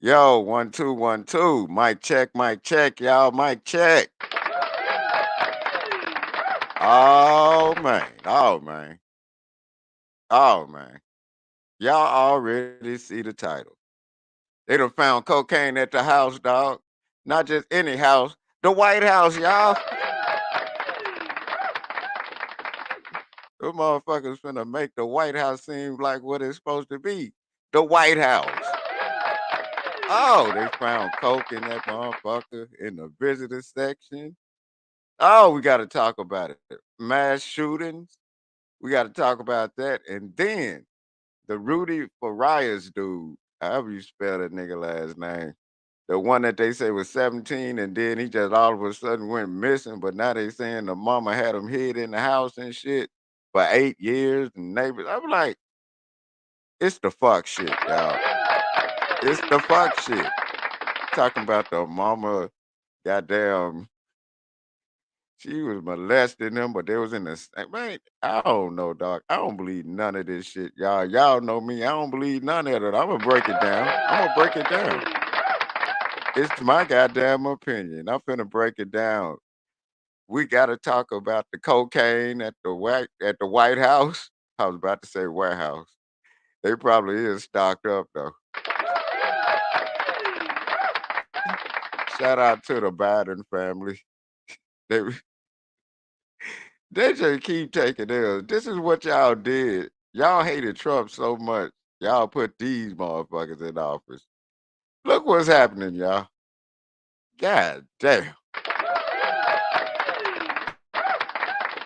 Yo, 1 2 1 2. Mic check, y'all. Mic check. Oh man, oh man, oh man. Y'all already see the title. They done found cocaine at the house, dog. Not just any house, the White House, y'all. Them motherfuckers finna make the White House seem like what it's supposed to be. The White House. Oh, they found coke in that motherfucker in the visitor section. Oh, we got to talk about it. Mass shootings. We got to talk about that. And then the Rudy Farias dude, however you spell that nigga last name, the one that they say was 17 and then he just all of a sudden went missing, but now they saying the mama had him hid in the house and shit for 8 years and neighbors. I'm like, it's the fuck shit, y'all. It's the fuck shit. Talking about the mama, goddamn, she was molesting them, but they was in the man. I don't know, dog. I don't believe none of this shit, y'all. Y'all know me. I don't believe none of it. I'm gonna break it down. I'm gonna break it down. It's my goddamn opinion. I'm finna break it down. We gotta talk about the cocaine at the White House. I was about to say warehouse. They probably is stocked up though. Shout out to the Biden family. They they just keep taking L's. This is what y'all did. Y'all hated Trump so much. Y'all put these motherfuckers in office. Look what's happening, y'all. God damn.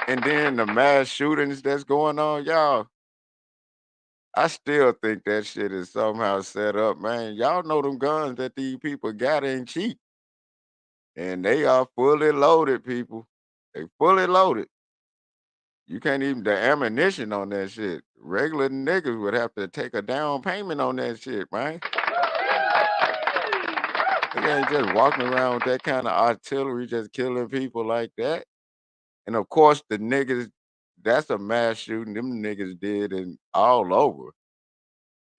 And then the mass shootings that's going on, y'all. I still think that shit is somehow set up, man. Y'all know them guns that these people got ain't cheap. And they are fully loaded, people. They fully loaded. You can't even the ammunition on that shit. Regular niggas would have to take a down payment on that shit, man. They ain't just walking around with that kind of artillery just killing people like that. And of course the niggas, that's a mass shooting them niggas did in all over,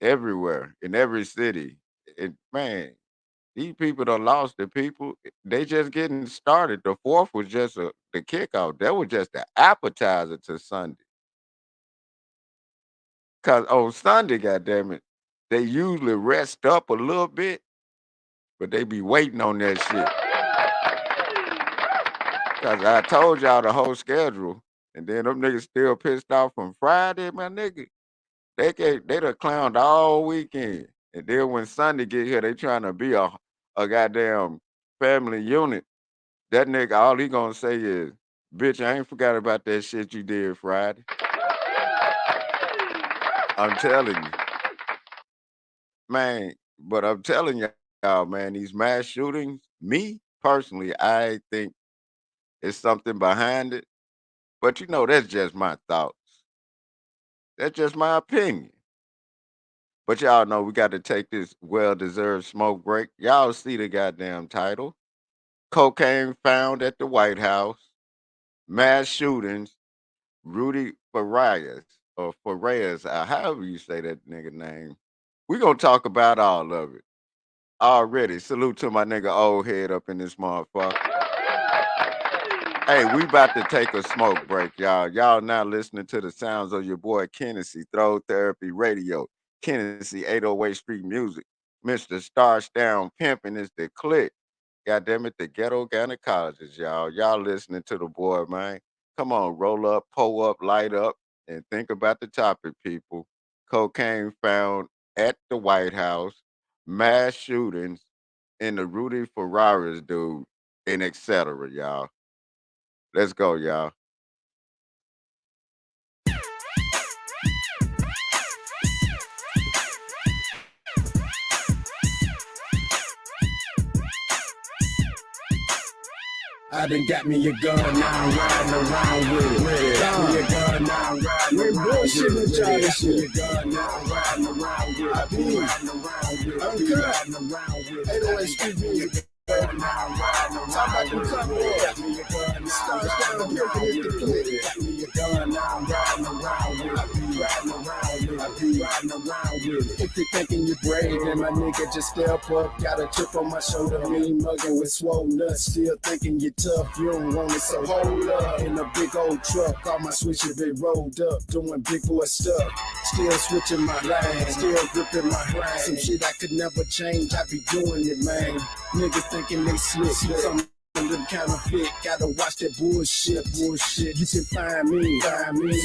everywhere, in every city. Man, these people done lost the people. They just getting started. The fourth was just the kickoff. That was just the appetizer to Sunday. Cause on Sunday, goddamn it, they usually rest up a little bit, but they be waiting on that shit. Cause I told y'all the whole schedule, and then them niggas still pissed off from Friday, my nigga. They done clowned all weekend, and then when Sunday get here, they trying to be a goddamn family unit. That nigga, all he gonna say is, "Bitch, I ain't forgot about that shit you did Friday." I'm telling you, man. But I'm telling y'all, man, these mass shootings. Me personally, I think it's something behind it. But that's just my thoughts. That's just my opinion. But y'all know we got to take this well-deserved smoke break. Y'all see the goddamn title: cocaine found at the White House, mass shootings, Rudy Farias or Farias, however you say that nigga name. We gonna talk about all of it already. Salute to my nigga old head up in this motherfucker. Hey, we about to take a smoke break, y'all. Y'all now listening to the sounds of your boy Kennessey-Throwed Therapy Radio, Kennessy 808 Street Music. Mr. Starch Down Pimpin' is the click. God damn it, the ghetto gynecologist, y'all. Y'all listening to the boy, man. Come on, roll up, pull up, light up, and think about the topic, people. Cocaine found at the White House, mass shootings, and the Rudy Ferraris dude, and etc. Y'all. Let's go, y'all. I done got me a gun, now I'm riding around with it. Got me a gun, now I'm riding around with it. Got me a gun, now I'm riding around with it. I be riding around with it. I'm riding around with it. 808 Street Music. Now I'm riding around with it. Got me a gun, now I'm riding around with it. Got me a gun, now I'm riding around with it. I be riding riding around with it. I be riding around with it. If you thinking you brave, then my nigga just step up. Got a chip on my shoulder, me mugging with swole nuts. Still thinking you tough, you don't want it, so hold up. In a big old truck, all my switches been rolled up, doing big boy stuff. Still switching my lane, still gripping my brain. Some shit I could never change, I be doing it, man. Niggas thinking they slick, some them counterfeit. Gotta watch that bullshit. You can find me,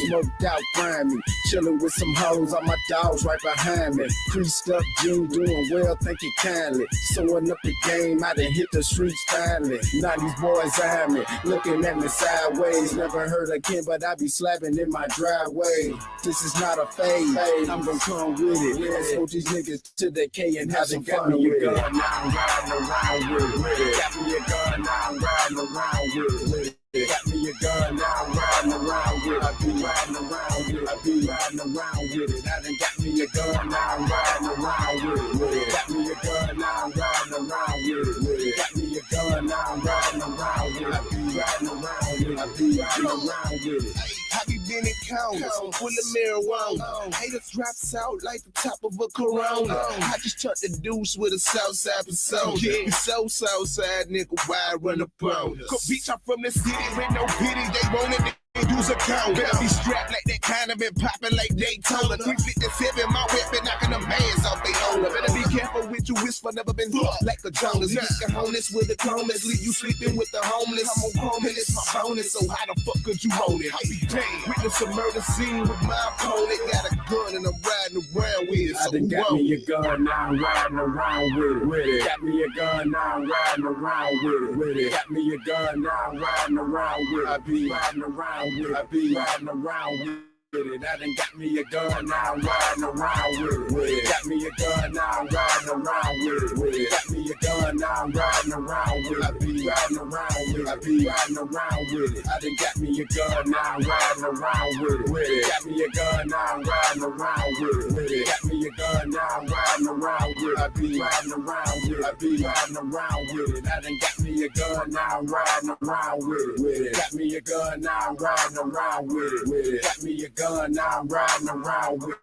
smoked out, find me, chilling with some hoes. All my dogs right behind me. Creased up, June doing well, thank you kindly. Sewing up the game, I done hit the streets finally. Now these boys eyeing me, looking at me sideways. Never heard again, but I be slapping in my driveway. This is not a phase, I'm gonna come with it. I smoke these niggas to the K and have some fun with it. Now I'm riding around with it. Got me a gun, now I'm riding around with it. Got me a gun, now I'm riding around with it. I be riding around with it. I be riding around with it. I done got me a gun, now I'm riding around with it. Got me a gun, now I'm riding around with it. Got me a gun, now I'm riding around with it. I be riding around with it. I be riding around with it. I be been in counters, full of marijuana. Haters drops out like the top of a Corona. I just chucked the deuce with a Southside persona. Yeah, so Southside nigga, why I run up on us? Cause bitch, I'm from the city with no pity. They want it. Use a count, better be strapped like that kind of been popping like Daytona. 357, my weapon knocking them bands off they owner. Better be careful with you, whisper, never been like a Jonas. Get the homeless with the comas, leave you sleeping with the homeless. I'm on chrome and it's my bonus, so how the fuck could you own it? I be damned, witness a murder scene with my opponent. Got a gun and I'm riding around with it. I done got me a gun, now I'm riding around with it. Got me a gun, now I'm riding around with it. Got me a gun, now I'm riding around with it. I be riding around. I be riding around with it. I done got me a gun, now I'm riding around with it. Got me a gun, now I'm riding around with it. Got me a gun, now I'm riding around with it. I be riding around with it. I be riding around with it. I done got me a gun, now I'm riding around with it. Got me a gun, now I'm riding around with it. Got me a gun, now I'm riding around with it. I be riding around with it. I be riding around with it. I done got me a gun, now I'm riding around with it. Got me a gun, now I'm riding around with it. Got me a gun, now I'm riding around with it.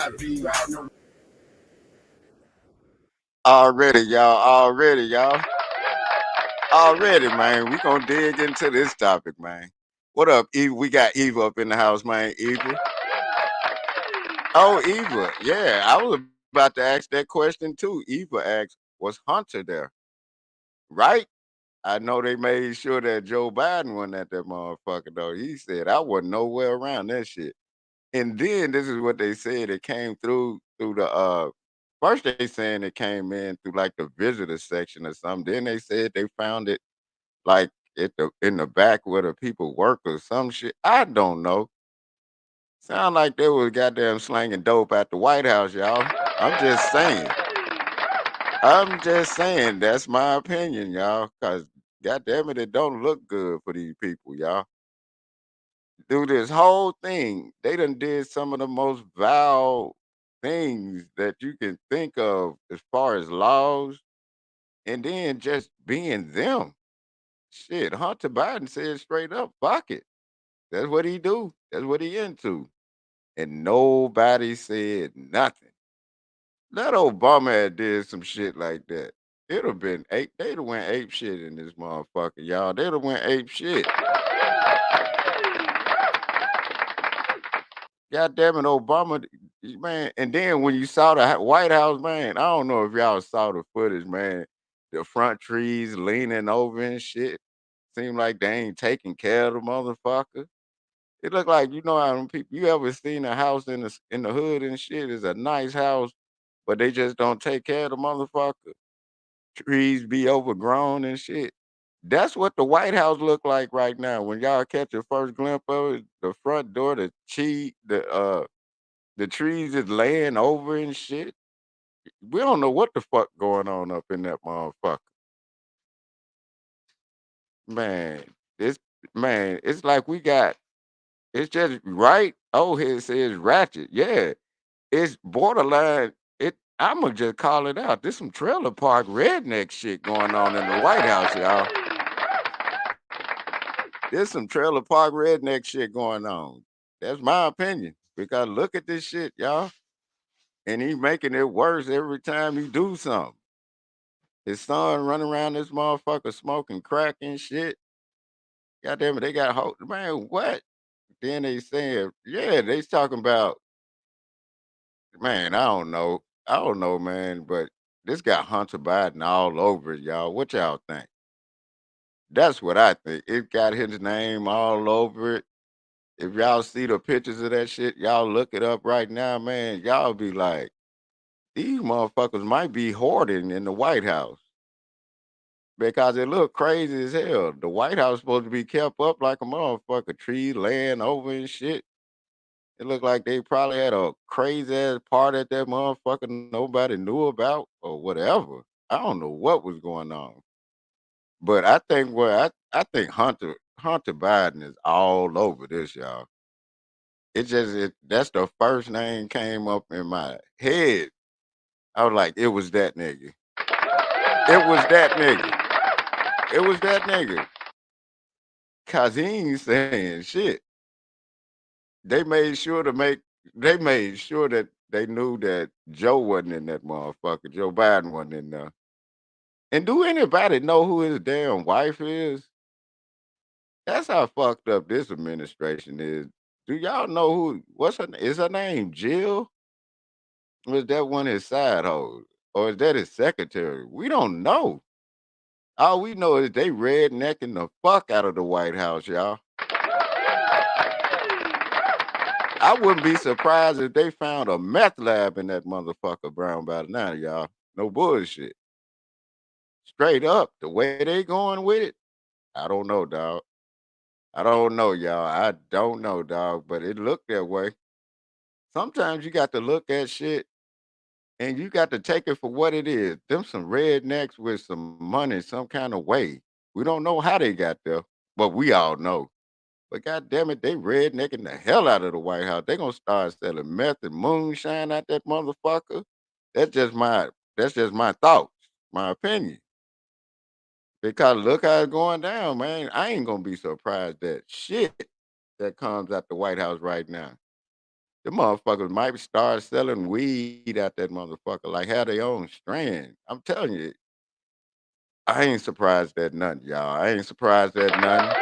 I be riding around. Already, man. We gonna dig into this topic, man. What up, Eva? We got Eva up in the house, man. Eva. Oh, Eva. Yeah, I was about to ask that question too. Eva asked, was Hunter there? Right? I know they made sure that Joe Biden wasn't at that motherfucker though. He said I wasn't nowhere around that shit. And then this is what they said. It came through the first they saying it came in through like the visitor section or something. Then they said they found it like in the back where the people work or some shit. I don't know. Sound like they was goddamn slanging dope at the White House, y'all. I'm just saying. I'm just saying. That's my opinion, y'all. Cause goddamn it don't look good for these people, y'all. Through this whole thing, they done did some of the most vile things that you can think of as far as laws, and then just being them. Shit, Hunter Biden said straight up, fuck it. That's what he do. That's what he into. And nobody said nothing. Let Obama had did some shit like that. It'd have been ape. They'd have went ape shit in this motherfucker, y'all. They'd have went ape shit. God damn it, Obama, man. And then when you saw the White House, man, I don't know if y'all saw the footage, man. The front trees leaning over and shit. Seemed like they ain't taking care of the motherfucker. It looked like you know how them people. You ever seen a house in the hood and shit? It's a nice house, but they just don't take care of the motherfucker. Trees be overgrown and shit. That's what the White House look like right now. When y'all catch your first glimpse of it, the front door, the trees is laying over and shit. We don't know what the fuck going on up in that motherfucker. Man, this man, it's like we got it's just right. Oh, here it says ratchet. Yeah, it's borderline. I'ma just call it out. There's some trailer park redneck shit going on in the White House, y'all. There's some trailer park redneck shit going on. That's my opinion. Because look at this shit, y'all. And he making it worse every time he do something. His son running around this motherfucker smoking crack and shit. Goddamn it, they got hope. Man, what? Then they saying, yeah, they talking about, man, I don't know. I don't know, man, but this got Hunter Biden all over it, y'all. What y'all think? That's what I think. It got his name all over it. If y'all see the pictures of that shit, y'all look it up right now, man. Y'all be like, these motherfuckers might be hoarding in the White House because it look crazy as hell. The White House supposed to be kept up like a motherfucker, trees laying over and shit. It looked like they probably had a crazy ass party at that motherfucker nobody knew about or whatever. I don't know what was going on. But I think I think Hunter Biden is all over this, y'all. It just that's the first name came up in my head. I was like, it was that nigga. It was that nigga. It was that nigga. Cause he ain't saying shit. They made sure to make they made sure that they knew that Joe wasn't in that motherfucker. Joe Biden wasn't in there. And do anybody know who his damn wife is? That's how fucked up this administration is. Do y'all know what's is her name Jill? Or is that one of his side hoes? Or is that his secretary? We don't know. All we know is they rednecking the fuck out of the White House, y'all. I wouldn't be surprised if they found a meth lab in that motherfucker Brown by now, y'all. No bullshit. Straight up, the way they going with it, I don't know, dog. I don't know, y'all. I don't know, dog. But it looked that way. Sometimes you got to look at shit and you got to take it for what it is. Them some rednecks with some money some kind of way. We don't know how they got there, but we all know. But god damn it, they rednecking the hell out of the White House. They gonna start selling meth and moonshine out that motherfucker. That's just my that's just my thoughts, my opinion. Because look how it's going down, man. I ain't gonna be surprised that shit that comes out the White House right now. The motherfuckers might start selling weed out that motherfucker, like have their own strand. I'm telling you, I ain't surprised at nothing, y'all. I ain't surprised at nothing.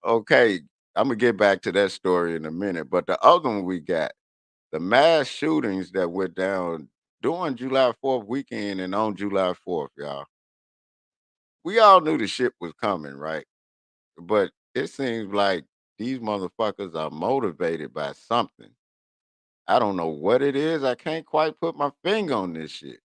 Okay, I'm gonna get back to that story in a minute. But the other one we got, the mass shootings that went down during July 4th weekend and on July 4th, y'all. We all knew the shit was coming, right? But it seems like these motherfuckers are motivated by something. I don't know what it is. I can't quite put my finger on this shit.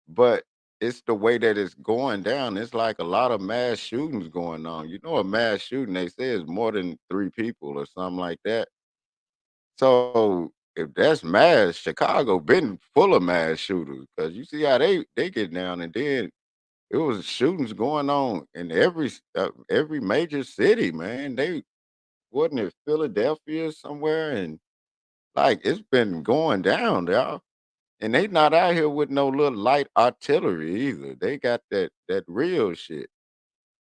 But it's the way that it's going down. It's like a lot of mass shootings going on. You know, a mass shooting, they say is more than 3 people or something like that. So if that's mass, Chicago been full of mass shooters because you see how they get down, and then it was shootings going on in every major city, man. They wasn't it Philadelphia somewhere, and like it's been going down, y'all. And they not out here with no little light artillery either. They got that real shit.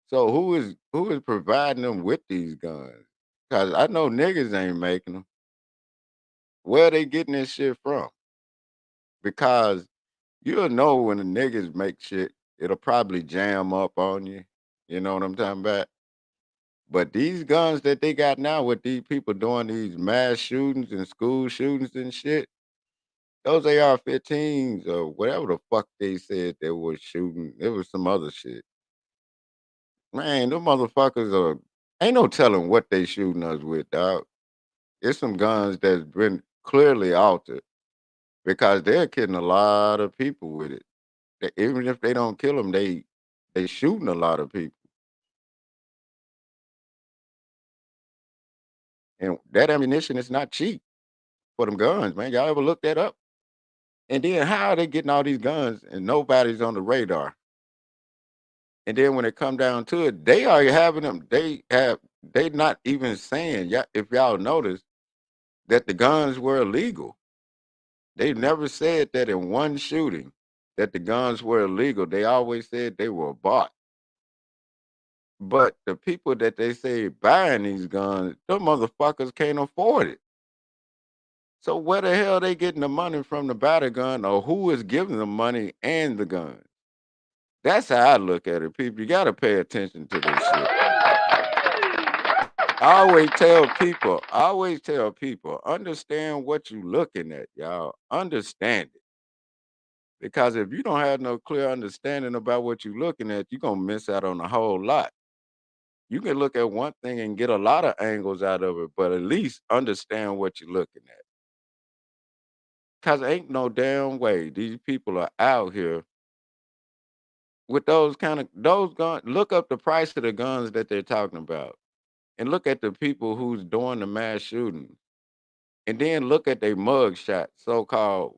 So who is providing them with these guns? Cause I know niggas ain't making them. Where they getting this shit from? Because you'll know when the niggas make shit, it'll probably jam up on you. You know what I'm talking about? But these guns that they got now with these people doing these mass shootings and school shootings and shit, those AR-15s or whatever the fuck they said they were shooting, it was some other shit. Man, them motherfuckers are ain't no telling what they shooting us with, dog. It's some guns that's been clearly altered because they're killing a lot of people with it. Even if they don't kill them, they shooting a lot of people. And that ammunition is not cheap for them guns, man. Y'all ever look that up? And then how are they getting all these guns and nobody's on the radar? And then when it come down to it, they are having them. They not even saying. Yeah, if y'all notice that the guns were illegal. They never said that in one shooting that the guns were illegal. They always said they were bought. But the people that they say buying these guns, them motherfuckers can't afford it. So where the hell they getting the money from to buy the gun, or who is giving them money and the gun? That's how I look at it, people. You gotta pay attention to this shit. I always tell people, understand what you looking at, y'all. Understand it. Because if you don't have no clear understanding about what you're looking at, you're gonna miss out on a whole lot. You can look at one thing and get a lot of angles out of it, but at least understand what you're looking at. Cause ain't no damn way these people are out here with those guns. Look up the price of the guns that they're talking about, and look at the people who's doing the mass shooting, and then look at their mug shot, so called.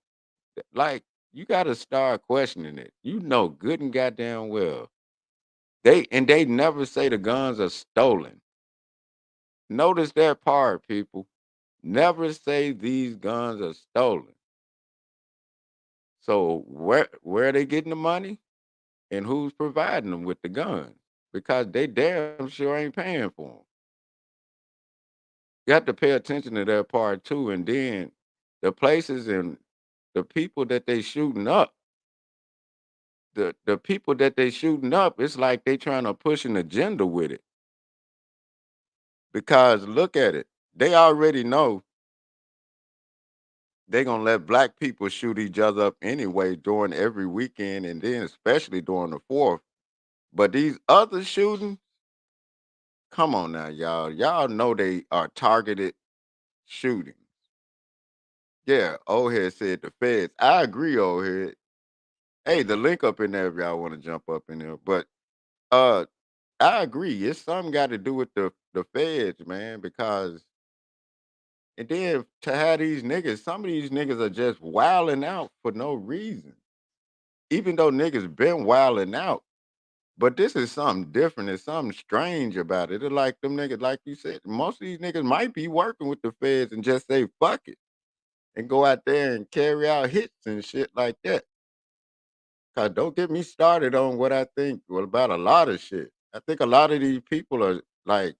Like, you got to start questioning it. You know good and goddamn well they never say the guns are stolen. Notice that part, people. Never say these guns are stolen. So where are they getting the money, and who's providing them with the guns? Because they damn sure ain't paying for them. You have to pay attention to that part too. And then the places and the people that they shooting up, the people that they shooting up, it's like they trying to push an agenda with it. Because look at it, they already know they gonna let black people shoot each other up anyway during every weekend, and then especially during the fourth. But these other shootings, come on now, y'all. Y'all know they are targeted shootings. Yeah, old head said the feds. I agree, old head. Hey, the link up in there if y'all want to jump up in there. But uh I agree. It's something got to do with the feds, man, because and then to have these niggas, some of these niggas are just wilding out for no reason. Even though niggas been wilding out. But this is something different. There's something strange about it. It's like them niggas, like you said, most of these niggas might be working with the feds and just say fuck it and go out there and carry out hits and shit like that. Cause don't get me started on what I think about a lot of shit. I think a lot of these people are like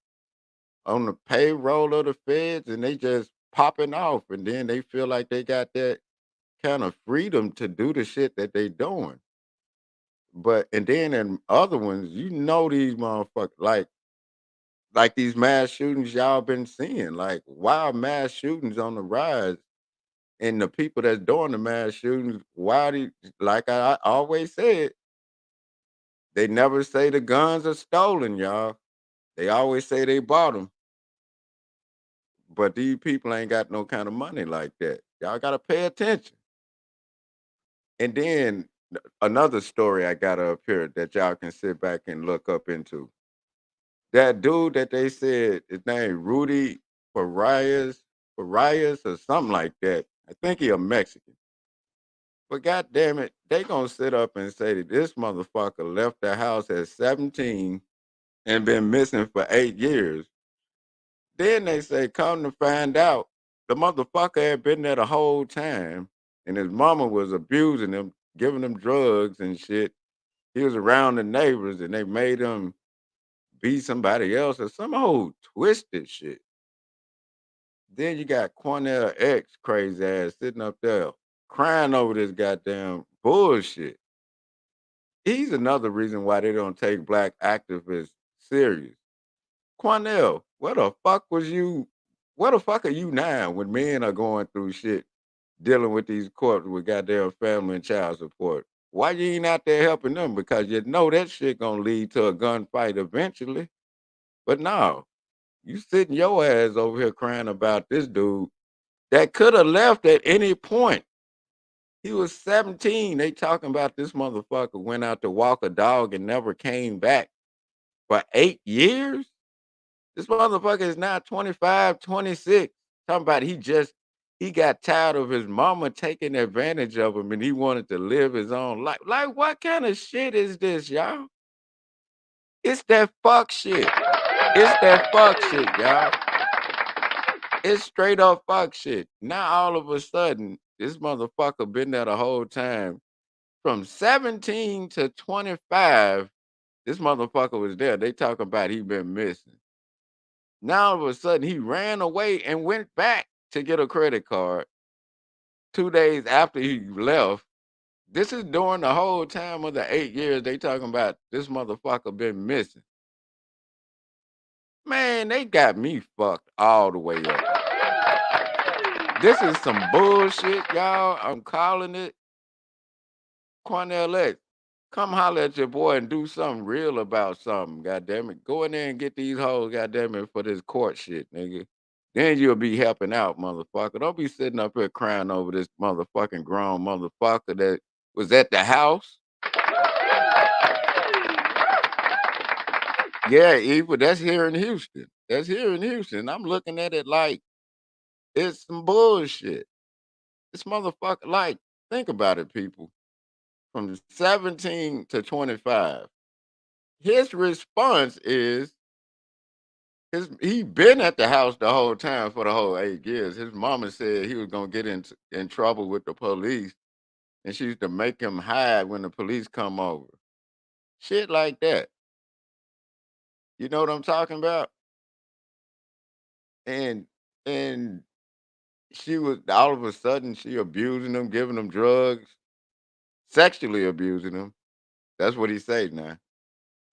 on the payroll of the feds and they just popping off, and then they feel like they got that kind of freedom to do the shit that they doing. But and then in other ones, you know these motherfuckers like these mass shootings y'all been seeing. Like, why are mass shootings on the rise? And the people that's doing the mass shootings, why do like I always said, they never say the guns are stolen, y'all. They always say they bought them, but these people ain't got no kind of money like that. Y'all gotta pay attention. And then another story I got up here that y'all can sit back and look up into. That dude that they said his name Rudy Farias or something like that. I think he a Mexican. But god damn it, they gonna sit up and say that this motherfucker left the house at 17 and been missing for 8 years. Then they say, come to find out, the motherfucker had been there the whole time, and his mama was abusing him, giving him drugs and shit. He was around the neighbors, and they made him be somebody else or some old twisted shit. Then you got Cornell X crazy ass sitting up there crying over this goddamn bullshit. He's another reason why they don't take black activists serious. Cornell, where the fuck was you? Where the fuck are you now when men are going through shit, dealing with these courts with goddamn family and child support? Why you ain't out there helping them? Because you know that shit gonna lead to a gunfight eventually. But no, you sitting your ass over here crying about this dude that could have left at any point. He was 17. They talking about this motherfucker went out to walk a dog and never came back for 8 years. This motherfucker is now 25, 26. Talking about he got tired of his mama taking advantage of him and he wanted to live his own life. Like, what kind of shit is this, y'all? It's that fuck shit. It's that fuck shit, y'all. It's straight up fuck shit. Now all of a sudden, this motherfucker been there the whole time from 17 to 25. This motherfucker was there. They talking about he been missing. Now all of a sudden he ran away and went back to get a credit card 2 days after he left. This is during the whole time of the 8 years they talking about this motherfucker been missing. Man, they got me fucked all the way up. This is some bullshit, y'all. I'm calling it. Cornell X, come holler at your boy and do something real about something, goddammit. Go in there and get these hoes, goddammit, for this court shit, nigga. Then you'll be helping out, motherfucker. Don't be sitting up here crying over this motherfucking grown motherfucker that was at the house. Yeah, Eva, that's here in Houston. That's here in Houston. I'm looking at it like it's some bullshit. This motherfucker, like, think about it, people. From 17 to 25, his response is he been at the house the whole time for the whole 8 years. His mama said he was gonna get in trouble with the police, and she used to make him hide when the police come over. Shit like that. You know what I'm talking about? And and she was all of a sudden she abusing him, giving him drugs, sexually abusing him. That's what he said now.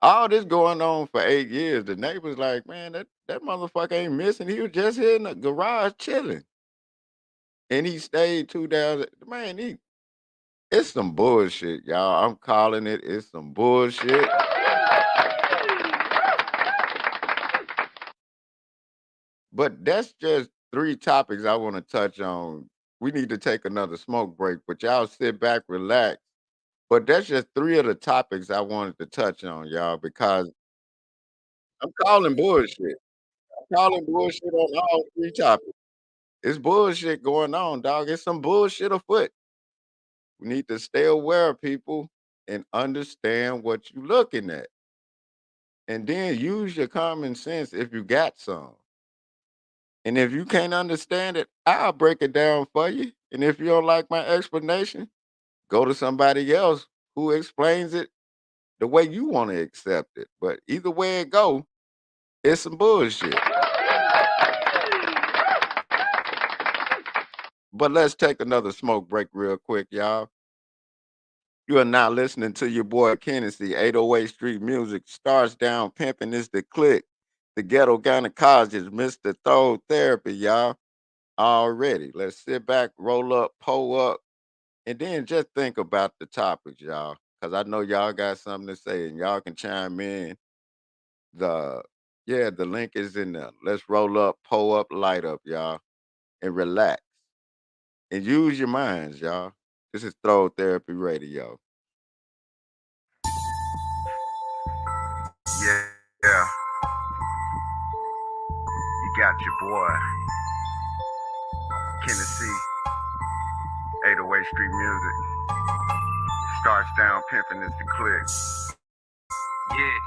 All this going on for 8 years. The neighbor's like, man, that motherfucker ain't missing. He was just here in the garage chilling. And he stayed 2 days. Man, it's some bullshit, y'all. I'm calling it. It's some bullshit. But that's just 3 topics I want to touch on. We need to take another smoke break, but y'all sit back, relax. But that's just 3 of the topics I wanted to touch on, y'all, because I'm calling bullshit. I'm calling bullshit on all 3 topics. It's bullshit going on, dog. It's some bullshit afoot. We need to stay aware, people, and understand what you're looking at. And then use your common sense if you got some. And if you can't understand it, I'll break it down for you. And if you don't like my explanation, go to somebody else who explains it the way you want to accept it. But either way it go, it's some bullshit. But let's take another smoke break real quick, y'all. You are now listening to your boy Kennessey, 808 Street Music. Starts down pimping is the click. The ghetto gynecologist, Mr. Throwed Therapy, y'all. Already. Let's sit back, roll up, pull up, and then just think about the topics, y'all. Because I know y'all got something to say and y'all can chime in. The link is in there. Let's roll up, pull up, light up, y'all, and relax. And use your minds, y'all. This is Throwed Therapy Radio. Yeah. You got your boy, Kennessey, 808 Street Music. Starts down pimping is the click. Yeah,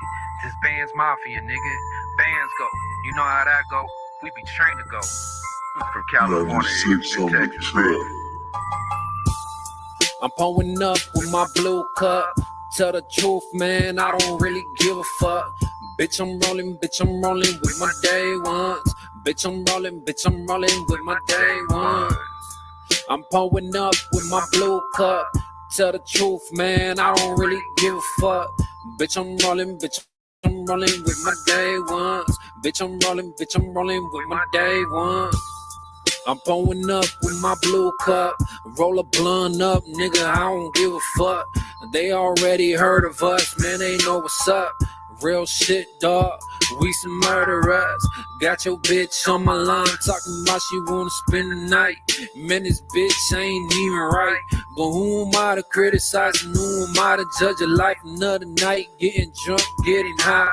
this band's mafia, nigga. Bands go. You know how that go. We be trained to go. From California to Texas, baby. I'm pulling up with my blue cup. Tell the truth, man, I don't really give a fuck. Bitch, I'm rolling with my day ones. Bitch, I'm rolling with my day ones. I'm pulling up with my blue cup. Tell the truth, man, I don't really give a fuck. Bitch, I'm rolling with my day ones. Bitch, I'm rolling with my day ones. I'm pulling up with my blue cup. Roll a blunt up, nigga, I don't give a fuck. They already heard of us, man, they know what's up. Real shit, dog. We some murderers. Got your bitch on my line talking about she wanna spend the night. Man, this bitch ain't even right. But who am I to criticize and who am I to judge a life? Another night, getting drunk, getting high.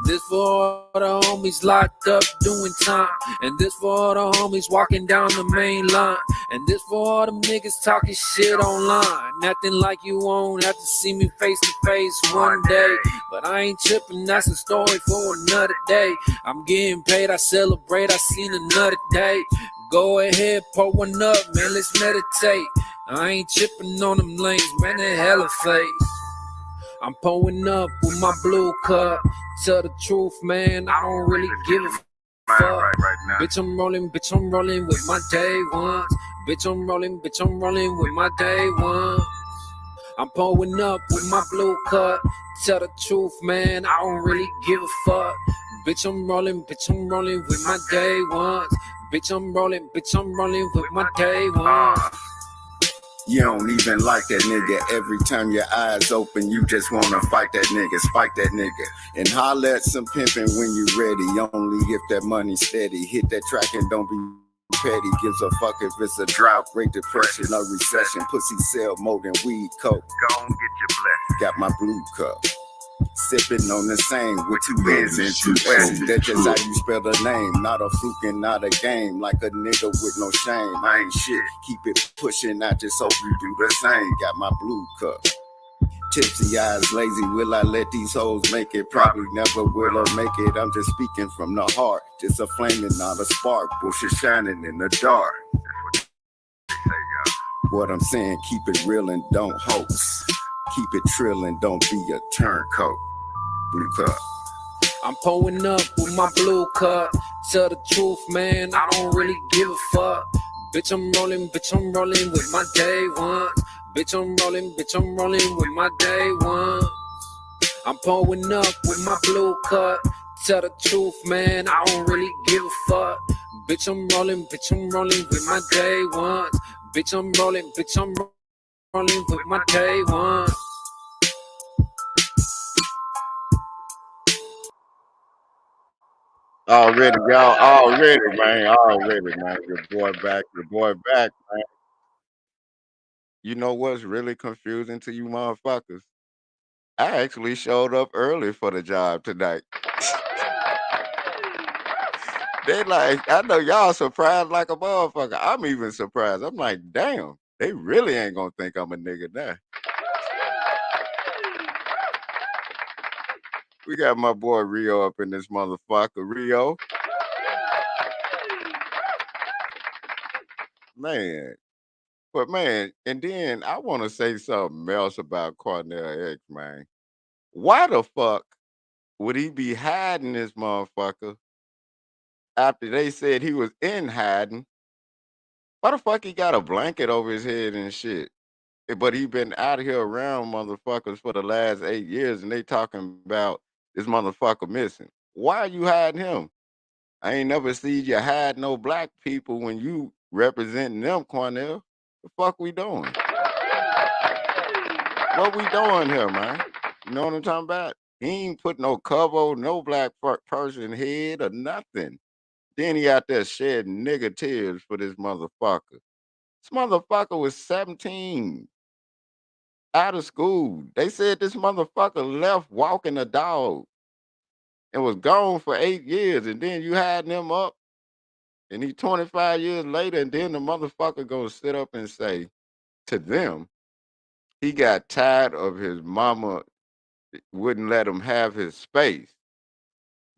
This for all the homies locked up doing time. And this for all the homies walking down the main line. And this for all them niggas talking shit online. Nothing like you won't have to see me face to face one day. But I ain't tripping, that's a story for another day. I'm getting paid, I celebrate, I seen another day. Go ahead, pour one up, man, let's meditate. I ain't tripping on them lanes, man, they hella fake. I'm pulling up with my blue cup. Tell the truth, man, I don't really give a fuck. Bitch, I'm rolling with my day ones. Bitch, I'm rolling with my day ones. I'm pulling up with my blue cup. Tell the truth, man, I don't really give a fuck. Bitch, I'm rolling with my day ones. Bitch, I'm rolling with my day ones. You don't even like that nigga. Every time your eyes open, you just wanna fight that nigga, spike that nigga. And holler at some pimpin' when you ready. Only if that money's steady. Hit that track and don't be petty. Gives a fuck if it's a drought, Great Depression, or recession. Pussy sell more than weed, coke. Go and get your blessing. Got my blue cup. Sipping on the same with 2 N's and 2 S's. That's just how you spell the name. Not a fluke and not a game. Like a nigga with no shame. I ain't shit. Keep it pushing. I just hope you do the same. Got my blue cup. Tipsy eyes, lazy. Will I let these hoes make it? Probably never will I make it. I'm just speaking from the heart. Just a flame and not a spark. Bullshit shining in the dark. Say, y'all. What I'm saying, keep it real and don't hoax. Keep it trill and don't be a turncoat. Blue cup. I'm pulling up with my blue cup. Tell the truth, man, I don't really give a fuck. Bitch, I'm rolling with my day ones. Bitch, I'm rolling with my day ones. I'm pulling up with my blue cup. Tell the truth, man, I don't really give a fuck. Bitch, I'm rolling with my day ones. Bitch, I'm rolling with my day ones. Already, y'all. Already, man. Already, man. Your boy back. Man. You know what's really confusing to you motherfuckers? I actually showed up early for the job tonight. They like, I know y'all surprised like a motherfucker. I'm even surprised. I'm like, damn, they really ain't gonna think I'm a nigga now. We got my boy Rio up in this motherfucker. Rio, man. But man, and then I want to say something else about Cornell X, man. Why the fuck would he be hiding this motherfucker after they said he was in hiding? Why the fuck he got a blanket over his head and shit? But he been out here around motherfuckers for the last 8 years, and they talking about this motherfucker missing. Why are you hiding him? I ain't never seen you hide no black people when you representing them, Cornell. The fuck we doing? What we doing here, man? You know what I'm talking about? He ain't put no cover on no black person head or nothing. Then he out there shedding nigga tears for this motherfucker. This motherfucker was 17, out of school. They said this motherfucker left walking a dog and was gone for 8 years. And then you hiding him up and he 25 years later. And then the motherfucker gonna sit up and say to them, he got tired of his mama wouldn't let him have his space.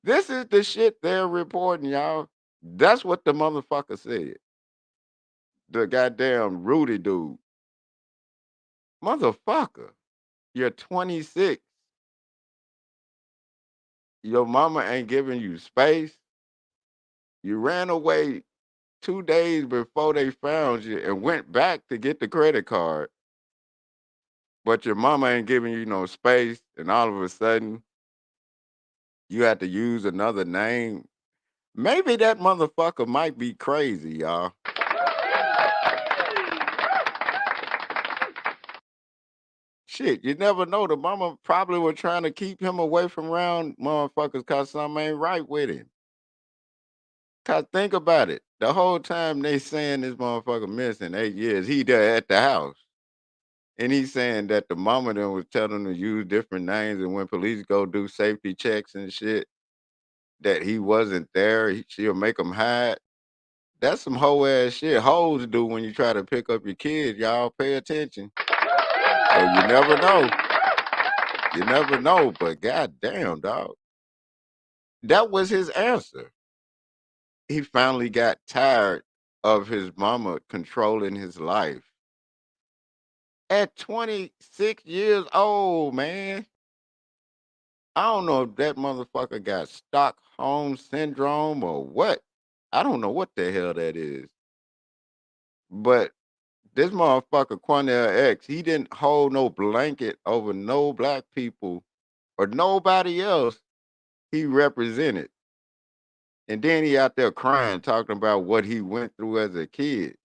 This is the shit they're reporting, y'all. That's what the motherfucker said. The goddamn Rudy dude. Motherfucker, you're 26. Your mama ain't giving you space. You ran away 2 days before they found you and went back to get the credit card. But your mama ain't giving you no space. And all of a sudden, you had to use another name. Maybe that motherfucker might be crazy, y'all. Shit, you never know. The mama probably was trying to keep him away from around motherfuckers cause something ain't right with him. Cause think about it. The whole time they saying this motherfucker missing 8 years, he there at the house. And he's saying that the mama then was telling him to use different names, and when police go do safety checks and shit, that he wasn't there. She'll make him hide. That's some hoe ass shit hoes do when you try to pick up your kids. Y'all pay attention. So you never know. You never know, but goddamn, dog. That was his answer. He finally got tired of his mama controlling his life. At 26 years old, man. I don't know if that motherfucker got Stockholm syndrome or what. I don't know what the hell that is. But this motherfucker Cornell X, he didn't hold no blanket over no black people or nobody else he represented. And then he out there crying, talking about what he went through as a kid.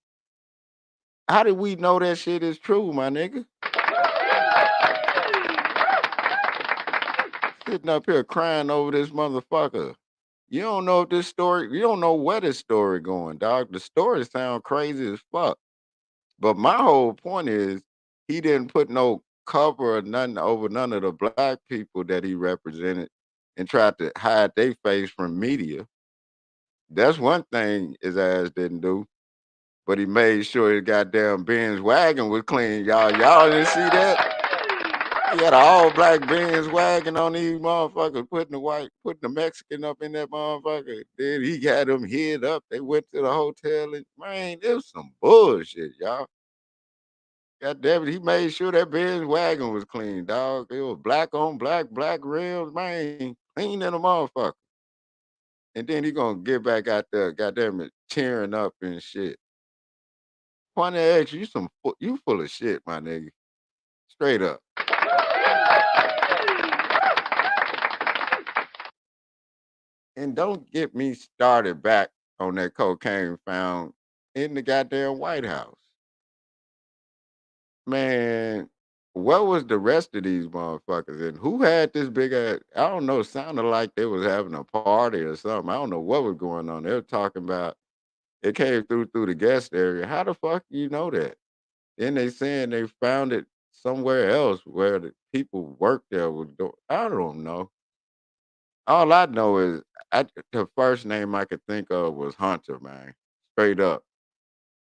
How did we know that shit is true, my nigga? Sitting up here crying over this motherfucker. You don't know if this story, you don't know where this story going, dog. The story sound crazy as fuck. But my whole point is he didn't put no cover or nothing over none of the black people that he represented and tried to hide their face from media. That's one thing his ass didn't do. But he made sure his goddamn Benz wagon was clean, y'all. Y'all didn't see that? He had an all black Benz wagon on these motherfuckers, putting the Mexican up in that motherfucker. Then he had them hid up. They went to the hotel and man, it was some bullshit, y'all. God damn it, he made sure that Benz wagon was clean, dog. It was black on black, black rims, man, clean than a motherfucker. And then he gonna get back out there, goddamn it, tearing up and shit. Point X, you full of shit, my nigga. Straight up. And don't get me started back on that cocaine found in the goddamn White House. Man, what was the rest of these motherfuckers? And who had this big ass? I don't know. Sounded like they was having a party or something. I don't know what was going on. They were talking about it came through the guest area. How the fuck do you know that? Then they saying they found it somewhere else where the people work there was doing. I don't know. All I know is the first name I could think of was Hunter, man. Straight up.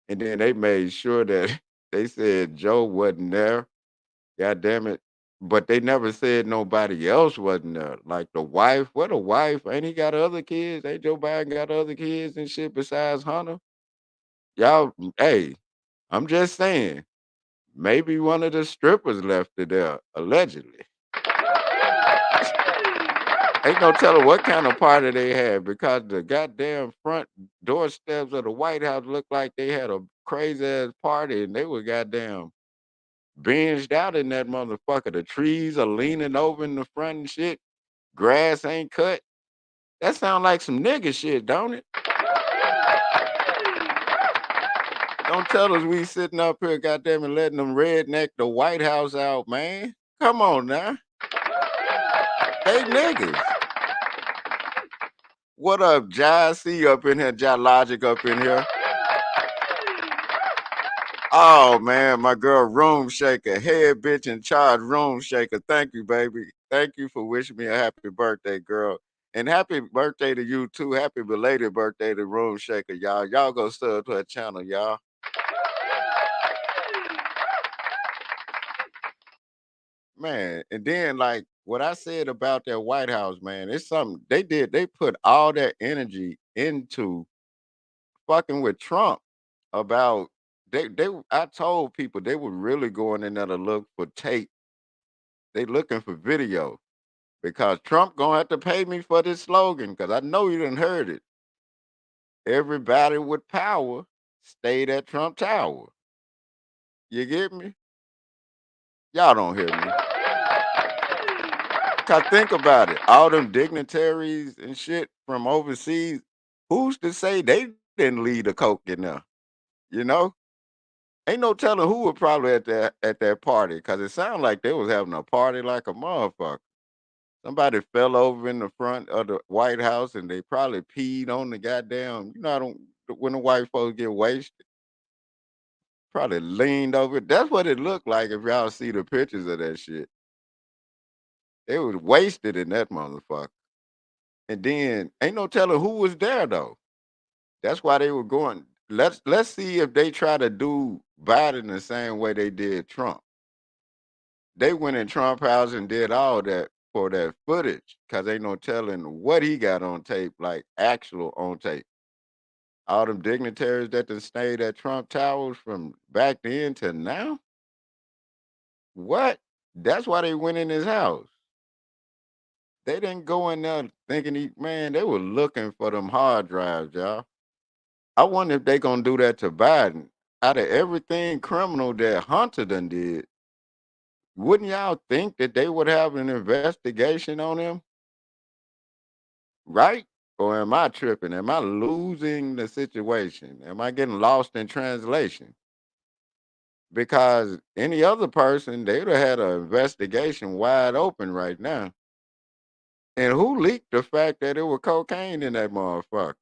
And then they made sure that they said Joe wasn't there. God damn it. But they never said nobody else wasn't there. Like the wife, what a wife? Ain't he got other kids? Ain't Joe Biden got other kids and shit besides Hunter? Y'all, hey, I'm just saying, maybe one of the strippers left it there, allegedly. Ain't no telling what kind of party they had because the goddamn front doorsteps of the White House looked like they had a crazy ass party and they were goddamn binged out in that motherfucker. The trees are leaning over in the front and shit. Grass ain't cut. That sound like some nigga shit, don't it? Don't tell us we sitting up here, goddamn it, letting them redneck the White House out, man. Come on now. They niggas. What up, Jai? See you up in here, Jai Logic up in here. Oh man, my girl Room Shaker, head bitch in charge, Room Shaker. Thank you, baby. Thank you for wishing me a happy birthday, girl. And happy birthday to you too. Happy belated birthday to Room Shaker, y'all. Y'all go sub to her channel, y'all. Man, and then like what I said about that White House, man, it's something they did. They put all their energy into fucking with Trump about they I told people they were really going in there to look for tape. They looking for video because Trump gonna have to pay me for this slogan because I know you didn't heard it. Everybody with power stayed at Trump Tower. You get me? Y'all don't hear me. Cause think about it. All them dignitaries and shit from overseas, who's to say they didn't leave the coke in there? You know? Ain't no telling who was probably at that party because it sounded like they was having a party like a motherfucker. Somebody fell over in the front of the White House and they probably peed on the goddamn, I don't when the white folks get wasted, probably leaned over. That's what it looked like if y'all see the pictures of that shit. They was wasted in that motherfucker. And then ain't no telling who was there though. That's why they were going. Let's see if they try to do Biden the same way they did Trump. They went in Trump house and did all that for that footage because ain't no telling what he got on tape, like actual on tape. All them dignitaries that done stayed at Trump Towers from back then to now. What? That's why they went in his house. They didn't go in there thinking, man, they were looking for them hard drives, y'all. I wonder if they gonna do that to Biden. Out of everything criminal that Hunter done did, wouldn't y'all think that they would have an investigation on him, right? Or am I tripping? Am I losing the situation? Am I getting lost in translation? Because any other person, they would have had an investigation wide open right now. And who leaked the fact that it was cocaine in that motherfucker?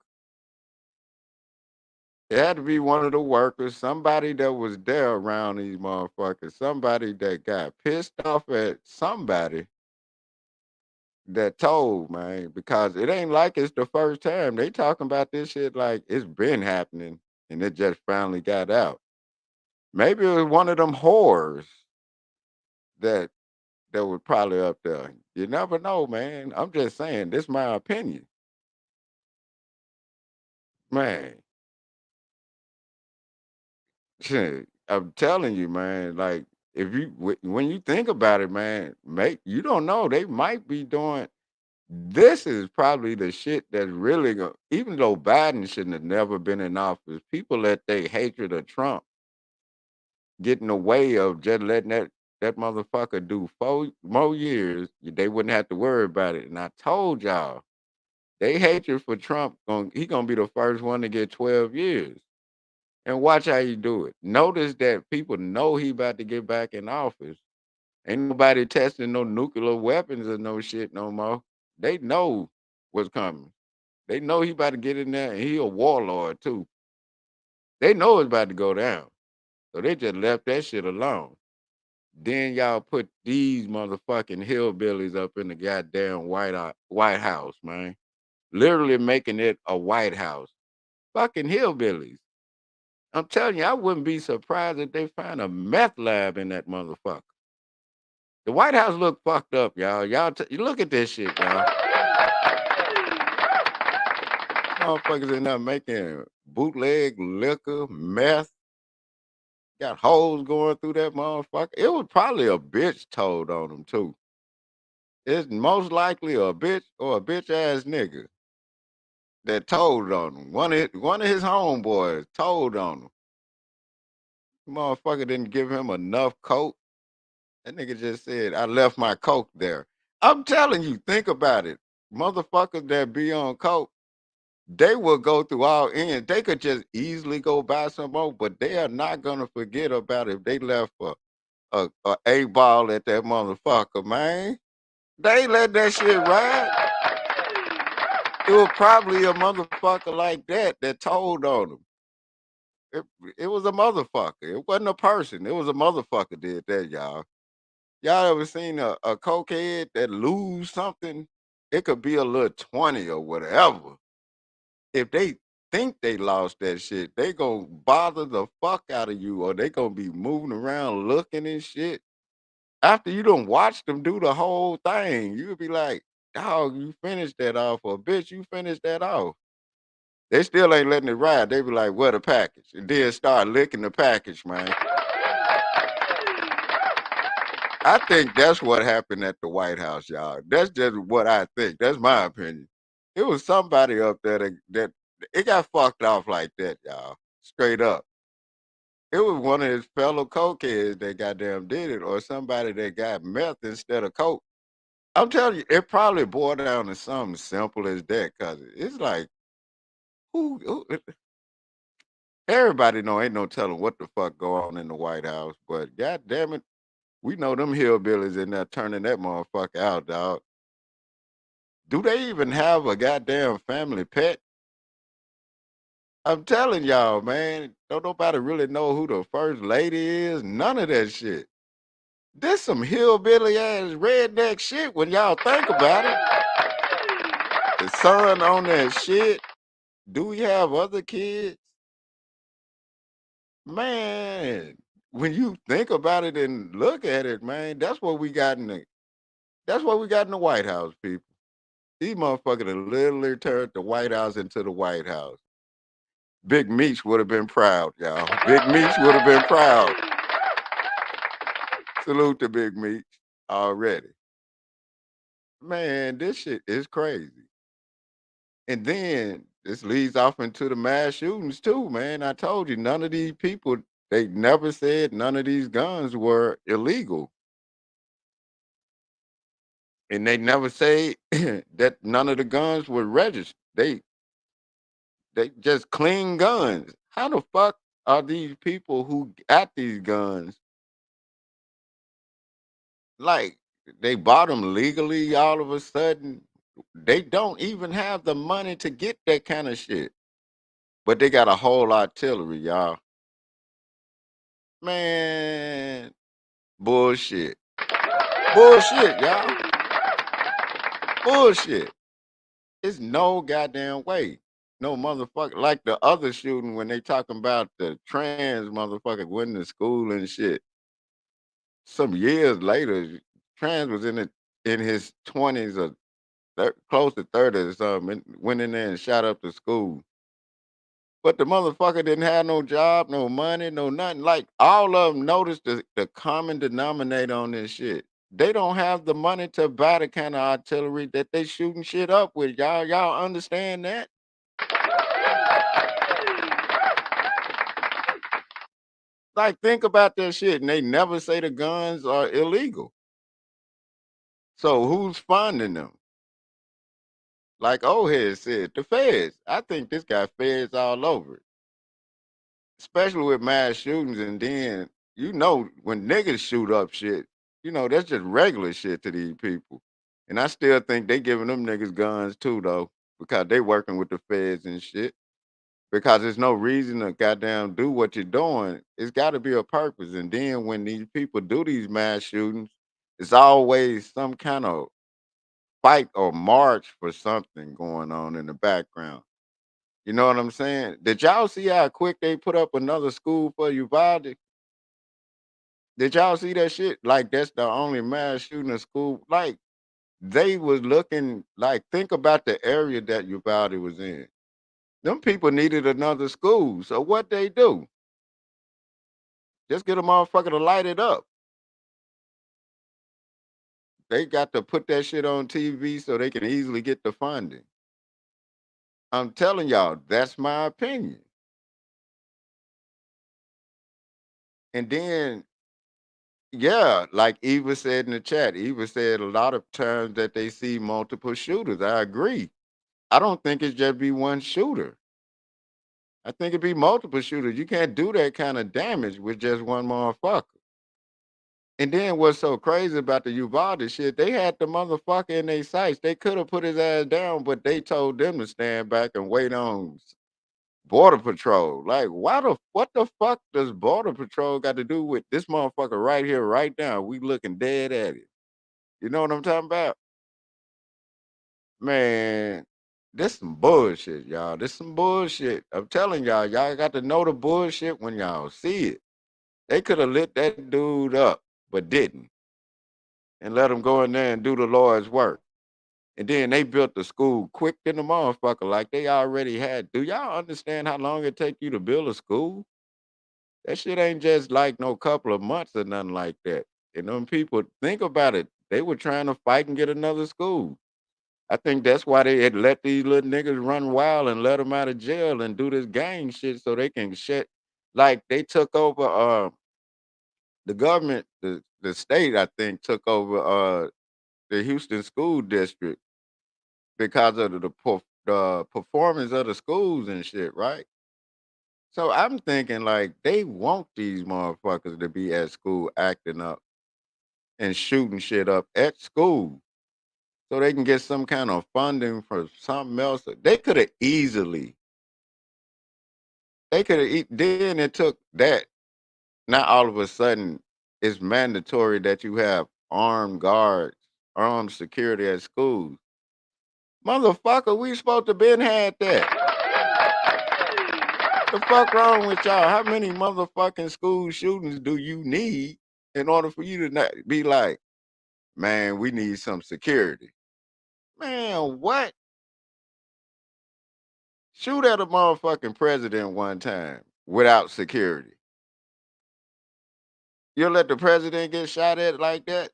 It had to be one of the workers, somebody that was there around these motherfuckers, somebody that got pissed off at somebody that told, man, because it ain't like it's the first time. They talking about this shit like it's been happening and it just finally got out. Maybe it was one of them whores that was probably up there. You never know, man. I'm just saying, this my opinion. Man, shit, I'm telling you, man, like if you when you think about it, man, make you don't know, they might be doing this is probably the shit that's really going even though Biden shouldn't have never been in office, people let their hatred of Trump get in the way of just letting that motherfucker do 4 more years. They wouldn't have to worry about it. And I told y'all, they hatred for Trump, he gonna be the first one to get 12 years. And watch how you do it. Notice that people know he about to get back in office. Ain't nobody testing no nuclear weapons or no shit no more. They know what's coming. They know he about to get in there and he a warlord too. They know it's about to go down. So they just left that shit alone. Then y'all put these motherfucking hillbillies up in the goddamn White House, man. Literally making it a White House. Fucking hillbillies. I'm telling you, I wouldn't be surprised if they find a meth lab in that motherfucker. The White House look fucked up, y'all. You look at this shit, y'all. Motherfuckers in there making bootleg liquor, meth. Got hoes going through that motherfucker. It was probably a bitch told on them too. It's most likely a bitch or a bitch ass nigga that told on him. One of his homeboys told on him. Motherfucker didn't give him enough coke. That nigga just said, I left my coke there. I'm telling you, think about it. Motherfuckers that be on coke, they will go through all ends. They could just easily go buy some more, but they are not gonna forget about if they left a ball at that motherfucker, man. They let that shit ride. It was probably a motherfucker like that told on them. It, it was a motherfucker. It wasn't a person. It was a motherfucker did that, y'all. Y'all ever seen a cokehead that lose something? It could be a little 20 or whatever. If they think they lost that shit, they gonna bother the fuck out of you or they gonna be moving around looking and shit. After you done watch them do the whole thing, you'll be like, dog, you finished that off, or bitch, you finished that off. They still ain't letting it ride. They be like, what a package. And then start licking the package, man. I think that's what happened at the White House, y'all. That's just what I think. That's my opinion. It was somebody up there that it got fucked off like that, y'all. Straight up. It was one of his fellow cokeheads that goddamn did it, or somebody that got meth instead of coke. I'm telling you, it probably boiled down to something simple as that, cause it's like who everybody know ain't no telling what the fuck go on in the White House, but god damn it, we know them hillbillies in there turning that motherfucker out, dog. Do they even have a goddamn family pet? I'm telling y'all, man, don't nobody really know who the first lady is. None of that shit. This some hillbilly ass redneck shit when y'all think about it. The son on that shit. Do we have other kids? Man, when you think about it and look at it, man, that's what we got in the White House, people. These motherfuckers have literally turned the White House into the White House. Big Meech would have been proud, y'all. Big Meech would have been proud. Salute to Big Meech already. Man, this shit is crazy. And then this leads off into the mass shootings too, man. I told you, none of these people, they never said none of these guns were illegal. And they never say that none of the guns were registered. They just clean guns. How the fuck are these people who got these guns, like, they bought them legally all of a sudden? They don't even have the money to get that kind of shit. But they got a whole artillery, y'all. Man, bullshit. Bullshit, y'all. Bullshit. It's no goddamn way. No motherfucker. Like the other shooting when they talking about the trans motherfucker went to school and shit. Some years later, trans was in his 20s or close to 30 or something, and went in there and shot up the school. But the motherfucker didn't have no job, no money, no nothing. Like, all of them noticed the common denominator on this shit. They don't have the money to buy the kind of artillery that they shooting shit up with. Y'all understand that? Like, think about that shit. And they never say the guns are illegal. So who's funding them? Like old head said, the feds. I think this got feds all over it. Especially with mass shootings, and then when niggas shoot up shit, that's just regular shit to these people. And I still think they giving them niggas guns too though, because they working with the feds and shit. Because there's no reason to goddamn do what you're doing. It's gotta be a purpose. And then when these people do these mass shootings, it's always some kind of fight or march for something going on in the background. You know what I'm saying? Did y'all see how quick they put up another school for Uvalde? Did y'all see that shit? Like, that's the only mass shooting in school. Like, they was looking, like, think about the area that Uvalde was in. Them people needed another school. So what they do? Just get a motherfucker to light it up. They got to put that shit on TV so they can easily get the funding. I'm telling y'all, that's my opinion. And then, yeah, like Eva said in the chat, Eva said a lot of times that they see multiple shooters. I agree. I don't think it's just be one shooter. I think it'd be multiple shooters. You can't do that kind of damage with just one motherfucker. And then what's so crazy about the Uvalde shit, they had the motherfucker in their sights. They could have put his ass down, but they told them to stand back and wait on Border Patrol. Like, what the fuck does Border Patrol got to do with this motherfucker right here, right now? We looking dead at it. You know what I'm talking about? Man, this some bullshit, y'all. This some bullshit. I'm telling y'all got to know the bullshit when y'all see it. They could have lit that dude up, but didn't. And let him go in there and do the Lord's work. And then they built the school quick than the motherfucker, like they already had. Do y'all understand how long it take you to build a school? That shit ain't just like no couple of months or nothing like that. And them people, think about it. They were trying to fight and get another school. I think that's why they had let these little niggas run wild and let them out of jail and do this gang shit so they can shit. Like, they took over the government, the state, I think, took over the Houston school district because of the performance of the schools and shit, right? So I'm thinking like they want these motherfuckers to be at school acting up and shooting shit up at school so they can get some kind of funding for something else. They could have, then it took that. Now all of a sudden it's mandatory that you have armed guards, armed security at schools. Motherfucker, we supposed to been had that. The fuck wrong with y'all? How many motherfucking school shootings do you need in order for you to not be like, man, we need some security? Man, what? Shoot at a motherfucking president one time without security. You'll let the president get shot at like that?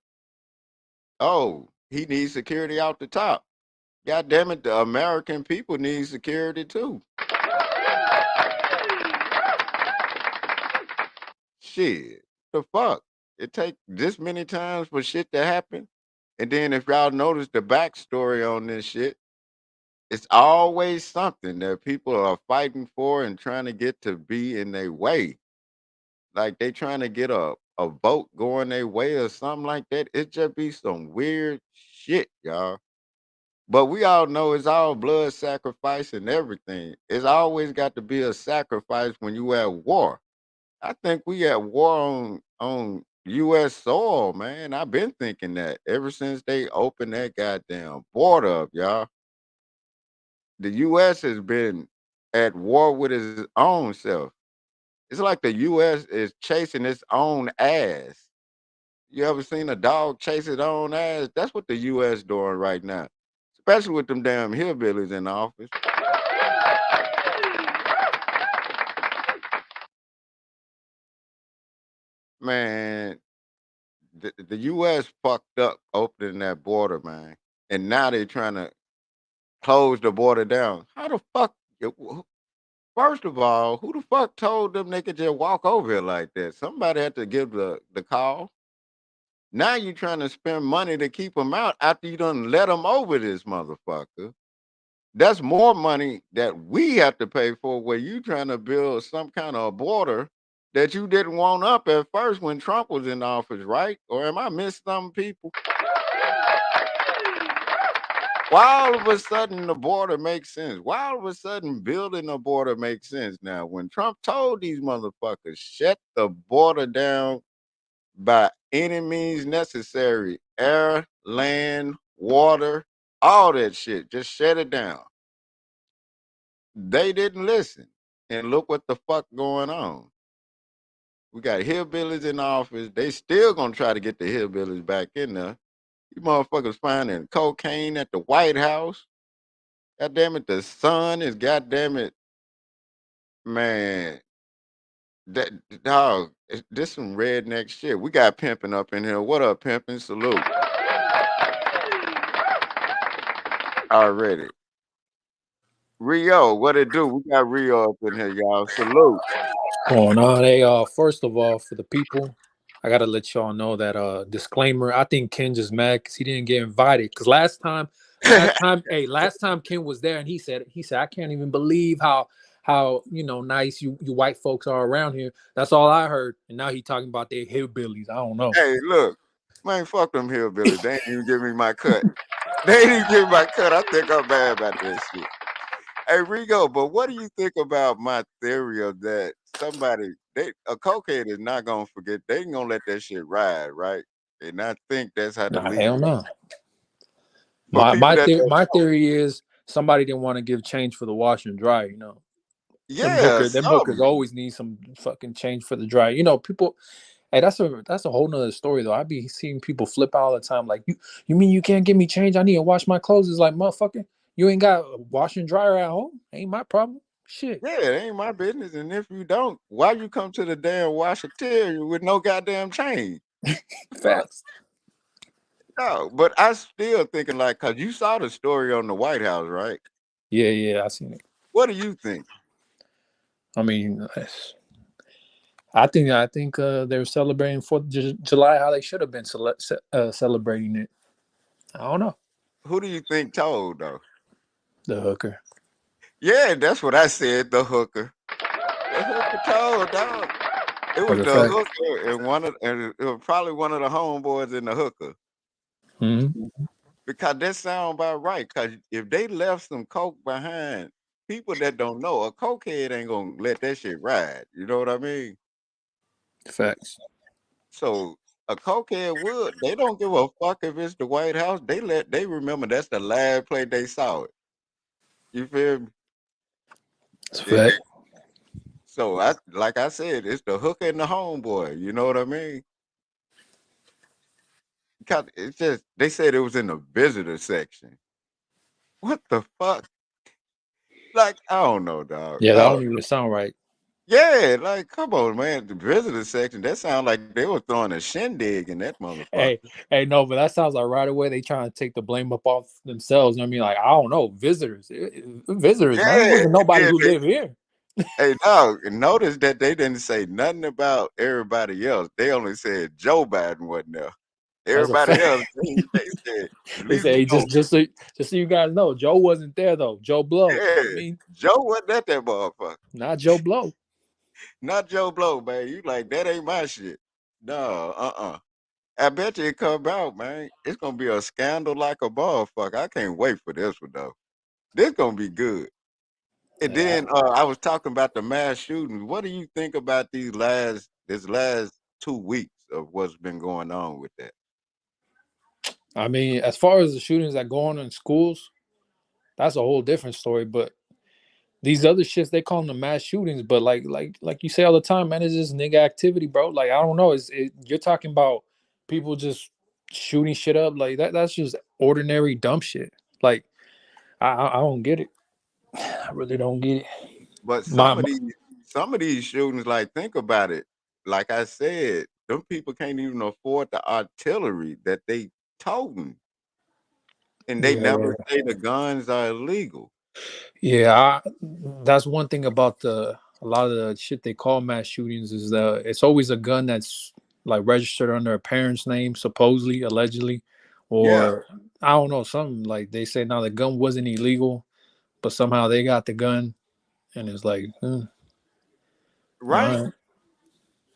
Oh, he needs security out the top. God damn it, the American people need security too. Shit, the fuck? It take this many times for shit to happen, and then if y'all notice the backstory on this shit, it's always something that people are fighting for and trying to get to be in their way. Like they trying to get a vote going their way or something like that. It just be some weird shit, y'all. But we all know it's all blood sacrifice and everything. It's always got to be a sacrifice when you at war. I think we at war on U.S. soil, man. I've been thinking that ever since they opened that goddamn border up, y'all. The U.S. has been at war with its own self. It's like the U.S. is chasing its own ass. You ever seen a dog chase its own ass? That's what the U.S. doing right now, especially with them damn hillbillies in office. Man, the U.S. fucked up opening that border, man, and now they trying to close the border down. How the fuck? First of all, who the fuck told them they could just walk over here like that? Somebody had to give the call. Now you trying to spend money to keep them out after you done let them over this motherfucker. That's more money that we have to pay for where you trying to build some kind of border that you didn't want up at first when Trump was in office, right? Or am I missing some people? Why all of a sudden the border makes sense? Why all of a sudden building a border makes sense now? When Trump told these motherfuckers, shut the border down by any means necessary, air, land, water, all that shit, just shut it down. They didn't listen. And look what the fuck going on. We got hillbillies in office. They still gonna try to get the hillbillies back in there. You motherfuckers finding cocaine at the White House. God damn it, the sun is goddamn it, man. That dog, this some redneck shit. We got pimping up in here. What up, pimping? Salute. Already. Rio, what it do? We got Rio up in here, y'all. Salute. Oh no, they first of all, for the people, I gotta let y'all know that disclaimer. I think Ken just mad because he didn't get invited. Because last time Ken was there and he said I can't even believe how nice you white folks are around here. That's all I heard. And now he talking about their hillbillies. I don't know. Hey, look, man, fuck them hillbillies. They ain't even give me my cut. They ain't even give me my cut. I think I'm bad about that shit. Hey, Rigo, but what do you think about my theory of that a cokehead is not gonna forget, they ain't gonna let that shit ride, right? And I think that's how the Nah, hell legal no. for My people my that theory, don't my know. theory is somebody didn't want to give change for the wash and dry. Yeah, Them hookers something. always need some fucking change for the dry. People. Hey, that's a whole nother story though. I be seeing people flip out all the time. Like you mean you can't give me change? I need to wash my clothes. It's like motherfucker, you ain't got a wash and dryer at home. Ain't my problem. Shit. Yeah, it ain't my business. And if you don't, why you come to the damn washateria with no goddamn change? Fuck. Facts. No, but I still thinking like, cause you saw the story on the White House, right? Yeah, I seen it. What do you think? I mean, I think they're celebrating July how they should have been celebrating it. I don't know. Who do you think told though? The hooker. Yeah, that's what I said. The hooker. The hooker told dog. It That's was a the fact. hooker and it was probably one of the homeboys in the hooker. Hmm. Because that sound about right. Cause if they left some coke behind, people that don't know, a cokehead ain't gonna let that shit ride. You know what I mean? Facts. So a cokehead would. They don't give a fuck if it's the White House. They remember that's the last place they saw it. You feel me? It's a It, fact. so I like I said, it's the hooker and the homeboy. You know what I mean? 'Cause it's just they said it was in the visitor section. What the fuck? Like I don't know, dog. Yeah, I that don't don't even sound right. Yeah, like come on, man. The visitor section, that sound like they were throwing a shindig in that motherfucker. Hey, no, but that sounds like right away they trying to take the blame up off themselves. You know what I mean? Like, I don't know, visitors, man. It Yeah, wasn't nobody and who then live here. hey, dog, notice that they didn't say nothing about everybody else. They only said Joe Biden wasn't there. That's a Everybody fact. else, they said, They leave say, him hey, alone. just so you guys know, Joe wasn't there though. Joe Blow. Yeah, I mean, Joe wasn't at that motherfucker. not Joe Blow. Not Joe Blow, man. You like, that ain't my shit. No, I bet you it come out, man. It's gonna be a scandal like a motherfucker. I can't wait for this one though. This gonna be good. And Yeah, then I was talking about the mass shootings. What do you think about this last 2 weeks of what's been going on with that? I mean, as far as the shootings that go on in schools, that's a whole different story. But these other shits, they call them the mass shootings. But like you say all the time, man, it's just nigga activity, bro. Like I don't know, you're talking about people just shooting shit up like that. That's just ordinary dumb shit. Like I don't get it. I really don't get it. But My, some of these shootings, like think about it. Like I said, them people can't even afford the artillery that they toting, and they yeah. never say the guns are illegal. Yeah, that's one thing about a lot of the shit they call mass shootings is it's always a gun that's like registered under a parent's name, supposedly, allegedly, Yeah, or I don't know, something like they say now the gun wasn't illegal, but somehow they got the gun, and it's like, all right. right.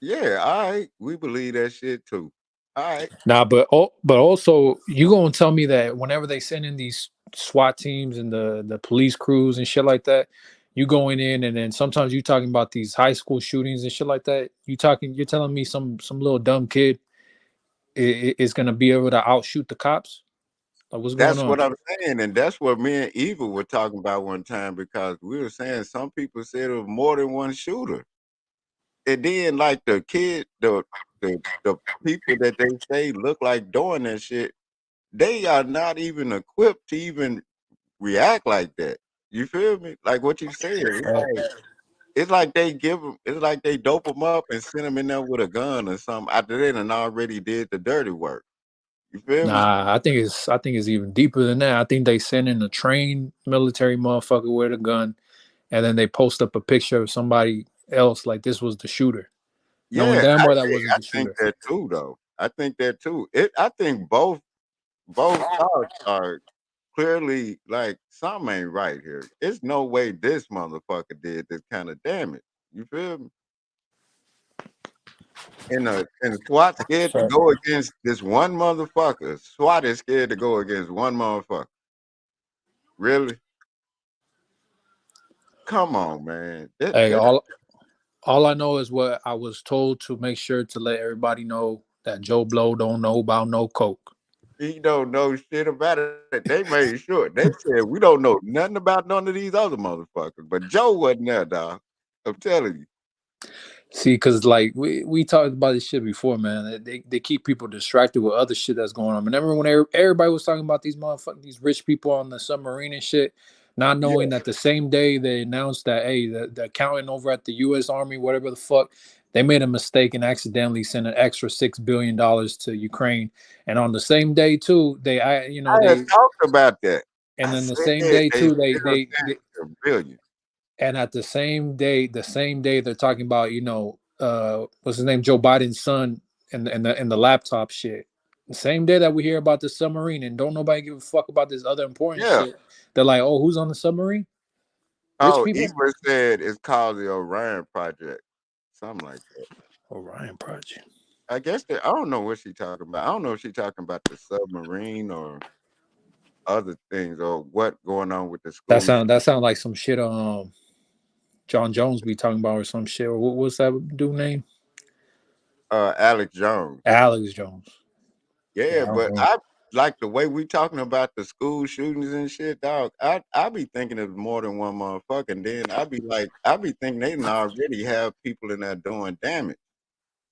Yeah, all right. We believe that shit too. All right. Nah, but also you gonna tell me that whenever they send in these SWAT teams and the police crews and shit like that, you going in and then sometimes you talking about these high school shootings and shit like that. You're telling me some little dumb kid is gonna be able to outshoot the cops? Like what's going That's on? what I'm saying, and that's what me and Eva were talking about one time because we were saying some people said it was more than one shooter. And then like the people that they say look like doing that shit, they are not even equipped to even react like that. You feel me? Like what you said. It's like they give them. It's like they dope them up and send them in there with a gun or something after they done already did the dirty work. You feel me? Nah, I think it's even deeper than that. I think they send in a trained military motherfucker with a gun, and then they post up a picture of somebody else like this was the shooter, knowing Yeah, damn I well that think wasn't I the think shooter. that too, though. I think that too. I think both thoughts are clearly like something ain't right here. It's no way this motherfucker did this kind of damage. You feel me? And SWAT scared to So, go against this one motherfucker. SWAT is scared to go against one motherfucker. Really? Come on, man. hey, all I know is what I was told to make sure to let everybody know that Joe Blow don't know about no coke. He don't know shit about it. They made sure. They said we don't know nothing about none of these other motherfuckers. But Joe wasn't there, dog. I'm telling you. See, because like we talked about this shit before, man. They keep people distracted with other shit that's going on. Remember when everybody was talking about these motherfuckers, these rich people on the submarine and shit, not knowing Yeah. that the same day they announced that hey, the accountant over at the U.S. Army, whatever the fuck, they made a mistake and accidentally sent an extra $6 billion to Ukraine, and on the same day too, I had talked about that. and I then the said same they day too, still sent a billion. and at the same day they're talking about what's his name, Joe Biden's son, and the laptop shit. The same day that we hear about the submarine and don't nobody give a fuck about this other important Yeah. shit, they're like, oh, who's on the submarine? Rich Oh, people. Eva said it's called the Orion Project. Something like that. Orion Project. I guess I don't know what she talking about. I don't know if she talking about the submarine or other things or what going on with the That school. sound that sound like some shit John Jones be talking about or some shit. Or what's that dude name? Alex Jones. Alex Jones. Yeah, Yeah, I don't but know. I like the way we talking about the school shootings and shit, dog. I be thinking it's more than one motherfucker, and then I be thinking they done already have people in there doing damage,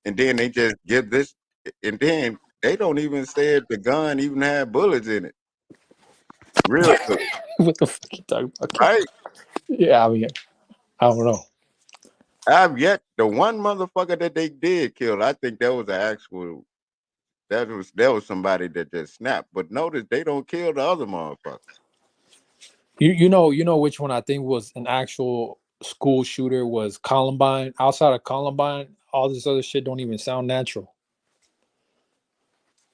and then they just give this, and then they don't even say if the gun even had bullets in it. Real quick, What the fuck you talking about? right? Yeah, I mean, I don't know. I've yet the one motherfucker that they did kill. I think that was an actual. That was somebody that just snapped. But notice they don't kill the other motherfucker. You know which one I think was an actual school shooter was Columbine. Outside of Columbine, all this other shit don't even sound natural.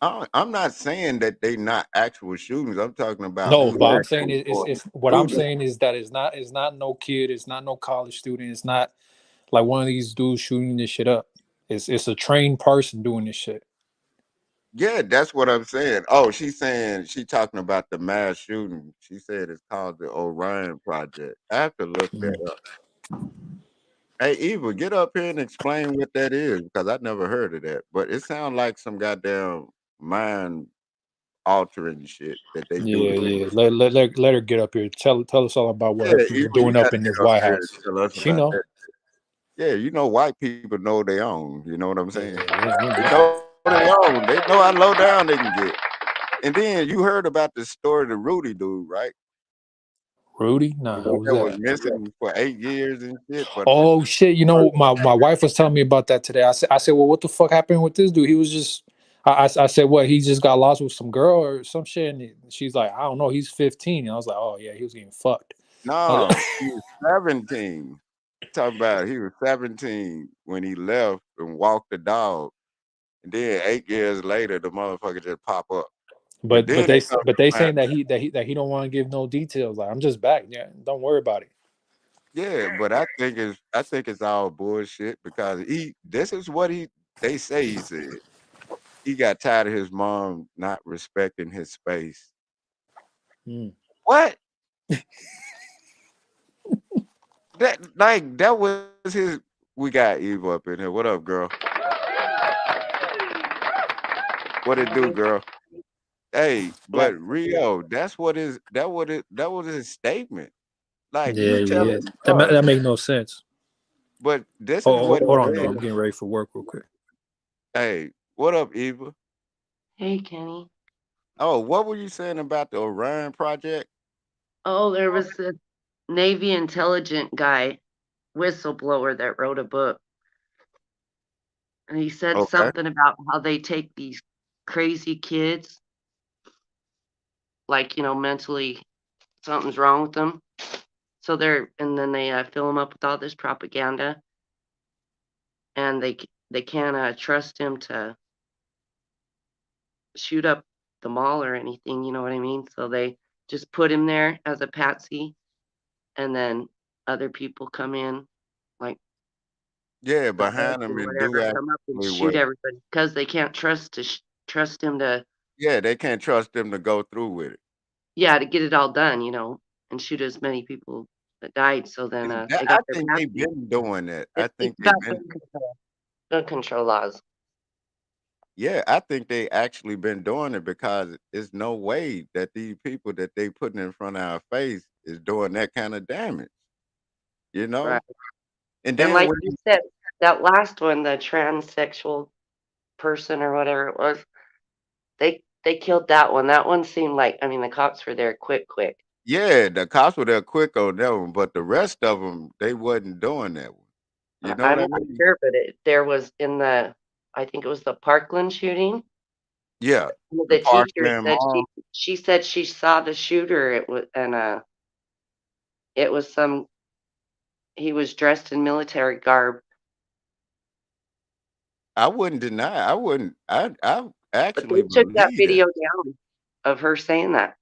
I'm not saying that they not actual shootings. I'm talking about No, who's but I'm saying actually doing it's what I'm shooting. saying is that it's not no kid, it's not no college student, it's not like one of these dudes shooting this shit up. It's a trained person doing this shit. Yeah, that's what I'm saying. Oh, she's saying she talking about the mass shooting. She said it's called the Orion Project. I have to look that Mm. up. Hey, Eva, get up here and explain what that is because I never heard of that. But it sounds like some goddamn mind altering shit that they do Yeah, to yeah. people. Let her get up here. Tell us all about what Yeah, her Eva, people you doing up gotta in this get up White here and House. tell us She about know. that. Yeah, white people know they own. You know what I'm Yeah, saying? yeah, They yeah. know they own. They know how low down they can get. And then you heard about the story of the Rudy dude, right? Rudy? The Nah, one who's that was that? missing for 8 years and shit. But Oh shit! You know, my wife was telling me about that today. I said, well, what the fuck happened with this dude? He was just, I said, what? He just got lost with some girl or some shit. And she's like, I don't know. He's 15. And I was like, oh yeah, he was getting fucked. I was no, he was 17. Talking about he was 17 when he left and walked the dog. And then 8 years later, the motherfucker just pop up. But but then but they they come but to they find, saying that he don't want to give no details. Like I'm just back. Yeah, don't worry about it. yeah, but I think it's all bullshit because this is what they say he said. He got tired of his mom not respecting his space. Mm. What? That was his. We got Eva up in here. What up, girl? What it do, girl? Hey, but Rio, that was his statement. Like Yeah, you yeah. telling That us, that make no sense. but this is Oh, what he hold on, though. said. I'm getting ready for work real quick. Hey, what up, Eva? Hey, Kenny. Oh, what were you saying about the Orion project? Oh, there was a Navy intelligent guy, whistleblower, that wrote a book. And he said Okay. something about how they take these crazy kids, like, mentally something's wrong with them. And then they fill them up with all this propaganda, and they can't trust him to shoot up the mall or anything, you know what I mean? So they just put him there as a patsy, and then other people come in, like Yeah, the feds behind or him and do whatever, come up and actually shoot what? everybody because they can't trust him to, Yeah, they can't trust them to go through with it. yeah, to get it all done, and shoot as many people that died. So then And that, they I got their think they've patsy. been doing that. I It's think they've about been. gun control laws. Yeah, I think they actually been doing it because it's no way that these people that they putting in front of our face is doing that kind of damage, you Right. know? And And then like when you said, that last one, the transsexual person or whatever it was, they killed that one. That one seemed like, I mean, the cops were there quick. yeah, the cops were there quick on that one, but the rest of them they wasn't doing that one. You know what I'm I not mean? sure, but there was I think it was the Parkland shooting. Yeah, the The teacher Parkland said mom. she said she saw the shooter. It was he was dressed in military garb, I wouldn't deny. I wouldn't. I but they actually took that believe that. video down of her saying that.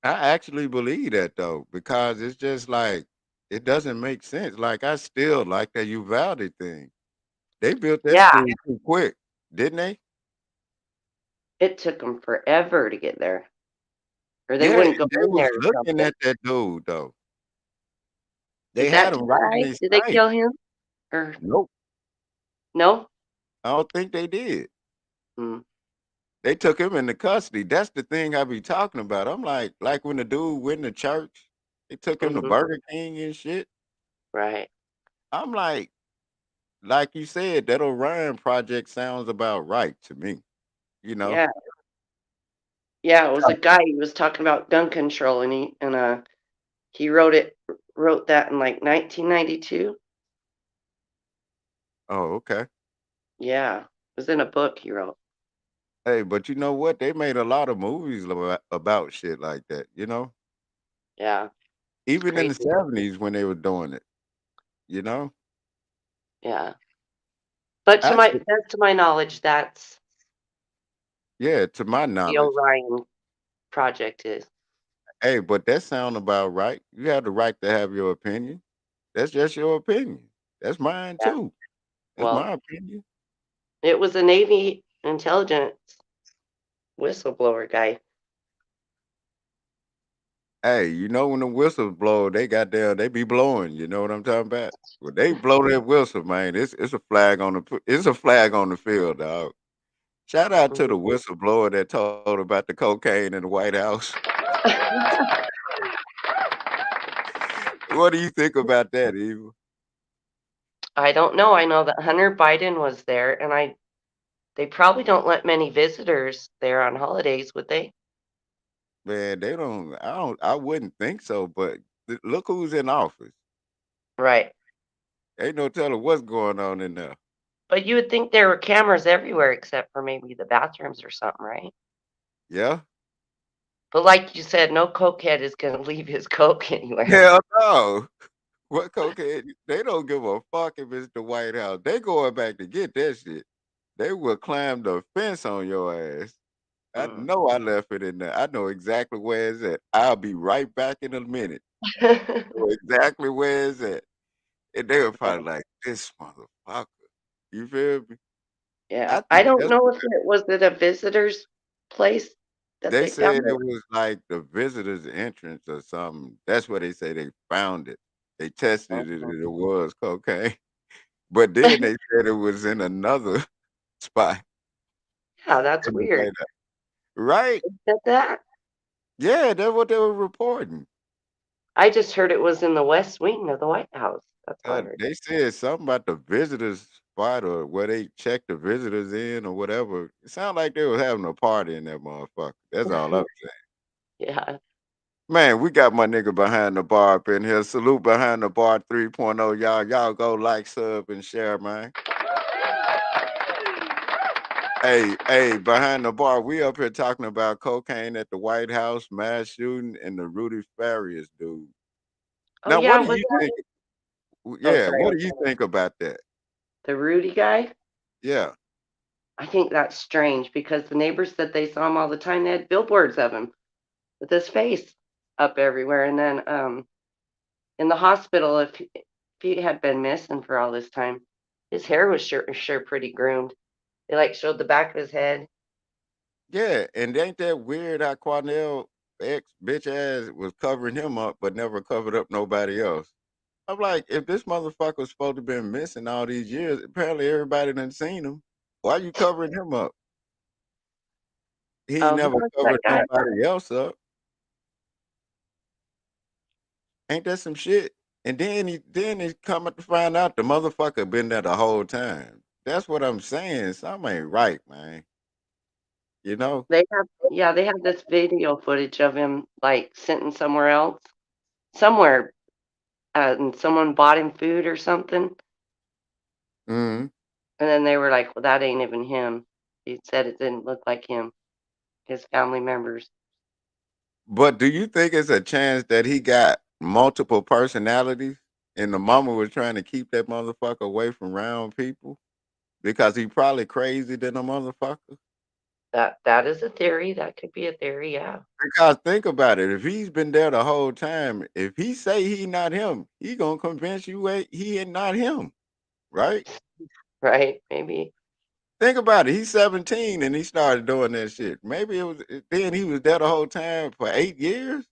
I actually believe that though, because it's just like it doesn't make sense. Like I still like that Uvalde thing. They built that Yeah, school too quick, didn't they? it took them forever to get there, or they Yeah, wouldn't go and they in was there or looking something. at that dude though. They Did had that him dude right in die? his Did they sight. kill him or Nope, no? I don't think they did. Mm, They took him into custody. That's the thing I be talking about. I'm like when the dude went to church, they took him to hmm Burger King and shit. right. I'm like you said, that Orion project sounds about right to me. You know, Yeah, yeah. It was a guy. He was talking about gun control, and he wrote that in like 1992. Oh, okay. Yeah, it was in a book he wrote. Hey, but you know what? They made a lot of movies about shit like that, you know? Yeah, it's Even in the crazy. 70s when they were doing it, you know? Yeah, but Actually, to my knowledge, that's yeah, to my the knowledge. Orion project is. Hey, but that sound about right. You have the right to have your opinion. That's just your opinion. That's mine Yeah. too. That's Well, my opinion. it was a Navy intelligence whistleblower guy. Hey, you know when the whistles blow, they got there, they be blowing. You know what I'm talking about? When they blow that whistle, man, it's a flag on it's a flag on the field, dog. Shout out to the Mhm. whistleblower that told about the cocaine in the White House. What do you think about that, Eva? I don't know. I know that Hunter Biden was there, and they probably don't let many visitors there on holidays, would they? Man, I wouldn't think so, but look who's in office. Right. Ain't no telling what's going on in there. But you would think there were cameras everywhere except for maybe the bathrooms or something, right? Yeah? But like you said, no cokehead is going to leave his coke anywhere. Hell no. What cocaine? They don't give a fuck if it's the White House. They going back to get that shit. They will climb the fence on your ass. I Mm. know I left it in there. I know exactly where it's at. I'll be right back in a minute. Know exactly where it's at. And they were probably like, this motherfucker. You feel me? Yeah. I I think don't that's know what if it was it a visitor's place that they they found said. It it. was like the visitor's entrance or something. That's where they say they found it. They tested it Mhm. and it was cocaine. But then they said it was in another spot Yeah, that's in the weird. White House. Right? Said that? Yeah, that's what they were reporting. I just heard it was in the West Wing of the White House. That's all I heard. They said something about the visitors spot or where they check the visitors in or whatever. It sounded like they was having a party in that motherfucker. That's all I'm saying. Yeah. Man, we got my nigga behind the bar up in here. Salute behind the bar 3.0. Y'all go like, sub, and share, man. Hey, behind the bar, we up here talking about cocaine at the White House, mass shooting, and the Rudy Farias dude. Oh Now, what yeah, do was you that? think? Oh, Yeah, sorry. what do you think about that? The Rudy guy? Yeah. I think that's strange because the neighbors said they saw him all the time. They had billboards of him with his face up everywhere. And then in the hospital, if he had been missing for all this time, his hair was sure pretty groomed. They like showed the back of his head. Yeah, and ain't that weird how Cornell ex bitch ass was covering him up, but never covered up nobody else. I'm like, if this motherfucker was supposed to been missing all these years, apparently everybody done seen him. Why you covering him up? He ain't Oh, who never was that covered guy? nobody else up. Ain't that some shit? And then he come up to find out the motherfucker been there the whole time. That's what I'm saying. Something ain't right, man. You know? They have this video footage of him like sitting somewhere else, somewhere, and someone bought him food or something, Mhm. and then they were like, "Well, that ain't even him." He said it didn't look like him. His family members. But do you think it's a chance that he got multiple personalities and the mama was trying to keep that motherfucker away from round people? Because he probably crazy than a motherfucker? That is a theory. That could be a theory. Yeah. Because think about it, if he's been there the whole time, if he say he not him, he gonna convince you he ain't not him, right? Right. Maybe. Think about it. He's 17 and he started doing that shit. Maybe then he was there the whole time for 8 years,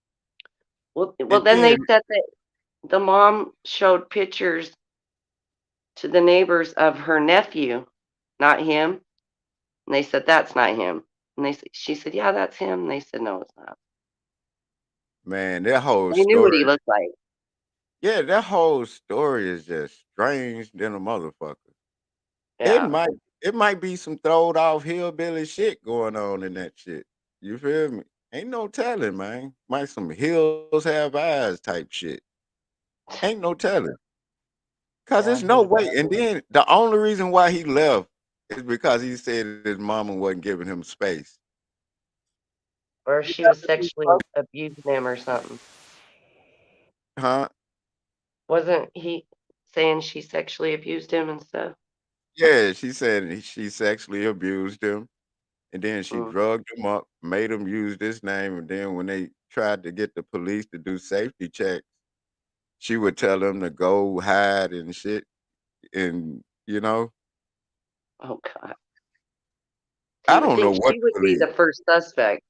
Well, and then then they said that the mom showed pictures to the neighbors of her nephew, not him. And they said that's not him. And she said, yeah, that's him. And they said, no, it's not. man, that whole They knew what he story, looked like. yeah, that whole story is just strange than a motherfucker. It Yeah. might it might be some throwed off hillbilly shit going on in that shit. You feel me? Ain't no telling, man. Might some hills have eyes type shit. Ain't no telling. Cause Yeah, there's no way. And then the only reason why he left is because he said his mama wasn't giving him space. or she was sexually abusing him or something. Huh? Wasn't he saying she sexually abused him and stuff? Yeah, she said she sexually abused him, and then she Mm. drugged him up, made him use this name, and then when they tried to get the police to do safety checks, she would tell them to go hide and shit, and Oh God. So I you would don't know think what she to would be believe, the first suspect,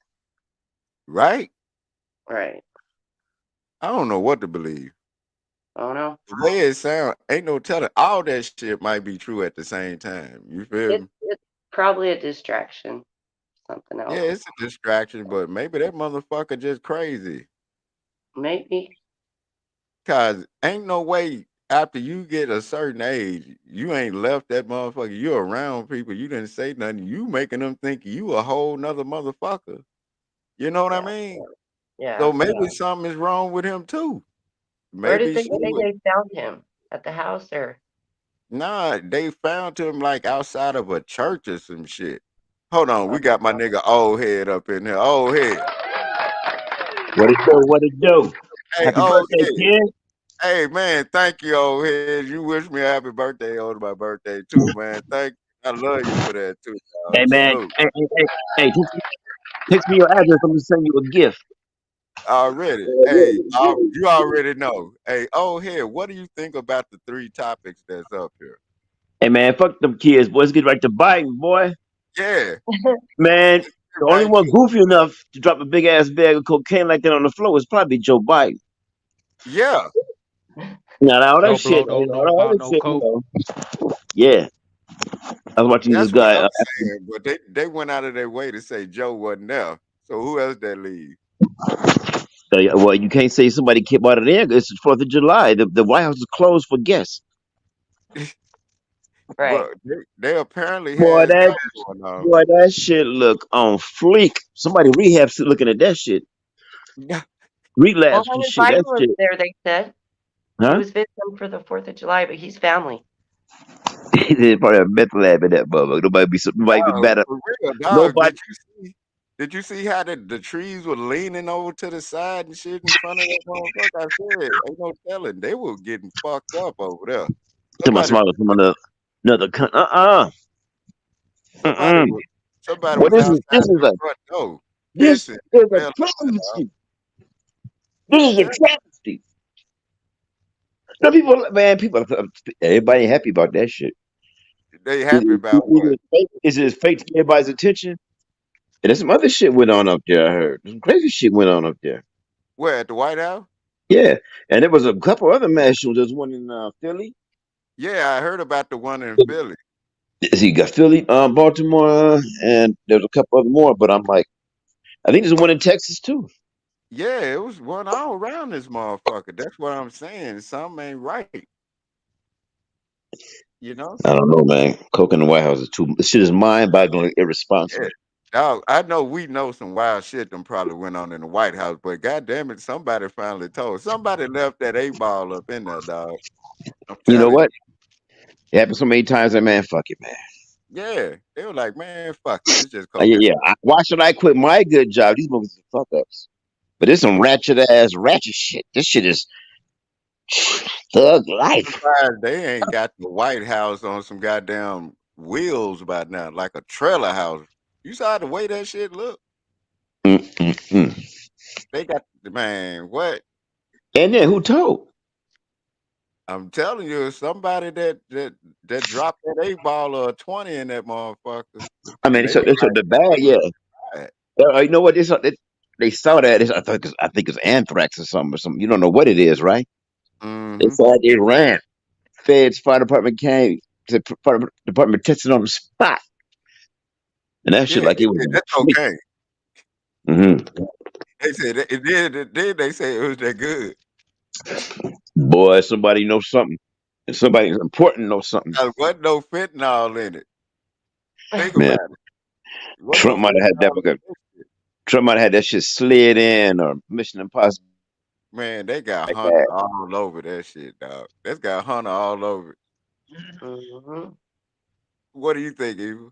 right? right? I don't know what to believe. Oh no. The way it sounds, ain't no telling. All that shit might be true at the same time. You feel me? It's probably a distraction, something Yeah, else. it's a distraction, but maybe that motherfucker just crazy. Maybe. Cause ain't no way after you get a certain age, you ain't left that motherfucker. You around people, you didn't say nothing. You making them think you a whole nother motherfucker. You know what I Yeah. mean? Yeah. So maybe something is wrong with him too. Where did Maybe they she say would. they found him? At the house or? Nah, they found him like outside of a church or some shit. Hold on, we Um, got my nigga old head up in here. Old head. What it do? What it do? Hey, Happy old birthday, head. kid. Hey man, thank you, old head. You wish me a happy birthday on my birthday too, man. Thank you. I love you for that too, Hey dog. man, Salute. hey, text me your address. I'm gonna send you a gift. Already. Hey, you already know. Hey, old head, what do you think about the three topics that's up here? Hey man, fuck them kids, boy. Let's get right to biting, boy. Yeah. Man, Let's the get only right one to it. goofy enough to drop a big ass bag of cocaine like that on the floor is probably Joe Biden. Yeah. Now all that Joe shit, Blow don't know all about that no shit, coke. yeah. I was watching this That's what guy. I'm saying. But they went out of their way to say Joe wasn't there. So who else that leave? Well, you can't say somebody came out of there. It's the 4th of July. The White House is closed for guests. right. But they apparently Boy, had that something going on. boy, that shit look on fleek. Somebody rehab looking at that shit. Well, Relapse and Hunter shit. Biden That was shit, there, they said. He huh? was visiting for the 4th of July, but he's family. There's probably a meth lab in that motherfucker. Nobody be Dog, better. for real, dog. Nobody. Did you see how the trees were leaning over to the side and shit in front of that motherfucker? I said, ain't no telling. They were getting fucked up over there. Somebody Somebody smiling from another country. somebody Mm-mm. was somebody Well, was outside this is the a front door this pissing. is a Hell, travesty. This is a yeah, travesty. No people, man. People, everybody happy about that shit. they happy about what? Is it fake to get everybody's attention? And there's some other shit went on up there. I heard some crazy shit went on up there. Where at the White House? Yeah, and there was a couple other mass shootings. There's one in Philly. Yeah, I heard about the one in Philly. See, you got Philly, Baltimore, and there's a couple other more. But I'm like, I think there's one in Texas too. Yeah, it was one all around this motherfucker. That's what I'm saying. Something ain't right, you know? I don't know, man. Coke in the White House is too. This shit is mind-boggling, Yeah. irresponsible. Dog, I know we know some wild shit them probably went on in the White House, but goddamn it, somebody finally told. Somebody left that A ball up in there, dog. I'm You know telling you. what? It happened so many times that man, fuck it, man. Yeah. They were like, man, fuck it. It's just Yeah, cocaine. yeah. Why should I quit my good job? These motherfuckers are fuck ups. But this some ratchet shit. This shit is thug life. Surprised they ain't got the White House on some goddamn wheels by now, like a trailer house. You saw the way that shit look? Mm-mm-mm. They got man, what? And then who told? I'm telling you, somebody that dropped that 8 ball or a 20 in that motherfucker. I mean, And they were it's like, the bag, yeah. right. You know what? They saw that. I think it's anthrax or something or something. You don't know what it is, right? They Mm-hmm. saw it. They ran. Feds, fire department came. The fire department tested on the spot, and that Yeah, shit like they it was said a that's fleet. okay. Hmm. They said it did they say it was that good. Boy, somebody knows something, and somebody important knows something. There wasn't no fentanyl in it. Think Man, about it. There wasn't no Trump might have had that. fentanyl in this shit. Trump might have had that shit slid in or Mission Impossible Man, they got like Hunter that. all over that shit, dog. That's got Hunter all over it. Mm-hmm. What do you think, Eva?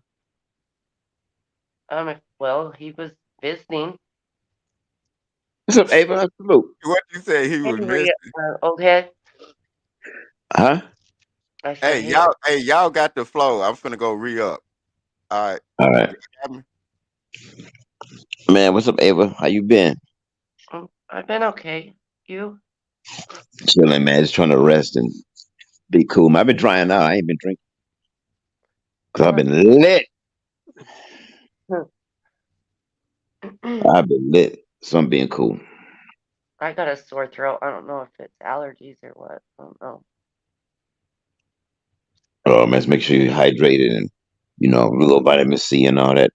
Well, he was visiting. What's up, Ava? Salute. What you say he Hey, was missing? old head. Huh? I said, hey, Hey, y'all got the flow. I'm finna go re-up. All right. All You right. got me? Man, what's up, Ava? How you been? I've been okay. You? Chilling, man. Just trying to rest and be cool. Man, I've been trying out. I ain't been drinking. Because I've been lit. I've been lit. So I'm being cool. I got a sore throat. I don't know if it's allergies or what. I don't know. Oh, man, let's make sure you're hydrated and, little vitamin C and all that.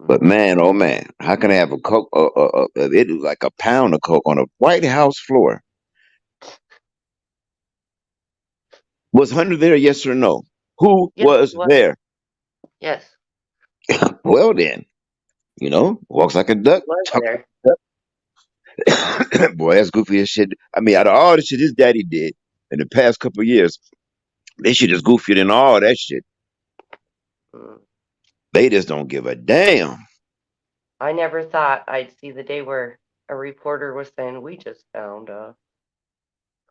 But man, oh man, how can I have a Coke? It was like a pound of Coke on a White House floor. Was Hunter there? Yes or no? Who Yes, was what? there? Yes, Well then, walks like a duck. was Talk there. like a duck. Boy, that's goofy as shit. I mean, out of all the shit his daddy did in the past couple of years, this shit is goofier than all that shit. Mm. They just don't give a damn. I never thought I'd see the day where a reporter was saying, we just found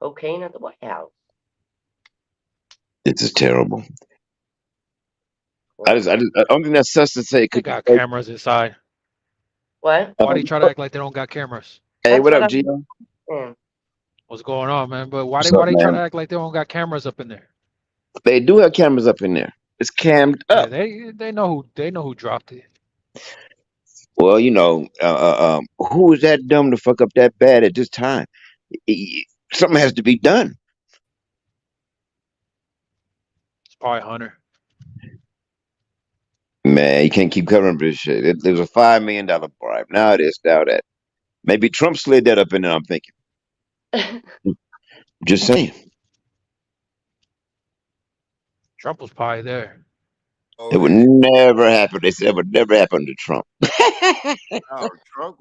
cocaine at the White House. This is terrible. I Horrible. don't think that's sus to say. They got cameras inside. What? Why they try to act like they don't got cameras? Hey, That's what what up, I'm Gio? saying. What's going on, man? But why What's they up, why they try to man? act like they don't got cameras up in there? They do have cameras up in there. It's cammed Yeah, up. they know who dropped it. Well, who is that dumb to fuck up that bad at this time? Something has to be done. It's probably Hunter. Man, you can't keep covering this shit. It was a $5 million bribe. Now it is, now that. Maybe Trump slid that up in there, I'm thinking. Just saying. Trump was probably there. Oh, It would hey, never happen. They said it would never happen to Trump. no, Trump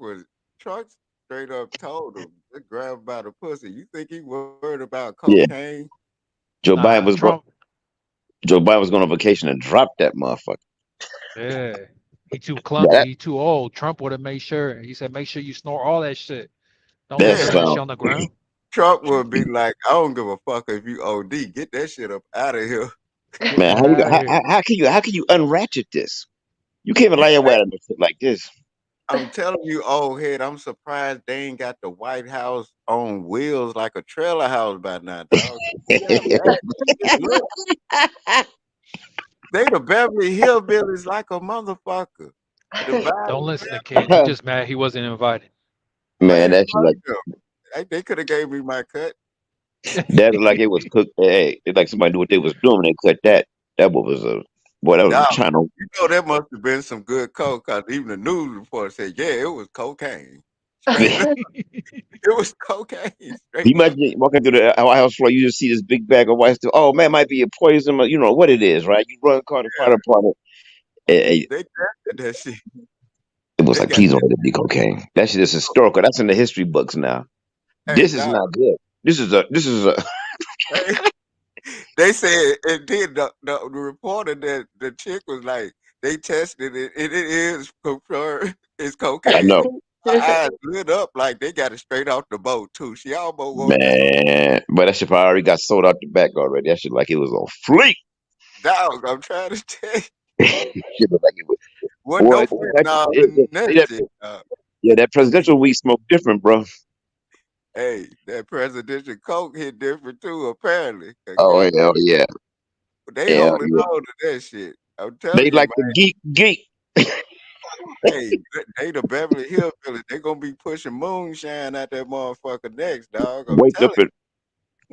straight up told him, just grab him by the pussy. You think he worried about Yeah. cocaine? Joe Biden Nah, was going Trump. Joe Biden was going on vacation and dropped that motherfucker. Yeah, he too Yeah, clumsy. He too old. Trump would have made sure. He said, make sure you snort all that shit. Don't leave that's none of Yeah, that shit on the ground. Trump would be like, I don't give a fuck if you OD. Get that shit up out of here. Get man. that out of here. How can you unratchet this? You can't even You lay away can't. at shit like this. I'm telling you, old head, I'm surprised they ain't got the White House on wheels like a trailer house by now, dog. See how bad it look? They the Beverly Hillbillies like a motherfucker. The Don't Biden listen to Ken. He just mad he wasn't invited. Man, man, that shit fuck like them. They could have gave me my cut. that was like it was cooked. Hey, it's like somebody knew what they was doing. They cut that. That was a boy. That was a Dog, China. you know that must have been some good coke, cause even the news report said, yeah, it was cocaine. Straight up, it was cocaine. You Straight might up. be walking through the White House floor, you just see this big bag of white stuff. Oh man, might be a poison. You know what it is, right? You run car to fire department. They tested that shit. It was They like, got please don't let it be cocaine. That shit is historical. That's in the history books now. hey This is dog. not good. This is a They said it did the reporter that the chick was like they tested it and it is confirmed it's I cocaine. know, Her eyes lit up like they got it straight off the boat too. She almost want to man. But that shit probably already got sold out the back already. That shit like it was on fleek. dog. I'm trying to tell you, Shit look like it was. wasn't Boy, no fentanyl in that shit. yeah, that presidential weed smoked different, bro. Hey, that presidential coke hit different too. Apparently, Oh God, hell yeah, they hell holding yeah. on to that shit. I'm They telling you, like man. the geek. Hey, they the Beverly Hillbillies. They gonna be pushing moonshine at that motherfucker next, dog. I'm Wake up telling and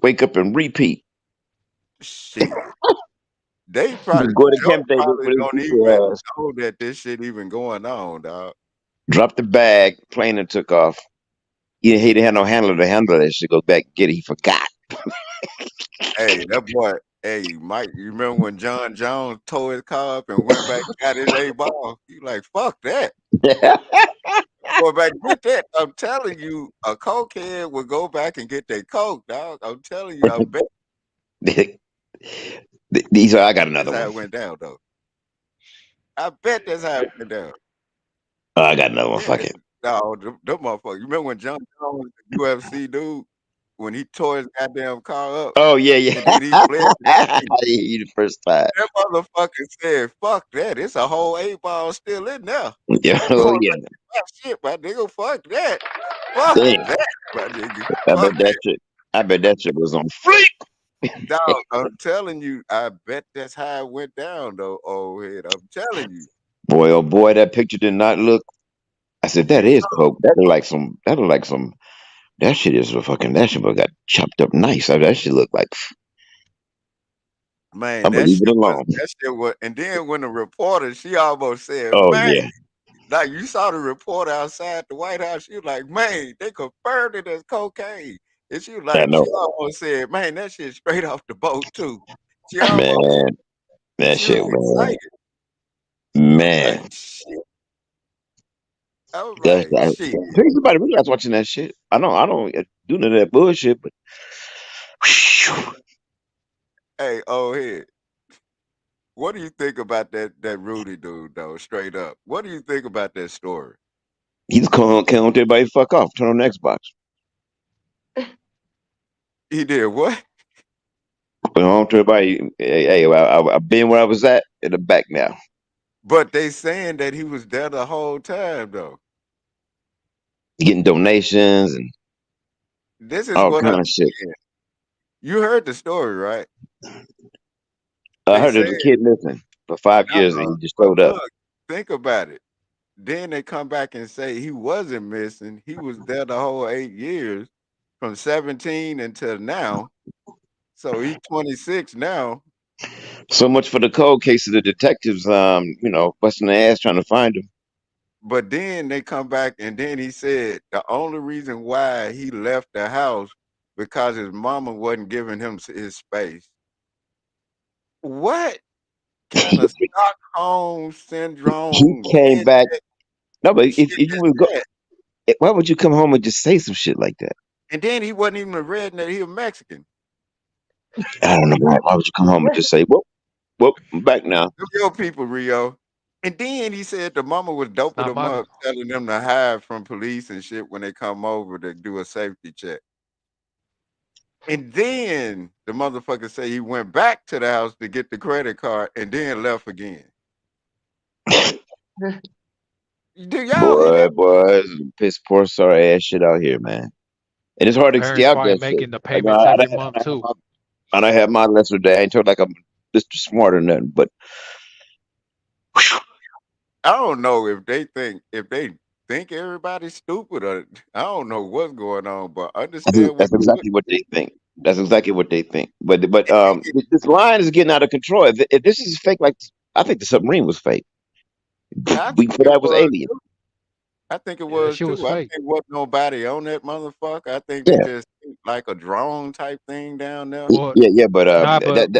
wake up and repeat. you, shit. They Just probably go to Joe Camp David probably with his don't even goofy ass. know that this shit even going on, dog. Dropped the bag, plane and took off. He didn't have no handler to handle that shit. Go back and get it. He forgot. Hey, that boy. Hey, Mike, you remember when John Jones tore his car up and went back and got his A ball? You like fuck that. Go back and get that. I'm telling you, a cokehead would go back and get their coke, dog. I'm telling you, I bet. These are. I got That's another how one. it went down, though. I bet that's how it went down. Oh, I got another one. Yeah, Fuck it. no, them motherfuckers. You remember when John Jones, the UFC dude, when he tore his goddamn car up Oh yeah, yeah. and then he fled the I scene? hear you the first time. That motherfucker said, "Fuck that! It's a whole 8 ball still in there. Yeah. You Oh gonna yeah. let that shit, my nigga? Fuck that! Fuck Damn. that, my nigga! I Fuck bet that that!" shit. I bet that shit was on fleek. Dog, I'm telling you, I bet that's how it went down, though. Old head, I'm telling you. Boy, oh boy, that picture did not look. I said that You is saw, coke. That look like some. That look like some. That shit is a fucking. That shit got chopped up nice. That shit look like. man, I'm gonna leave it alone. that shit was. And then when the reporter, she almost said, Oh "Man." yeah, Like you saw the reporter outside the White House, she was like, "Man, they confirmed it as cocaine." And she was I like, know, she almost said, "Man, that shit straight off the boat too." She almost, man. That she was shit, man. excited. I was like, Man, "Shit." I was that's like, that. "Shit." Somebody really likes watching that shit. I don't do none of that bullshit, but Hey, old head, what do you think about that Rudy dude though? Straight up, what do you think about that story? he's calling everybody fuck off. Turn on the Xbox. He did what? Put on to everybody. Hey, I've been where I was at in the back now. But they saying that he was there the whole time though. Getting donations and This is all what I'm kind of shit. saying. You heard the story, right? I They heard said, there's a kid missing for 5 years and he just but showed up. look, think about it. Then they come back and say he wasn't missing. He was there the whole 8 years from 17 until now. So he's 26 now. So much for the cold case of the detectives, busting their ass trying to find him. But then they come back and then he said the only reason why he left the house because his mama wasn't giving him his space. What kind of Stockholm He syndrome came back. mindset No, but shit if you is would go, that? why would you come home and just say some shit like that? And then he wasn't even a redneck, he was Mexican. I don't know why would you come home and just say, well, I'm back now. Them your people, Rio. And then he said the mama was It's doping not them my up, telling them to hide from police and shit when they come over to do a safety check. And then the motherfucker say he went back to the house to get the credit card and then left again. Do y'all hear Boy, that? boy, piss poor sorry ass shit out here, man. And it's hard to stay parents out probably that shit. making the I know payments every month too. I don't have my lesser day. I ain't told like I'm Mr. Smart or nothing, but I don't know if they think everybody's stupid or I don't know what's going on, but understand what that's you're exactly what looking they think. That's exactly what they think. But at. this line is getting out of control. If this is fake, like I think the submarine was fake. I We think thought it that was was alien. I think it Yeah, that was shit was too. I fake. think wasn't nobody on that motherfucker. I think they Yeah, just like a drone type thing down there. Well, yeah. But nah, but that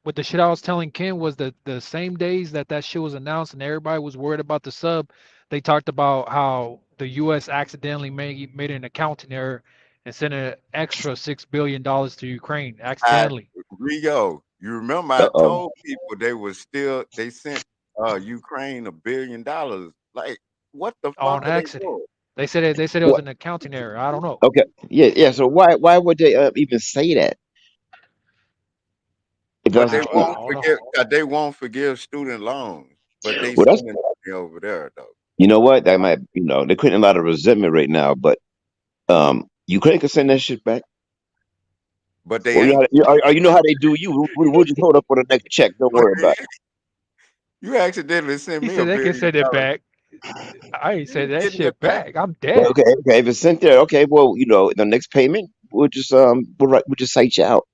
what the shit I was telling Ken was that the same days that shit was announced and everybody was worried about the sub, they talked about how the U.S. accidentally made an accounting error and sent an extra $6 billion to Ukraine I accidentally Rio, you remember I oh. told people they sent Ukraine $1 billion. Like what the fuck on are they accident. doing? They said it was What? an accounting error. I don't know. Okay, yeah. So why would they even say that if But that's the they truth? won't I don't know. forgive they won't forgive student loans. But they Well, that's sending money over there though. you know what that might they're creating a lot of resentment right now, but Ukraine could send that shit back. But they Or ain't. you know how they do you. We'll just hold up for the next check. Don't But worry about it. you accidentally sent He me said a they can billion send it dollars. back. I ain't You said ain't that getting it shit back. back. I'm Well, dead. okay. If it's sent there, okay. Well, the next payment we'll just cite you out.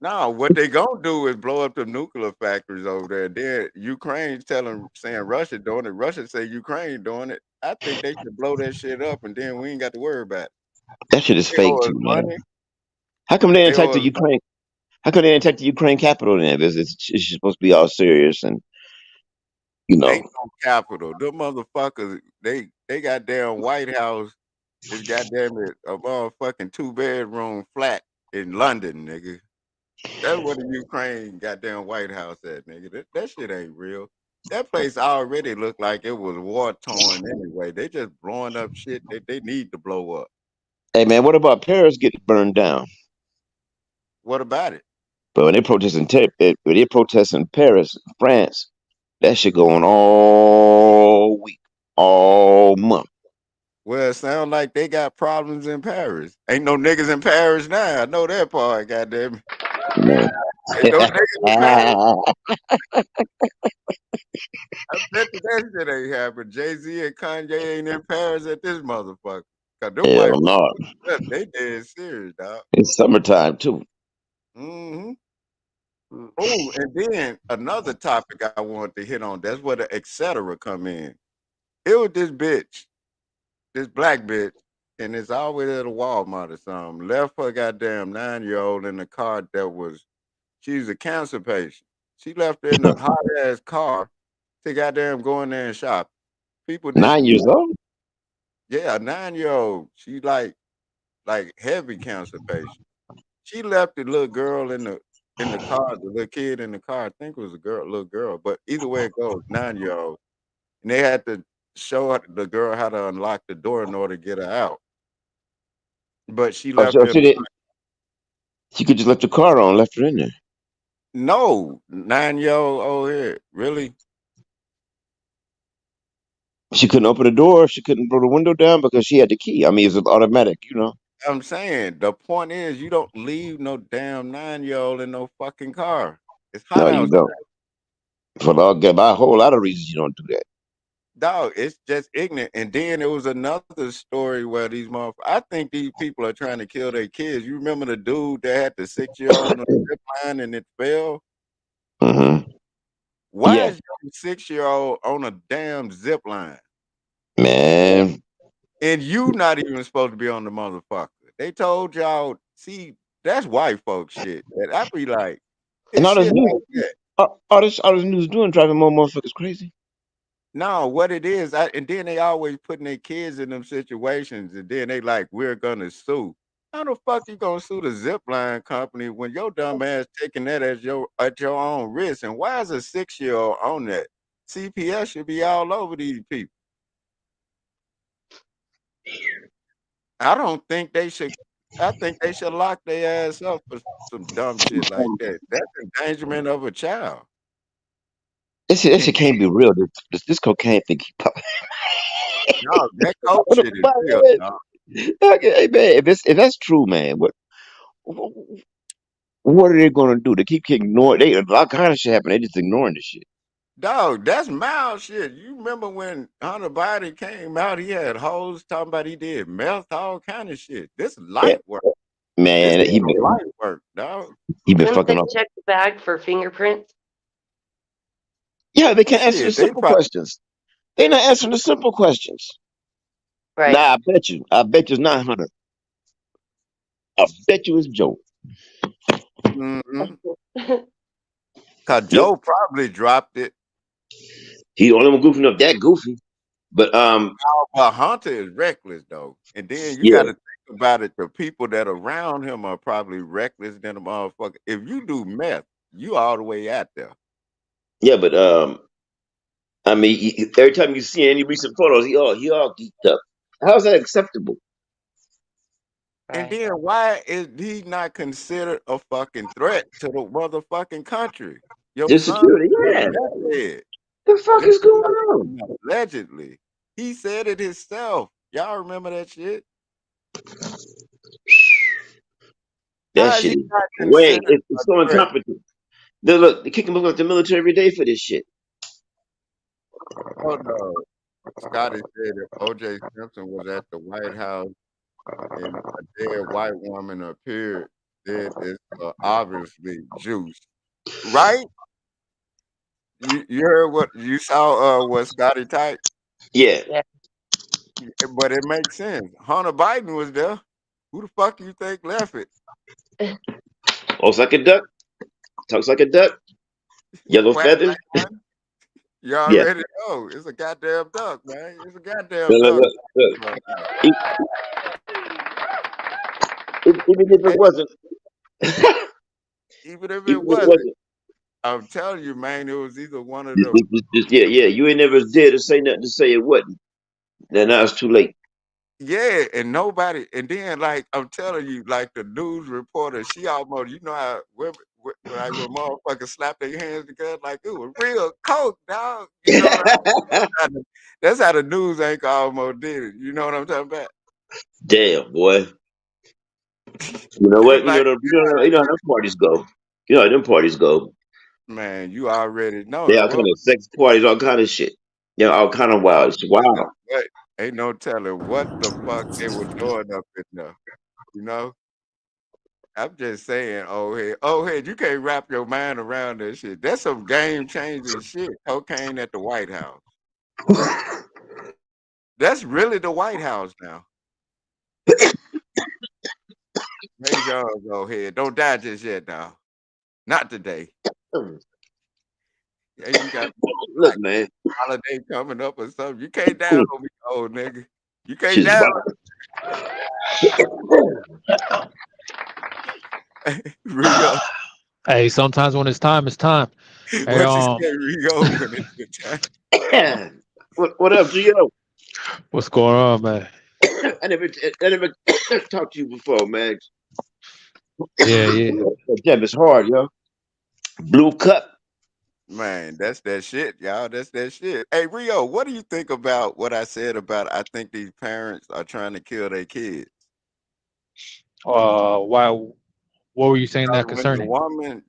No, what they gonna do is blow up the nuclear factories over there. Then Ukraine's saying Russia doing it. Russia say Ukraine doing it. I think they should blow that shit up, and then we ain't got to worry about it. That shit is They fake owe us too, man. money. How come they didn't They attack owe the us money. Ukraine? How come they didn't attack the Ukraine capital then? If it's supposed to be all serious and you know. Ain't no capital. Them motherfuckers. They got damn White House. It's goddamn it a motherfucking 2 bedroom flat in London, nigga. That's what the Ukraine goddamn White House at, nigga. That shit ain't real. That place already looked like it was war torn anyway. They just blowing up shit that they need to blow up. Hey man, what about Paris getting burned down? What about it? But when they protest in Paris, France, that shit going all week, all month. Well, it sounds like they got problems in Paris. Ain't no niggas in Paris now. I know that part, goddamn. Man. Ain't no niggas in Paris. I bet you that shit ain't happened. Jay-Z and Kanye ain't in Paris at this motherfucker. Cause them white Hell no. folks, they dead serious, dog. It's summertime too. Mm-hmm. Mm. Oh, and then another topic I wanted to hit on. That's where the et cetera come in. It was this bitch, this black bitch, and it's always at a Walmart or something. Left her goddamn 9-year-old in the car she's a cancer patient. She left her in a hot ass car to goddamn go in there and shop. People just 9 years old? yeah, a 9-year-old. She like heavy cancer patient. She left the little girl in the car, the little kid in the car. I think it was a little girl, but either way it goes, 9-year-old. And they had to show the girl how to unlock the door in order to get her out. But she Oh, left her in she could just left the car on, left her in there. no 9-year-old here. Really? She couldn't open the door. She couldn't roll the window down because she had the key. I mean, it's automatic, you know. I'm saying the point is you don't leave no damn 9-year-old in no fucking car. It's hot No, you outside. don't. By a whole lot of reasons, you don't do that. Dog, it's just ignorant. And then there was another story where these motherfuckers, I think these people are trying to kill their kids. You remember the dude that had the 6-year-old on the zip line and it fell? Mm-hmm. Why Yeah, is your 6-year-old on a damn zip line? man. And you not even supposed to be on the motherfucker. They told y'all, see, that's white folks shit. And I be like, And it's shit like that. all this news doing driving more motherfuckers crazy. No, what it is, and then they always putting their kids in them situations, and then they like, we're gonna sue. How the fuck you gonna sue the zipline company when your dumb ass taking that as at your own risk? And why is a 6-year-old on that? CPS should be all over these people. I don't think they should. I think they should lock their ass up for some dumb shit like that. That's endangerment of a child. That And shit can't be real. This cocaine thing keep popping. no, that coke What the shit is fuck real, is dog. it? Okay, hey man, if that's true, man, what are they gonna do? They keep ignoring. They a lot kind of shit happen. They just ignoring the shit. Dog, that's mild shit. You remember when Hunter Biden came out, he had hoes talking about he did meth, all kind of shit. This Yeah, light work. This man, is light work, dog. he been Couldn't fucking they up. check the bag for fingerprints? Yeah, they can't answer the Shit, they simple probably questions. They not answering the simple questions. Right. Nah, I bet you. I bet you it's not Hunter. I bet you it's Joe. cause Yep. Joe probably dropped it. He the only one goofing up that goofy. But But Hunter is reckless though. And then you yeah, gotta think about it, the people that around him are probably reckless than a motherfucker. If you do meth, you all the way out there. yeah, but I mean, every time you see any recent photos, he all geeked up. How is that acceptable? And Right. then why is he not considered a fucking threat to the motherfucking country? Your The son security, is a yeah. meth head. The fuck This is is going not on? allegedly. He said it himself. Y'all remember that shit? That How is shit he is not way. considered It's a so threat? incompetent. They kick him out the military every day for this shit. Oh no. Scotty said if OJ Simpson was at the White House and a dead white woman appeared, then it's obviously juice. Right? You heard what you saw what Scotty typed? Yeah. Yeah. But it makes sense. Hunter Biden was there. Who the fuck you think left it? Walks like a duck. Talks like a duck. Yellow Quack feathers. like one. You Yeah. already know. It's a goddamn duck, man. It's a goddamn Look, look, duck. look, look. E- Even if it Hey, wasn't, Even if Even it if it wasn't, wasn't. I'm telling you, man, it was either one of them. Yeah, yeah. You ain't never there to say nothing to say it wasn't. Then now it's too late. Yeah, and nobody, and then like I'm telling you, like the news reporter, she almost, you know how women, like when motherfuckers slap their hands together, like it was real coke, dog. You know what that's how the news anchor almost did it. You know what I'm talking about? Damn, boy. You know what? Like, You know how them parties go. You know how them parties go. man, you already know They it all kind was. of sex parties, all kind of shit. You know, all kind of wild. It's wild. What, ain't no telling what the fuck they were doing up in there. You know, I'm just saying, oh head, you can't wrap your mind around that shit. That's some game changing shit. Cocaine at the White House. That's really the White House now. Raise your arms, go ahead. Don't die just yet now. Not today. Yeah, you got Look, like man, holiday coming up or something. You can't die on me, old nigga. You can't shit's die wild. on me. Rio. Hey, sometimes when it's time, it's time. Hey, What you say, Rio, when it's the time? What up, Gio? what's going on, man? I never talked to you before, man. Yeah, yeah. That jab is hard, yo. Blue cup. Man, that's that shit, y'all. That's that shit. Hey, Rio, what do you think about what I said about I think these parents are trying to kill their kids? Why? What were you saying that When the concerning? woman,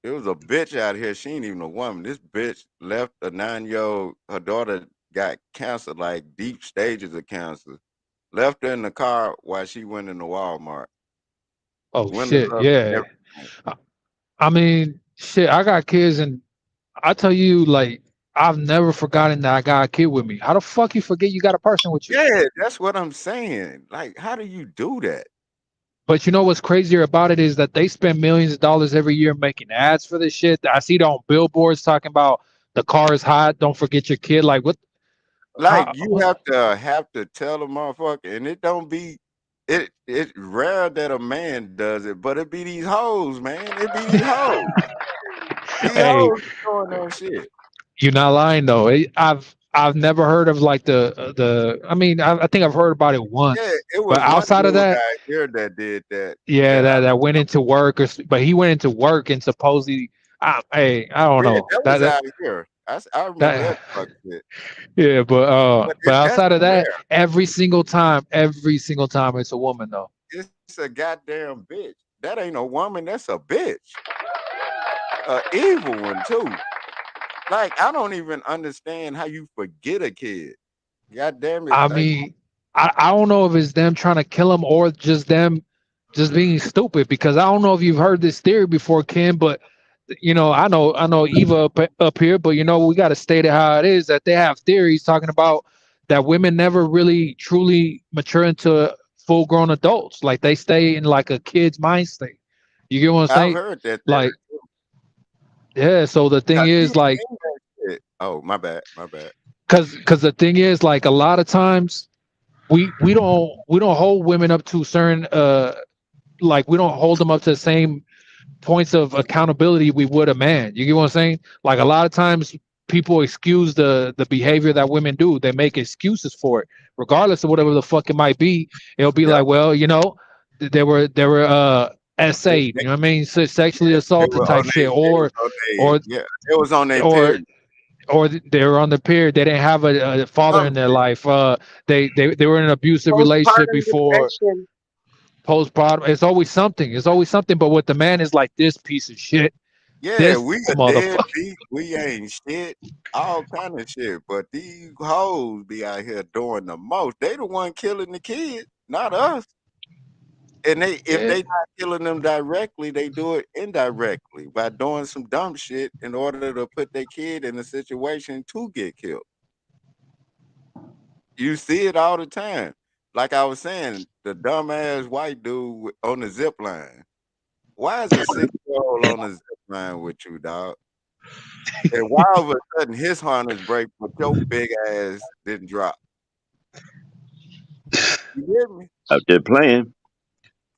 it was a bitch out here. She ain't even a woman. This bitch left a 9-year-old. Her daughter got cancer, like deep stages of cancer. Left her in the car while she went into Walmart. Oh Windows shit, up and yeah. everything. I I mean, shit. I got kids, and I tell you, like, I've never forgotten that I got a kid with me. How the fuck you forget you got a person with you? Yeah, that's what I'm saying. Like, how do you do that? But you know what's crazier about it is that they spend millions of dollars every year making ads for this shit. I see it on billboards talking about the car is hot. Don't forget your kid. Like what? Like How? you have to tell a motherfucker, and it don't be it's rare that a man does it, but it be these hoes, man. It be these hoes. These Hey, hoes doing that shit. you're not lying though. I've never heard of like the. I mean, I think I've heard about it Yeah, once, it but was one outside of dude that, out here that did that. yeah, That I that went into work but he went into work and supposedly, hey, I don't yeah, know that was out here. I remember that that fuck shit. yeah, But but that's outside of that, rare. every single time it's a woman though. It's a goddamn bitch. That ain't a woman. That's a bitch. A evil one too. Like I don't even understand how you forget a kid. God damn it! I Like mean, I don't know if it's them trying to kill him or just them just being stupid because I don't know if you've heard this theory before, Ken, but I know Eva up here, but we got to state it how it is that they have theories talking about that women never really truly mature into full grown adults. Like they stay in like a kid's mind state. You get what I'm I've saying? heard that Like, theory. yeah. So the thing Cause is, even like, in that shit. Oh, my bad. My bad. cause the thing is, like, a lot of times we don't hold women up to certain like we don't hold them up to the same points of accountability we would a man. You get what I'm saying? Like a lot of times people excuse the behavior that women do. They make excuses for it, regardless of whatever the fuck it might be. It'll be Yep. like, well, they were essayed, you know what I mean? Sexually Yeah. They assaulted were type on shit, they was on or yeah. It was on their or period. or they were on the period. They didn't have a father Some in their shit. life. They were in an abusive relationship Postpartum before. depression. Postpartum. It's always something. It's always something. But what the man is like this piece of shit. Yeah, This we a motherfucker. deadbeat. We ain't shit. All kind of shit. But these hoes be out here doing the most. They the one killing the kids, not us. And if Yeah. they not killing them directly, they do it indirectly by doing some dumb shit in order to put their kid in a situation to get killed. You see it all the time. Like I was saying, the dumbass white dude on the zip line. Why is a 6-year-old on the zip line with you, dog? And why all of a sudden his harness break, but your big ass didn't drop? You hear me? Out there playing.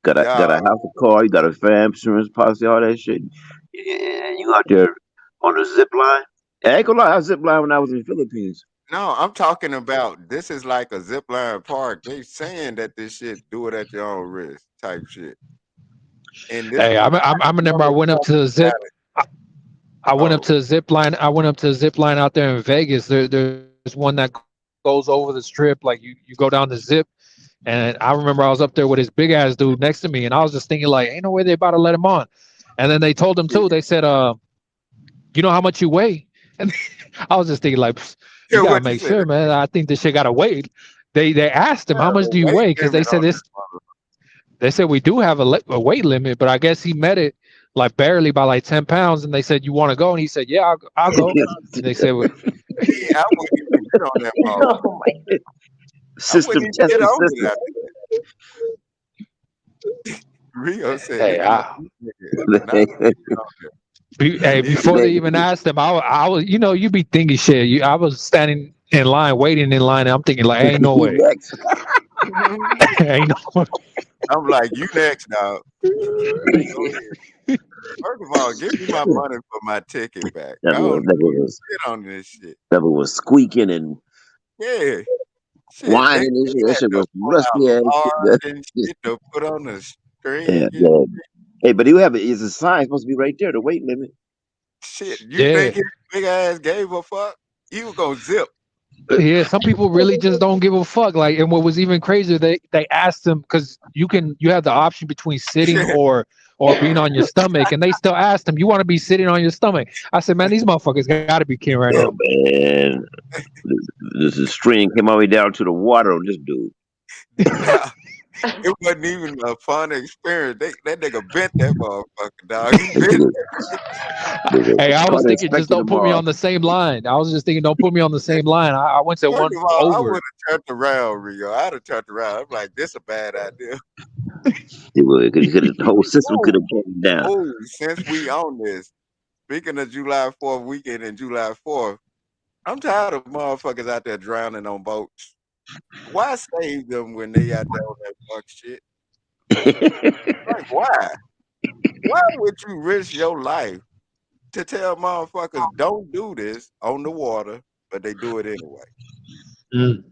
got a Dog, house, a car, you got a fam insurance policy, all that shit. Yeah, you out there on a zip line. I ain't gonna lie, I zip line when I was in the Philippines. no, I'm talking about this is like a zip line park. They saying that this shit do it at your own risk type shit. And this Hey, was I remember I went up to the zip. I went up oh to a zip line. I went up to a zip line out there in Vegas. There's one that goes over the strip. Like you go down the zip, and I remember I was up there with this big ass dude next to me, and I was just thinking like, ain't no way they about to let him on. And then they told him too. They said, you know how much you weigh? And I was just thinking like, "Psst, you yeah, gotta what you make said? sure, man. I think this shit gotta weigh. They asked him how There's much a do you weight weigh because they limit said on this. this motherfucker. They said we do have a weight limit, but I guess he met it like barely by like 10 pounds. And they said you want to go, and he said, yeah, I'll go. And they said, well, See, I wouldn't even get on that motherfucker. Oh my! I wouldn't System even test get the on system. that. Rio said hey, that no, I, this nigga is not getting on there. hey, He before they even asked him, I was, you be thinking shit. I was standing in line, waiting in line, and I'm thinking like, ain't no You way, next. ain't no way. I'm like, you next, dog. Go ahead. First of all, give me my money for my ticket back. That I was don't that even was get on this shit. that was squeaking and Yeah. Shit, whining and shit. they That had shit to was pull rusty out ass bars shit. and shit to put on the Yeah, string and yeah. Hey, but you have is a sign supposed to be right there, the weight limit. shit. You Yeah, think his big ass gave a fuck? He was gonna zip. yeah. Some people really just don't give a fuck. Like, and what was even crazier, they asked him because you have the option between sitting or being on your stomach, and they still asked him, you want to be sitting on your stomach? I said, man, these motherfuckers got to be kidding right now. Oh man, this string came all the way down to the water on this dude. Nah, it wasn't even a fun experience. That nigga bent that motherfucker, dog. He That bent nigga Hey, I was caught thinking, just inspecting don't them put me all. on the same line. I was just thinking, don't put me on the same line. I went to First one of all, I would over. have turned around, Rio. I'd have turned around. I'm like, this a bad idea. The whole system Oh, could have came down. oh, since we on this, speaking of July 4th weekend and July 4th, I'm tired of motherfuckers out there drowning on boats. Why save them when they out there on that fuck shit? Like, why? Why would you risk your life to tell motherfuckers don't do this on the water, but they do it anyway? Mm.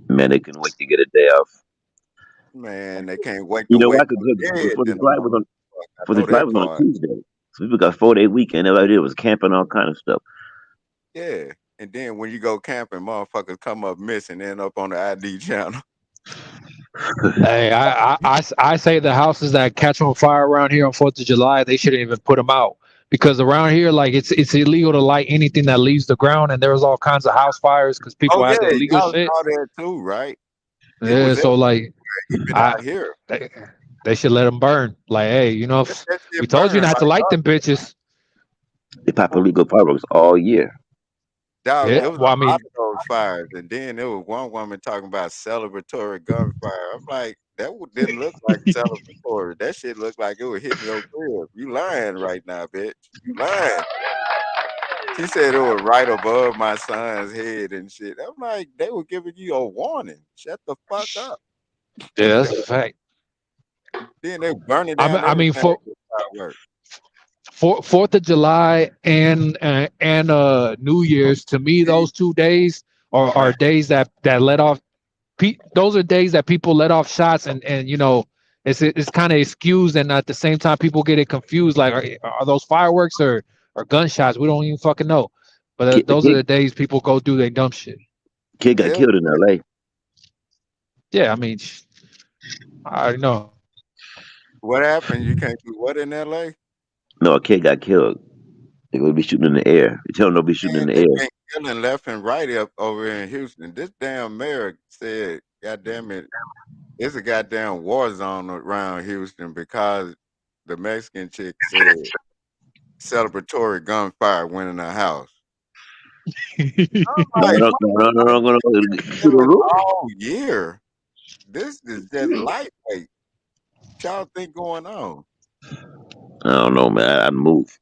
Man, they couldn't wait to get a day off. Man, they can't wait You to know why? wake Because up dead before the in the flight was on, motherfucker. I before the know flight that was on a part. Tuesday, so people got 4-day weekend. Everybody did was camping, all kind of stuff. Yeah. And then when you go camping, motherfuckers come up missing, end up on the ID channel. Hey, I say the houses that catch on fire around here on 4th of July, they shouldn't even put them out because around here, like it's illegal to light anything that leaves the ground, and there's all kinds of house fires because Oh people yeah, had the illegal y'all shit. saw that too, right? It Yeah, was so everywhere, like even I out here. they, they should let them burn. Like, hey, Let if that we shit told you burn not to like light them bitches. They pop illegal fireworks all year. dog. Yeah, It was well, I a lot mean, of those fires, and then there was one woman talking about celebratory gunfire. I'm like, didn't look like celebratory. That shit looked like it was hitting your crib. You lying right now, bitch. You lying. She said it was right above my son's head and shit. I'm like, they were giving you a warning. Shut the fuck up. yeah, that's a fact. Then they burning down I mean, everything for with fireworks. 4th of July and New Year's, to me, those 2 days are days that let off. Those are days that people let off shots, and it's kind of excused, and at the same time, people get it confused. Like, are those fireworks or gunshots? We don't even fucking know. But Kid, the those are kid, the days people go do their dumb shit. kid got Hell killed in yeah. L.A. Yeah, I mean, I already know. What happened? You can't do what in LA? No, a kid got killed. They gonna be shooting in the air. They tell them they'll be shooting in Man, the they air. been killing left and right up over in Houston. This damn mayor said, God damn it, it's a goddamn war zone around Houston because the Mexican chick said celebratory gunfire went in her house. I'm No, like, no, no, no, no, no, no, been through the killing roof. all year. This is just lightweight. What y'all think going on? I don't know, man. I'd move.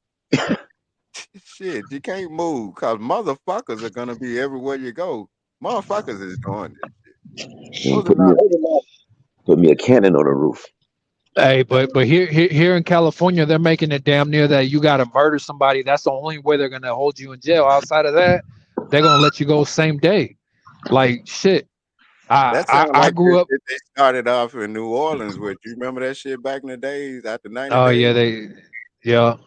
Shit, you can't move because motherfuckers are gonna be everywhere you go. Motherfuckers is doing this shit. And Those are not put me a cannon on the roof. Hey, but here in California, they're making it damn near that you got to murder somebody. That's the only way they're gonna hold you in jail. Outside of that, they're gonna let you go same day. Like shit. That sounds I like grew this up. shit they started off in New Orleans with. You remember that shit back in the days after 90 Oh yeah, days? yeah.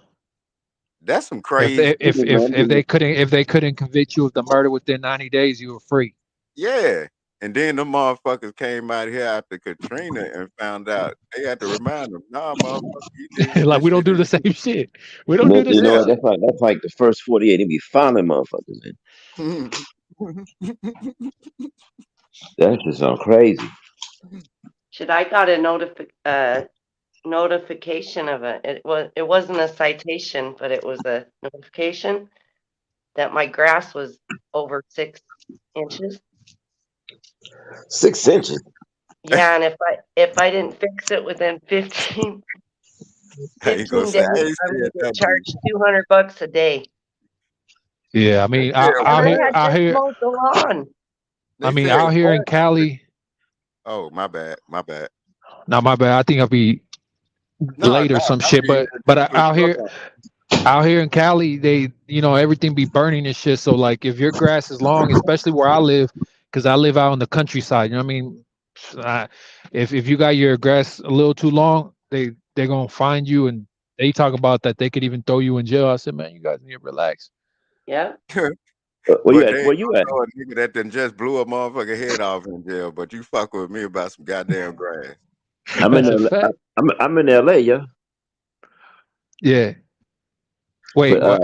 That's some If crazy. they if they couldn't convict you of the murder within 90 days, you were free. Yeah. And then the motherfuckers came out here after Katrina and found out they had to remind them, nah, motherfucker, you did Like this we don't shit. do the same shit. We don't do But the you know same what? Yeah. shit. That's like the first 48. They be filing motherfuckers in. That just sound crazy. Should I got a notification of it wasn't a citation, but it was a notification that my grass was over 6 inches. 6 inches. Yeah, and if I didn't fix it within 15 I ain't gonna 15 say days, I ain't I'm gonna said get that, but charged $200 a day. Yeah, I they mean, said And I what? had just mowed the lawn. I They mean, said out here in what? Cali. Oh, my bad. My bad. Not my bad. I think I'll be No, late no, or some I shit. mean But just put out you here, on. in Cali, they everything be burning and shit. So like, if your grass is long, especially where I live, because I live out in the countryside. You know what I mean? I, if you got your grass a little too long, they're gonna find you, and they talk about that they could even throw you in jail. I said, man, you guys need to relax. Yeah. Where you But at? they ain't Where you gonna at? throw a nigga that done just blew a motherfucker head off in jail. But you fuck with me about some goddamn grass. I'm in That's a L. fact. I'm in LA, yeah. Yeah. Wait, But what?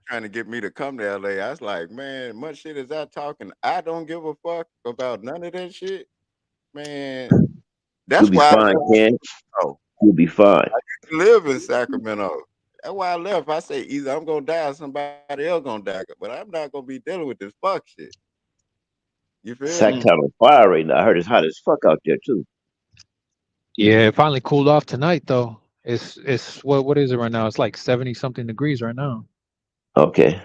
Trying to get me to come to LA. I was like, man, much shit as I talking. I don't give a fuck about none of that shit. Man, you'll that's be why I fine, left Ken. Sacramento. You'll be fine. I used to live in Sacramento. That's why I left. I say either I'm gonna die or somebody else gonna die. But I'm not gonna be dealing with this fuck shit. You feel me? Sacktown on fire right now. I heard it's hot as fuck out there too. Yeah, it finally cooled off tonight though. It's what is it right now? It's like 70 something degrees right now. Okay.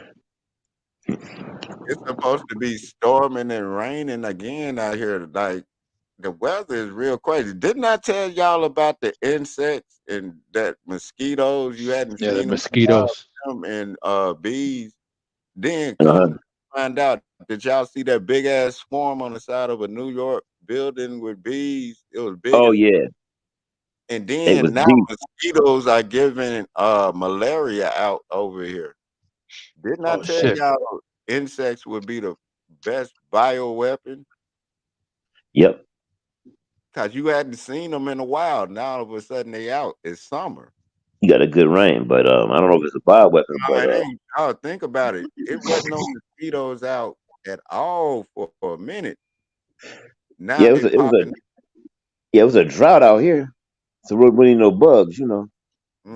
It's supposed to be storming and raining again out here. Like the weather is real crazy. Didn't I tell y'all about the insects and that mosquitoes? You hadn't Yeah, the seen them, mosquitoes. and bees. Then Uh-huh. come to find out, did y'all see that big ass swarm on the side of a New York building with bees? It was big Oh as, yeah, and it was then now deep. mosquitoes are giving malaria out over here. Didn't I Oh tell shit. y'all insects would be the best bioweapon? Yep. Cause you hadn't seen them in a while. Now all of a sudden they out. It's summer. You got a good rain, but I don't know if it's a bioweapon, No, but it ain't. Oh, think about it. It wasn't no mosquitoes out at all for a minute. Now yeah, they popping. it was a drought out here, so we really no bugs.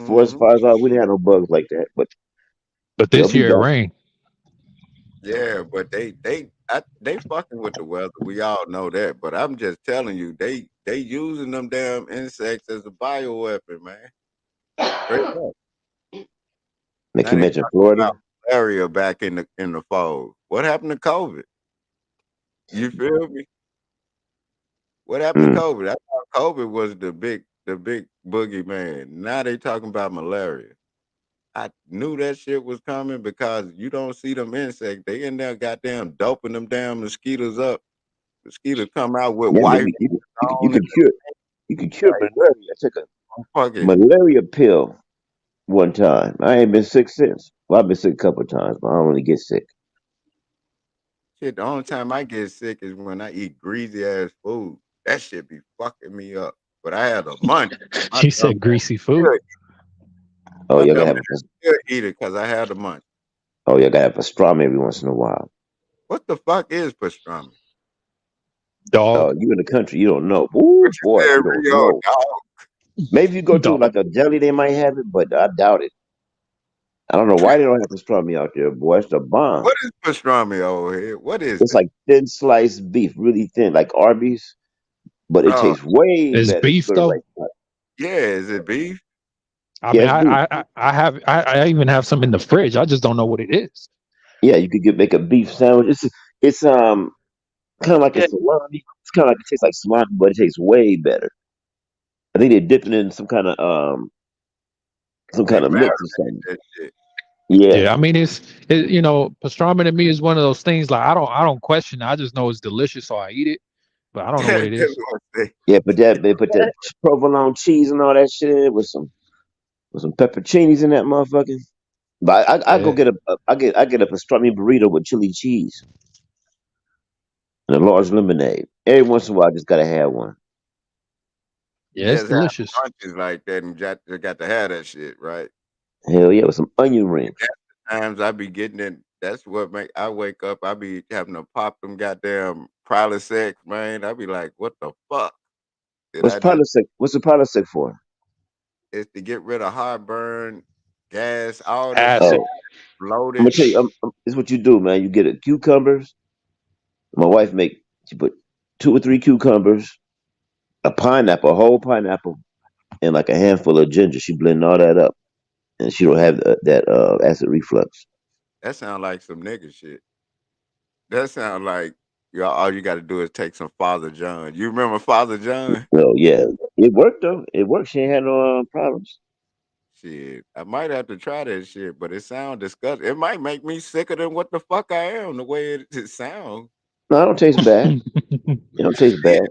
Forest Hmm. fires out, we didn't have no bugs like that, but But they'll this be year it back. rained. Yeah, but they fucking with the weather. We all know that. But I'm just telling you, they using them damn insects as a bioweapon, man. Straight up. Make Now you they mention talking Florida. about malaria back in the fold. What happened to COVID? You feel me? What happened to Mm. COVID? I thought COVID was the big boogeyman. Now they talking about malaria. I knew that shit was coming because you don't see them insects. They in there goddamn doping them damn mosquitoes up. Mosquitoes come out with Yeah, white you on and could cure like malaria. I took a fucking malaria pill one time. I ain't been sick since. Well, I've been sick a couple of times, but I don't really get sick. shit. The only time I get sick is when I eat greasy ass food. That shit be fucking me up. But I had a munch. My She dumb said ass greasy food. still, Oh, my y'all gotta dumb have ass still eat it because I had a munch. y'all gotta have pastrami every once in a while. What the fuck is pastrami? Dog. Oh, you in the country, you don't know. Ooh, What you boy, said, you don't Rio, know. dog? Maybe if you go to Dog. like a deli, they might have it, but I doubt it. I don't know why they don't have pastrami out there, boy. It's the bomb. What is pastrami over here? What is It's it? like thin sliced beef, really thin, like Arby's, but it Oh, tastes way It's better. beef Sort of like, though. yeah. Is it beef? I yeah, mean, it's beef. I even have some in the fridge. I just don't know what it is. Yeah, you could make a beef sandwich. It's kind of It's like a good. salami. It's kind of like it tastes like salami, but it tastes way better. I think they dipped it in some They kind of mix or marinate something. that shit. Yeah, Yeah, I mean you know, pastrami to me is one of those things like I don't question it. I just know it's delicious, so I eat it, but I don't know what it That's is. what I say. yeah. But they put that provolone cheese and all that shit with some pepperoncinis in that motherfucker. But I go Yeah, get I get a pastrami burrito with chili cheese and a large lemonade. Every once in a while, I just gotta have one. You yeah, it's just have delicious. lunches like that and got to have that shit, right? Hell yeah, with some onion And rings. that's the times I be getting it. That's what make I wake up. I be having to pop them goddamn Prilosec, man. I be like, what the fuck did What's I just? Prilosec? What's the Prilosec for? It's to get rid of heartburn, gas, all that shit, Acid. Oh, I'm gonna bloated. tell you. This is what you do, man. You get a cucumbers. My wife make. She put 2 or 3 cucumbers, a pineapple, a whole pineapple, and like a handful of ginger. She blend all that up, and she don't have that acid reflux. That sound like some nigga shit. That sound like all you got to do is take some Father John. You remember Father John? So yeah, it worked though. It worked. She ain't had no problems. Shit, I might have to try that shit, but it sound disgusting. It might make me sicker than what the fuck I am. The way it sounds. No, it don't taste bad. It don't taste Yeah, bad.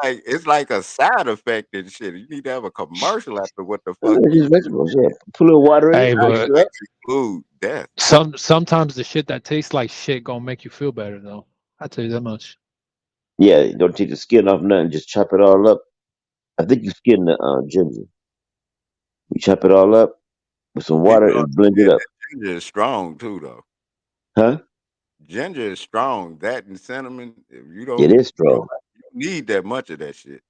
like it's like a side effect and shit. You need to have a commercial after what the fuck It's you just vegetables. Yeah, put a little water in it. Hey, Mix but it up. food death. sometimes the shit that tastes like shit gonna make you feel better though. I tell you that much. Yeah, don't take the skin off nothing. Just chop it all up. I think you skin the ginger. You chop it all up with some water People don't and blend it understand up. that ginger is strong too, though. Huh? Ginger is strong. That and cinnamon. If It is strong. you don't need that much of that shit.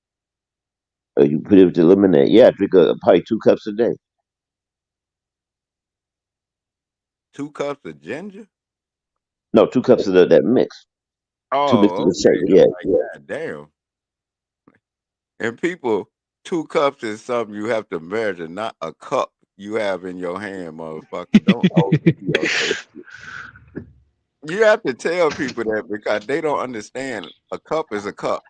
You put it with the lemonade. Yeah, I drink probably 2 cups a day. 2 cups of ginger. No, 2 cups of that mix. Two mixes Oh, of sugar. okay. Yeah, I'm like, God damn. And people, 2 cups is something you have to measure, not a cup you have in your hand, motherfucker. Don't OD on that. You have to tell people that because they don't understand. A cup is a cup.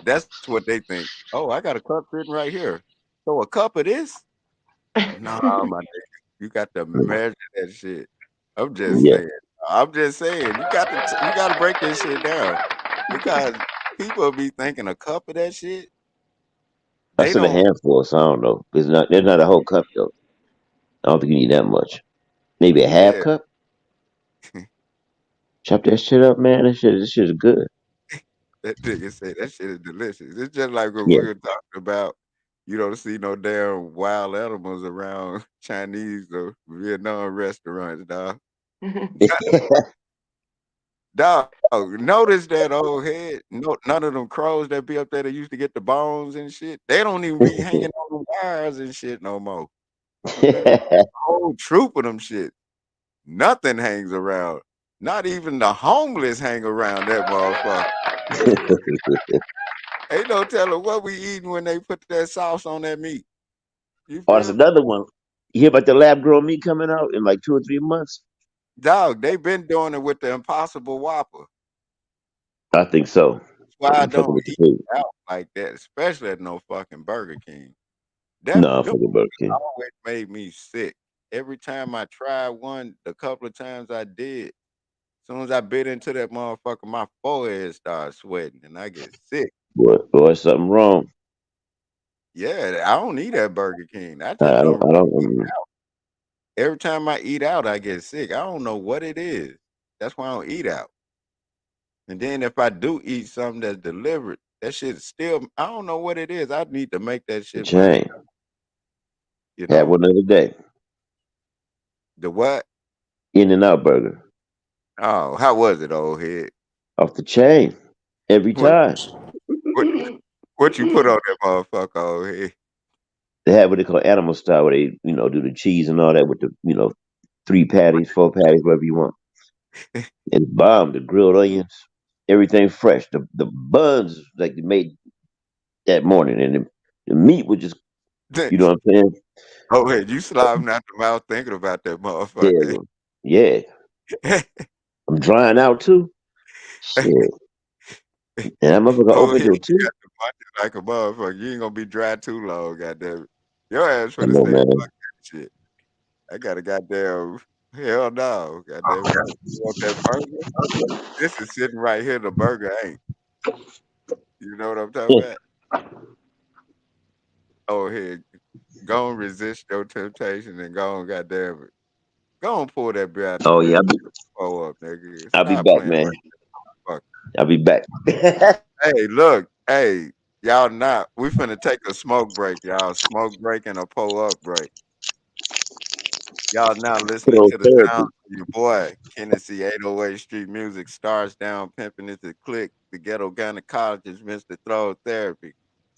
That's what they think. Oh, I got a cup sitting right here. So a cup of this? No, my nigga. You got to measure that shit. I'm just yeah. saying. I'm just saying. You got to break this shit down because people be thinking a cup of that shit. I They said a don't. handful, so I don't know. It's not. There's not a whole cup though. I don't think you need that much. Maybe a half Yeah, cup. Chop that shit up, man. This shit is good. that nigga say that shit is delicious. It's just like when Yeah. we were talking about. You don't see no damn wild animals around Chinese or Vietnam restaurants, dog. Dog, notice that old head. No, none of them crows that be up there that used to get the bones and shit. They don't even be hanging on the wires and shit no more. There's a whole troop of them shit. Nothing hangs around. Not even the homeless hang around that motherfucker. Ain't no telling what we eating when they put that sauce on that meat. You Oh, there's feel me? another one. You hear about the lab grown meat coming out in like 2 or 3 months? Dog, they been doing it with the Impossible Whopper. I think so. That's why I I'm fucking don't with the eat food. out like that, especially at no fucking Burger King. That No, I'm them fucking Burger King. always made me sick. Every time I tried one, the couple of times I did, soon as I bit into that motherfucker, my forehead started sweating and I get sick. Boy, something wrong. Yeah, I don't eat at Burger King. I I just don't. don't I don't. eat out. Every time I eat out, I get sick. I don't know what it is. That's why I don't eat out. And then if I do eat something that's delivered, that shit is still I don't know what it is. I need to make that shit myself, Chain. you Had know? one the other day. The what? In and out burger. Oh, how was it, old head? Off the chain. Every What time. what what you put on that motherfucker, old head? They have what they call animal style, where they, do the cheese and all that with the, 3 patties, 4 patties, whatever you want. And bomb, the grilled onions, everything fresh. The buns like they made that morning, and the meat was just, you know what I'm saying? Oh, head, you slobbing out the mouth thinking about that Yeah, motherfucker. well, yeah. I'm drying out too. Shit, and that motherfucker Oh, opened head, till 2. Watch it like a motherfucker. You ain't gonna be dry too long, goddamn it. Your ass I finna know, stay man. fuck that shit. I got a goddamn hell no, goddamn it. You want that burger? This is sitting right here. The burger ain't. You know what I'm talking about? Oh, here, go and resist your temptation and go and goddamn it. Go and pull that beer out the Oh yeah, refrigerator. Pull up, nigga. I'll be Stop back, playing man. like that. Fuck. I'll be back. Hey, look, hey, y'all not. We finna take a smoke break, y'all. Smoke break and a pull up break. Y'all now listening to the sounds Therapy. of your boy, Kennessy 808 Street Music, Stars Down, Pimping It to Click, the Ghetto Gynecologist, Mr. Throw Therapy.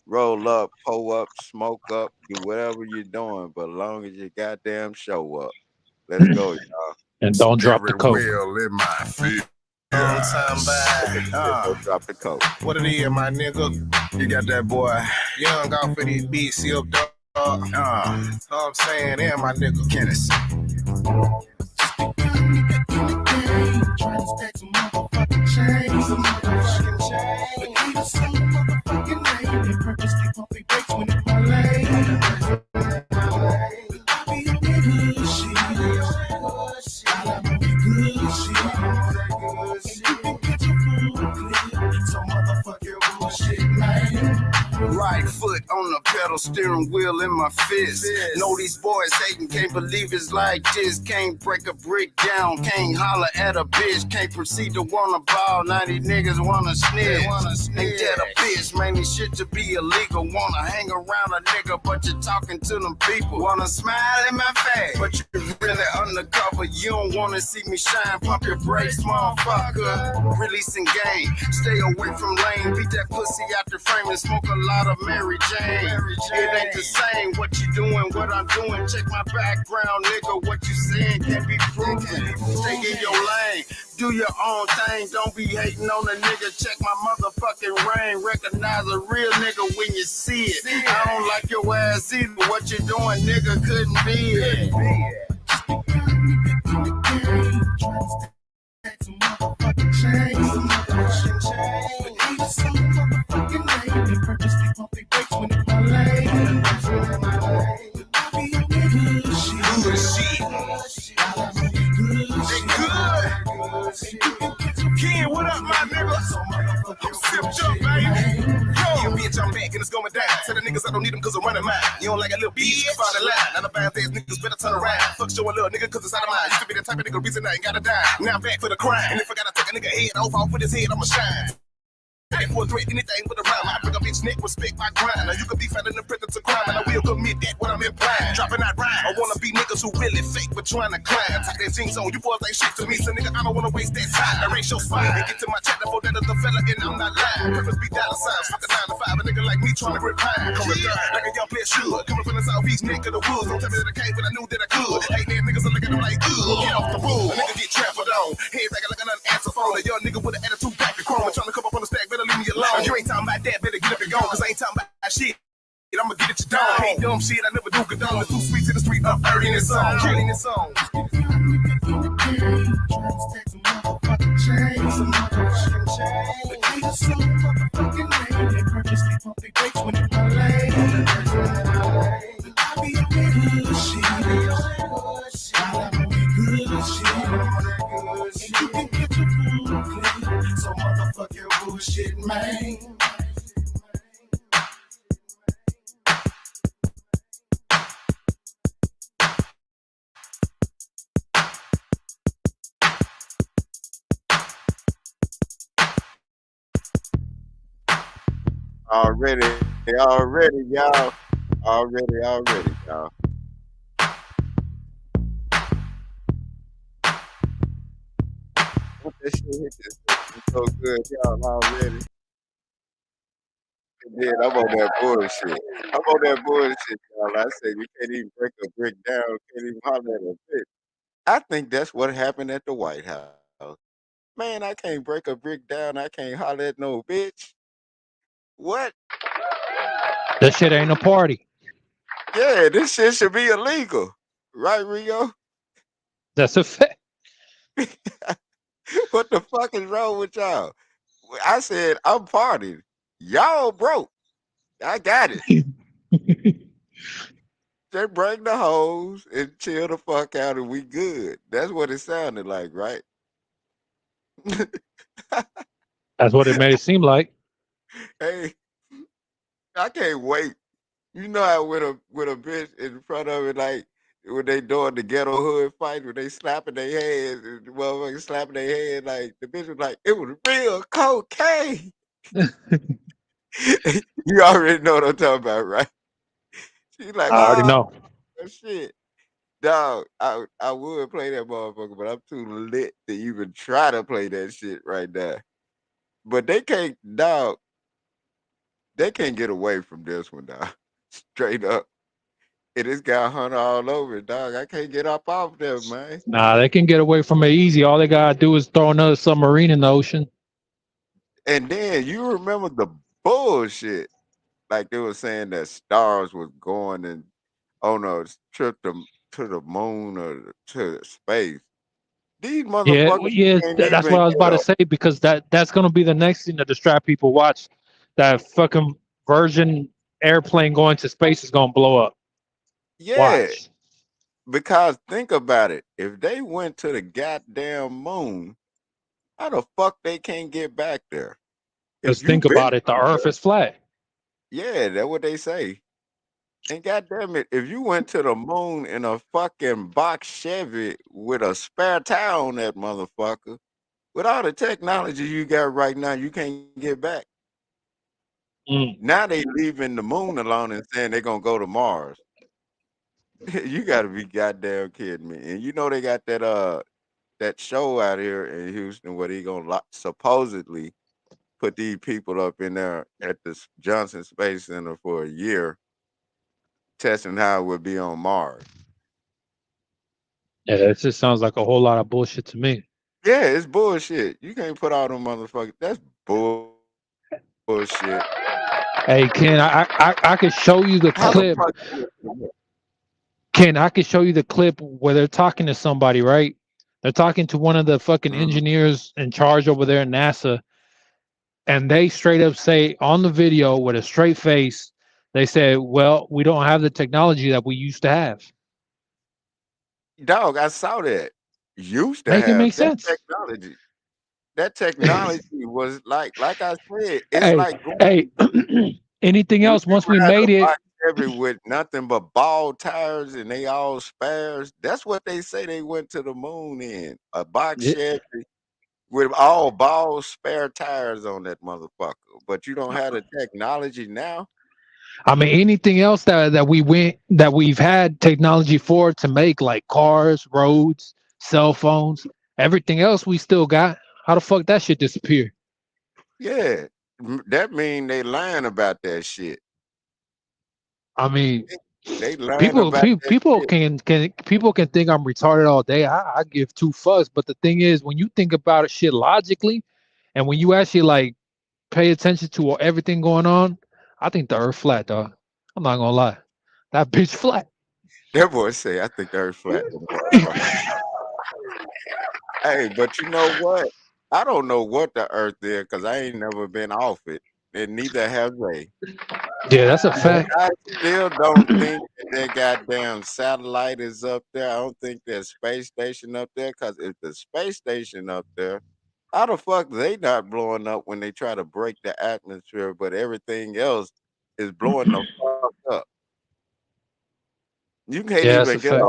Roll up, pull up, smoke up, do whatever you're doing, but long as you goddamn show up. Let's go, y'all. And don't drop the Steering coke. wheel in my feet. Long time Don't drop the coat. what it is, my nigga? You got that boy young off of these beats, he up dog. I'm saying, yeah, my nigga Kenneth. Trying to stack some motherfucking chains, some motherfucking chains. But need some motherfucking name. They purposely pump their brakes when it's my lane. I be on that good shit. I love on that good shit. And you can get your food clear. Some motherfucking bullshit, man. Right foot on the pedal, steering wheel in my fist. Know these boys hating, can't believe it's like this. Can't break a brick down, can't holler at a bitch. Can't proceed to wanna ball, now these niggas wanna snitch. Ain't that a bitch, man, this shit to be illegal. Wanna hang around a nigga, but you're talking to them people. Wanna smile in my face, but you really undercover. You don't wanna see me shine, pump your brakes, motherfucker. Releasing game, stay away from lane. Beat that pussy out the frame and smoke a lot of Mary Jane. It ain't the same what you doing, what I'm doing. Check my background, nigga. What you saying can't be proven. Stay in your lane, do your own thing. Don't be hating on a nigga. Check my motherfucking rain. Recognize a real nigga when you see it. I don't like your ass either. What you doing, nigga, couldn't be it. Some motherfucking chains, some motherfucking chains. But need some motherfucking name. They purposely pump their brakes when it's my lane. I be on that good shit. Good shit. They good. Ken, what up, my nigga? I'm sipped up, baby. Yo, bitch, I'm back and it's going down. Tell the niggas I don't need them cause I'm running mine. You don't like a little bitch, find a line. Now the bad ass niggas better turn around. Fuck show a little nigga cause it's out of line. Used to be the type of nigga reason I ain't gotta die. Now I'm back for the crime. And if I gotta take a nigga head off with his head, I'ma shine. Hey, for a threat, anything with a rhyme. I bring a bitch neck, respect my grind. Now you can be found in the prison to crime, and I will commit that what I'm implying. Dropping out rhyme. I wanna be niggas who really fake but trying to climb. Take that jeans on, you boys ain't shit to me, so nigga, I don't wanna waste that time. Erase your spine and get to my chat before that other fella, and I'm not lying. Purpose be dollar signs, fuck a 9 to 5, a nigga like me trying to grip pine. Coming third, like a young player should. Coming from the southeast neck of the woods. Don't tell me that I can't, but I knew that I could. Hate that niggas, I look at them like, ugh, get off the road. A nigga get trampled on. Head back like an unanswered phone. A young nigga with an attitude back to chrome. Trying to come up on the stack, better leave me alone. You ain't talking about that, better get up and go, cause I ain't talking about shit. I'ma get it you down. I ain't dumb shit, I never do condone. It's too sweet to the street, up early in this song. Killing this song. So motherfucking bullshit, man. Already, y'all. Already, y'all. What that shit hit this so good, y'all already. Yeah, I'm on that bullshit. Y'all. I said you can't even break a brick down, can't even holler at a bitch. I think that's what happened at the White House. Man, I can't break a brick down. I can't holler at no bitch. What? That shit ain't a party. Yeah, this shit should be illegal. Right, Rio? That's a fact. What the fuck is wrong with y'all? I said, I'm partying. Y'all broke. I got it. They bring the hose and chill the fuck out, and we good. That's what it sounded like, right? That's what it made it seem like. Hey, I can't wait. You know how with a bitch in front of it, like when they doing the ghetto hood fight, when they slapping their hands, and the motherfuckers slapping their head, like the bitch was like, it was real cocaine. You already know what I'm talking about, right? She's like, I already oh know. shit. Dog, I would play that motherfucker, but I'm too lit to even try to play that shit right now. But they can't, dog, they can't get away from this one, dog. Straight up. It has got Hunter all over it, dog. I can't get up off there, man. Nah, they can get away from it easy. All they gotta do is throw another submarine in the ocean. And then you remember the bullshit. Like they were saying that stars was going and on a trip to the moon or to space. These Yeah, motherfuckers yeah, can't that's what even I was about get to up. say because that's gonna be the next thing to distract people. Watch that fucking Virgin airplane going to space is gonna blow up. Yeah, Watch. because think about it. If they went to the goddamn moon, how the fuck they can't get back there? Because If you think been about it, the up Earth there, is flat. yeah, that's what they say. And goddamn it, if you went to the moon in a fucking box Chevy with a spare tire on that motherfucker, with all the technology you got right now, you can't get back. Mm. Now they leaving the moon alone and saying they're gonna go to Mars. You gotta be goddamn kidding me. And you know they got that show out here in Houston where they gonna supposedly put these people up in there at the Johnson Space Center for a year, testing how it would be on Mars. Yeah, it just sounds like a whole lot of bullshit to me. Yeah, it's bullshit. You can't put all them motherfuckers. That's bullshit. Hey, Ken, I could show you the How the clip. fuck? Ken, I could show you the clip where they're talking to somebody, right? They're talking to one of the fucking Mhm. engineers in charge over there at NASA, and they straight up say on the video with a straight face, they said, "Well, we don't have the technology that we used to have." Dog, I saw that. Used to Make it have make that sense. technology. That technology was like I said, it's Hey, like going. hey, anything Would else you once we ride a made it? box Chevy with nothing but ball tires and they all spares? That's what they say they went to the moon in. A box Yeah, Chevy with all ball spare tires on that motherfucker. But you don't have the technology now? I mean, anything else that we've had technology for to make, like cars, roads, cell phones, everything else we still got. How the fuck that shit disappear? Yeah. That mean they lying about that shit. I mean, They lying about that people shit. can think I'm retarded all day. I give two fucks, but the thing is, when you think about it, shit logically, and when you actually like pay attention to everything going on, I think the Earth flat, dog. I'm not gonna lie, that bitch flat. That boy say, I think the earth flat than motherfucker. Hey, but you know what? I don't know what the earth is because I ain't never been off it, and neither have they. Yeah, that's a But fact. I still don't think that goddamn satellite is up there. I don't think there's space station up there because if the space station up there, how the fuck they not blowing up when they try to break the atmosphere, but everything else is blowing the fuck up? You can't Yeah, that's a even get fact.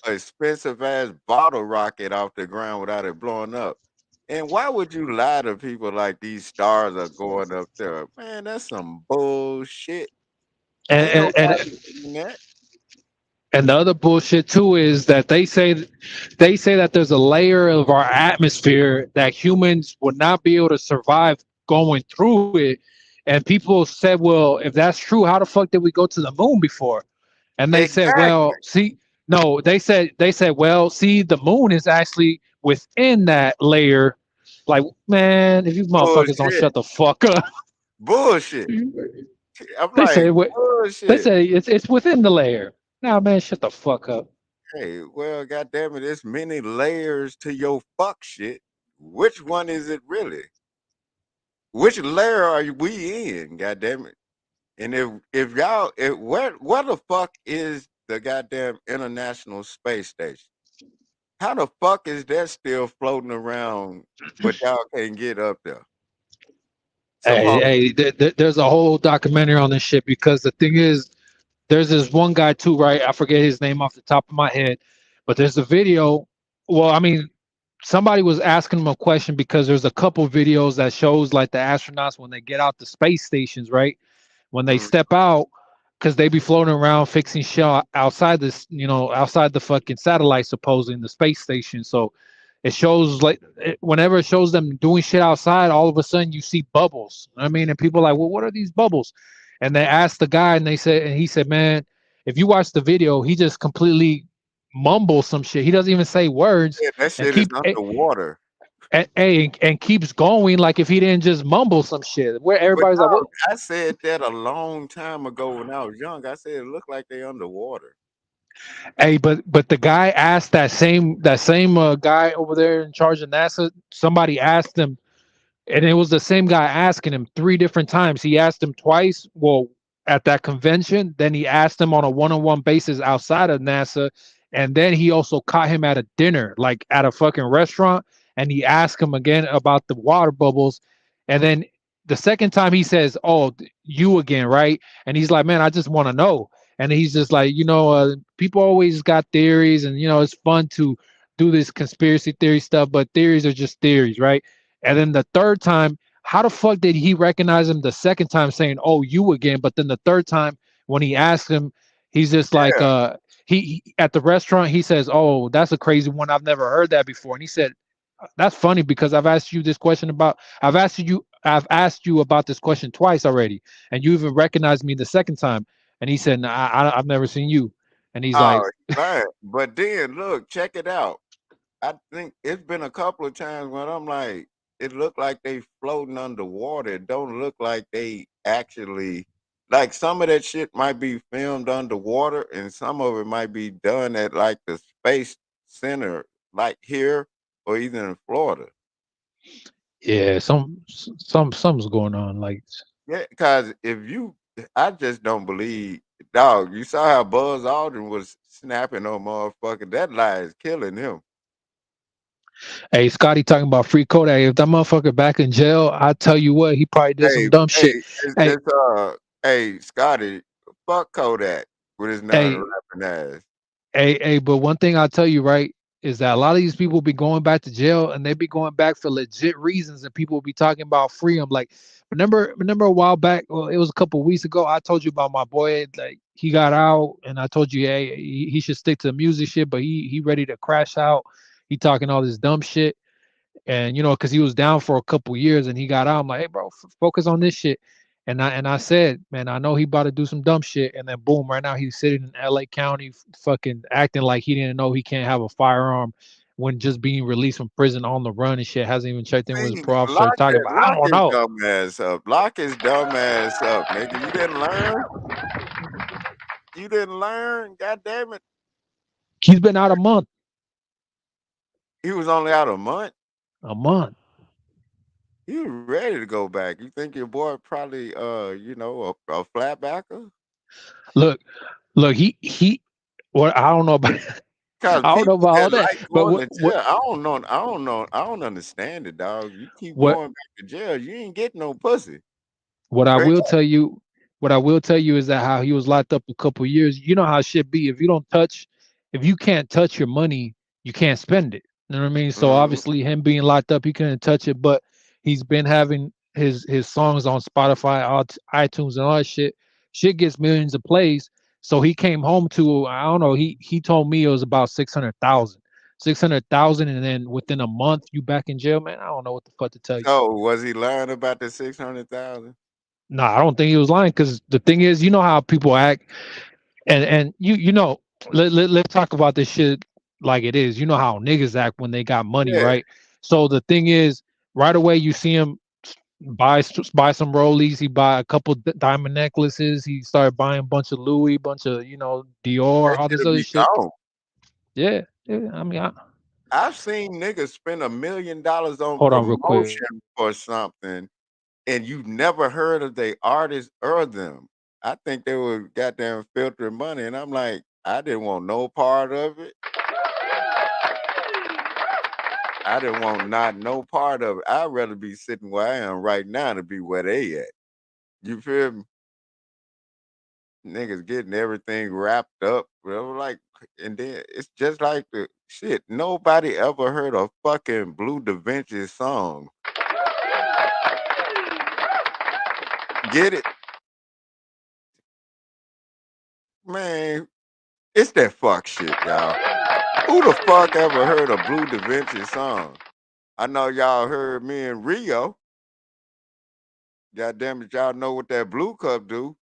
a expensive ass bottle rocket off the ground without it blowing up. And why would you lie to people like these stars are going up there? Man, that's some bullshit. And Ain't and, and nobody seen that. And the other bullshit too is that they say that there's a layer of our atmosphere that humans would not be able to survive going through it. And people said, well, if that's true, how the fuck did we go to the moon before? And they said, Exactly. well, see, no, they said, well, see, the moon is actually within that layer. Like, man, if you motherfuckers don't Bullshit. shut the fuck up, Bullshit. I'm they like, say they bullshit. say it's within the layer. Nah, man, shut the fuck up. Hey, well, goddamn it, there's many layers to your fuck shit. Which one is it really? Which layer are we in? Goddamn it. And if y'all where the fuck is the goddamn International Space Station? How the fuck is that still floating around, but y'all can't get up there? Hey, Supposed hey, there's a whole documentary on this shit because the thing is, there's this one guy too, right? I forget his name off the top of my head, but there's a video. Well, I mean, somebody was asking him a question because there's a couple videos that shows like the astronauts when they get out the space stations, right? When they mm, step out, because they be floating around fixing shit outside this, outside the fucking satellite, supposedly in the space station. So it shows like whenever it shows them doing shit outside, all of a sudden you see bubbles. I mean, and people are like, well, what are these bubbles? And they asked the guy, and he said, man, if you watch the video, he just completely mumbles some shit. He doesn't even say words, yeah, that and shit is underwater. and keeps going like if he didn't just mumble some shit. Where But everybody's like, what? dog, I said that a long time ago when I was young. I said it looked like they underwater. Hey, but the guy asked that same guy over there in charge of NASA. Somebody asked him, and it was the same guy asking him three different times. He asked him twice. Well, at that convention, then he asked him on a one-on-one basis outside of NASA, and then he also caught him at a dinner, like at a fucking restaurant, and he asked him again about the water bubbles, and then the second time he says, "Oh, you again, right?" And he's like, "Man, I just want to know." And he's just like, people always got theories, and it's fun to do this conspiracy theory stuff, but theories are just theories, right? And then the third time, how the fuck did he recognize him the second time saying, "Oh, you again"? But then the third time, when he asked him, he's just like, Yeah. he at the restaurant, he says, "Oh, that's a crazy one. I've never heard that before." And he said, "That's funny because I've asked you about this question twice already, and you even recognized me the second time." And he said, "Nah, I've never seen you." And he's like, Oh, right. But then look, check it out. I think it's been a couple of times when I'm like, it looked like they floating underwater. It don't look like they actually like some of that shit might be filmed underwater and some of it might be done at like the space center, like here or even in Florida. "Yeah, something's going on." Like, Yeah, because if you I just don't believe dog, you saw how Buzz Aldrin was snapping on motherfucker. That lie is killing him. hey, Scotty talking about free Kodak. If that motherfucker back in jail, I tell you what, he probably did some Hey, dumb shit. hey, Hey, hey, Scotty, fuck Kodak with his hey, non-rapping ass. hey, but one thing I'll tell you, right, is that a lot of these people be going back to jail and they be going back for legit reasons, and people will be talking about freedom. Like, remember a while back, well, it was a couple weeks ago, I told you about my boy, like he got out, and I told you, hey, he should stick to the music shit, but he ready to crash out. He talking all this dumb shit. And because he was down for a couple years and he got out, I'm like, hey, bro, focus on this shit. And I said, man, I know he about to do some dumb shit, and then boom, right now he's sitting in L.A. County, fucking acting like he didn't know he can't have a firearm when just being released from prison on the run and shit. Hasn't even checked in with his See, pro officer. Talking about, I lock don't his know. dumb ass up. Lock his dumb ass up, nigga. You didn't learn? You didn't learn? God damn it. He's been out a month, He was only out a month. a month. He was ready to go back. You think your boy probably a flatbacker? Look, look, he. What I don't know about, Cause I don't know people about that all that, like but going to jail, I don't understand it, dog. You keep what going back to jail, you ain't getting no pussy. What I Straight will up. tell you, what I will tell you is that how he was locked up a couple years. You know how it should be. If you can't touch your money, you can't spend it. You know what I mean? So Mhm. obviously, him being locked up, he couldn't touch it. But he's been having his songs on Spotify, iTunes, and all that shit. Shit gets millions of plays. So he came home to, I don't know. He told me it was about 600,000. 600,000, and then within a month you back in jail, man. I don't know what the fuck to tell you. So was he lying about the 600,000? No, I don't think he was lying because the thing is, you know how people act, and let's talk about this shit like it is. You know how niggas act when they got money, Yeah. right? So the thing is, right away you see him buy some Rollies. He buy a couple diamond necklaces. He started buying a bunch of Louis, bunch of Dior, That all this shit'll other be shit. gone. Yeah, yeah. I mean, I've seen niggas spend $1 million on hold on real quick. promotion for something, and you never heard of the artist or them. I think they were goddamn filtering money, and I'm like, I didn't want no part of it. I didn't want not no part of it. I'd rather be sitting where I am right now to be where they at. You feel me? Niggas getting everything wrapped up. Well, like, and then it's just like the shit. Nobody ever heard a fucking Blue Da Vinci song. Get it? Man, it's that fuck shit, y'all. Who the fuck ever heard a Blue Da Vinci song? I know y'all heard me and Rio. God damn it, y'all know what that blue cup do.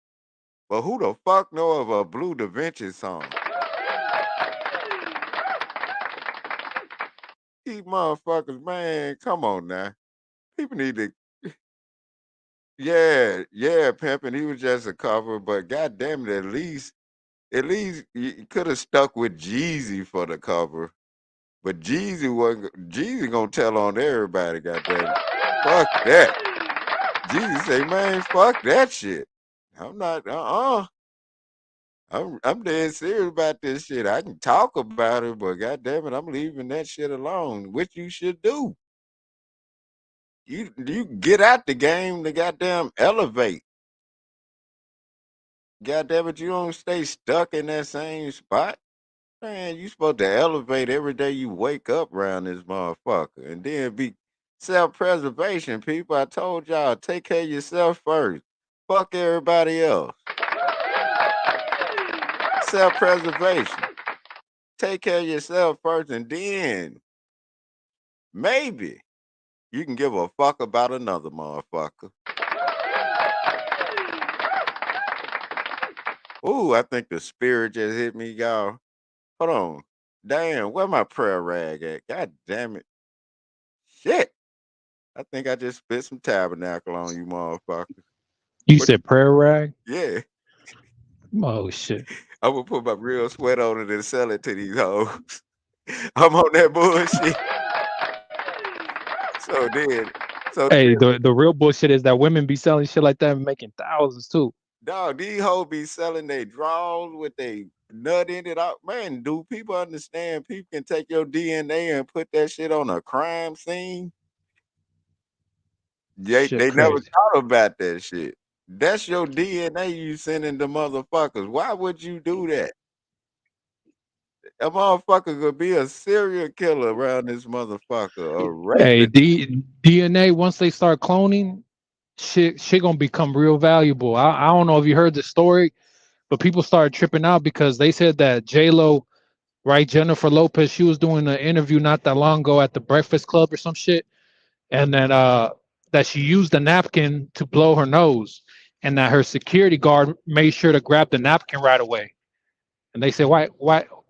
But who the fuck know of a Blue Da Vinci song? These motherfuckers, man, come on now. People need to, yeah, pimping. He was just a cover, but god damn it, at least you could have stuck with Jeezy for the cover. But Jeezy gonna tell on everybody, goddamn it. Fuck that. Jeezy say, man, fuck that shit. I'm not, I'm dead serious about this shit. I can talk about it, but goddamn it, I'm leaving that shit alone, which you should do. You get out the game to goddamn elevate. Goddamn it, you don't stay stuck in that same spot. Man, you supposed to elevate every day you wake up around this motherfucker. And then be self-preservation, people. I told y'all, take care of yourself first. Fuck everybody else. Self-preservation. Take care of yourself first, and then maybe you can give a fuck about another motherfucker. Ooh, I think the spirit just hit me, y'all. Hold on. Damn, where my prayer rag at? God damn it. Shit. I think I just spit some tabernacle on you motherfuckers. You What said prayer rag? yeah. Oh shit. I'm gonna put my real sweat on it and sell it to these hoes. I'm on that bullshit. So then, so Hey, then, the real bullshit is that women be selling shit like that and making thousands too. dog, these hoes be selling their drawers with they nut in it out. Man, do people understand people can take your DNA and put that shit on a crime scene? Shit They never crazy. thought about that shit. That's your DNA you sending the motherfuckers. Why would you do that? A motherfucker could be a serial killer around this motherfucker, a Hey, rapist. DNA once they start cloning, shit gonna become real valuable. I don't know if you heard the story, but people started tripping out because they said that J Lo, right, Jennifer Lopez, she was doing an interview not that long ago at the Breakfast Club or some shit, and then that she used a napkin to blow her nose, and that her security guard made sure to grab the napkin right away. And they said, why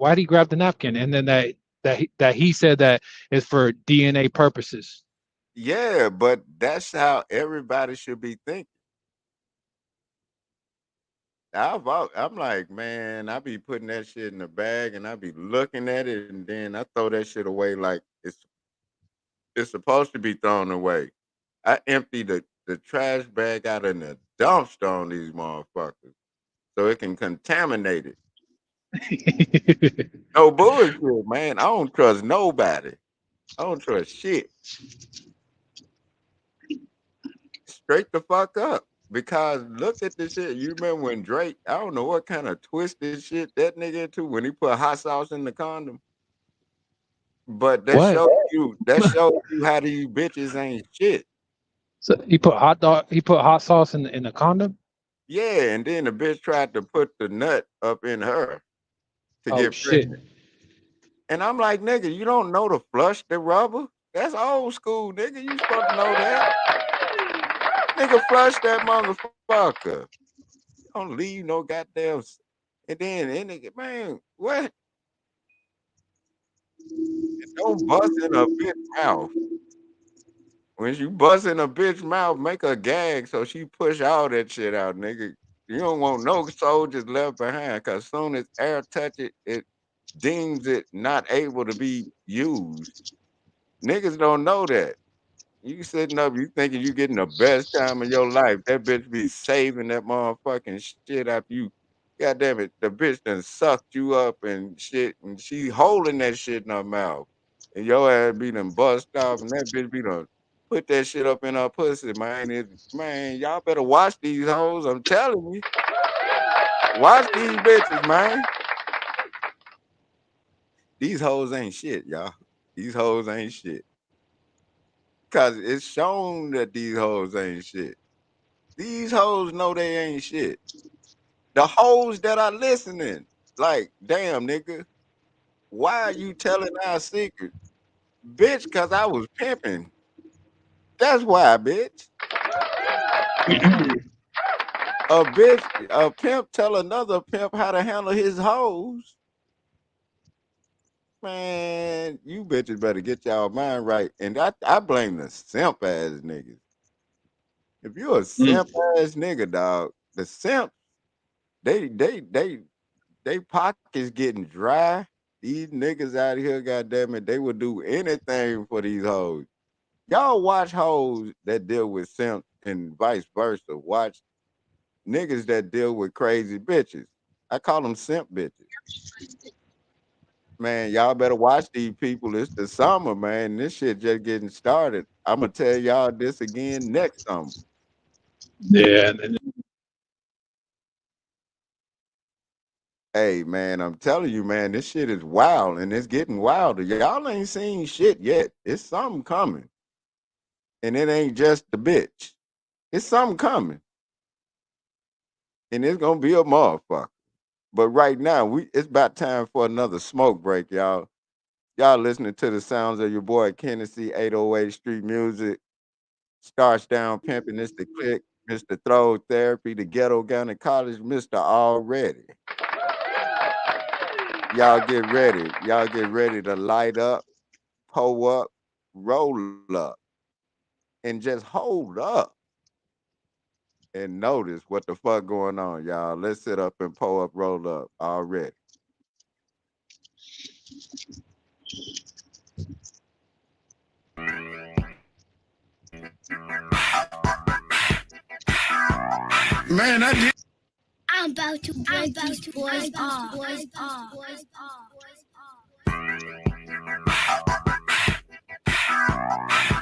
did he grab the napkin? And then that he said that is for DNA purposes. Yeah, but that's how everybody should be thinking. I'm like, man, I be putting that shit in the bag and I be looking at it and then I throw that shit away like it's supposed to be thrown away. I empty the trash bag out in the dumpster on these motherfuckers so it can contaminate it. No bullshit, man. I don't trust nobody. I don't trust shit. Straight the fuck up. Because look at this shit. You remember when Drake, I don't know what kind of twisted shit that nigga into when he put hot sauce in the condom. But What? that shows you how these bitches ain't shit. So he put hot sauce in the condom. Yeah, and then the bitch tried to put the nut up in her to Oh get shit. pregnant. And I'm like, nigga, you don't know to flush the rubber? That's old school, nigga. You supposed to know that. Nigga, flush that motherfucker. Don't leave no goddamn. And then, nigga, man, what? Don't bust in a bitch mouth. When you bust in a bitch mouth, make her gag so she push all that shit out, nigga. You don't want no soldiers left behind, cause soon as air touch it, it deems it not able to be used. Niggas don't know that. You sitting up, you thinking you getting the best time of your life. That bitch be saving that motherfucking shit after you. God damn it, the bitch done sucked you up and shit, and she holding that shit in her mouth. And your ass be done bust off, and that bitch be done put that shit up in her pussy, man. Man, y'all better watch these hoes. I'm telling you. Watch these bitches, man. These hoes ain't shit, y'all. These hoes ain't shit. Cause it's shown that these hoes ain't shit. These hoes know they ain't shit. The hoes that are listening, like, damn, nigga, why are you telling our secret? Bitch, cause I was pimping. That's why, bitch. A pimp tell another pimp how to handle his hoes. Man, you bitches better get y'all mind right. And I blame the simp ass niggas. If you a simp ass nigga, dog, the simp, they pockets getting dry. These niggas out here, goddamn it, they would do anything for these hoes. Y'all watch hoes that deal with simps and vice versa. Watch niggas that deal with crazy bitches. I call them simp bitches. Man, y'all better watch these people. It's the summer, man. This shit just getting started. I'm gonna tell y'all this again next summer. Yeah, Hey, man, I'm telling you, man, this shit is wild and it's getting wilder. Y'all ain't seen shit yet. It's something coming. And it ain't just the bitch. It's something coming. And it's gonna be a motherfucker. But right now, it's about time for another smoke break, y'all. Y'all listening to the sounds of your boy Kennessey 808 Street Music. Starts down pimping. It's the click. Mr. Throwed Therapy, the ghetto gynecologist, Mr. Already. Y'all get ready. Y'all get ready to light up, pull up, roll up, and just hold up and notice what the fuck going on, y'all. Let's sit up and pull up, roll up already. Man, I did. I'm about to break these boys off.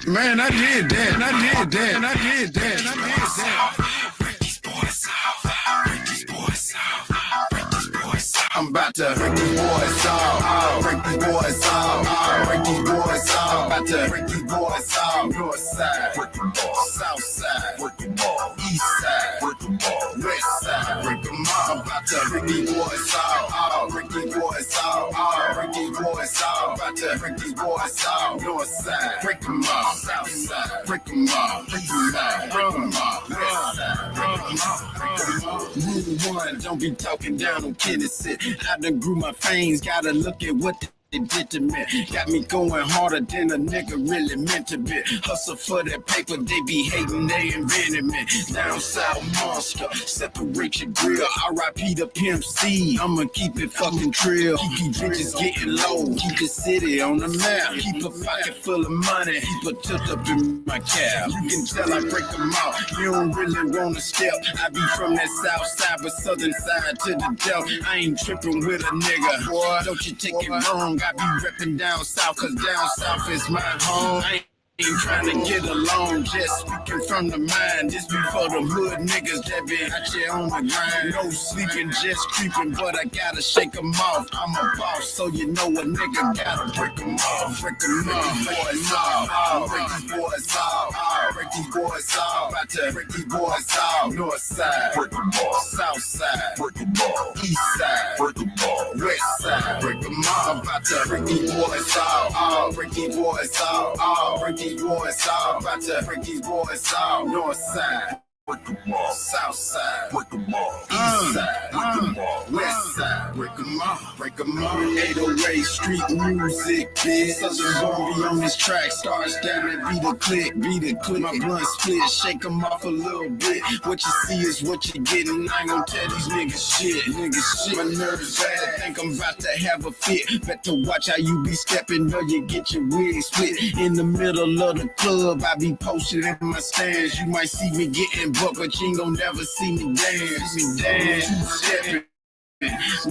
Man, I did that. And I did that. And I did that. And I did that. Break these boys off. Break these boys off. Break these boys off. I'm about to break these boys off. Break these boys off. Break these boys off. I'm about to break these boys off. North side. Break them all. South side. Break them all. East side. Break them all. West side. Break them all. I'm about to break these boys off. Break these boys off. Break these boys off. I'm about to break these boys off. North side. Break them all. South side. Break them all. Break them all. Break them all. West side. Break them all. Break them all. Rule one, don't be talking down on Kennessy. I done grew my fangs, gotta look at what they did to me. Got me going harder than a nigga really meant to be. Hustle for that paper, they be hating, they invented me. Down south monster, separate your grill. R.I.P. the Pimp C, I'ma keep it fucking trill. Keep these bitches getting low, keep the city on the map. Keep a pocket full of money, keep a tilt up in my cab. You can tell I break them out, you don't really wanna step. I be from that south side, but southern side to the delta. I ain't tripping with a nigga, boy, don't you take it wrong. I be reppin' down south, cause down south is my home. I ain't trying to get along, just speaking from the mind. This be for the hood niggas that been out here on the grind. No sleeping, just creeping, but I gotta shake them off. I'm a boss, so you know a nigga gotta break them off. Break them off, boys off. Break these boys off. Break these boys off. About to break these boys off. North side, break them off. South side, break them off. East side, break them off. West side, break them off. I'm about to break these boys off. Break these boys off. Break these boys off. About to break these boys off. North side. break 'em off. South side, break 'em off. East side, break 'em off. West side, break 'em off. Break 'em off. 808 street music, bitch. Such a zombie on this track. Stars damn it, beat a click, beat a click. My blunt split, shake 'em off a little bit. What you see is what you getting. I ain't gonna tell these niggas shit. Niggas shit. My nerves bad, think I'm about to have a fit. Better watch how you be stepping or you get your wig split. In the middle of the club, I be posted in my stands. You might see me getting booked, but you ain't gon' never see me dance. Two-stepping,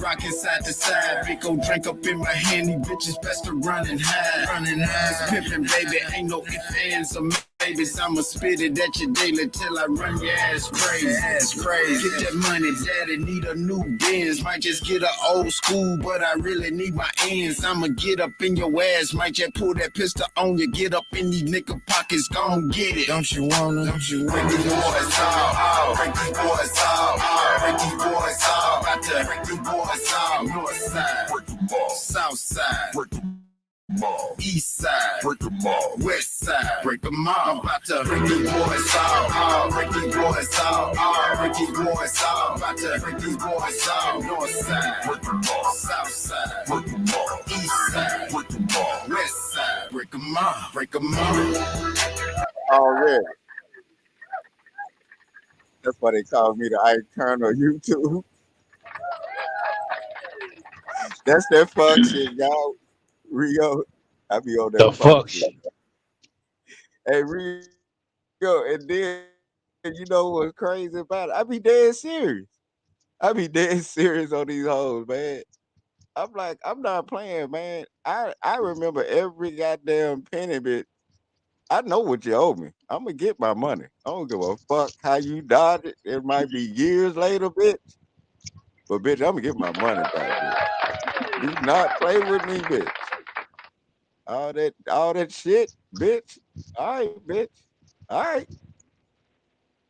rockin' side to side. Big old drink up in my hand. These bitches best to running high. Running high, pimpin', baby. Ain't no ifs, ands, or babies. I'ma spit it at you daily till I run your ass crazy. Get that money, daddy. Need a new Benz. Might just get an old school, but I really need my ends. I'ma get up in your ass. Might just pull that pistol on you. Get up in these nigga pockets. Gon' get it. Don't you wanna? Don't you wanna? Break these boys out. Break these boys out. Break these boys out. About to break these boys out. North side, break them all. South side, break them all. East side, break them all. West side, break them all. I'm about to break these boys out. Break these boys out. Break these boys out. About to break these boys out. North side, break them all. South side, break them all. East side, break them all. West side, break them all. Break them all. Already. That's why they call me the Ike Turner YouTube. That's that fuck shit, y'all. Rio, I be on that The fuck shit. Hey, Rio, and then you know what's crazy about it? I be dead serious. I be dead serious on these hoes, man. I'm like, I'm not playing, man. I remember every goddamn penny, bitch. I know what you owe me. I'm gonna get my money. I don't give a fuck how you dodge it. It might be years later, bitch. But bitch, I'm gonna get my money back, bitch. Do not play with me, bitch. All that shit, bitch. All right, bitch. All right.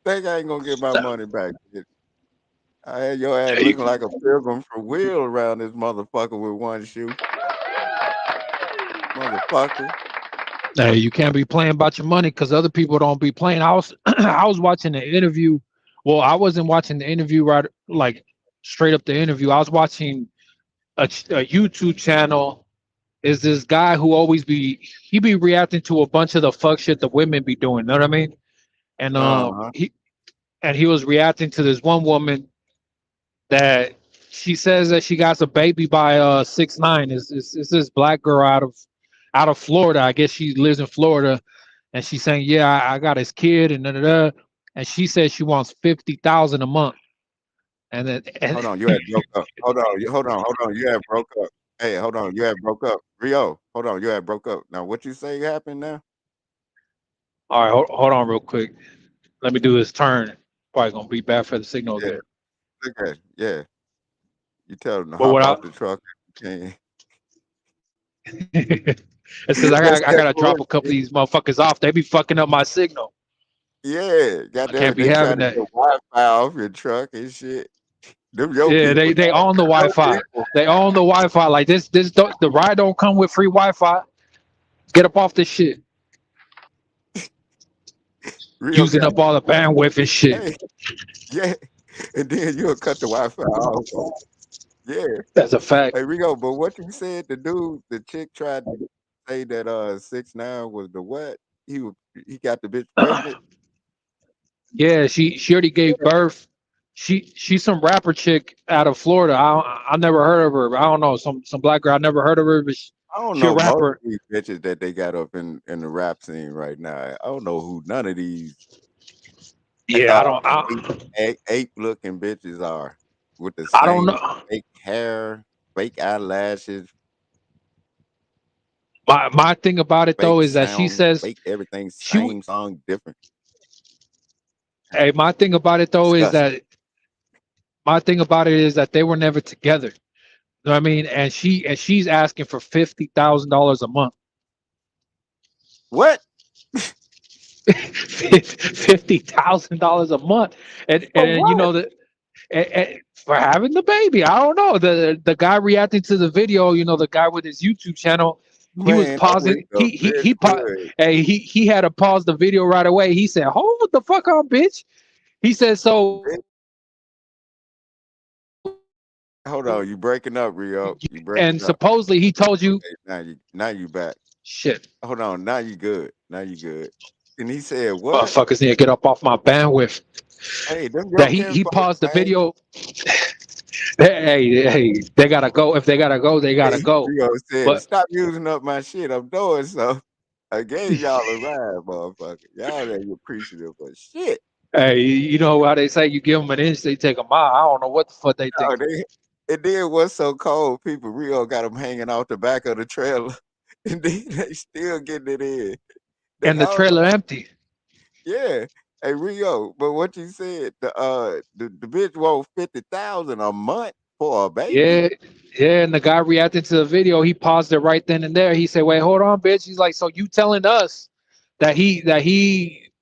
Think I ain't gonna get my money back, bitch. I had your ass looking like a pilgrim for wheel around this motherfucker with one shoe. Motherfucker. Hey, you can't be playing about your money because other people don't be playing. I was I was watching the interview. Well, I wasn't watching the interview right like straight up the interview. I was watching a YouTube channel. Is this guy who always be reacting to a bunch of the fuck shit the women be doing, know what I mean? And Uh-huh. he was reacting to this one woman that she says that she got a baby by 6ix9ine. Is this black girl out of Florida? I guess she lives in Florida, and she's saying, "Yeah, I got his kid," and and she says she wants 50,000 a month. And then Hold on, you had broke up. Hold on. You had broke up. Hey, hold on, you had broke up. Rio, hold on, you had broke up. Now, what you say happened now? all right, hold on real quick. Let me do this turn. Probably gonna be bad for the signal Yeah, again. look at it. Yeah. You tell them to But hop what off the truck. Can it's because That's I that gotta for drop a couple of these motherfuckers off. They be fucking up my signal. Yeah, I goddamn can't it, be they trying having to that. get Wi-Fi off your truck and shit. Them your Yeah, people, they dog. own the Your Wi-Fi. people. They own the Wi-Fi. Like this don't, the ride don't come with free Wi-Fi. Get up off this shit. Real Using guy. up all the bandwidth and shit. Hey, yeah. And then you'll cut the Wi-Fi off. Yeah. That's a fact. Hey, Rico, but what you said, the chick tried to say that 6ix9ine was the what? He got the bitch pregnant. Yeah, she already gave birth. She's some rapper chick out of Florida. I never heard of her. I don't know, some black girl. I never heard of her, but I don't she a know most of rapper. these bitches that they got up in the rap scene right now. I don't know who none of these Yeah, I don't. ape looking bitches are with the I don't same know. fake hair, fake eyelashes, My thing about it though fake is that she sound, says fake everything, she. same song, different. Hey, my thing about it though is Disgusting. that they were never together. You know what I mean? And she's asking for $50,000 a month. What? $50,000 a month, For and you what? know that for having the baby. I don't know. The guy reacting to the video, you know, the guy with his YouTube channel, he was Man, that pausing. wake up rich good. Hey, he had to pause the video right away. He said, "Hold the fuck on, bitch." He said so. Hold on, you breaking up, Rio. You And breaking up. supposedly he told you Okay, now you back. shit. Hold on, now you good. Now you good. And he said what? Motherfuckers need to get up off my bandwidth. Hey, them your That he kinfolk, paused the man. video. Hey, they gotta go. If they gotta go, they gotta Hey, go. Rio said, But stop using up my shit. I'm doing so. I gave y'all a ride, motherfucker. Y'all ain't appreciative of shit. hey, you know how they say you give them an inch, they take a mile. I don't know what the fuck they No, think. it did what's so cold. People, Rio got them hanging off the back of the trailer. And then they still getting it in. They And the all trailer empty. Yeah. Hey Rio, but what you said, the bitch want 50,000 a month for a baby? Yeah, yeah. And the guy reacted to the video. He paused it right then and there. He said, "Wait, hold on, bitch." He's like, "So you telling us that he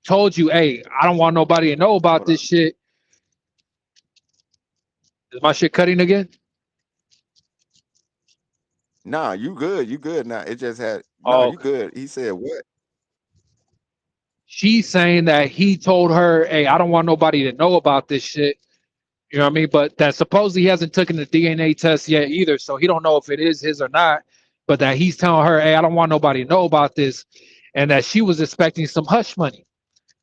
told you, hey, I don't want nobody to know about Hold on. this shit." Is my shit cutting again? Nah, you good. You good now. It just had no, Oh, you okay. good. He said what? She's saying that he told her, "Hey, I don't want nobody to know about this shit." You know what I mean? But that supposedly he hasn't taken the DNA test yet either, so he don't know if it is his or not. But that he's telling her, "Hey, I don't want nobody to know about this," and that she was expecting some hush money.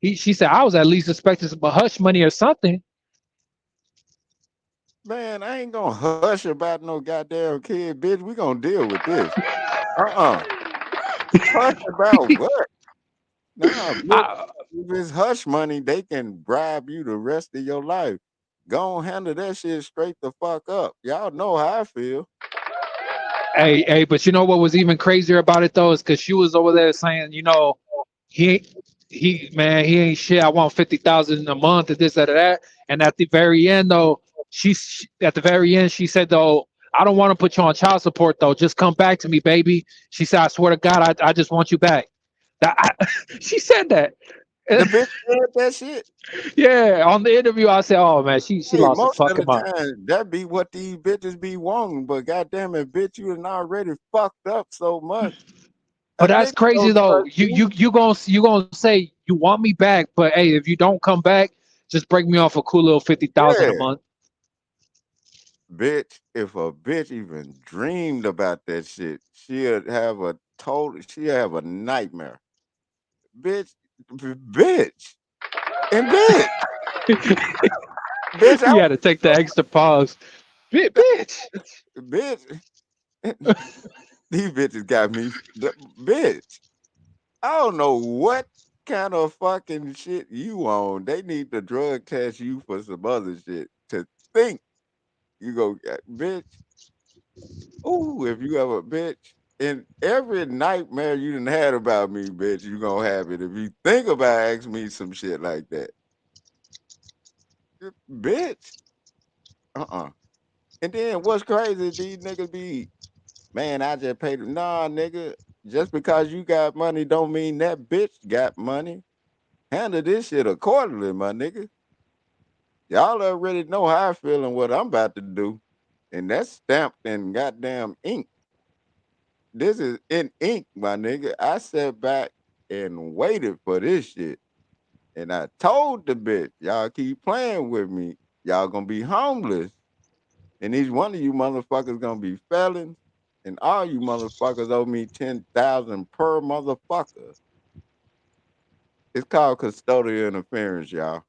She said, "I was at least expecting some hush money or something." Man, I ain't gonna hush about no goddamn kid, bitch. We gonna deal with this. Uh-uh. Hush about what? Nah, bitch. I, If it's hush money, they can bribe you the rest of your life. Go on, handle that shit straight the fuck up. Y'all know how I feel. hey, but you know what was even crazier about it though is because she was over there saying, he he ain't shit. I want 50,000 a month and this, that. And at the very end though, at the very end she said though, "I don't want to put you on child support though. Just come back to me, baby." She said, "I swear to God, I just want you back." She said that. The bitch said that shit. Yeah, on the interview, I said, "Oh man, she Hey, lost her most of the fucking mind." time, that be what these bitches be wanting. But goddamn it, bitch, you done already fucked up so much. A But that's nigga crazy don't though. trust you. You gonna say you want me back, but hey, if you don't come back, just break me off a cool little 50,000 a Yeah. month. Bitch, if a bitch even dreamed about that shit, she'll have a nightmare. Bitch, bitch, and bitch, bitch, You had to take the extra pause. Bitch. bitch. These bitches got me, bitch. I don't know what kind of fucking shit you on. They need to drug test you for some other shit to think you go, bitch. Ooh, if you ever, bitch, in every nightmare you done had about me, bitch, you gonna have it. If you think about asking me some shit like that, bitch. Uh-uh. And then what's crazy, these niggas be, man, I just paid them. Nah, nigga, just because you got money don't mean that bitch got money. Handle this shit accordingly, my nigga. Y'all already know how I feel and what I'm about to do. And that's stamped in goddamn ink. This is in ink, my nigga. I sat back and waited for this shit. And I told the bitch, y'all keep playing with me. Y'all gonna be homeless. And each one of you motherfuckers gonna be felons. And all you motherfuckers owe me 10,000 per motherfucker. It's called custodial interference, y'all.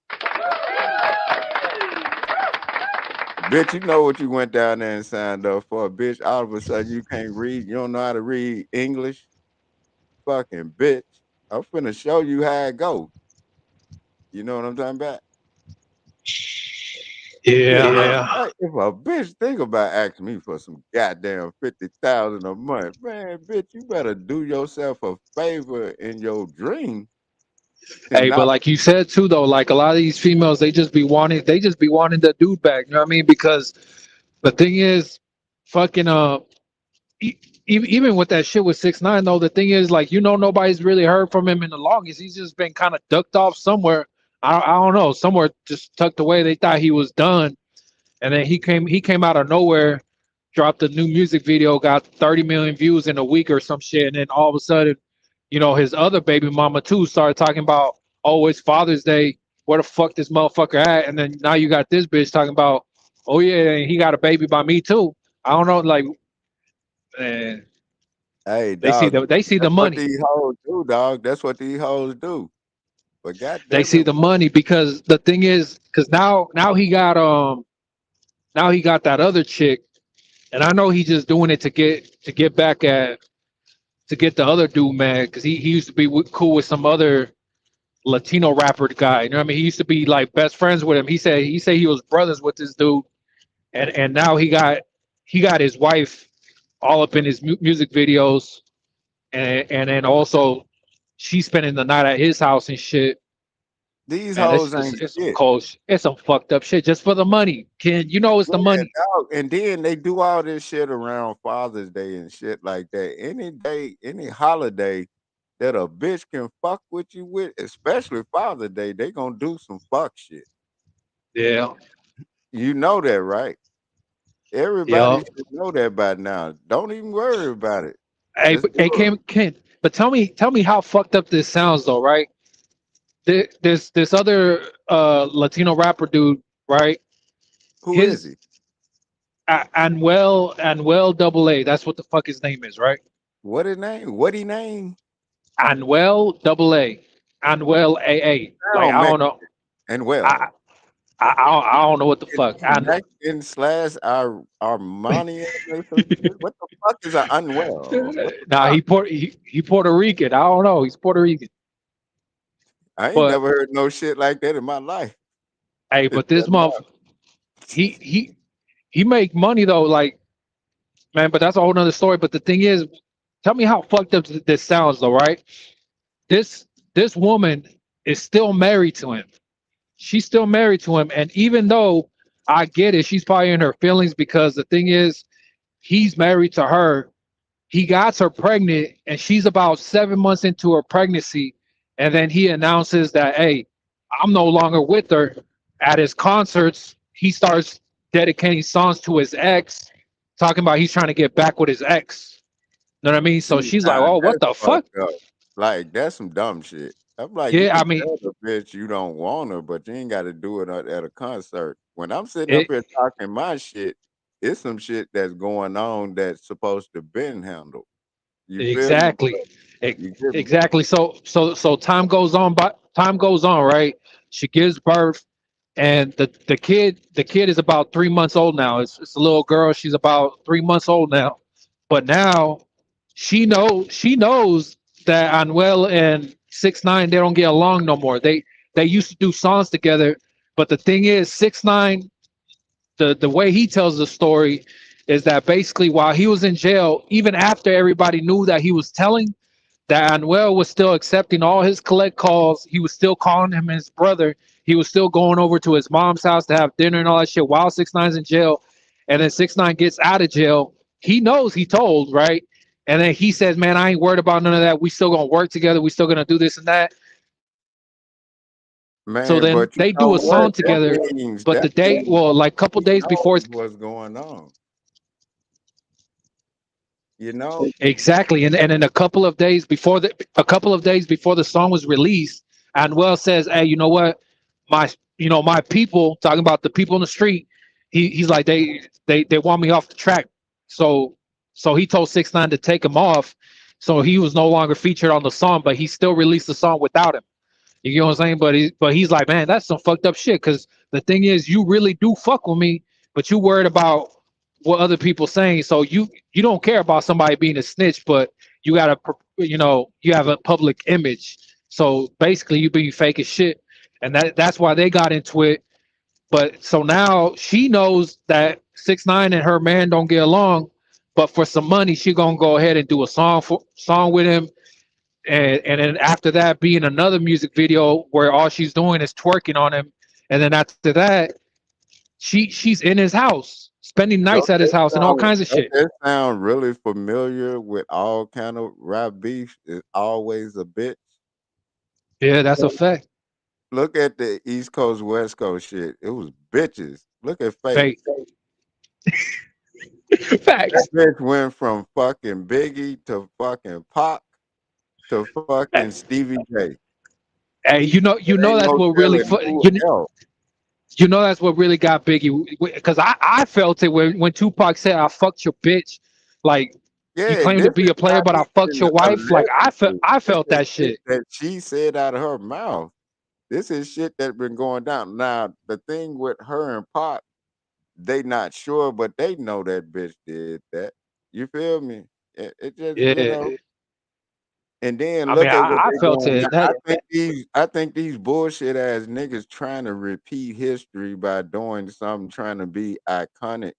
Bitch, you know what you went down there and signed up for, bitch. All of a sudden you can't read. You don't know how to read English. Fucking bitch. I'm finna show you how it go. You know what I'm talking about? Yeah, Yeah. yeah. If a bitch think about asking me for some goddamn 50,000 a month, man, bitch, you better do yourself a favor in your dream and Hey, but not. like you said too, though, like a lot of these females, they just be wanting the dude back. You know what I mean? Because the thing is, fucking e- even with that shit with 6ix9ine though, the thing is like nobody's really heard from him in the longest. He's just been kind of ducked off somewhere. I don't know, somewhere just tucked away. They thought he was done, and then he came out of nowhere, dropped a new music video, got 30 million views in a week or some shit, and then all of a sudden, his other baby mama too started talking about, oh, it's Father's Day. where the fuck this motherfucker at? And then now you got this bitch talking about, oh yeah, he got a baby by me too. I don't know, like, man, Hey, they see dog, the that's what money. these hoes do, dog. That's what these hoes do. But They goddamn see it, the money because the thing is, because now he got that other chick, and I know he's just doing it to get back at to get the other dude mad because he used to be cool with some other Latino rapper guy. You know what I mean? He used to be like best friends with him. He said he was brothers with this dude, and now he got his wife all up in his music videos, and then also she's spending the night at his house and shit. these And hoes ain't it's some shit. it's some fucked up shit just for the money. Ken, you know it's the Yeah, money. dog. And then they do all this shit around Father's Day and shit like that. Any day, any holiday that a bitch can fuck with you with, especially Father's Day, they gonna do some fuck shit. Yeah, You know that, right? yeah. Everybody should know that by now. Don't even worry about it. Hey, Just do hey, it. Ken, but tell me how fucked up this sounds though, right? This other Latino rapper dude, right? Who is His he? Anuel double A. That's what the fuck his name is, right? What his name? What he name? Anuel double A. Anuel AA. Like Sound I don't know. Mexican and I well. I don't know what the Is fuck. he Mexican slash Armanian or some shit? What the fuck is a unwell? What the Nah, fuck? he Puerto Rican. I don't know. He's Puerto Rican. I ain't But never heard no shit like that in my life. hey, To but this tell you month he make money though, like man, but that's a whole nother story. But the thing is, tell me how fucked up this sounds though, right? This this woman is still married to him. She's still married to him. And even though I get it, she's probably in her feelings because the thing is, he's married to her. He got her pregnant, and she's about 7 months into her pregnancy. And then he announces that, hey, I'm no longer with her. At his concerts, he starts dedicating songs to his ex, talking about he's trying to get back with his ex. You know what I mean? see, So she's like, now oh, what that's the fuck? fucked up. Like that's some dumb shit. I'm like, you Yeah, I can mean, tell the bitch you don't want her, but you ain't got to do it at a concert. When I'm sitting up it, here talking my shit, it's some shit that's going on that's supposed to been handled. You feel me? exactly. You get me? Exactly. So time goes on, right? She gives birth, and the kid is about 3 months old now. It's a little girl. She's about 3 months old now. But now she knows that Anuel and 6ix9ine they don't get along no more. They used to do songs together, but the thing is 6ix9ine, the way he tells the story is that basically while he was in jail, even after everybody knew that he was telling, that Anuel was still accepting all his collect calls. He was still calling him his brother. He was still going over to his mom's house to have dinner and all that shit while 6ix9ine's in jail. And then 6ix9ine gets out of jail. He knows he told, right? And then he says, man, I ain't worried about none of that. We still gonna work together. We still gonna do this and that. So Man, then but you they know do a what? song together. But the That day, means well, like a couple he days before, knows what's going on. You know? exactly, and then a couple of days before the song was released, Anuel says, "Hey, you know what? My people talking about the people in the street. He's like they want me off the track. So he told 6ix9ine to take him off. So he was no longer featured on the song, but he still released the song without him. You get what I'm saying? But he's like, man, that's some fucked up shit. Because the thing is, you really do fuck with me, but you worried about what other people saying. So you don't care about somebody being a snitch, but you gotta you have a public image. So basically, you being fake as shit, and that's why they got into it. But so now she knows that 6ix9ine and her man don't get along, but for some money, she gonna go ahead and do a song with him, and then after that be in another music video where all she's doing is twerking on him, and then after that she's in his house spending nights at his house and all kinds of Don't shit. that sound really familiar with all kind of rap beef? Is always a bitch. Yeah, that's a fact. Look at the East Coast, West Coast shit. It was bitches. Look at Faith. Fake. That Facts. bitch went from fucking Biggie to fucking Pop to fucking Stevie J. Hey, It ain't that's no what really telling who else. that's what really got Biggie, because I felt it when Tupac said, "I fucked your bitch," like, you Yeah, claim to this be is a player, not but I fucked even your wife. Like, allegedly. I This felt is that shit shit. that she said out of her mouth. This is shit that been going down. Now, the thing with her and Pop, they not sure, but they know that bitch did that. You feel me? It just, Yeah, and then I mean, look at what I they felt doing now. it. That I think these bullshit ass niggas trying to repeat history by doing something trying to be iconic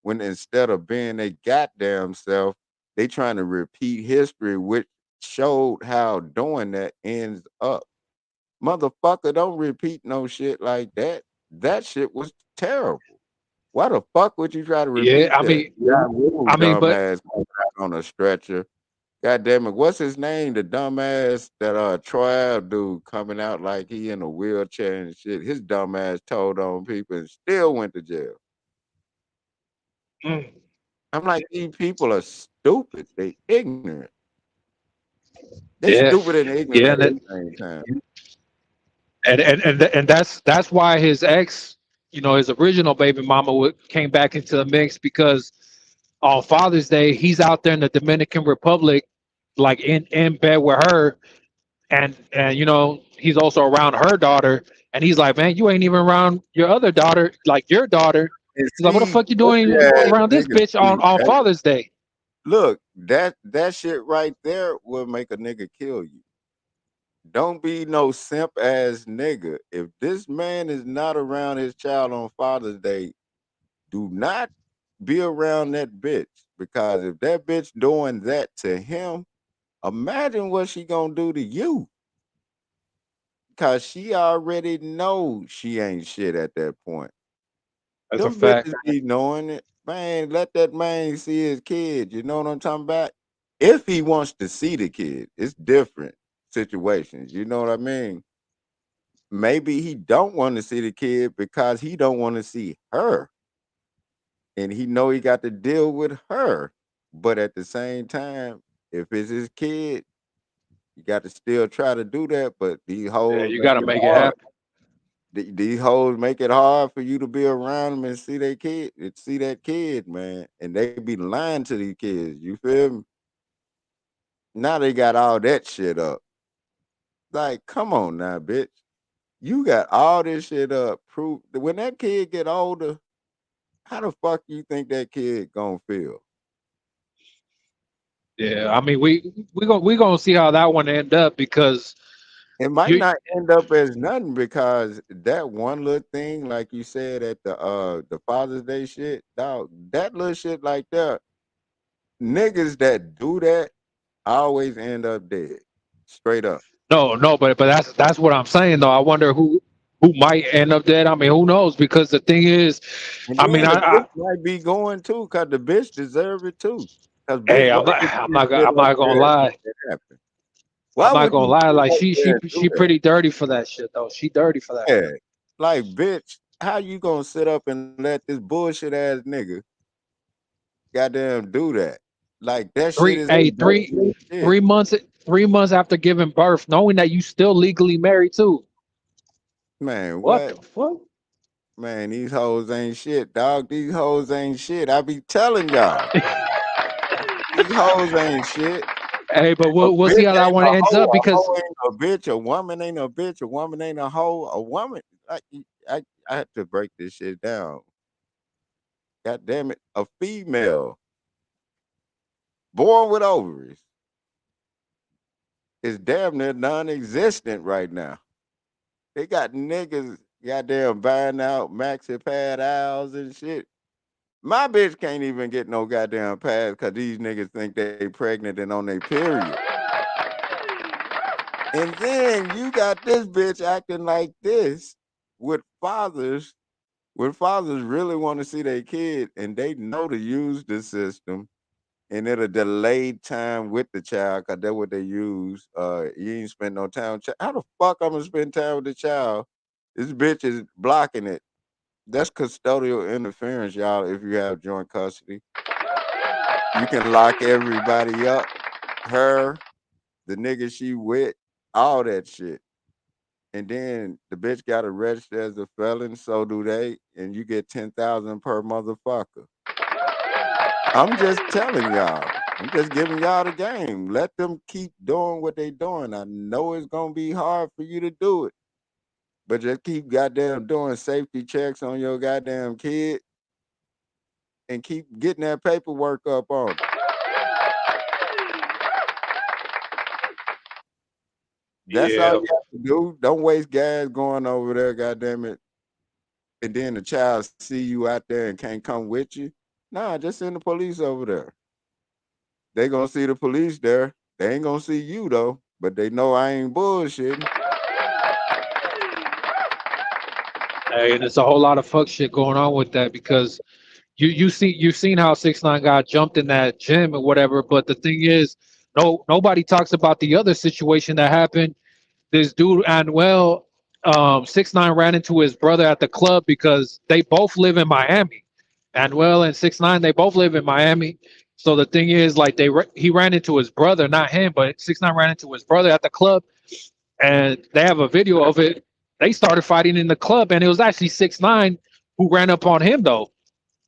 when instead of being a goddamn self, they trying to repeat history, which showed how doing that ends up. Motherfucker, don't repeat no shit like that. That shit was terrible. Why the fuck would you try to yeah, repeat that? Yeah, Rule but dumbass coming out on a stretcher. God damn it, what's his name? The dumbass that Troy Ave dude coming out like he in a wheelchair and shit. His dumbass told on people and still went to jail. mm, I'm like, these people are stupid. They ignorant. They yeah, stupid and ignorant yeah, at the same time. and that's why his ex, his original baby mama came back into the mix, because on Father's Day he's out there in the Dominican Republic, like in bed with her, and he's also around her daughter, and he's like, man, you ain't even around your other daughter, like your daughter. And He's like, what the see, fuck you pussy doing ass around this niggas bitch see on that. Father's Day? Look, that shit right there will make a nigga kill you. Don't be no simp ass nigga. If this man is not around his child on Father's Day, do not be around that bitch. Because if that bitch doing that to him, imagine what she gonna do to you. Cause she already knows she ain't shit at that point. That's a Them fact. bitches be knowing it. Man, let that man see his kid. You know what I'm talking about? If he wants to see the kid, it's different situations. You know what I mean? Maybe he don't want to see the kid because he don't want to see her. And he know he got to deal with her. But at the same time, if it's his kid, you got to still try to do that. But these Yeah, hoes you make got to it make it hard. happen. These hoes make it hard for you to be around them and see their kid, and see that kid, man. And they be lying to these kids. You feel me? Now they got all that shit up. Like, come on now, bitch. You got all this shit up. Proof when that kid get older, how the fuck you think that kid gonna feel? Yeah, I mean, we gonna see how that one end up, because It might you not end up as nothing because that one little thing, like you said at the Father's Day shit, dog, that little shit like that, niggas that do that always end up dead. Straight up. no, but that's what I'm saying though. I wonder who might end up dead. I mean, who knows? Because the thing is, And I mean, then the bitch might be going too, cause the bitch deserve it too. Cause bitch, hey, why you just sit I'm up not gonna there and lie. let that happen? I'm Why not would gonna you lie. sit Like, up there and do she that? pretty dirty for that shit though. She dirty for that. Yeah. Like, bitch, how you gonna sit up and let this bullshit ass nigga goddamn do that? Like that shit Three, is hey, some three, dirty shit. 3 months, 3 months after giving birth, knowing that you still legally married too. Man, What what? the fuck? Man, these hoes ain't shit, dog. These hoes ain't shit. I be telling y'all. These hoes ain't shit. Hey, but A we'll bitch see how that ain't one a ends hoe. up, A because hoe ain't a bitch. A woman ain't a bitch. A woman ain't a hoe. A woman, like, I have to break this shit down. God damn it. A female born with ovaries is damn near non-existent right now. They got niggas goddamn buying out maxi pad owls and shit. My bitch can't even get no goddamn pads because these niggas think they pregnant and on their period. And then you got this bitch acting like this with fathers, when fathers really want to see their kid and they know to use the system and it'll delay time with the child because that's what they use. You ain't spend no time with how the fuck I'm gonna spend time with the child? This bitch is blocking it. That's custodial interference, y'all, if you have joint custody. You can lock everybody up, her, the nigga she with, all that shit. and then the bitch got arrested as a felon, so do they, and you get 10,000 per motherfucker. I'm just telling y'all. I'm just giving y'all the game. Let them keep doing what they doing. I know it's gonna be hard for you to do it, but just keep goddamn doing safety checks on your goddamn kid and keep getting that paperwork up on it. That's all Yeah, you have to do. Don't waste gas going over there, goddamn it. And then the child see you out there and can't come with you. Nah, just send the police over there. They gonna see the police there. They ain't gonna see you though, but they know I ain't bullshitting. hey, there's a whole lot of fuck shit going on with that because you've seen how 6ix9ine got jumped in that gym or whatever. But the thing is, nobody talks about the other situation that happened. This dude Anuel, 6ix9ine ran into his brother at the club because they both live in Miami. Anuel and 6ix9ine, they both live in Miami. So the thing is, like he ran into his brother, not him, but 6ix9ine ran into his brother at the club, and they have a video of it. They started fighting in the club, and it was actually 6ix9ine who ran up on him though.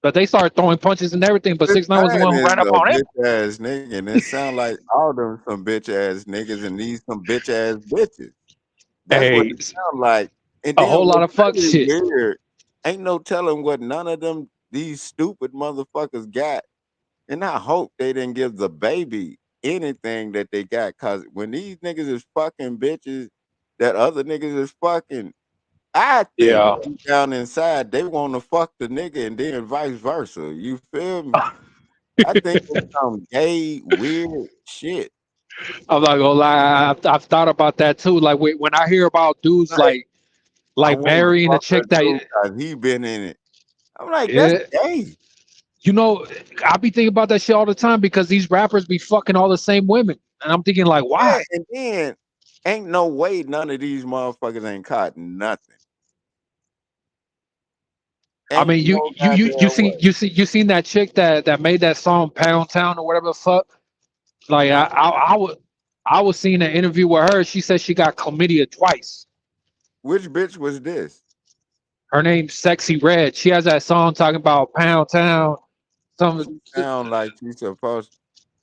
But they started throwing punches and everything. But Six 6ix9ine was the nine one who is ran up a on him. bitch ass nigga, and it sound like all them some bitch ass niggas and these some bitch ass bitches. That's what Hey, it sound like. And a then whole lot what's of fuck really shit. weird, ain't no telling what none of them these stupid motherfuckers got. And I hope they didn't give the baby anything that they got. Cause when these niggas is fucking bitches that other niggas is fucking, I think Yeah. deep down inside they want to fuck the nigga and then vice versa. You feel me? I think it's some gay weird shit. I'm not gonna lie. I've thought about that too. Like when I hear about dudes Like I like want to marrying a fuck her chick that, too because he been in it. I'm like, that's yeah, gay. you know, I be thinking about that shit all the time because these rappers be fucking all the same women, and I'm thinking like, Yeah, why? and then ain't no way none of these motherfuckers ain't caught nothing. I Ain't mean, no goddamn way. you seen that chick that made that song Pound Town or whatever the fuck? Like I was seeing an interview with her. She said she got chlamydia twice. Which bitch was this? Her name's Sexy Red. She has that song talking about Pound Town. Some She sound like she's supposed.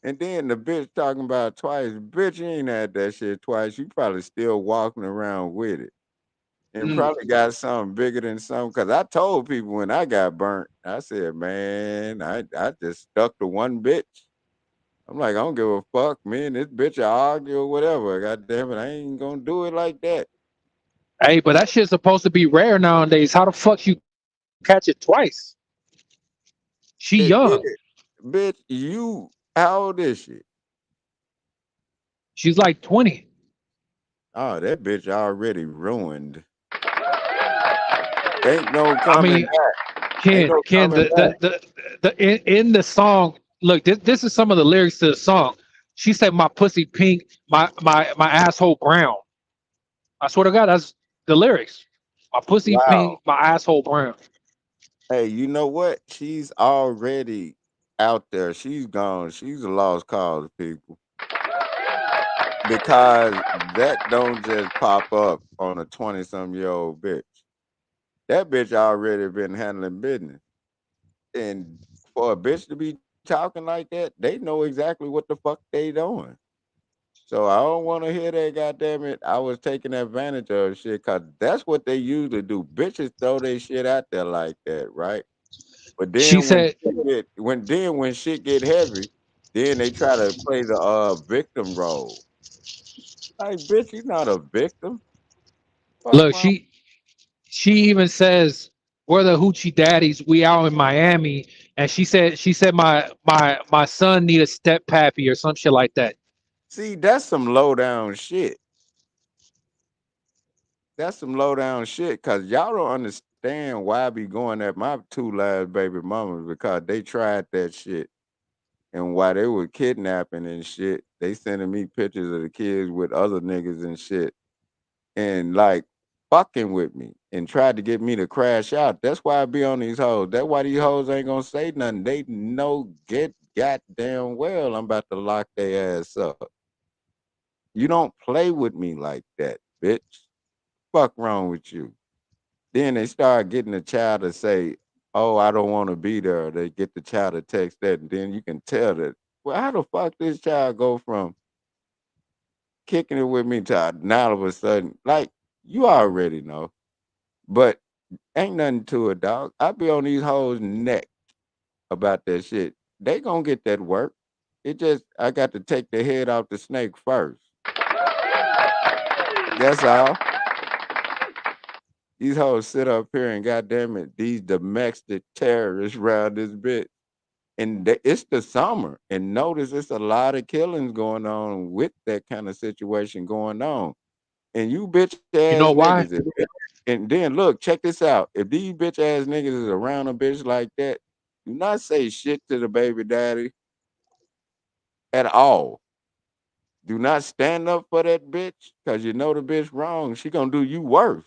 And then the bitch talking about twice. Bitch, you ain't had that shit twice. You probably still walking around with it. And mm, probably got something bigger than something. Cause I told people when I got burnt, I said, man, I just stuck to one bitch. I'm like, I don't give a fuck, man. This bitch I argue or whatever. God damn it, I ain't gonna do it like that. hey, but that shit's supposed to be rare nowadays. How the fuck you catch it twice? She It, young. bitch, you how old is she? She's like 20. Oh, that bitch already ruined. Ain't no I coming mean, back. Ain't Ken, no Ken, coming back. in the song, look, this is some of the lyrics to the song. She said, "My pussy pink, my asshole brown." I swear to God, that's the lyrics. My pussy Wow. pink, my asshole brown. Hey, you know what? She's already out there. She's gone. She's a lost cause, people. Because that don't just pop up on a 20-some-year-old bitch. That bitch already been handling business. And for a bitch to be talking like that, they know exactly what the fuck they doing. So I don't want to hear that. Goddamn it! I was taking advantage of shit because that's what they usually do. Bitches throw their shit out there like that, right? But She then said, when shit get heavy, then they try to play the victim role. Like, bitch, you not a victim. Fuck "Look, wrong. she even says we're the hoochie daddies. We out in Miami." And she said my son need a step pappy or some shit like that. See, that's some low down shit. That's some low down shit. Cause y'all don't understand why I be going at my two last baby mamas because they tried that shit. And while they were kidnapping and shit, they sending me pictures of the kids with other niggas and shit. And like fucking with me and tried to get me to crash out. That's why I be on these hoes. That's why these hoes ain't gonna say nothing. They know get goddamn well I'm about to lock their ass up. You don't play with me like that, bitch. Fuck wrong with you? Then they start getting the child to say, "Oh, I don't want to be there." They get the child to text that, and then you can tell that. Well, how the fuck this child go from kicking it with me to now all of a sudden, like you already know, but ain't nothing to it, dog. I be on these hoes' neck about that shit. They gonna get that work. It just I got to take the head off the snake first. That's all. These hoes sit up here and goddamn it, these domestic terrorists around this bitch. And it's the summer. And notice it's a lot of killings going on with that kind of situation going on. And you bitch You ass know why? niggas, and then look, check this out. If these bitch ass niggas is around a bitch like that, do not say shit to the baby daddy at all. Do not stand up for that bitch because you know the bitch wrong. She gonna do you worse.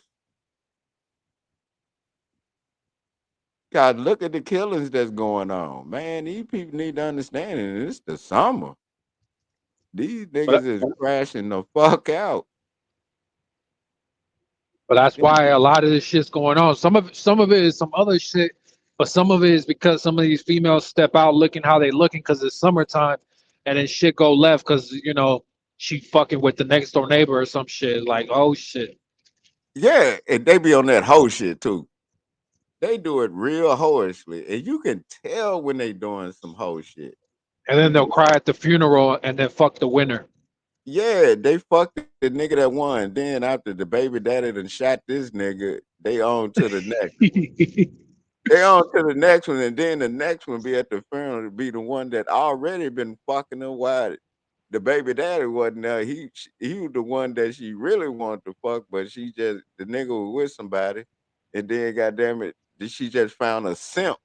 God, look at the killings that's going on. Man, these people need to understand it. It's the summer. These niggas But is crashing the fuck out. but that's And why a lot of this shit's going on. Some of it is some other shit, but some of it is because some of these females step out looking how they looking because it's summertime, and then shit go left because she fucking with the next door neighbor or some shit. Like, oh shit. yeah, and they be on that whole shit too. They do it real hoishly. And you can tell when they doing some whole shit. And then they'll cry at the funeral and then fuck the winner. Yeah, they fucked the nigga that won. Then after the baby daddy done shot this nigga, they on to the next one. They on to the next one, and then the next one be at the funeral to be the one that already been fucking her while the baby daddy wasn't there. He was the one that she really wanted to fuck, but the nigga was with somebody, and then goddamn it, she just found a simp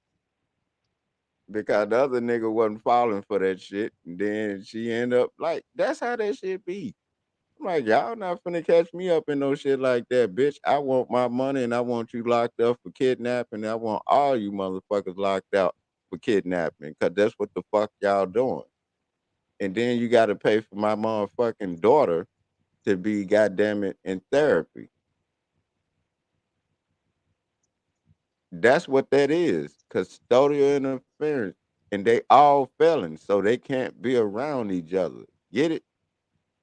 because the other nigga wasn't falling for that shit, and then she end up like that's how that shit be. I'm like, y'all not finna catch me up in no shit like that, bitch. I want my money and I want you locked up for kidnapping. I want all you motherfuckers locked out for kidnapping because that's what the fuck y'all doing. And then you got to pay for my motherfucking daughter to be, goddamn it, in therapy. That's what that is, custodial interference. And they all felons, so they can't be around each other. Get it?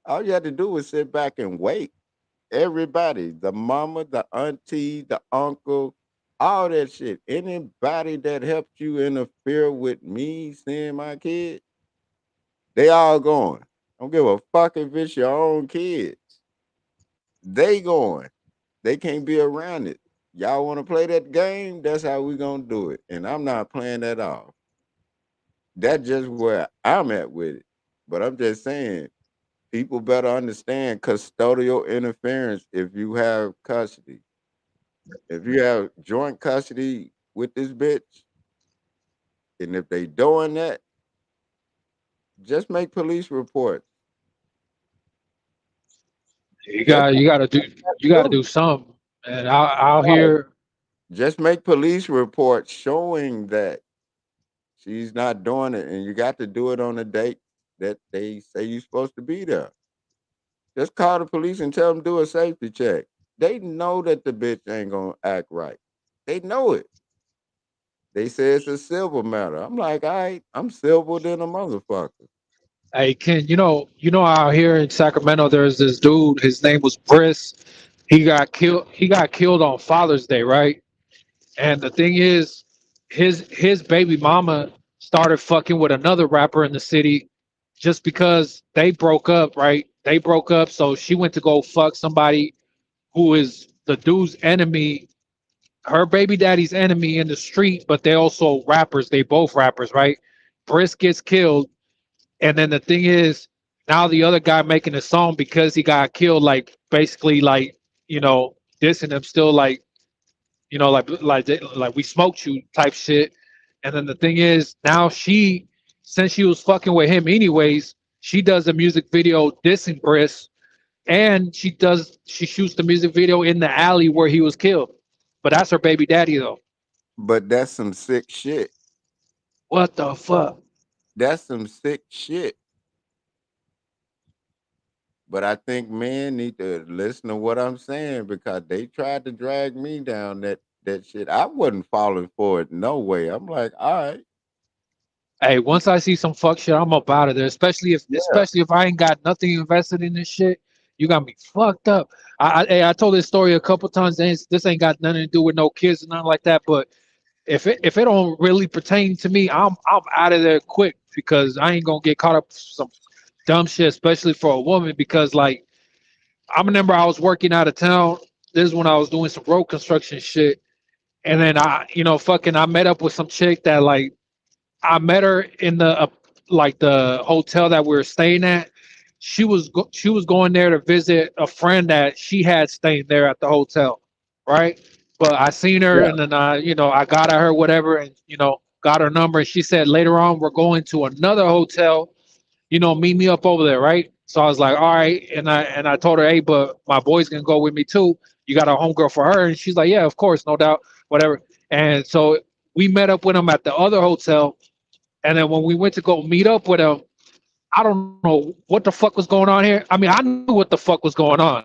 All you have to do is sit back and wait. Everybody, the mama, the auntie, the uncle, all that shit. Anybody that helped you interfere with me seeing my kid, they all going. Don't give a fuck if it's your own kids. They going. They can't be around it. Y'all want to play that game? That's how we gonna do it. And I'm not playing that off. That's just where I'm at with it. But I'm just saying, people better understand custodial interference if you have custody. If you have joint custody with this bitch, and if they doing that, just make police reports. You That's got all you got to do you you got to gotta do. do something. And I'll Right. hear. Just make police reports showing that she's not doing it, and you got to do it on a date that they say you're supposed to be there. Just call the police and tell them do a safety check. They know that the bitch ain't gonna act right. They know it. They say it's a civil matter. I'm like, all right, I'm civil than a motherfucker. Hey Ken, out here in Sacramento, there's this dude. His name was Briss. He got killed. He got killed on Father's Day, right? And the thing is, his baby mama started fucking with another rapper in the city, just because they broke up, right? They broke up, so she went to go fuck somebody who is the dude's enemy, her baby daddy's enemy in the street, but they also rappers. They both rappers, right? Briss gets killed, and then the thing is, now the other guy making a song because he got killed, like basically like dissing him, still like like we smoked you type shit. And then the thing is, now since she was fucking with him anyways, she does a music video dissing Briss, and she shoots the music video in the alley where he was killed. But that's her baby daddy though. But that's some sick shit. What the fuck? That's some sick shit. But I think men need to listen to what I'm saying because they tried to drag me down that shit. I wasn't falling for it no way. I'm like, all right, Hey, once I see some fuck shit, I'm up out of there. yeah. Especially if I ain't got nothing invested in this shit. You got me fucked up. I told this story a couple times. And this ain't got nothing to do with no kids or nothing like that. But if it don't really pertain to me, I'm out of there quick because I ain't gonna get caught up some dumb shit, especially for a woman. Because like I remember I was working out of town. This is when I was doing some road construction shit, and then fucking I met up with some chick that like I met her in the like the hotel that we were staying at. She was going there to visit a friend that she had staying there at the hotel, right? But I seen her Yeah. and then I got at her whatever and got her number. And she said later on we're going to another hotel, meet me up over there, right? So I was like, all right, and I told her, hey, but my boy's gonna go with me too. You got a homegirl for her, and she's like, yeah, of course, no doubt, whatever. And so we met up with him at the other hotel, and then when we went to go meet up with him, I don't know what the fuck was going on here. I mean, I knew what the fuck was going on.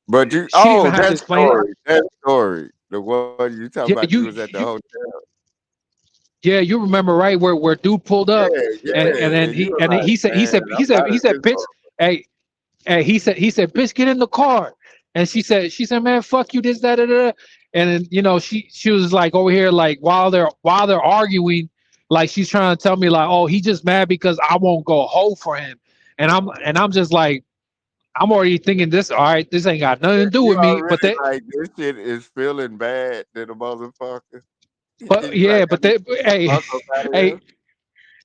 But you, She didn't even have to explain it. that story, the one you talking Yeah, about, you was at the hotel. yeah, you remember right where dude pulled up, Yeah, and yeah. then And you were and like, he said he man, said he I'm said out he of said this bitch, hey, and he said bitch, get in the car. And she said man, fuck you, this that da, da, da. And then she was like over here like while they're arguing, like she's trying to tell me like, oh, he just mad because I won't go hoe for him. And I'm just like, I'm already thinking this, all right, this ain't got nothing to do you with me. But already like this shit is feeling bad to the motherfucker. but And you like, yeah, I but need they, to get the hey, fuck up out of hey, here.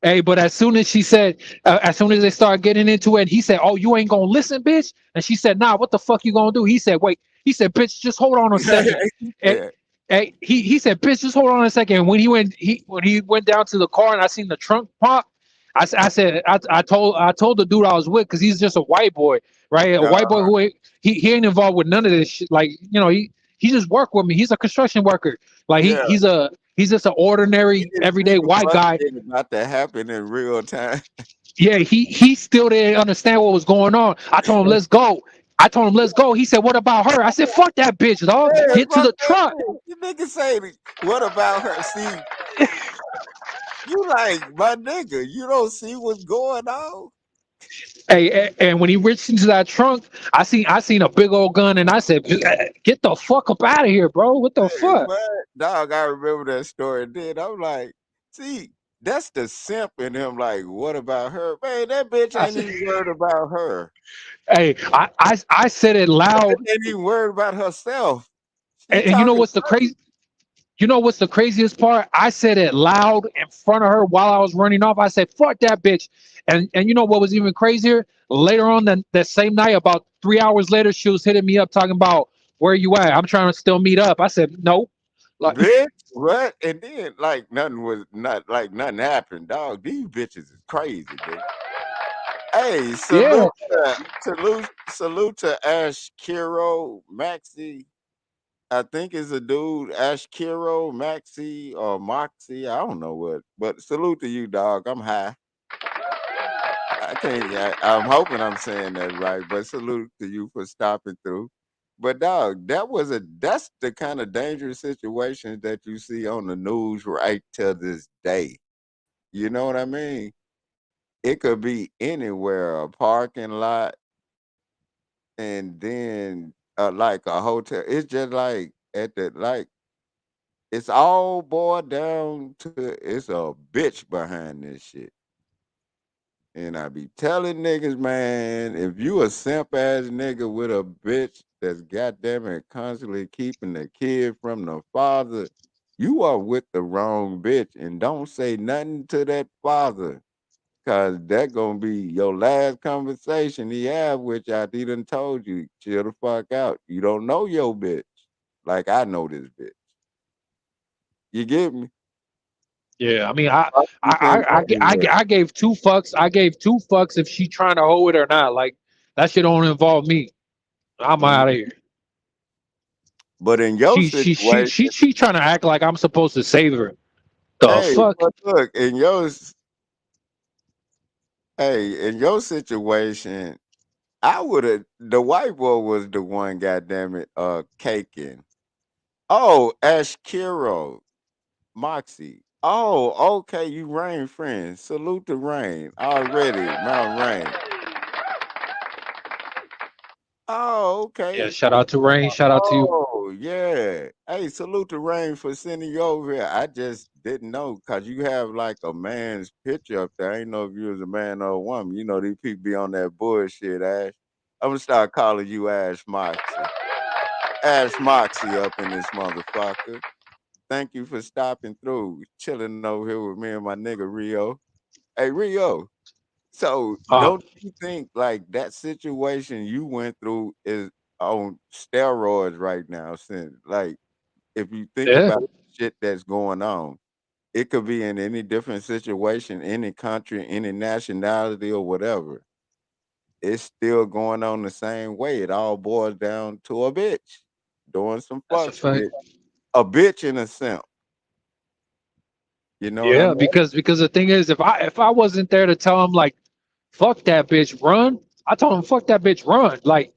hey, but as soon as she said, as soon as they started getting into it, he said, "Oh, you ain't gonna listen, bitch." And she said, "Nah, what the fuck you gonna do?" He said, "Wait." He said, "Bitch, just hold on a second." And, Yeah. and he said, "Bitch, just hold on a second." And when he went down to the car and I seen the trunk pop, I said I told the dude I was with because he's just a white boy, right? A white boy Uh, who he ain't involved with none of this shit. Like he just worked with me. He's a construction worker. Like yeah. he's just an He ordinary didn't see everyday the white fuck guy. shit about to happen in real time. Yeah, he still didn't understand what was going on. I told him, let's go. I told him, let's go. He said, what about her? I said, fuck that bitch, dog. Yeah, Get to fuck the that truck. bitch. You niggas say, what about her? See, you like, my nigga, you don't see what's going on? Hey, and when he reached into that trunk, I seen a big old gun, and I said, get the fuck up out of here, bro. What the Hey, fuck? what? Dog, I remember that story. Then I'm like, see, that's the simp in him. Like, what about her? Man, that bitch I ain't said, even worried about her. hey, I said it That loud, bitch ain't even worried about herself. She and you know talking what's the crazy? You know what's the craziest part? I said it loud in front of her while I was running off. I said, fuck that bitch. And you know what was even crazier? Later on that same night, about 3 hours later, she was hitting me up talking about where you at? I'm trying to still meet up. I said, no. Like, bitch. What? And then like nothing was not like nothing happened, dog. These bitches is crazy, dude. Hey, yeah. salute to Ash Kiro Maxi. I think it's a dude, Ash Kiro Maxi or Moxie. I don't know what, but salute to you, dog. I'm high. I can't. I'm hoping I'm saying that right, but salute to you for stopping through. But dog, that's the kind of dangerous situations that you see on the news right to this day. You know what I mean? It could be anywhere, a parking lot, and then like a hotel. It's just like at the like it's all boiled down to it's a bitch behind this shit. And I be telling niggas, man, if you a simp ass nigga with a bitch that's goddamn it constantly keeping the kid from the father, you are with the wrong bitch. And don't say nothing to that father. Cause that gonna be your last conversation he have with you after he done told you, chill the fuck out. You don't know your bitch. Like I know this bitch. You get me? Yeah. I mean, Fuck you finna say what? I gave two fucks. I gave two fucks if she trying to hold it or not. Like, that shit don't involve me. I'm Mm. out of here. But in your situation, She trying to act like I'm supposed to save her. The hey, fuck? but look, in your situation, I would have. The white boy was the one. Goddamn it, caking. Oh, Ashkiro, Moxie. Oh, okay. You Rain friends. Salute to Rain already. Mount Rain. Oh, Yeah, okay. shout out to Rain. Shout out to you. Oh, yeah. Hey, salute to Rain for sending you over here. I just didn't know because you have like a man's picture up there. I didn't know if you was a man or a woman. You know, these people be on that bullshit, Ash. I'm gonna start calling you Ash Moxie. Ash Moxie up in this motherfucker. Thank you for stopping through, chilling over here with me and my nigga Rio. Hey, Rio. So Uh, don't you think like that situation you went through is on steroids right now? Since like if you think yeah, about shit that's going on, it could be in any different situation, any country, any nationality or whatever. It's still going on the same way. It all boils down to a bitch doing some that's a fuck fact. shit. A bitch in a simp. You know what I Yeah, mean? because the thing is, if I wasn't there to tell him like, fuck that bitch, run. I told him fuck that bitch, run. Like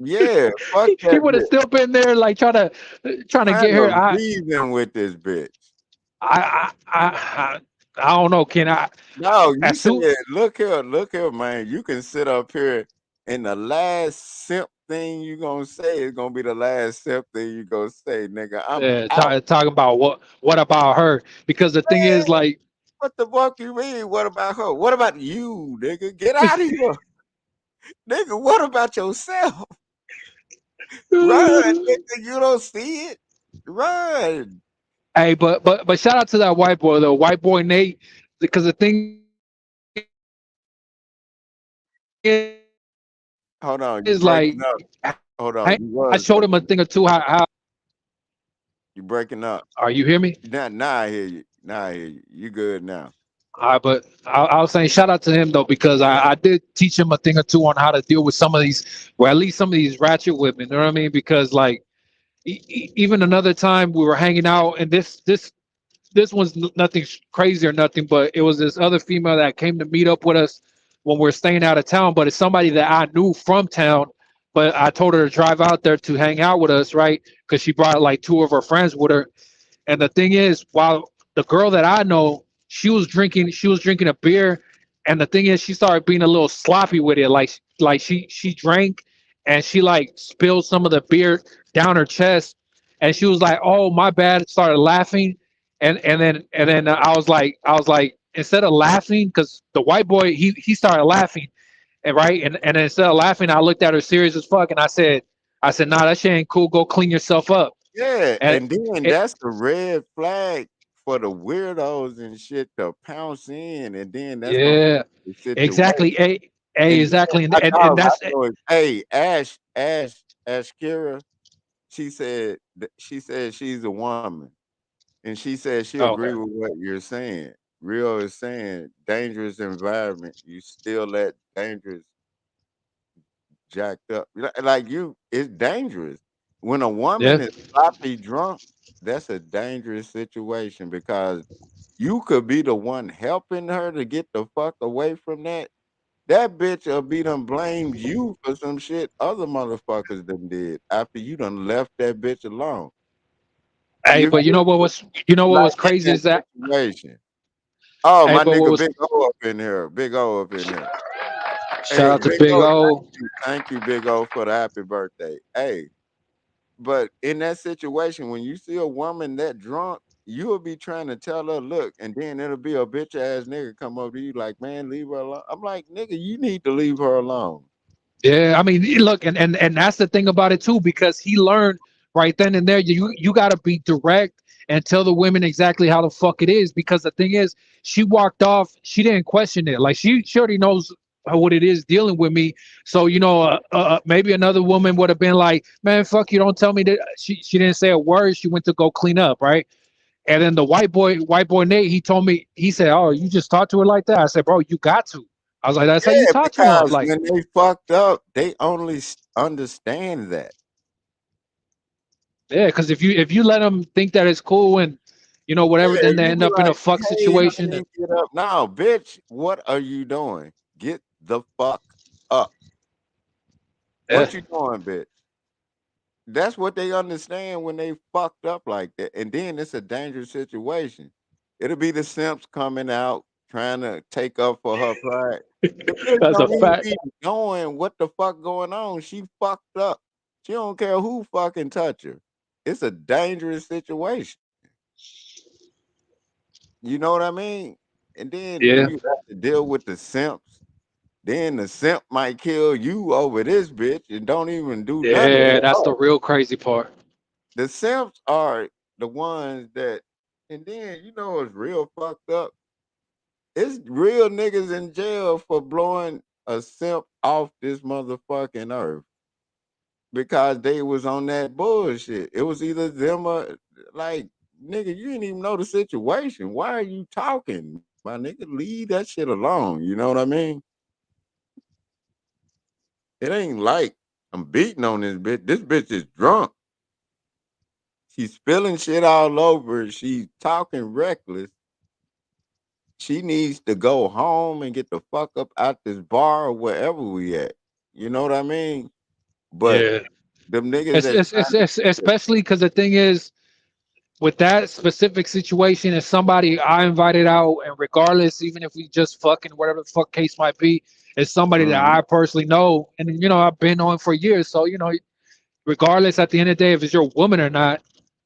Yeah, fuck he that would have bitch. still been there, like trying to Trying get her. to reason with this bitch. I I I, I don't know. Can I? No, you As said, soon look here, man. You can sit up here and the last simp thing you gonna say is gonna be the last simp thing you gonna say, nigga. I'm out. talking about what about her? Because the thing is, Man, like, what the fuck you mean? What about her? What about you, nigga? Get out of here. Nigga, what about yourself? Run, nigga. You don't see it. Run. hey, but shout out to that white boy though, white boy Nate, because the thing is like, Hold on, you breaking up. Hold I on, you I was showed him a breaking thing or two. How you breaking up. are you hear me? Now I hear you. Now I hear you. You good now. But I was saying shout out to him though because I did teach him a thing or two on how to deal with some of these, or at least some of these ratchet women. You know what I mean? Because like even another time we were hanging out, and this one's nothing crazy or nothing, but it was this other female that came to meet up with us when we're staying out of town. But it's somebody that I knew from town. But I told her to drive out there to hang out with us, right? Because she brought like two of her friends with her. And the thing is, while the girl that I know, she was drinking a beer, and the thing is, she started being a little sloppy with it. Like she drank, and she like spilled some of the beer down her chest, and she was like, "Oh, my bad." Started laughing, and then I was like, instead of laughing, because the white boy he started laughing, and right, and then instead of laughing, I looked at her serious as fuck, and I said, "Nah, that shit ain't cool. Go clean yourself up." Yeah, And and then it, that's the red flag for the weirdos and shit to pounce in, and then that's gonna yeah, be the situation. exactly. A And then exactly, and I that's know it. Hey, Ashkira, she said she's a woman, and she said she agree okay. with what you're saying. Rio is saying dangerous environment. You still let dangerous jacked up. Like you, it's dangerous. When a Yeah, woman is sloppy drunk, that's a dangerous situation because you could be the one helping her to get the fuck away from that. That bitch will be done blamed you for some shit other motherfuckers done did after you done left that bitch alone. hey, You but feel you know what like was in crazy that is that situation. Oh, hey, my but what nigga was Big O up in here. Big O up in here. shout Hey, out to Big Big O, O. thank you, Big O, for the happy birthday. Hey, but in that situation, when you see a woman that drunk, you'll be trying to tell her, look, and then it'll be a bitch ass nigga come up to you like, man, leave her alone. I'm like, nigga, you need to leave her alone. Yeah, I mean, look, and that's the thing about it too, because he learned right then and there. You got to be direct and tell the women exactly how the fuck it is. Because the thing is, she walked off. She didn't question it. Like she already knows what it is dealing with me. So maybe another woman would have been like, "Man, fuck you! Don't tell me that." She didn't say a word. She went to go clean up, right? And then the white boy Nate, he told me, he said, "Oh, you just talk to her like that?" I said, "Bro, you got to." I was like, "That's how you Yeah, talk to them." because Like. when they fucked up, they only understand that. Yeah, because if you let them think that it's cool and whatever, Yeah, then they you end be up in a like, fuck hey situation. man, get up. No, bitch, what are you doing? Get the fuck up. Yeah, What you doing, bitch? That's what they understand when they fucked up like that. And then it's a dangerous situation. It'll be the simps coming out trying to take up for her pride. The bitch that's a don't even fact. be knowing what the fuck going on. She fucked up. She don't care who fucking touch her. It's a dangerous situation. You know what I mean? And then Yeah, you have to deal with the simps. Then the simp might kill you over this bitch and don't even do nothing to yeah, that's the her. real crazy part. The simps are the ones that, and then you know it's real fucked up. It's real niggas in jail for blowing a simp off this motherfucking earth because they was on that bullshit. It was either them or like nigga, you didn't even know the situation. Why are you talking? My nigga, leave that shit alone. You know what I mean? It ain't like I'm beating on this bitch. This bitch is drunk. She's spilling shit all over. She's talking reckless. She needs to go home and get the fuck up out this bar or wherever we at. You know what I mean? But Yeah, them niggas that's trying to it's especially because the thing is with that specific situation, if somebody I invited out, and regardless, even if we just fucking whatever the fuck case might be, it's somebody that Mhm. I personally know, and I've been on for years. So regardless, at the end of the day, if it's your woman or not,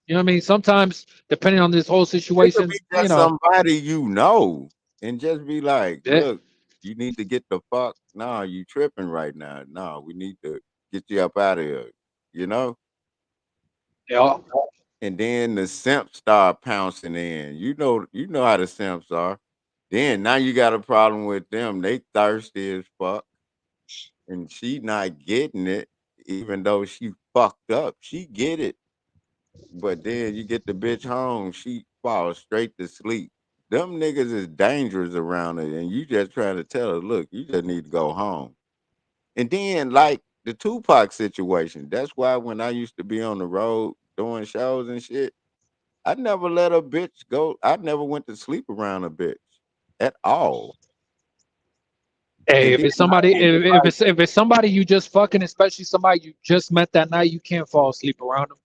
you know what I mean. Sometimes, depending on this whole It could be situation, just somebody you know and just be like, yeah, look, you need to get the fuck. Nah, you tripping right now. No, we need to get you up out of here. You know? yeah, And then the simps start pouncing in. You know how the simps are. Then now you got a problem with them. They thirsty as fuck. And she not getting it, even though she fucked up. She get it. But then you get the bitch home, she falls straight to sleep. Them niggas is dangerous around her, and you just trying to tell her, look, you just need to go home. And then like the Tupac situation, that's why when I used to be on the road doing shows and shit, I never let a bitch go. I never went to sleep around a bitch at all. hey, And if then it's somebody, I was like, if it's somebody you just fucking, especially somebody you just met that night, you can't fall asleep around them.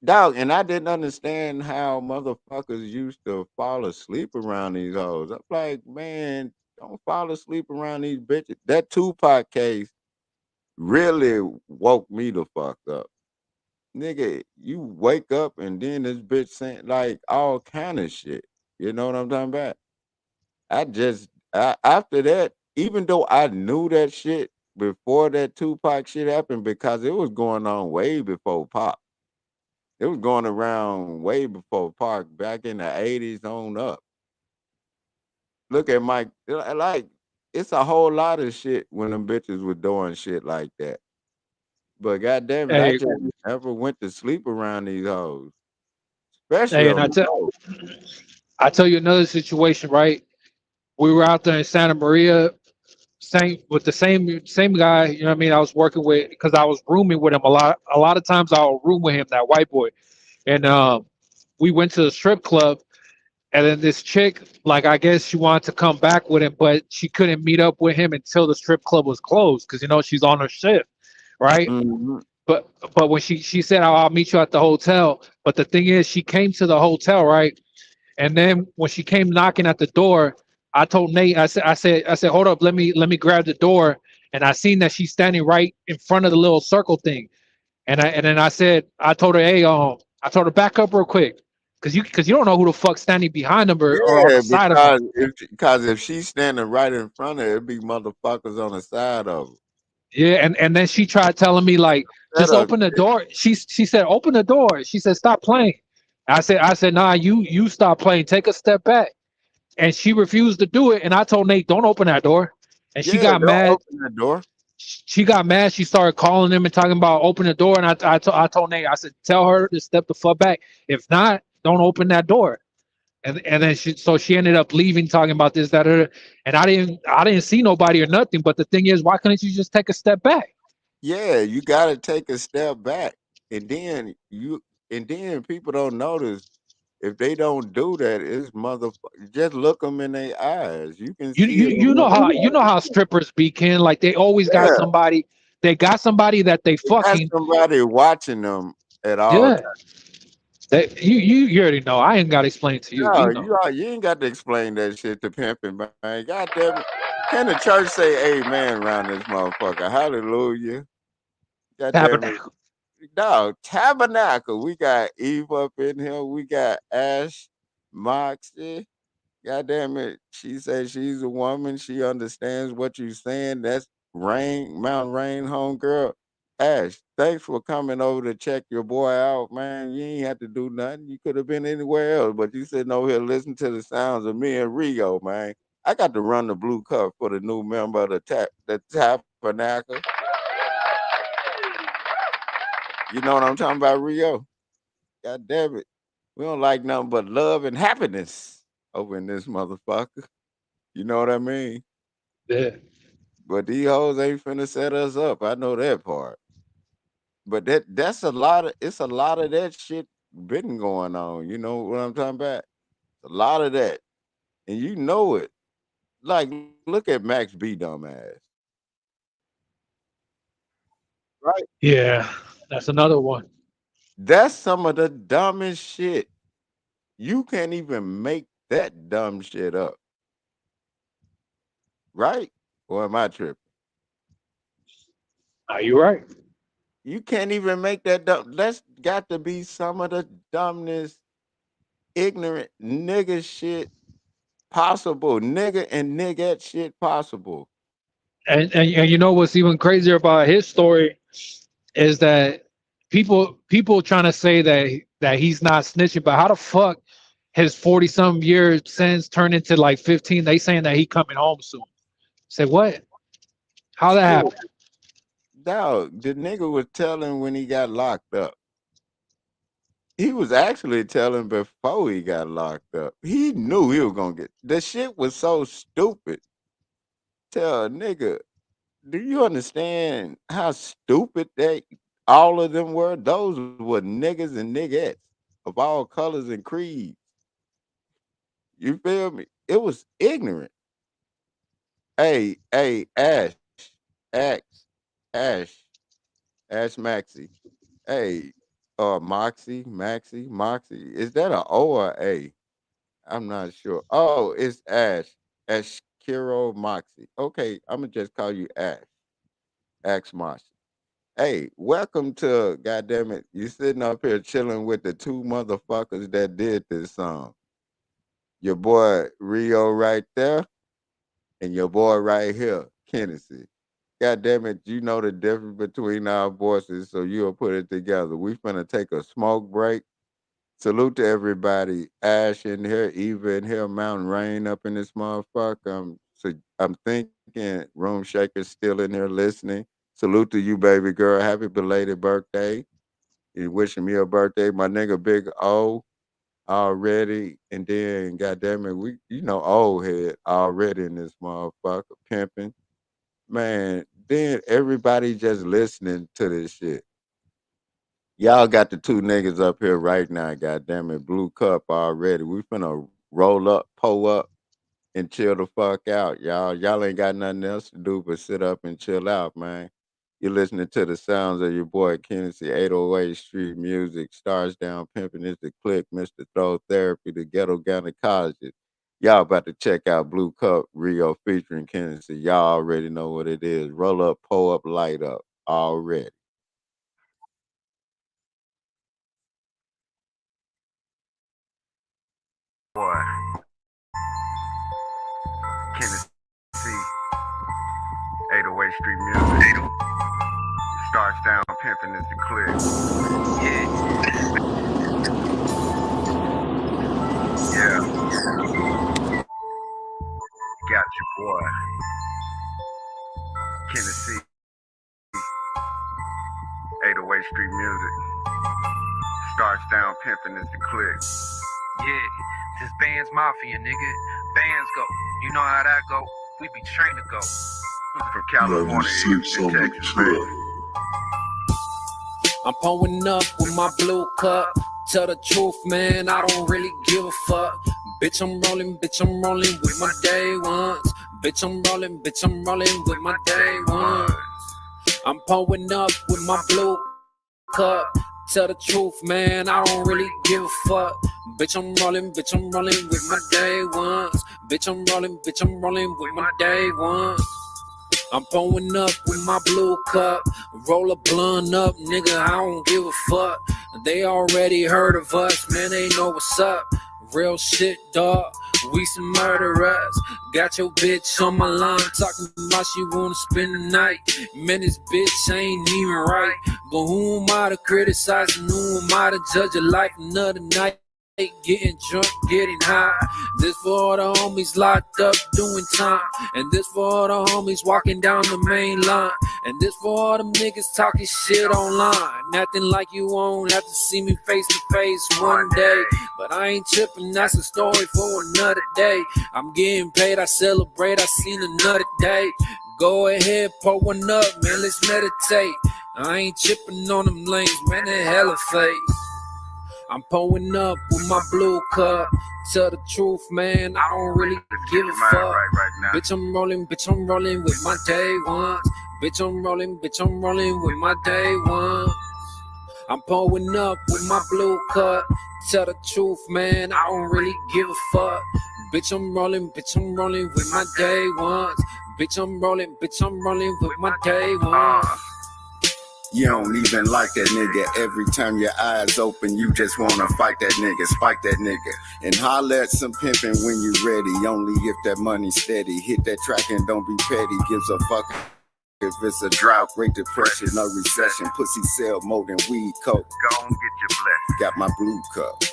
dog, and I didn't understand how motherfuckers used to fall asleep around these hoes. I'm like, man, don't fall asleep around these bitches. That Tupac case really woke me the fuck up. Nigga, you wake up and then this bitch saying like all kind of shit. You know what I'm talking about? After that, even though I knew that shit before that Tupac shit happened, because it was going on way before Pop. It was going around way before Park, back in the '80s on up. Look at Mike, like it's a whole lot of shit when them bitches were doing shit like that. But goddamn it, I Hey, just never went to sleep around these hoes, especially hey, and on the road. I tell you another situation, right? We were out there in Santa Maria, same with the same guy. You know what I mean? I was working with because I was rooming with him a lot. A lot of times I'll room with him, that white boy, and we went to the strip club. And then this chick, like I guess she wanted to come back with him, but she couldn't meet up with him until the strip club was closed because she's on her shift, right? Mhm. But when she said I'll meet you at the hotel, but the thing is she came to the hotel, right? And then when she came knocking at the door, I told Nate, I said, hold up, let me grab the door. And I seen that she's standing right in front of the little circle thing. And then I told her, hey, I told her back up real quick, because you don't know who the fuck's standing behind them or on Yeah, the side of them. because if she's standing right in front of it, it'd be motherfuckers on the side of her. Yeah, and then she tried telling me like, Shut just up. open the door. She said, open the door. She said, stop playing. I said, nah, you stop playing. Take a step back. And she refused to do it. And I told Nate, don't open that door. And she Yeah, got don't mad. open the door. She got mad. She started calling him and talking about open the door. And I told Nate, I said, tell her to step the fuck back. If not, don't open that door. And then she ended up leaving, talking about this, that, and I didn't see nobody or nothing. But the thing is, why couldn't you just take a step back? Yeah, you gotta take a step back. And then and then people don't notice if they don't do that, it's motherfucker. Just look them in their eyes. You can You see you if a you know how motherfucker. strippers be, Ken. Like they always got Yeah, somebody. they got somebody that they They got fucking somebody watching them at all yeah. times. You already know. I ain't gotta explain it to you. No, You know. you ain't got to explain that shit to pimping, man. God damn it. Can the church say amen around this motherfucker? Hallelujah. God damn it. Tabernacle. No, Tabernacle. We got Eve up in here. We got Ash, Moxie. God damn it. She says she's a woman. She understands what you're saying. That's Rain, Mount Rain, homegirl. Ash, thanks for coming over to check your boy out, man. You ain't have to do nothing. You could have been anywhere else, but you sitting over here listening to the sounds of me and Rio, man. I got to run the blue cup for the new member of the Tabernacle. You know what I'm talking about, Rio? God damn it. We don't like nothing but love and happiness over in this motherfucker. You know what I mean? Yeah. But these hoes ain't finna set us up. I know that part. But that's a lot of it's a lot of that shit been going on. You know what I'm talking about? A lot of that. And you know it. Like, look at Max B dumbass. Right? Yeah. That's another one. That's some of the dumbest shit. You can't even make that dumb shit up. Right? Or am I tripping? Are you right? You can't even make that dumb. That's got to be some of the dumbest, ignorant nigga shit possible. Nigga and nigga shit possible. And you know what's even crazier about his story is that people trying to say that he's not snitching, but how the fuck his 40 some year sentence turned into like 15? They saying that he coming home soon. Say what? How that Shit. happened? Dog, the nigga was telling when he got locked up. He was actually telling before he got locked up. He knew he was gonna get the shit was so stupid. Tell a nigga, do you understand how stupid they all of them were? Those were niggas and niggettes of all colors and creeds. You feel me? It was ignorant. Hey, Ash, Ash, Ash Maxie. Hey, Moxie. Is that a O or A? I'm not sure. Oh, it's Ash. Ash Kiro Moxie. Okay, I'm gonna just call you Ash. Ash Moxie. Hey, welcome to goddamn it. You sitting up here chilling with the two motherfuckers that did this song. Your boy Rio right there, and your boy right here, Kennessy. God damn it, you know the difference between our voices, so you'll put it together. We finna take a smoke break. Salute to everybody. Ash in here, Eva in here, Mountain Rain up in this motherfucker. I'm thinking Room Shaker's still in here listening. Salute to you, baby girl. Happy belated birthday. You wishing me a birthday. My nigga Big O already. And then, goddamn it, old head already in this motherfucker, pimping. Man, then everybody just listening to this shit. Y'all got the two niggas up here right now, goddamn it, blue cup already. We finna roll up, pull up, and chill the fuck out, y'all. Y'all ain't got nothing else to do but sit up and chill out, man. You're listening to the sounds of your boy Kennedy, 808 Street Music, Stars Down Pimpin' is the click, Mr. Throw Therapy, the Ghetto Gynecologist. Y'all about to check out Blue Cup Rio featuring Kennedy. Y'all already know what it is. Roll up, pull up, light up already. Boy, Kennessy, 808 Street Music. Starts down pimping is the click. Yeah. Got your boy. Kennessy, 808 Street Music. Starts down pimping is the click. Yeah, this band's mafia, nigga. Bands go. You know how that go. We be trained to go. From California to Texas, baby. I'm pulling up with my blue cup. Tell the truth, man, I don't really give a fuck. Bitch, I'm rolling with my day ones. Bitch, I'm rolling with my day ones. I'm pulling up with my blue cup. Tell the truth, man, I don't really give a fuck. Bitch, I'm rolling with my day ones. Bitch, I'm rolling with my day ones. I'm pulling up with my blue cup. Roll a blunt up, nigga, I don't give a fuck. They already heard of us, man, they know what's up. Real shit, dog. We some murderers. Got your bitch on my line, talking about she wanna spend the night. Man, this bitch ain't even right. But who am I to criticize and who am I to judge a life another night? Getting drunk, getting high. This for all the homies locked up doing time. And this for all the homies walking down the main line. And this for all them niggas talking shit online. Nothing like you won't have to see me face to face one day. But I ain't tripping, that's a story for another day. I'm getting paid, I celebrate, I seen another day. Go ahead, pour one up, man, let's meditate. I ain't tripping on them lanes, man, they hella fake. I'm pulling up with my blue cup. Tell the truth, man, I don't really give a fuck. Bitch, I'm rolling with my day ones. Bitch, I'm rolling with my day ones. I'm pulling up with my blue cup. Tell the truth, man, I don't really give a fuck. Bitch, I'm rolling with my day ones. Bitch, I'm rolling with my day ones. You don't even like that nigga. Every time your eyes open, you just wanna fight that nigga, spike that nigga. And holler at some pimpin' when you ready. Only if that money's steady. Hit that track and don't be petty. Gives a fuck if it's a drought, Great Depression, no recession. Pussy sell more than weed, coke. Go and get your blessing. Got my blue cup.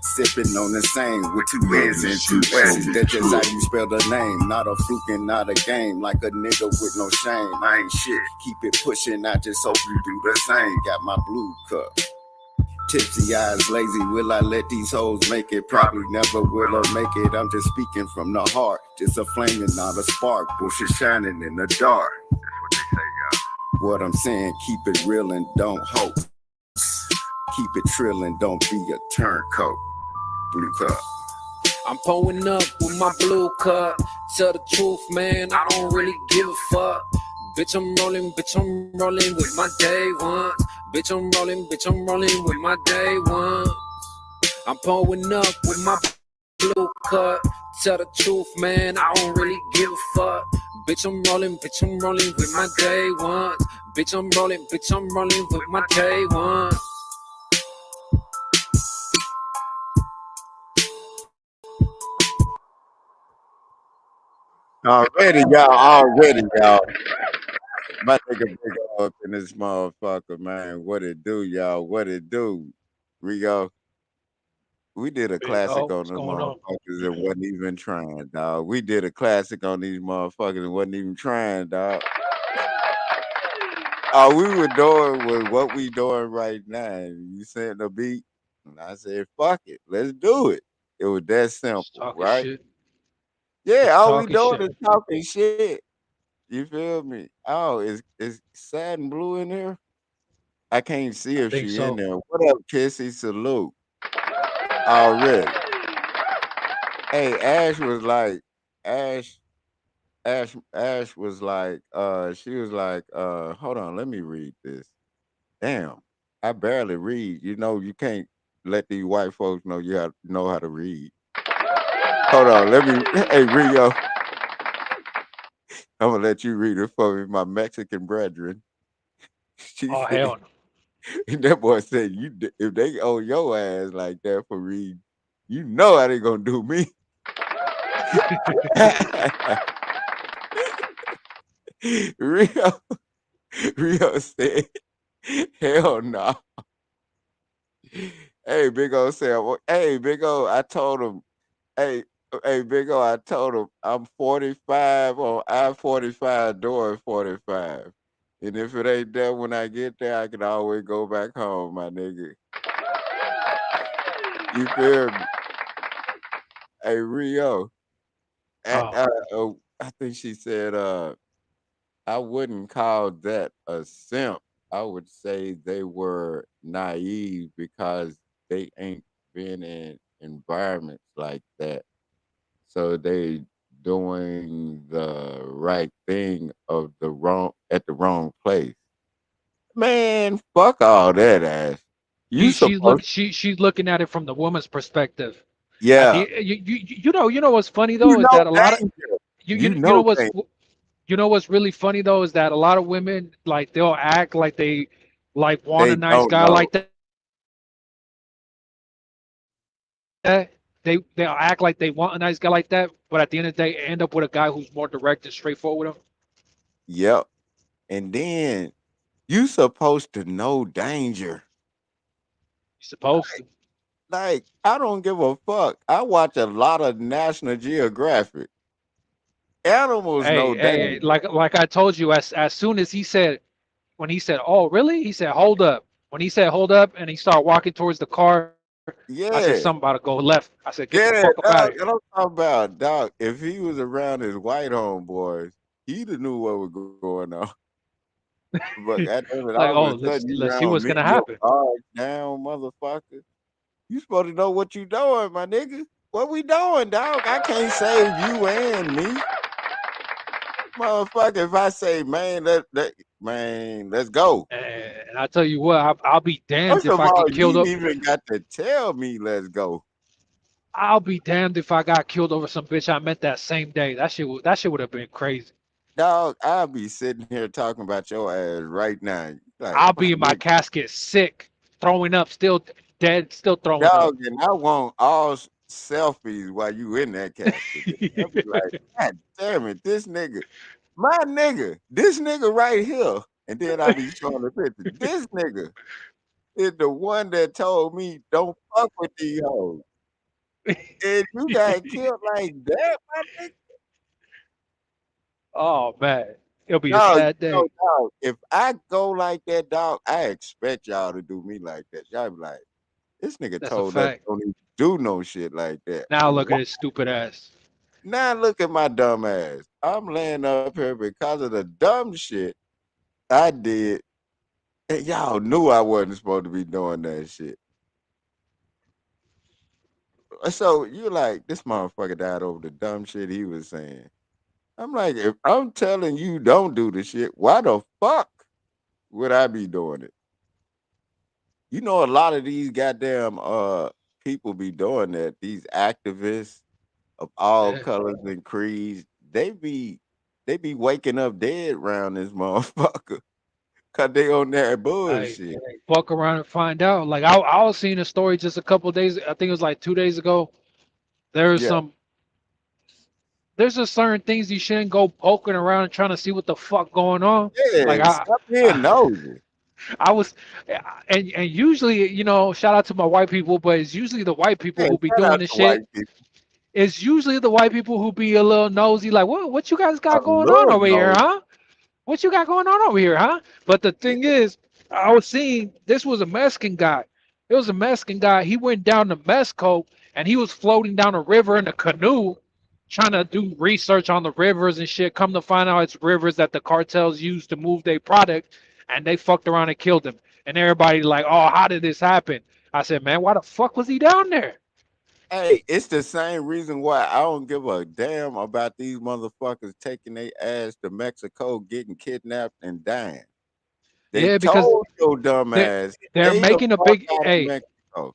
Sipping on the same with 2 N's and 2 S's. That's just how you spell the name. Not a fluke and not a game. Like a nigga with no shame. I ain't shit. Keep it pushing. I just hope you do the same. Got my blue cup. Tipsy eyes, lazy. Will I let these hoes make it? Probably never will I make it. I'm just speaking from the heart. Just a flame and not a spark. Bushes shining in the dark. That's what they say, y'all. What I'm saying, keep it real and don't hope. Keep it trillin', don't be a turncoat. Blue cup. I'm pulling up with my blue cup. Tell the truth, man, I don't really give a fuck. Bitch, I'm rolling with my day ones. Bitch, I'm rolling with my day ones. I'm pulling up with my blue cup. Tell the truth, man, I don't really give a fuck. Bitch, I'm rolling with my day ones. Bitch, I'm rolling with my day ones. Already, y'all. My nigga big up in this motherfucker, man. What it do, y'all? What it do? Rio, we did a Big classic O, on what's the going on? motherfuckers and wasn't even trying, dog. We did a classic on these motherfuckers and wasn't even trying, dog. All we were doing was what we doing right now. You sent the beat, and I said, "Fuck it, let's do it." It was that Just simple, talking right? shit. Yeah, Just all we talking doing shit. is talking shit. You feel me? Oh, is sad and blue in there? I can't see I if think she in so. there. What up, Kissy? Salute already. Hey, Ash was like, Ash, Ash was like, she was like, hold on, let me read this. Damn, I barely read. You know, you can't let these white folks know you know how to read. Hold on, let me. Hey, Rio, I'm gonna let you read it for me, my Mexican brethren. She Oh said, hell no. that boy said, if they owe your ass like that for reading, you know how they gonna do me. Rio, Rio said, hell no. Hey, Big O said, hey, Big O, I told him, hey, hey, Big O, I told him I'm 45 on I-45 doing 45. And if it ain't there when I get there, I can always go back home, my nigga. You feel me? Hey, Rio, Oh, I think she said, I wouldn't call that a simp. I would say they were naive because they ain't been in environments like that. So they doing the right thing of the wrong at the wrong place. Man, fuck all that ass. You supposed She's looking at it from the woman's perspective. At yeah, the you know what's funny you though is know that a lot of danger. you You you know know what's danger. you know what's really funny though is that a lot of women like they'll act like they like want They a nice don't guy know. like that. They'll act like they want a nice guy like that, but at the end of the day, end up with a guy who's more direct and straightforward with them. Yep. And then you supposed to know danger. You're supposed to. Like, I don't give a fuck. I watch a lot of National Geographic. Animals know Hey, danger. like I told you, as soon as he said when he said, "Oh, really?" He said, "Hold up." When he said, "Hold up," and he started walking towards the car, I said, "Something about Yeah. to go left." I said, "Get the fuck up Yeah, out of here." dog. And I'm talking about, dog, if he was around his white homeboys, he'd have knew what was going on. But goddamn it, Like, all oh, of a sudden you let's see around what's me, gonna your happen. guard down, motherfucker. You supposed to know what you doing, my nigga. What we doing, dog? I can't save you and me. Motherfucker, if I say, man, man, let's go. And I tell you what, I'll be damned First if of I all, get you killed ain't up. even got to tell me let's go. I'll be damned if I got killed over some bitch I met that same day. That shit would have been crazy. Dog, I'll be sitting here talking about your ass right now. Like, I'll my be in my nigga. casket, sick, throwing up, still dead, still throwing up. Dog, and I want all selfies while you in that casket. I'll be like, God damn it, this nigga, my nigga, this nigga right here. And then I'll be showing the picture. This nigga is the one that told me don't fuck with these hoes. And you got killed like that, my nigga. Oh man, it'll be a Dog, sad day. dog, if I go like that, dog, I expect y'all to do me like that. Y'all be like, this nigga That's a told us fact. don't even do no shit like that. Now look Why? at his stupid ass. Now look at my dumb ass. I'm laying up here because of the dumb shit I did. And y'all knew I wasn't supposed to be doing that shit. So you like, this motherfucker died over the dumb shit he was saying. I'm like, if I'm telling you don't do the shit, why the fuck would I be doing it? You know, a lot of these goddamn people be doing that. These activists of all Yeah. colors and creeds, they be waking up dead around this motherfucker because they on that I bullshit. fuck around and find out. Like I was seeing a story just a couple days. I think it was like 2 days ago. There's Yeah, some. There's just certain things you shouldn't go poking around and trying to see what the fuck going on. Like yeah. Stop being nosy. I was, and usually, shout out to my white people, but it's usually the white people Yeah, who be shout doing out this to white shit. people. It's usually the white people who be a little nosy, like, what you guys A got going on little over here, nosy. huh? What you got going on over here, huh? But the Yeah. thing is, I was seeing this was a Mexican guy. It was a Mexican guy. He went down to Mexico and he was floating down a river in a canoe, trying to do research on the rivers and shit. Come to find out, it's rivers that the cartels use to move their product, and they fucked around and killed him. And everybody like, oh, how did this happen? I said, man, why the fuck was he down there? Hey, it's the same reason why I don't give a damn about these motherfuckers taking their ass to Mexico, getting kidnapped and dying. They Yeah, because told your dumb they ass, they're stay the making a fuck big out of hey, Mexico.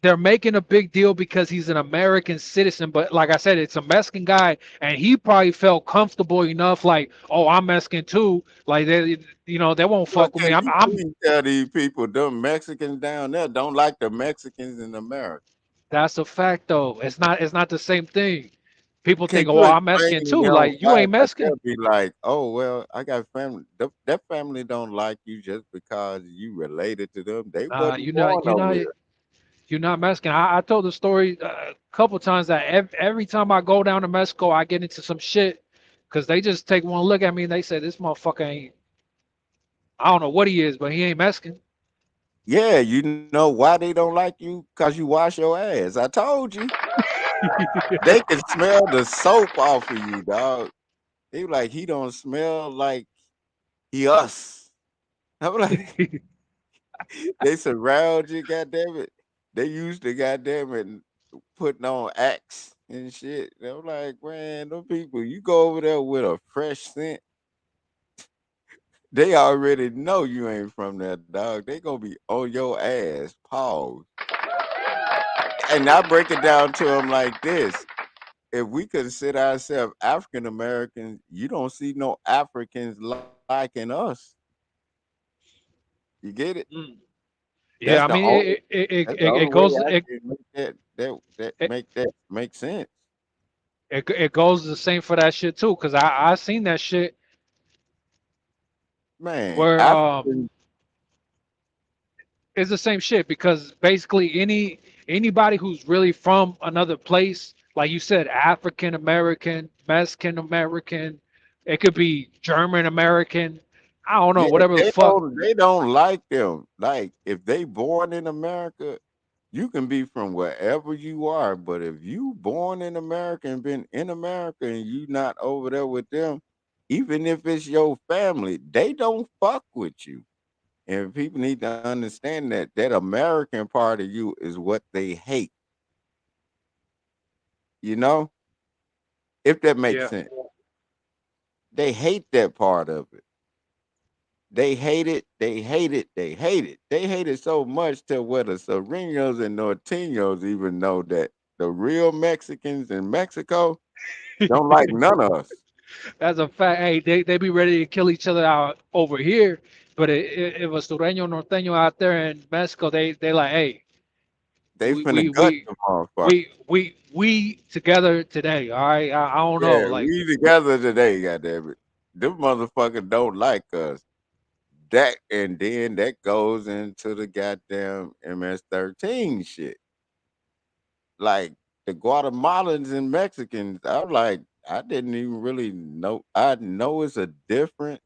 they're making a big deal because he's an American citizen. But like I said, it's a Mexican guy, and he probably felt comfortable enough, like, oh, I'm Mexican too. Like they won't Look fuck with me. at I'm, you I'm. please tell these people, them Mexicans down there don't like the Mexicans in America. That's a fact, though. It's not the same thing. People Can think, oh, you I'm explain Mexican to too. them Like you why? ain't Because Mexican. they'll be like, oh, well, I got family. That family don't like you just because you related to them. They Nah, wasn't born over here. you're not Mexican. I told the story a couple times that every time I go down to Mexico, I get into some shit because they just take one look at me and they say, this motherfucker ain't. I don't know what he is, but he ain't Mexican. Yeah, you know why they don't like you? Because you wash your ass. I told you. They can smell the soap off of you, dog. They be like, he don't smell like he us. I'm like, they surround you, goddamn it. They used to goddamn it putting on acts. and shit. I'm like, man, them people, you go over there with a fresh scent, they already know you ain't from there, dog. They gonna be on your ass. Pause. And I break it down to them like this: if we consider ourselves African Americans, you don't see no Africans liking us. You get it? Mm. That's Yeah, the I mean, only. That's the only it way goes I can make that it, make sense. it goes the same for that shit too. Cause I seen that shit Man, where Africans, it's the same shit because basically anybody who's really from another place, like you said, African American, Mexican American, it could be German American, I don't know, yeah, whatever the fuck. they don't like them. Like if they born in America, you can be from wherever you are, but if you born in America and been in America and you not over there with them, even if it's your family, they don't fuck with you. And people need to understand that that American part of you is what they hate, you know? If that makes Yeah. sense. They hate that part of it. They hate it. They hate it. They hate it. They hate it so much to where the Serenos and Norteños even know that the real Mexicans in Mexico don't like none of us. That's a fact. Hey, they be ready to kill each other out over here, but if a Sureño Norteño out there in Mexico, they like, hey, They we finna we gut we the motherfucker. we together today. All right, I don't know, Yeah, like, we together today, goddamn it. Them motherfuckers don't like us. That and then that goes into the goddamn MS-13 shit. Like the Guatemalans and Mexicans, I'm like, I didn't even really know. I know it's a difference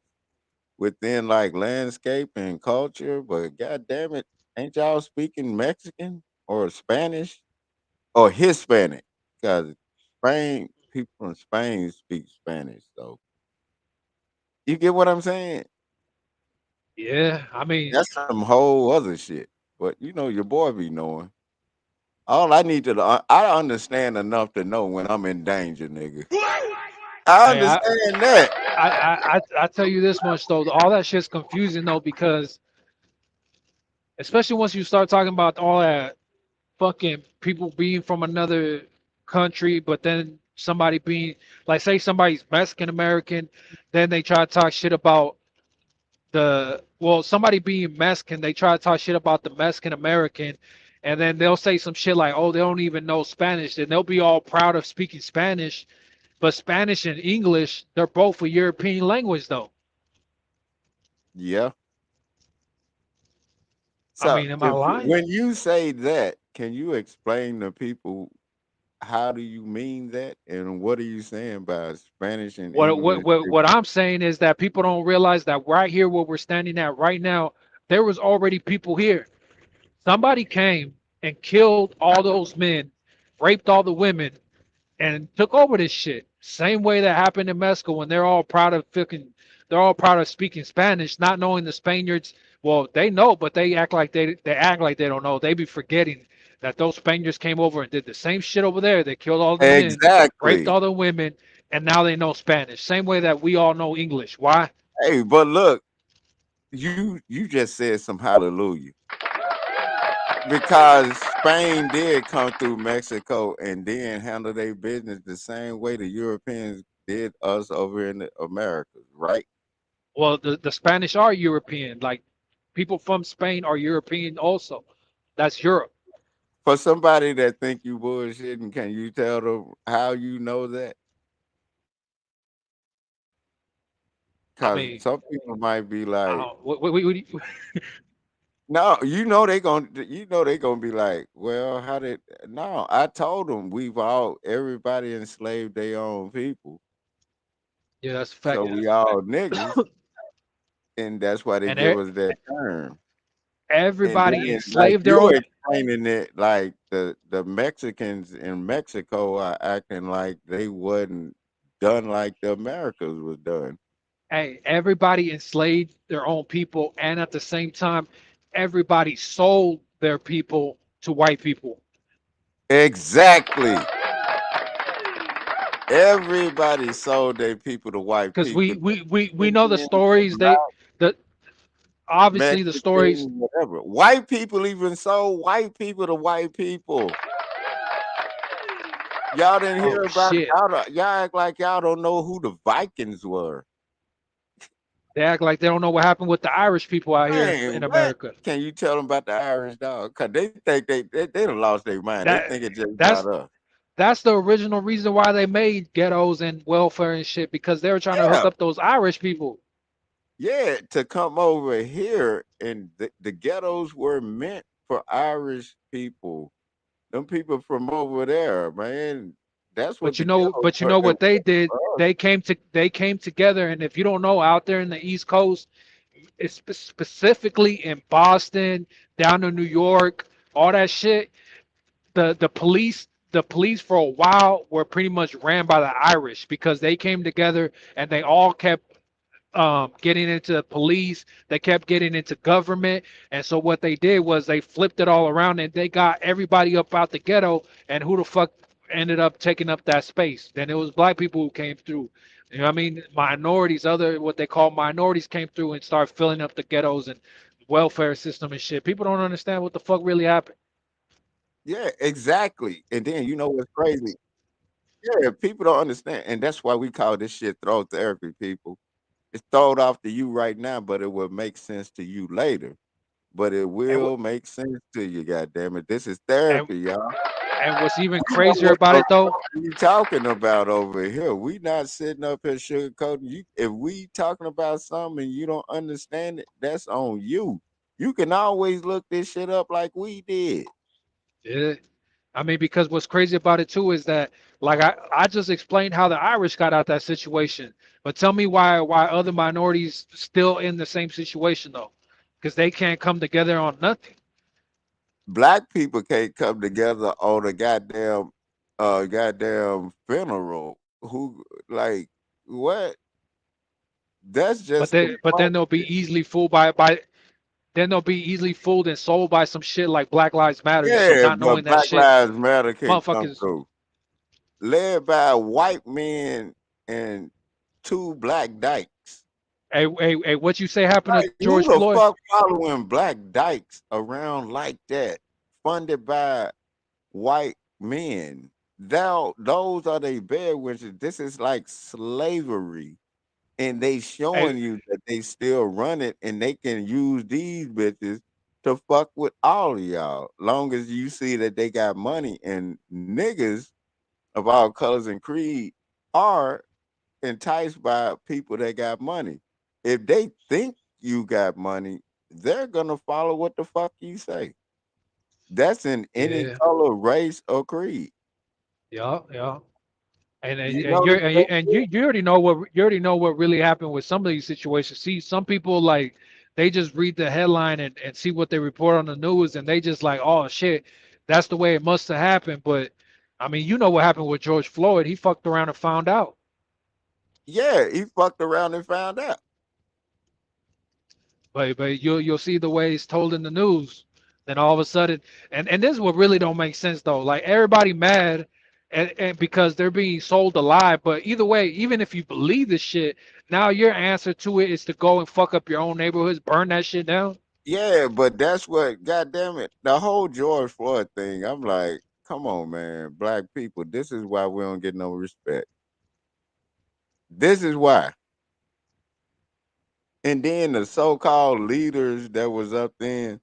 within like landscape and culture, but god damn it, ain't y'all speaking Mexican or Spanish or Hispanic? Because Spain, people from Spain speak Spanish, so you get what I'm saying? yeah. I mean, That's some whole other shit. But you know, your boy be knowing. All I need to, I understand enough to know when I'm in danger, nigga. I hey, understand that. I tell you this much though, all that shit's confusing though because especially once you start talking about all that fucking people being from another country, but then somebody being like, say somebody's Mexican American, then they try to talk shit about somebody being Mexican, they try to talk shit about the Mexican American, and then they'll say some shit like, oh, they don't even know Spanish, and they'll be all proud of speaking Spanish, but Spanish and English, they're both a European language though. Yeah. I So mean, am I if lying? when you say that, can you explain to people how do you mean that and what are you saying by Spanish and English? What I'm saying is that people don't realize that right here, where we're standing at right now, there was already people here. Somebody came and killed all those men, raped all the women, and took over this shit. Same way that happened in Mexico when they're all proud of speaking Spanish, not knowing the Spaniards. Well, they know, but they act like they don't know. They be forgetting that those Spaniards came over and did the same shit over there. They killed all the men, raped Exactly. all the women, and now they know Spanish. Same way that we all know English. Why? Hey, but look, you just said some hallelujah because Spain did come through Mexico and then handle their business the same way the Europeans did us over in the Americas, right? Well, the Spanish are European. Like people from Spain are European also. That's Europe. For somebody that think you bullshitting, can you tell them how you know that? I Because mean, some people might be like, no, you know they gonna be like, well, how did no, I told them we've all everybody enslaved their own people. yeah, that's a So fact. we all niggas, and that's why they And give us that term. And everybody then like enslaved their you're own. explaining it like the Mexicans in Mexico are acting like they wasn't done like the Americas was done. Hey, everybody enslaved their own people, and at the same time, everybody sold their people to white people. Exactly. Everybody sold their people to white Because people. we know the Indians, the stories. black, The obviously the stories. Mexican, whatever. White people even sold white people to white people. Y'all didn't Oh hear about shit! y'all act like y'all don't know who the Vikings were. They act like they don't know what happened with the Irish people out here Man, in what? America. Can you tell them about the Irish dog? Cause they think they done lost their mind. They That think it's just that's about us. that's the original reason why they made ghettos and welfare and shit because they were trying to hook Yeah, up those Irish people. yeah. To come over here and the ghettos were meant for Irish people. Them people from over there, man. That's what the ghettos But you were. know It what they wasn't did? for us. They came together, and if you don't know, out there in the East Coast, it's specifically in Boston, down to New York, all that shit. The police for a while were pretty much ran by the Irish because they came together and they all kept getting into police. They kept getting into government, and so what they did was they flipped it all around and they got everybody up out the ghetto. And who the fuck ended up taking up that space? Then it was black people who came through. You know what I mean? Minorities, other what they call minorities, came through and started filling up the ghettos and welfare system and shit. People don't understand what the fuck really happened. Yeah, exactly. And then you know what's crazy? Yeah, people don't understand, and that's why we call this shit throw therapy. People, it's thrown off to you right now, but it will make sense to you later. But it And will make sense to you. God damn it, this is and therapy, y'all. and what's even We know crazier what about the it though, fuck are you talking about over here. We not sitting up here sugarcoating you. If we talking about something and you don't understand it, that's on you. You can always look this shit up like we did. yeah. I mean, because what's crazy about it too is that, like, I just explained how the Irish got out that situation, but tell me why other minorities still in the same situation though, because they can't come together on nothing. Black people can't come together on a goddamn funeral. Who like what? That's just the But then fuck they'll be shit. easily fooled then they'll be easily fooled and sold by some shit like Black Lives Matter. So Yeah, not but knowing that Black shit, Lives Matter can come motherfuckers. through. Led by white men and two black dykes. Hey, what you say happened to Like George who the Floyd? fuck following black dykes around like that? Funded by white men. Those are they bedwinches. This is like slavery. And they Hey, showing you that they still run it and they can use these bitches to fuck with all of y'all. Long as you see that they got money and niggas of all colors and creed are enticed by people that got money. If they think you got money, they're gonna follow what the fuck you say. That's in any yeah, color, race, or creed. yeah. You notice that You already know what really happened with some of these situations. See, some people like they just read the headline and see what they report on the news and they just like, oh shit, that's the way it must have happened. But I mean, you know what happened with George Floyd? He fucked around and found out. yeah, he fucked around and found out. But you'll see the way it's told in the news. Then all of a sudden, and this is what really don't make sense though. Like everybody mad, and because they're being sold a lie. But either way, even if you believe this shit, now your answer to it is to go and fuck up your own neighborhoods, burn that shit down. Yeah, but that's what, God damn it, the whole George Floyd thing. I'm like, come on, man, black people. This is why we don't get no respect. This is why. And then the so-called leaders that was up then,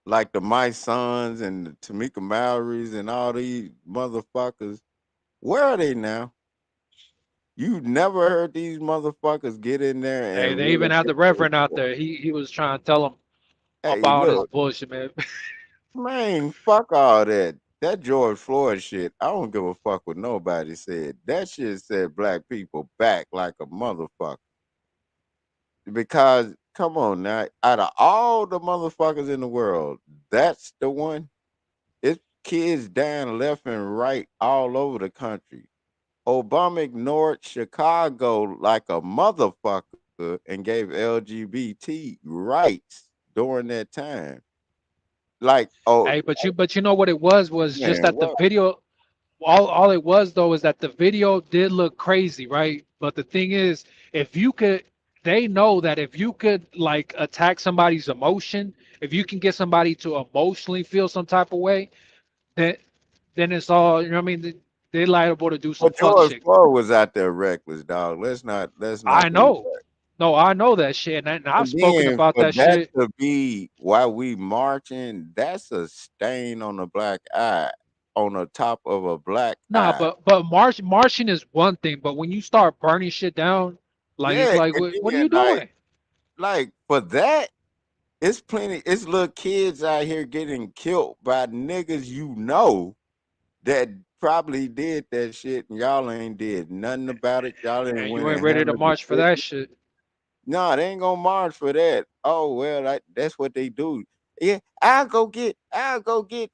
like the My Sons and the Tamika Mallory's and all these motherfuckers, where are they now? You never heard these motherfuckers get in there Hey, and they really even had get the their Reverend out voice. there. He was trying to tell them Hey, about his look, bullshit, man. man, fuck all that. That George Floyd shit, I don't give a fuck what nobody said. That shit said black people back like a motherfucker. Because come on now, out of all the motherfuckers in the world, that's the one. It's kids dying left and right all over the country. Obama ignored Chicago like a motherfucker and gave LGBT rights during that time. Like, oh Hey, but you know what it was just man, that the what? video. all it was though is that the video did look crazy, right? But the thing is, if you could, they know that if you could like attack somebody's emotion, if you can get somebody to emotionally feel some type of way, then it's all, you know what I mean? They liable to do some But fuck George shit. Floyd was out there reckless, dog. Let's I not do know. that. No, I know that shit, and I've And spoken then about for that that shit. to be why we marching, that's a stain on the black eye, on the top of a black Nah, eye. but marching is one thing, but when you start burning shit down, like it's Yeah, like, and what are then you doing? like for that, it's plenty. It's little kids out here getting killed by niggas that probably did that shit, and y'all ain't did nothing about it. Y'all ain't And went you ain't and ready to handled the march for that business. shit. No, they ain't gonna march for that. Oh well, that's what they do. Yeah,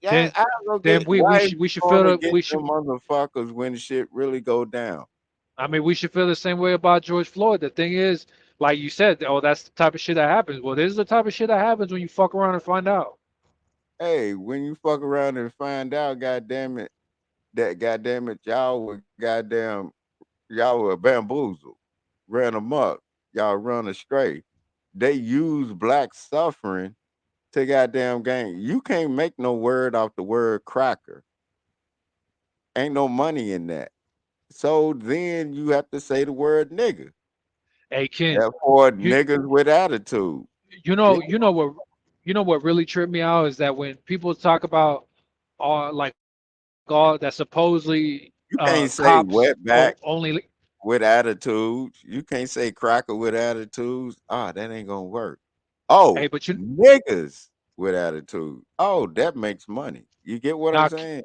Then I'll go then get. Why is we you should feel going to the get we should them motherfuckers when shit really go down? I mean we should feel the same way about George Floyd. The thing is, like you said, oh that's the type of shit that happens. Well, this is the type of shit that happens when you fuck around and find out. Hey, when you fuck around and find out, goddamn it, that goddamn it, y'all were bamboozled, ran amok, y'all run astray. They use black suffering to goddamn gain. You can't make no word off the word cracker. Ain't no money in that. So then you have to say the word nigga. Hey Ken, Therefore, you niggas with attitude. Yeah, you know what really tripped me out is that when people talk about like all that supposedly you can't cops say wetback only. with attitude. You can't say cracker with attitudes. Ah, that ain't gonna work. Oh, Hey, but you niggas with attitude. Oh, that makes money. You get what I'm now saying?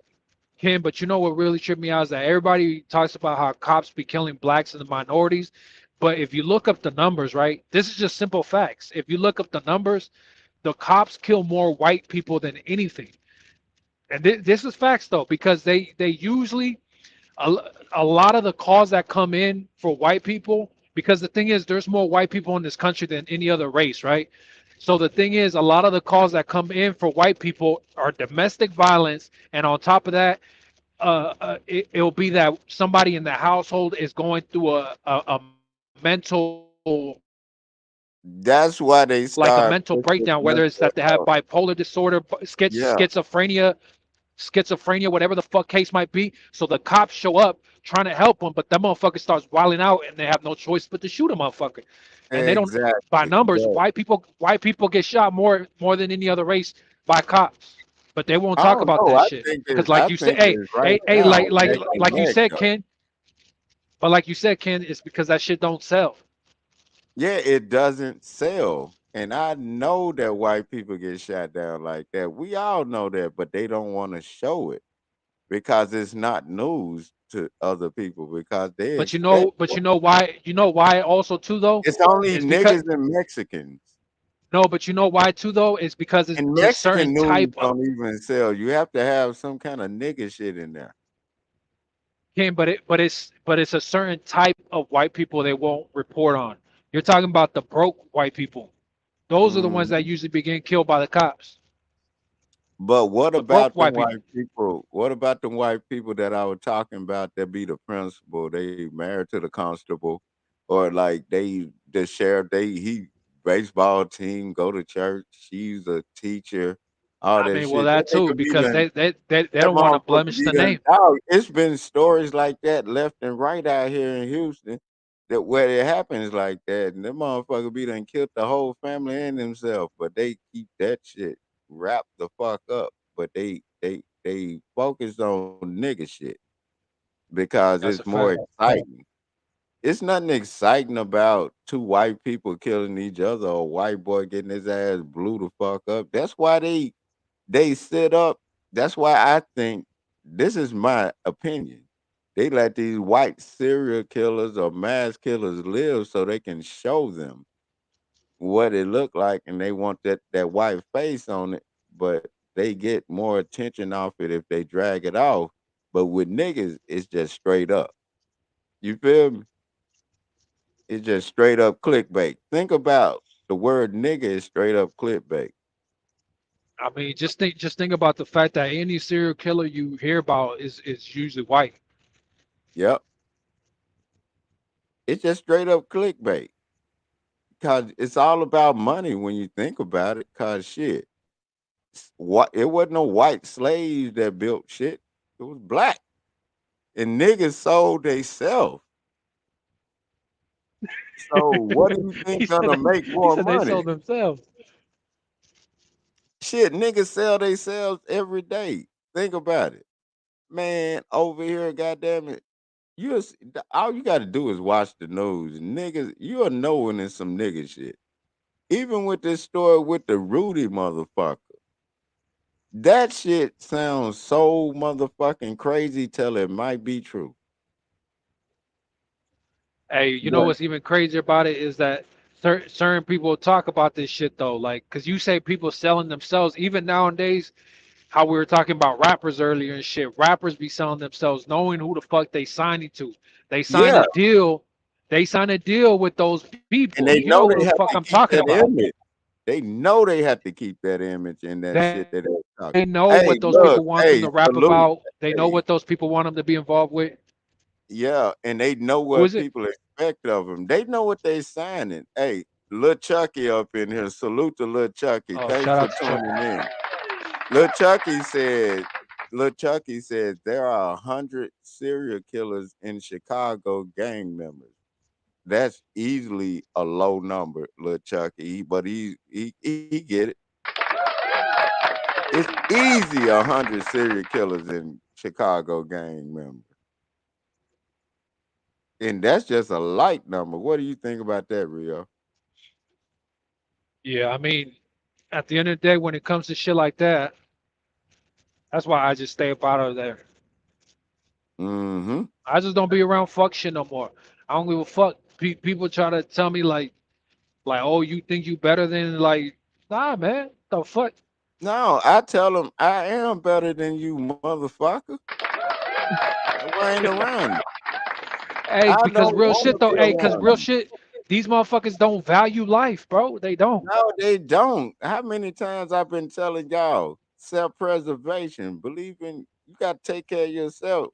Ken, but you know what really tripped me out is that everybody talks about how cops be killing blacks and the minorities. But if you look up the numbers, right, this is just simple facts. If you look up the numbers, the cops kill more white people than anything. And this is facts though, because they usually a, a lot of the calls that come in for white people, because the thing is there's more white people in this country than any other race, right? So the thing is a lot of the calls that come in for white people are domestic violence, and on top of that, it'll be that somebody in the household is going through a mental That's why they like a start mental pushing breakdown, whether it's mental that they have health. bipolar disorder, Yeah, schizophrenia, whatever the fuck case might be. So the cops show up trying to help them, but that motherfucker starts wilding out, and they have no choice but to shoot a motherfucker. And they don't, by exactly. numbers, But white people get shot more than any other race by cops. But they won't I talk don't about know. that shit because, I like you said, think it's right now neck and like you neck said, though. Ken. But like you said, Ken, it's because that shit don't sell. Yeah, it doesn't sell. And I know that white people get shot down like that. We all know that, but they don't want to show it because it's not news to other people because they expect But you know why? You know why also too though it's only is because niggas and Mexicans. no, but you know why too though is because it's And a certain Mexican news type of don't even sell. You have to have some kind of nigga shit in there. Ken, but it's a certain type of white people they won't report on. You're talking about the broke white people. Those are the ones that Mhm. usually begin killed by the cops. But what The broke about them white people. white people? What about them white people that I was talking about that be the principal? They married to the constable, or like the sheriff. He baseball team, go to church. She's a teacher. All I that mean, well, shit. That that too, nigga be because done. they That don't want to motherfucker blemish be the done. name. Oh, it's been stories like that left and right out here in Houston. That where it happens like that, and them motherfucker be done killed the whole family and themselves. But they keep that shit wrapped the fuck up. But they focus on nigga shit because it's That's a more fact. exciting. It's nothing exciting about two white people killing each other or a white boy getting his ass blew the fuck up. That's why they sit up. That's why I think this is my opinion. They let these white serial killers or mass killers live so they can show them what it looked like, and they want that white face on it, but they get more attention off it if they drag it off. But with niggas, it's just straight up. You feel me? It's just straight up clickbait. Think about the word nigga is straight up clickbait. I mean, just think about the fact that any serial killer you hear about is usually white. Yep. It's just straight up clickbait. Cause it's all about money when you think about it. Cause shit, what it wasn't no white slaves that built shit. It was black. And niggas sold they self. So what do you He think said gonna they, make he more said they money? sold themselves. Shit, niggas sell they selves every day. Think about it. Man, over here, goddamn it. All you gotta do is watch the news. Niggas, you'll know when it's some nigga shit. Even with this story with the Rudy motherfucker. That shit sounds so motherfucking crazy till it might be true. Hey, you know But what's even crazier about it is that certain people talk about this shit though, like, cause you say people selling themselves. Even nowadays, how we were talking about rappers earlier and shit, rappers be selling themselves, knowing who the fuck they signing to. They sign a yeah, deal. They sign a deal with those people. and You they know know who the they have fuck I'm to keep talking that about. image. They know they have to keep that image and that They shit that they talk. they know Hey, what those look, people want them hey, to rap salute. about. They know Hey, what those people want them to be involved with. yeah, and they know Who is what it? people expect of them. They know what they signing. Hey, Lil Chucky up in here. Salute to Lil Chucky. Oh, Thanks shout for out to Chucky. tuning in. Lil Chucky said, Lil Chucky said there are 100 serial killers in Chicago gang members. That's easily a low number, Lil Chucky, but he get it. It's easy 100 serial killers in Chicago gang members. And that's just a light number. What do you think about that, Rio? Yeah, I mean, at the end of the day, when it comes to shit like that, that's why I just stay up out of there. Mm-hmm. I just don't be around fuck shit no more. I don't give a fuck. People try to tell me like, oh, you think you better than like, nah, man, the fuck. No, I tell them I am better than you, motherfucker. I ain't around you. Hey, I because don't real want shit to though. be Hey, because around real you. shit, these motherfuckers don't value life, bro. They don't. No, they don't. How many times I've been telling y'all self-preservation, believing you got to take care of yourself.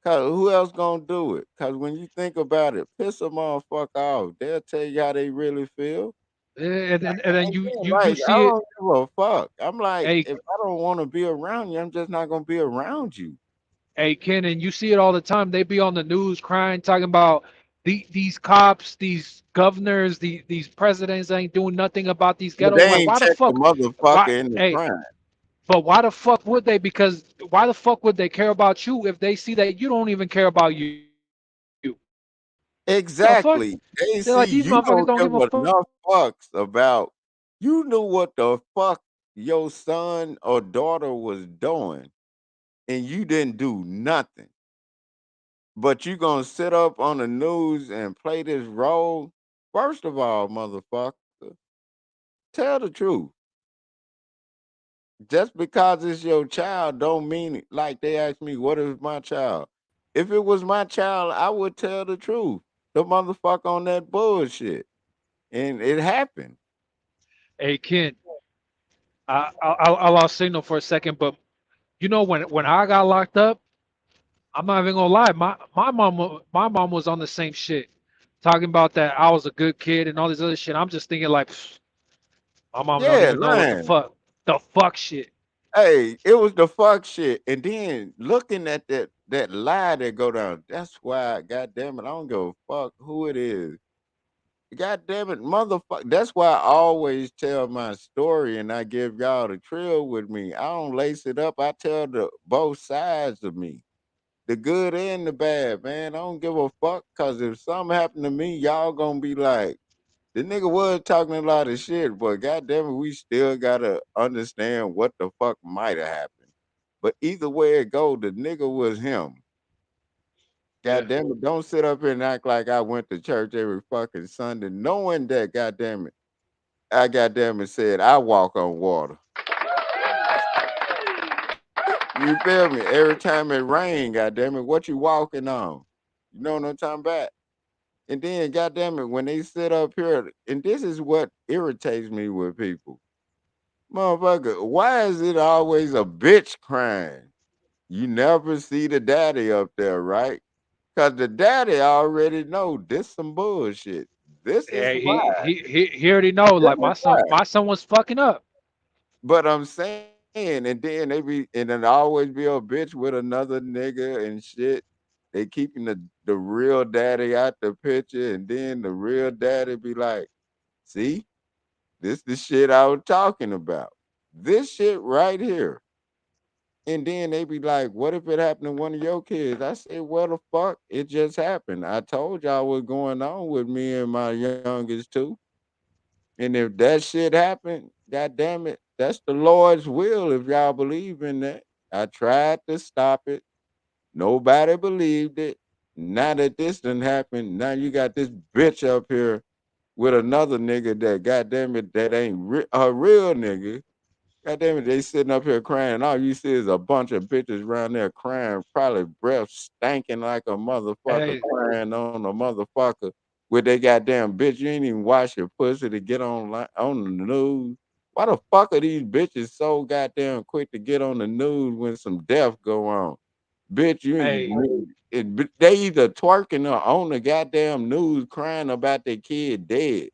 Cause who else gonna do it? Cause when you think about it, piss a motherfucker off. They'll tell you how they really feel. And then And you then, you you like, I see it. don't give a fuck. I'm like, Hey, if I don't want to be around you, I'm just not gonna be around you. hey, Ken, and you see it all the time. They be on the news crying, talking about these cops, these governors, these presidents ain't doing nothing about these But ghettos. they Like, ain't why the checked the fuck? Why? motherfucker in the Hey, crime. but why the fuck would they? Because why the fuck would they care about you if they see that you don't even care about you? The fuck? Exactly. They're like, They these see motherfuckers you don't give don't a give fuck. enough fucks about you knew what the fuck your son or daughter was doing and you didn't do nothing. But you gonna sit up on the news and play this role? First of all, motherfucker, tell the truth. Just because it's your child don't mean it. Like they asked me, what is my child? If it was my child, I would tell the truth. The motherfucker on that bullshit. And it happened. Hey, Ken, I lost signal for a second, but you know when I got locked up, I'm not even gonna lie. My mom was on the same shit, talking about that I was a good kid and all this other shit. I'm just thinking like, pfft, my mom don't Yeah, even know what man. the fuck shit. Hey, it was the fuck shit. And then looking at that lie that go down, that's why, god damn it, I don't give a fuck who it is. God damn it, motherfucker. That's why I always tell my story and I give y'all the trail with me. I don't lace it up. I tell the both sides of me. The good and the bad, man. I don't give a fuck. Cause if something happened to me, y'all gonna be like, the nigga was talking a lot of shit, but goddamn it, we still gotta understand what the fuck might have happened. But either way it go, the nigga was him. Yeah. God damn it, don't sit up here and act like I went to church every fucking Sunday, knowing that goddamn it, I goddamn it said I walk on water. You feel me? Every time it rain, goddamn it, what you walking on? You know what I'm talking about? And then, goddamn it, when they sit up here, and this is what irritates me with people. Motherfucker, why is it always a bitch crying? You never see the daddy up there, right? Cause the daddy already know this some bullshit. This is Yeah, why. he already know. This Like is why. my son was fucking up. But I'm saying, and then they be, and then always be a bitch with another nigga and shit. They keeping the real daddy out the picture, and then the real daddy be like, "See, this the shit I was talking about. This shit right here." And then they be like, "What if it happened to one of your kids?" I say, "Well, the fuck, it just happened. I told y'all what's going on with me and my youngest too. And if that shit happened, god damn it, that's the Lord's will if y'all believe in that. I tried to stop it. Nobody believed it. Now that this done happened, now you got this bitch up here with another nigga that goddamn it, that ain't a real nigga. God damn it, they sitting up here crying. All you see is a bunch of bitches around there crying, probably breath stinking like a motherfucker, Hey, crying on a motherfucker with they goddamn bitch. You ain't even wash your pussy to get on the news. Why the fuck are these bitches so goddamn quick to get on the news when some death go on? Bitch, hey, they either twerking or on the goddamn news crying about their kid dead.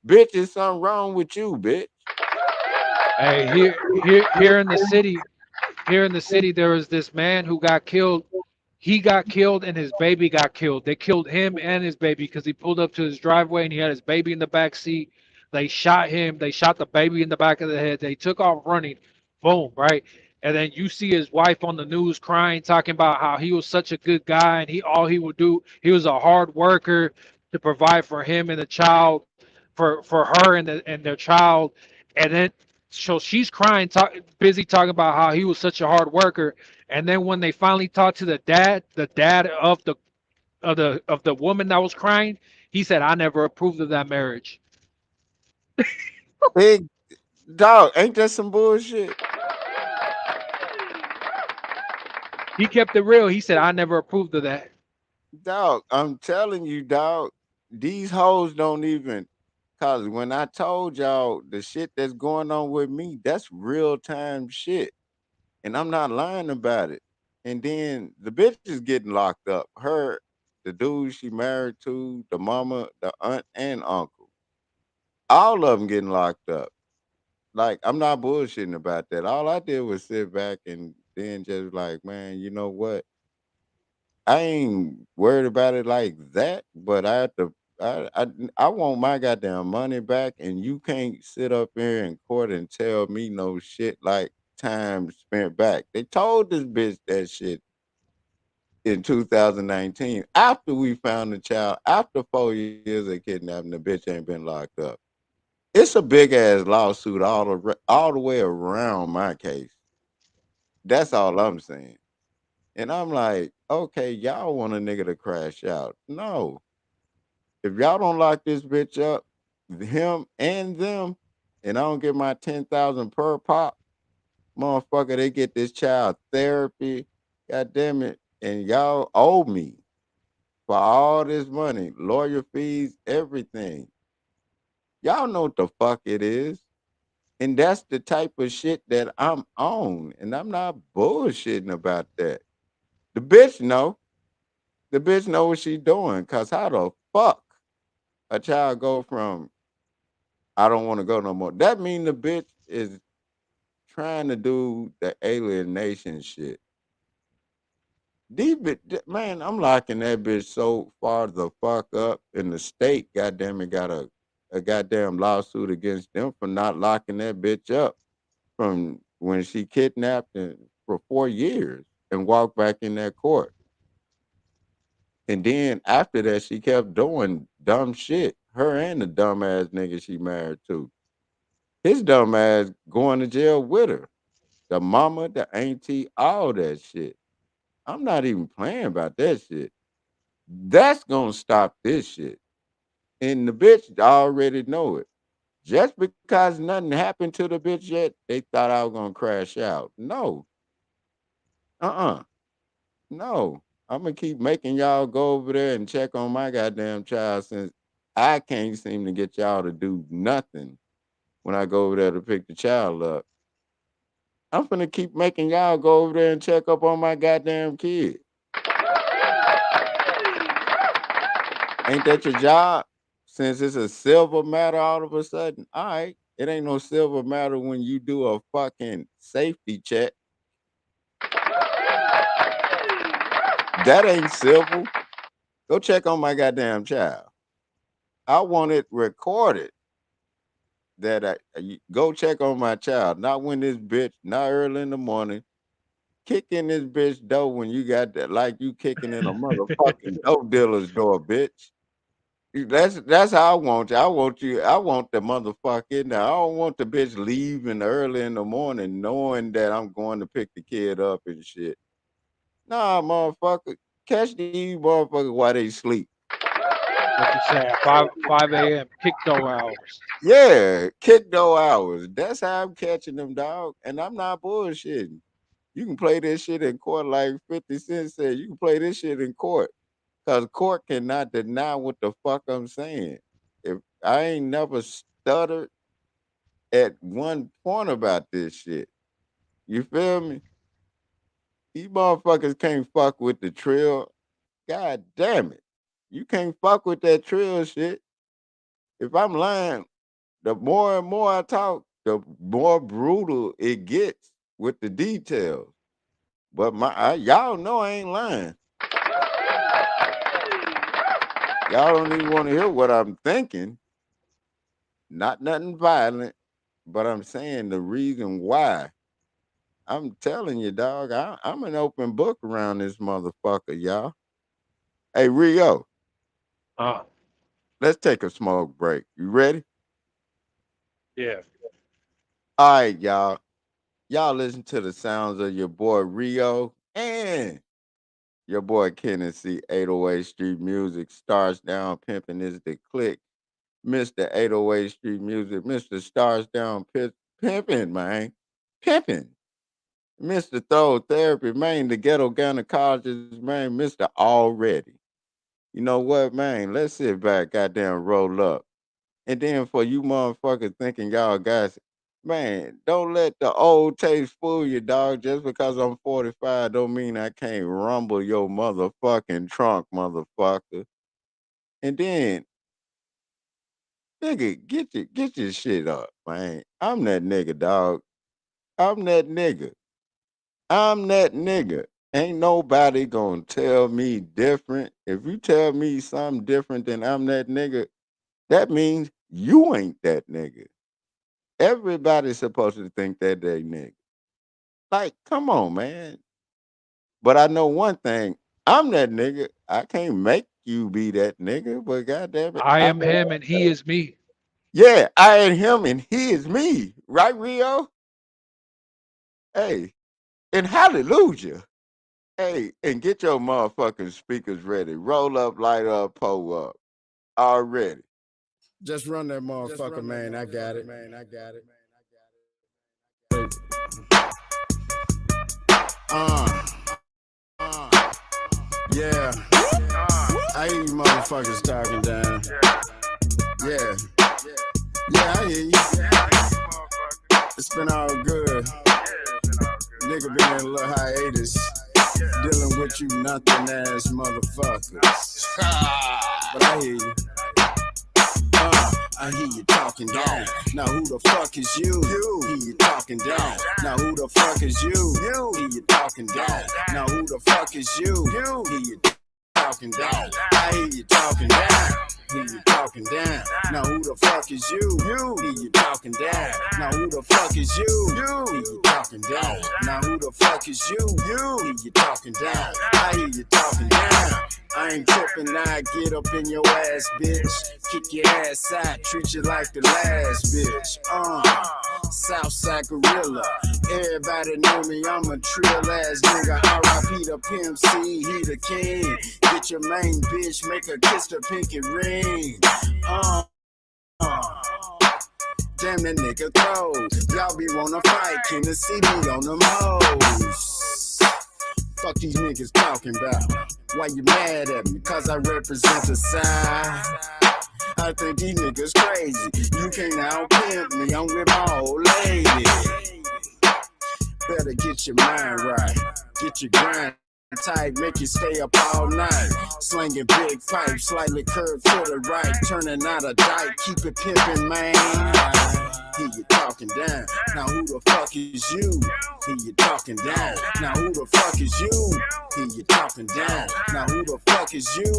Bitch, is something wrong with you, bitch? hey, here in the city, there was this man who got killed. He got killed and his baby got killed. They killed him and his baby because he pulled up to his driveway and he had his baby in the back seat. They shot him. They shot the baby in the back of the head. They took off running. Boom, right? And then you see his wife on the news crying, talking about how he was such a good guy and all he would do, he was a hard worker to provide for him and the child, for her and their child. And then so she's crying, busy talking about how he was such a hard worker. And then when they finally talked to the dad of the woman that was crying, he said, "I never approved of that marriage." Big dog, ain't that some bullshit? He kept it real. He said, "I never approved of that." Dog, I'm telling you, dog, these hoes don't even, cause when I told y'all the shit that's going on with me, that's real time shit. And I'm not lying about it. And then the bitch is getting locked up. Her, the dude she married to, the mama, the aunt, and uncle. All of them getting locked up. Like, I'm not bullshitting about that. All I did was sit back and then just like, man, you know what? I ain't worried about it like that, but I have to. I want my goddamn money back, and you can't sit up here in court and tell me no shit like time spent back. They told this bitch that shit in 2019 after we found the child, after 4 years of kidnapping. The bitch ain't been locked up. It's a big ass lawsuit all the way around my case. That's all I'm saying. And I'm like, okay, y'all want a nigga to crash out. No. If y'all don't lock this bitch up, him and them, and I don't get my 10,000 per pop, motherfucker, they get this child therapy. God damn it. And y'all owe me for all this money, lawyer fees, everything. Y'all know what the fuck it is. And that's the type of shit that I'm on. And I'm not bullshitting about that. The bitch know. The bitch know what she doing. Cause how the fuck a child go from I don't want to go no more? That mean the bitch is trying to do the alienation shit. Man, I'm locking that bitch so far the fuck up. And the state, goddamn it, got a goddamn lawsuit against them for not locking that bitch up from when she kidnapped and for 4 years and walked back in that court. And then after that, she kept doing dumb shit. Her and the dumbass nigga she married to. His dumb ass going to jail with her. The mama, the auntie, all that shit. I'm not even playing about that shit. That's gonna stop this shit. And the bitch already know it. Just because nothing happened to the bitch yet, they thought I was gonna crash out. No. Uh-uh. No. I'm gonna keep making y'all go over there and check on my goddamn child since I can't seem to get y'all to do nothing when I go over there to pick the child up. I'm finna keep making y'all go over there and check up on my goddamn kid. Ain't that your job? Since it's a silver matter all of a sudden, all right. It ain't no silver matter when you do a fucking safety check. That ain't civil. Go check on my goddamn child. I want it recorded that go check on my child. Not when this bitch, not early in the morning, kick in this bitch door when you got that, like you kicking in a motherfucking dope dealer's door, bitch. That's how I want you. I want you. I want the motherfucker. Now I don't want the bitch leaving early in the morning, knowing that I'm going to pick the kid up and shit. Nah, motherfucker, catch these motherfuckers while they sleep. What you say? 5 a.m. kick door hours. Yeah, kick door hours. That's how I'm catching them, dog. And I'm not bullshitting. You can play this shit in court like 50 Cent said. You can play this shit in court. Because court cannot deny what the fuck I'm saying. If I ain't never stuttered at one point about this shit. You feel me? These motherfuckers can't fuck with the trill. God damn it. You can't fuck with that trill shit. If I'm lying, the more and more I talk, the more brutal it gets with the details. But y'all know I ain't lying. Y'all don't even want to hear what I'm thinking. Not nothing violent, but I'm saying the reason why. I'm telling you, dog, I'm an open book around this motherfucker, y'all. Hey, Rio, let's take a smoke break. You ready? Yeah. All right, y'all. Y'all listen to the sounds of your boy Rio and your boy Kennessey, 808 Street Music. Stars Down Pimpin' is the click. Mr. 808 Street Music, Mr. Stars Down Pimpin', man. Pimpin'. Mr. Throwed Therapy, man. The ghetto gynecologist, man. Mr. Already. You know what, man? Let's sit back, goddamn roll up. And then for you motherfuckers thinking y'all guys, man, don't let the old taste fool you, dog. Just because I'm 45 don't mean I can't rumble your motherfucking trunk, motherfucker. And then, nigga, get your shit up, man. I'm that nigga, dog. I'm that nigga. I'm that nigga. Ain't nobody gonna tell me different. If you tell me something different than I'm that nigga, that means you ain't that nigga. Everybody's supposed to think that they nigga. Like, come on, man. But I know one thing. I'm that nigga. I can't make you be that nigga, but goddamn it, I I am know. him and he is me. Yeah, I am him and he is me. Right, Rio? Hey, and hallelujah. Hey, and get your motherfucking speakers ready. Roll up, light up, pull up. Already. Just run that motherfucker, man. I got it. Yeah. I hear you motherfuckers talking down. Yeah. Yeah, I hear you. It's been all good. Nigga been in a little hiatus. Dealing with you nothing ass motherfuckers. But I hear you. I hear you talking down. Now who the fuck is you? Hear you talking down. Now who the fuck is you? Hear you talking down. Now who the fuck is you? Hear you talking down. I hear you talking down. Hear you talking down. Now who the fuck is you? Hear you talking down. Now who the fuck is you? Hear you talking down. Now who the fuck is you? Hear you talking down. I hear you talking down. I ain't tripping, now I get up in your ass, bitch. Kick your ass out, treat you like the last bitch. Southside Gorilla. Everybody know me, I'm a trill ass nigga. R.I.P. the Pimp C, he the king. Get your main bitch, make her kiss the pinky ring. Damn, that nigga Throwed. Y'all be wanna fight, Kennessey be on them hoes. Fuck these niggas talking about. Why you mad at me? Cause I represent the side. I think these niggas crazy. You can't out pimp me. I'm with my old lady. Better get your mind right. Get your grind tight, make you stay up all night. Slinging big pipes, slightly curved to the right. Turning out a dike, keep it pimping, man. Hear you talking down. Now who the fuck is you? Hear you talking down. Now who the fuck is you? Hear you talking down. Now who the fuck is you?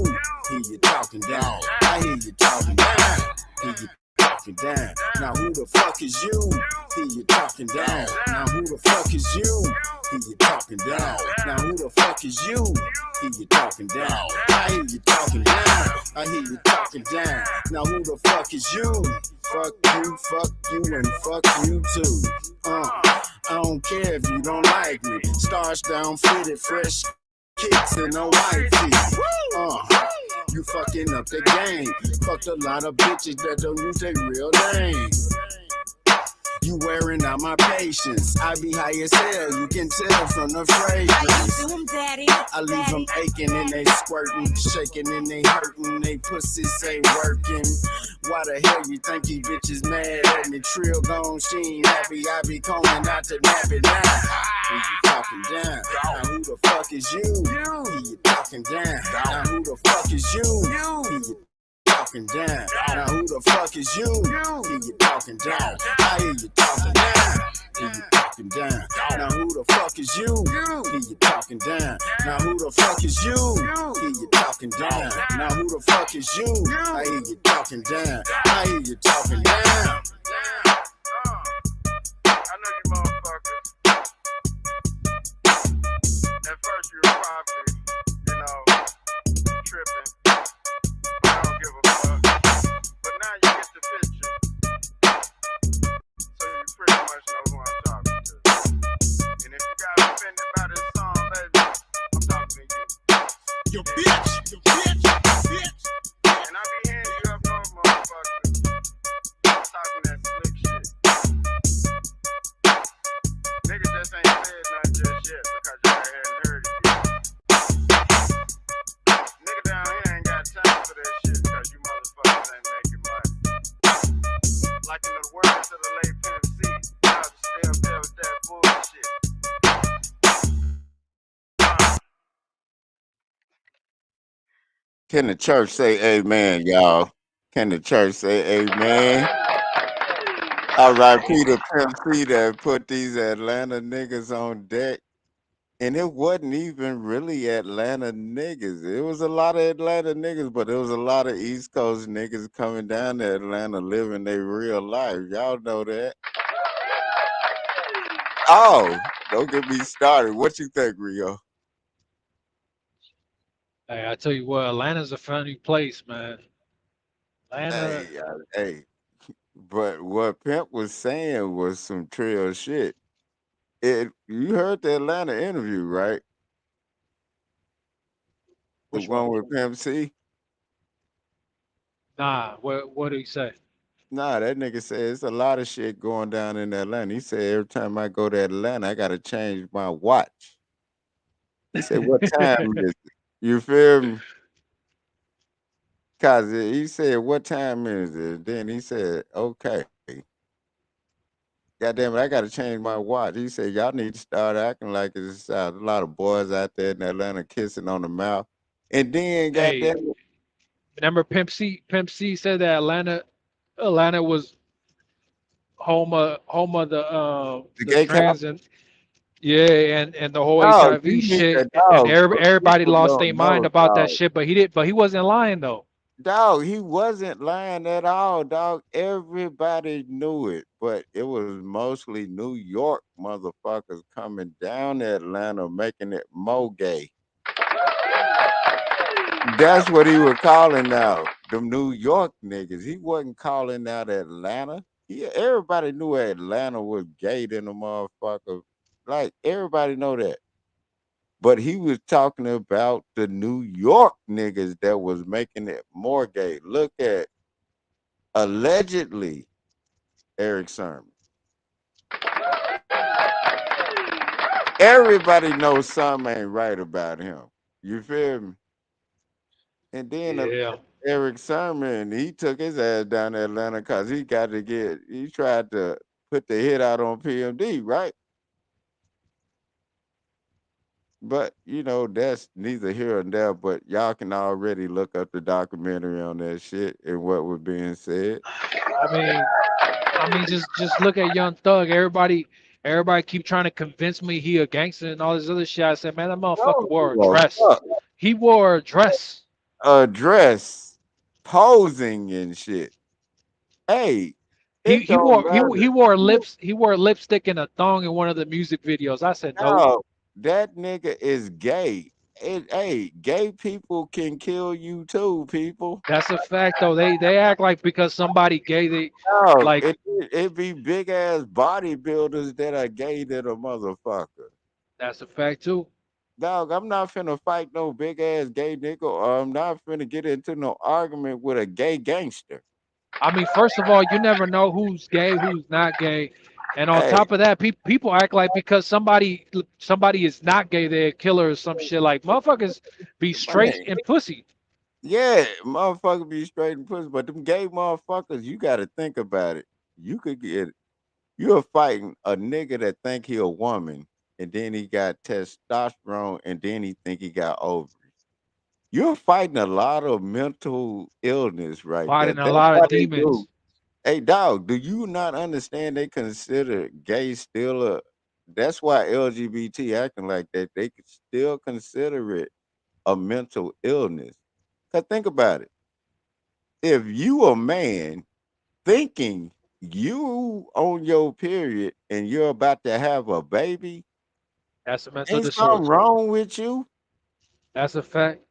Hear you talking down. I hear you talking down. Hear you talking down. Now who the fuck is you? Hear you talking down. Now who the fuck is you? Hear you talking down. Now who the fuck is you? Hear you talking down. I hear you talking down. I hear you talking down. Now who the fuck is you? Fuck you, and fuck you too. I don't care if you don't like me. Starch down, fitted, fresh kicks and no white teeth. You fucking up the game. Fucked a lot of bitches that don't use their real name. You wearing out my patience. I be high as hell, you can tell from the fragrance. How you doing, daddy? I leave them aching and they squirting, shaking and they hurting, they pussies ain't working. Why the hell you think these bitches mad at me? Trill gone, she ain't happy, I be combing out to nap it now. Who you talking down? Now who the fuck is you? Who you talking down? Now who the fuck is you? Who you talking down? Now who the fuck is you? Hear you talking down. I hear you talking down. Hear you talking down. Now who the fuck is you? Hear you talking down. Now who the fuck is you? Hear you talking down. Now who the fuck is you? I hear you talking down. I hear you talking down. I know you motherfuckers. At first you were probably, tripping. I don't give a fuck. But now you get the picture. So you pretty much know who I'm talking to. And if you got offended by this song, baby, I'm talking to you. You bitch! You bitch! You bitch! And I be hearing you up north, motherfuckers. Talking that slick shit. Niggas just ain't said nothing just yet because y'all hadn't heard it yet. Nigga down here ain't got time for that shit because you motherfuckers ain't making money. Like in the words of the late Pimp C, y'all just stay up there with that bullshit. Can the church say amen, y'all? Can the church say amen? All right, Peter Pimp C that put these Atlanta niggas on deck. And it wasn't even really Atlanta niggas. It was a lot of Atlanta niggas, but there was a lot of East Coast niggas coming down to Atlanta living their real life. Y'all know that. Oh, don't get me started. What you think, Rio? Hey, I tell you what, Atlanta's a funny place, man. Atlanta, Hey, but what Pimp was saying was some trill shit. You heard the Atlanta interview, right? The which one one? with Pimp C? Nah, what did he say? Nah, that nigga said it's a lot of shit going down in Atlanta. He said every time I go to Atlanta, I gotta change my watch. He said, "What time is it?" You feel me? Cause he said, "What time is it?" Then he said, "Okay, goddamn it, I gotta change my watch." He said, "Y'all need to start acting like it's a lot of boys out there in Atlanta kissing on the mouth." And then, Hey, goddamn it, remember Pimp C? Pimp C said that Atlanta was home of the the gay cop. trans and yeah, and the whole No, you HIV need shit, to and know. everybody People lost don't their mind know, about that dog. shit, but he wasn't lying though. Dog, he wasn't lying at all, dog. Everybody knew it, but it was mostly New York motherfuckers coming down to Atlanta, making it more gay. That's what he was calling out. Them New York niggas. He wasn't calling out Atlanta. Everybody knew Atlanta was gay than the motherfucker. Like everybody know that. But he was talking about the New York niggas that was making it more gay. Look at allegedly Eric Sermon. Everybody knows something ain't right about him. You feel me? And then Yeah. Eric Sermon, he took his ass down to Atlanta because he tried to put the hit out on PMD, right? But that's neither here nor there. But y'all can already look up the documentary on that shit and what was being said. I mean, just look at Young Thug. Everybody keep trying to convince me he a gangster and all this other shit. I said, man, that motherfucker No, wore a well, dress. fuck. He wore a dress. A dress, posing and shit. Hey, He it he don't wore matter. he wore lipstick and a thong in one of the music videos. I said, nope. No, that nigga is gay. Hey, gay people can kill you too, people. That's a fact though. They act like because somebody gay, they No, like it be big ass bodybuilders that are gay that a motherfucker. that's a fact too. Dog, I'm not finna fight no big ass gay nigga, or I'm not finna get into no argument with a gay gangster. I mean, first of all, you never know who's gay, who's not gay. And on Hey, top of that, people act like because somebody is not gay, they're a killer or some shit. Like motherfuckers be straight man, and pussy. yeah, motherfucker be straight and pussy, but them gay motherfuckers, you gotta think about it. You could get You're fighting a nigga that think he a woman, and then he got testosterone, and then he think he got ovaries. You're fighting a lot of mental illness right there. Fighting a That's lot why of they do. demons. Hey, dog, do you not understand they consider gay still a? That's why LGBT acting like that. They could still consider it a mental illness. Cause think about it. If you a man thinking you on your period and you're about to have a baby, That's a mental ain't something disorder. wrong with you. That's a fact.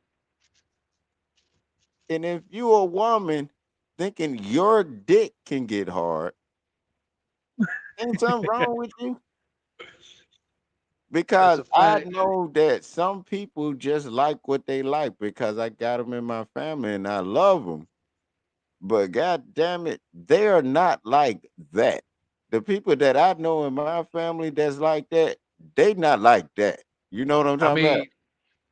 And if you a woman thinking your dick can get hard, ain't something wrong with you. That's Because a I fact. know that some people just like what they like because I got them in my family and I love them. But god damn it, they are not like that. The people that I know in my family that's like that, they not like that. You know what I'm I talking about? mean,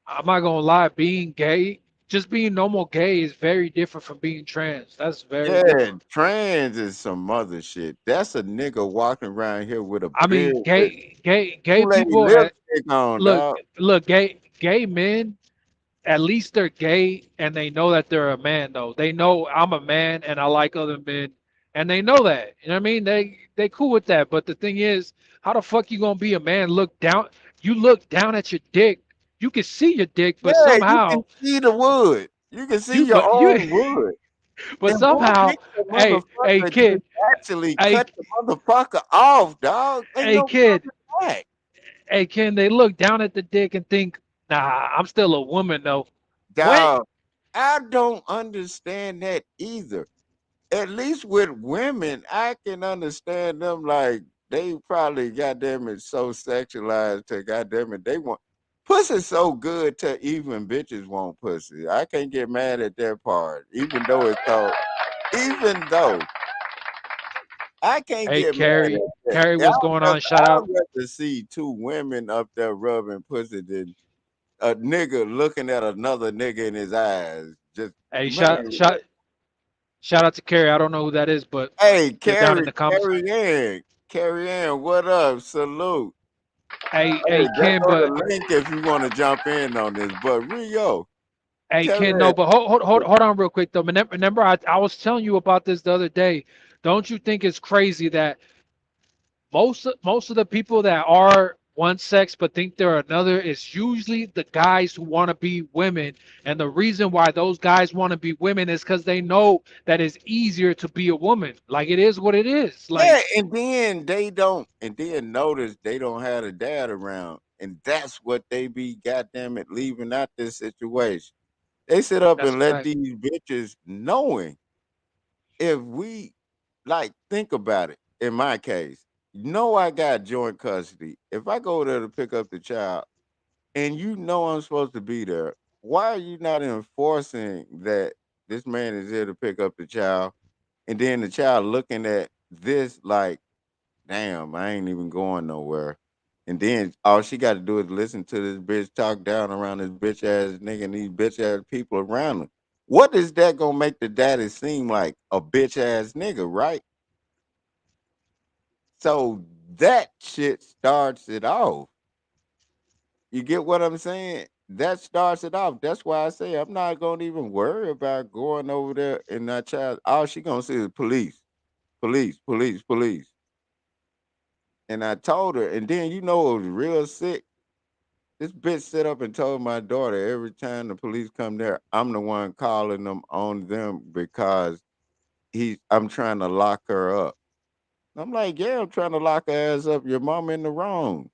I'm not gonna lie, being gay, just being normal gay is very different from being trans. That's very Yeah, different. trans is some other shit. That's a nigga walking around here with a I beard mean, with gay two lady people lipstick on, look, dog. gay men, at least they're gay and they know that they're a man though. They know I'm a man and I like other men and they know that. You know what I mean? They cool with that. But the thing is, how the fuck you gonna be a man you look down at your dick. You can see your dick, but Yeah, you can somehow see the wood. You can see you your but you own wood. but And what somehow, makes a hey motherfucker kid, just actually hey cut the motherfucker off, dog? Ain't hey no kid, coming back, hey kid, they look down at the dick and think, nah, I'm still a woman though. What? dog. I don't understand that either. At least with women, I can understand them like they probably goddamn it so sexualized to goddamn it they want pussy so good to even bitches want pussy. I can't get mad at that part, even though I can't Hey get mad Carrie, at that. Carrie, what's going on? Shout I'd out. rather see two women up there rubbing pussy than a nigga looking at another nigga in his eyes. Just Hey, man, shout out to Carrie. I don't know who that is, but hey, you're down in the comments. Carrie Ann, what up? Salute. Hey, Hey, there Ken, go but the link if you want to jump in on this. But Rio, hey, Ken, Carrie Ann, no, but hold on real quick though. Remember, I was telling you about this the other day. Don't you think it's crazy that most of the people that are one sex but think they're another is usually the guys who want to be women, and the reason why those guys want to be women is because they know that it's easier to be a woman. Like it is what it is. Like yeah, and then they don't, and then notice they don't have a dad around, and that's what they be goddamn it leaving out this situation. They sit up that's and a let fact. these bitches knowing if we like think about it. In my case, I got joint custody. If I go there to pick up the child, and I'm supposed to be there, why are you not enforcing that this man is here to pick up the child? And then the child looking at this like, damn, I ain't even going nowhere. And then all she got to do is listen to this bitch talk down around this bitch ass nigga and these bitch ass people around him. What is that gonna make the daddy seem like a bitch ass nigga, right? So that shit starts it off. You get what I'm saying? That starts it off. That's why I say I'm not gonna even worry about going over there and that child. All she gonna see is police, police, police, police. And I told her, and then you know it was real sick. This bitch sit up and told my daughter every time the police come there, I'm the one calling them on them because I'm trying to lock her up. I'm like, yeah, I'm trying to lock her ass up. Your mom in the wrong.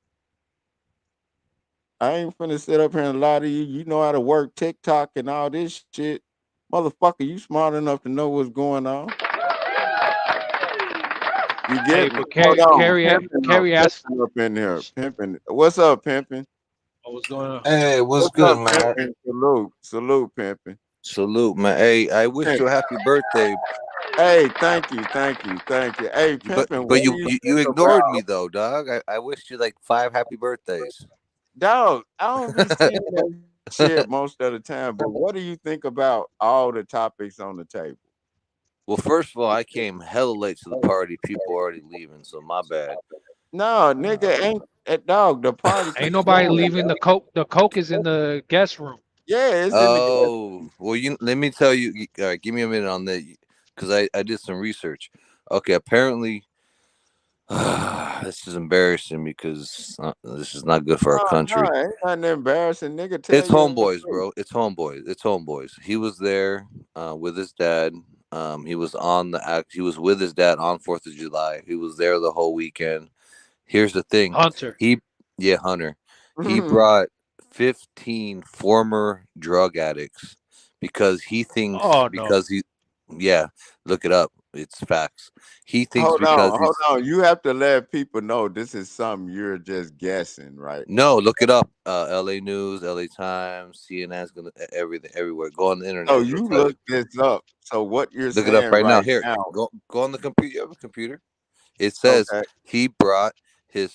I ain't finna sit up here and lie to you. You know how to work TikTok and all this shit. Motherfucker, you smart enough to know what's going on. You Hey, get me? but Hold on. Carrie asked, Pimping up in here. Pimping. What's up, pimping? what was going on? Hey, what's What's good, up, man? pimping? Salute. Salute, pimping. Salute, man. Hey, I wish Hey, you a happy birthday, hey, thank you, thank you, thank you. Hey, but pimping, but what do you you you, you think ignored about me though, dog. I wish you like 5 happy birthdays. dog? I don't be seeing that shit most of the time, but what do you think about all the topics on the table? Well, first of all, I came hella late to the party. People already leaving, so my bad. No, nigga, ain't that dog. The party Ain't keep nobody going. leaving the coke. The coke is in the guest room. Yeah, it's in the guest. Oh, well, let me tell you. All right, give me a minute on that, because I did some research. Okay, apparently, this is embarrassing because this is not good for our No, no, country. ain't nothing embarrassing. Nigga, tell It's you the homeboys, truth. bro. It's homeboys. It's homeboys. He was there with his dad. He was on the act. He was with his dad on 4th of July. He was there the whole weekend. Here's the thing. Hunter. He, yeah, Hunter. He brought 15 former drug addicts because he thinks Oh no. because he, yeah, look it up. It's facts. He thinks Hold because on, hold he's on. You have to let people know this is something you're just guessing, right? no, look it up. L.A. News, L.A. Times, CNN's gonna everything everywhere. Go on the internet. So It'll you tell look you. this up. So what you're Look it up saying right now. right Here, now, go on the computer. You have a computer. It says okay? he brought his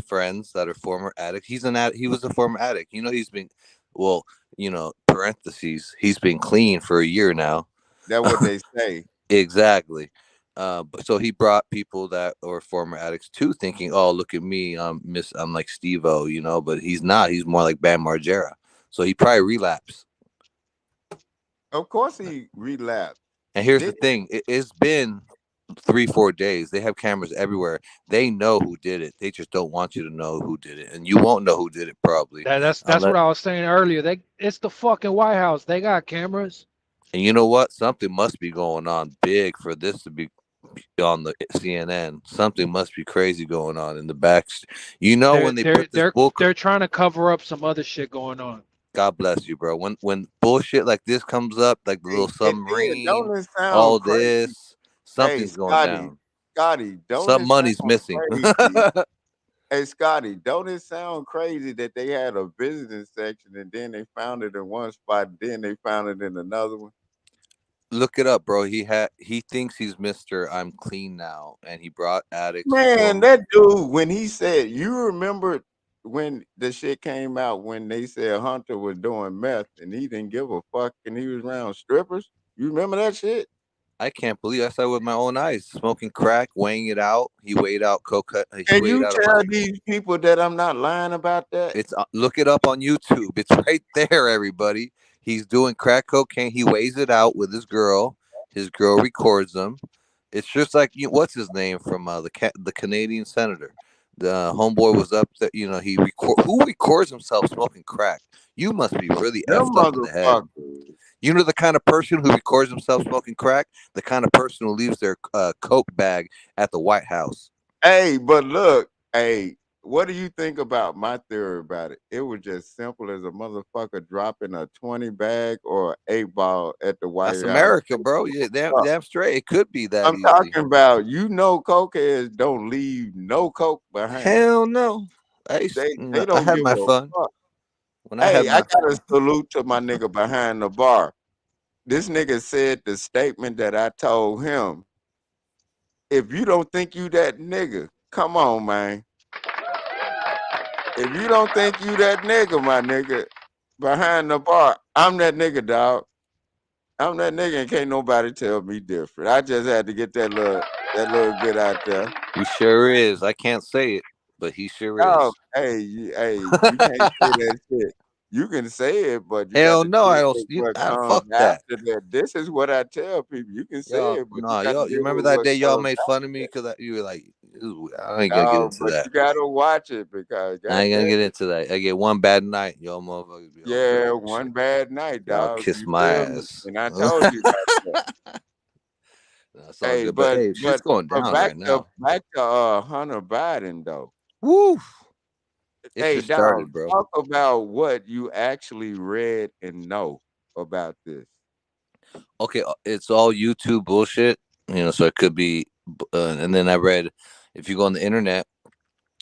friends that are former addicts. He was a former addict. He's been, well, parentheses. He's been clean for a year now. That's what they say. Exactly. But so he brought people that were former addicts too, thinking, "Oh, look at me, I'm like Steve-O," but he's not. He's more like Bam Margera. So he probably relapsed. Of course he relapsed. And here's the Did thing: it's been 3-4 days. They have cameras everywhere. They know who did it. They just don't want you to know who did it, and you won't know who did it probably. That's Unless, what I was saying earlier. It's the fucking White House. They got cameras. and you know what? Something must be going on big for this to be on the CNN. Something must be crazy going on in the back. They're When they they're put this they're book. they're trying to cover up some other shit going on. God bless you, bro. When bullshit like this comes up, like the little and then submarine, don't it sound all crazy? this, Hey, something's going down. Scotty, don't Some it sound money's missing. crazy? Hey, Scotty, don't it sound crazy that they had a business section and then they found it in one spot, and then they found it in another one? Look it up, bro. He thinks he's Mr. I'm clean now, and he brought addicts Man, for. that dude, when he said, you remember when the shit came out when they said Hunter was doing meth and he didn't give a fuck and he was around strippers? You remember that shit? I can't believe I saw it with my own eyes, smoking crack, weighing it out. He weighed out cocaine. He And weighed you out tell about. these people that I'm not lying about that? It's look it up on YouTube. It's right there, everybody. He's doing crack cocaine. He weighs it out with his girl. His girl records him. It's just like what's his name from the Canadian senator. The homeboy was up there. Who records himself smoking crack. You must be really Them effed up in the head. motherfuckers. You know the kind of person who records himself smoking crack. The kind of person who leaves their coke bag at the White House. Hey, but look, hey, what do you think about my theory about it? It was just simple as a motherfucker dropping a 20 bag or 8 ball at the That's White House. America, bro. Yeah, damn straight. It could be that I'm easy. talking about, cokeheads don't leave no coke behind. Hell no. They I don't had give my a fun fuck. when I had Hey, I my got a fun. salute to my nigga behind the bar. This nigga said the statement that I told him. If you don't think you that nigga, come on, man. If you don't think you that nigga, my nigga, behind the bar, I'm that nigga, dog. I'm that nigga and can't nobody tell me different. I just had to get that little bit out there. He sure is. I can't say it, but he sure Oh, is. you can't say that shit. You can say it, but you got Hell to no, I deal don't. with what comes Fuck that. after that. This is what I tell people. You can say Y'all, it, but you no, got to y'all. You deal remember with that what day y'all comes made fun of me after because you were like, "Ew, I ain't that. gonna get into But that. you got to watch it because I ain't gonna goddamn get it. into that. I get one bad night, y'all motherfuckers be all good Yeah, with that one shit. bad night, Y'all dog. kiss You my feel me? ass. And I told you about that. That's all Hey, good. But but hey, shit's but going but down back right to now. back to Hunter Biden though. Woo! It Hey, just dog, started, bro. talk about what you actually read and know about this. Okay, it's all YouTube bullshit, so it could be. And then I read, if you go on the internet,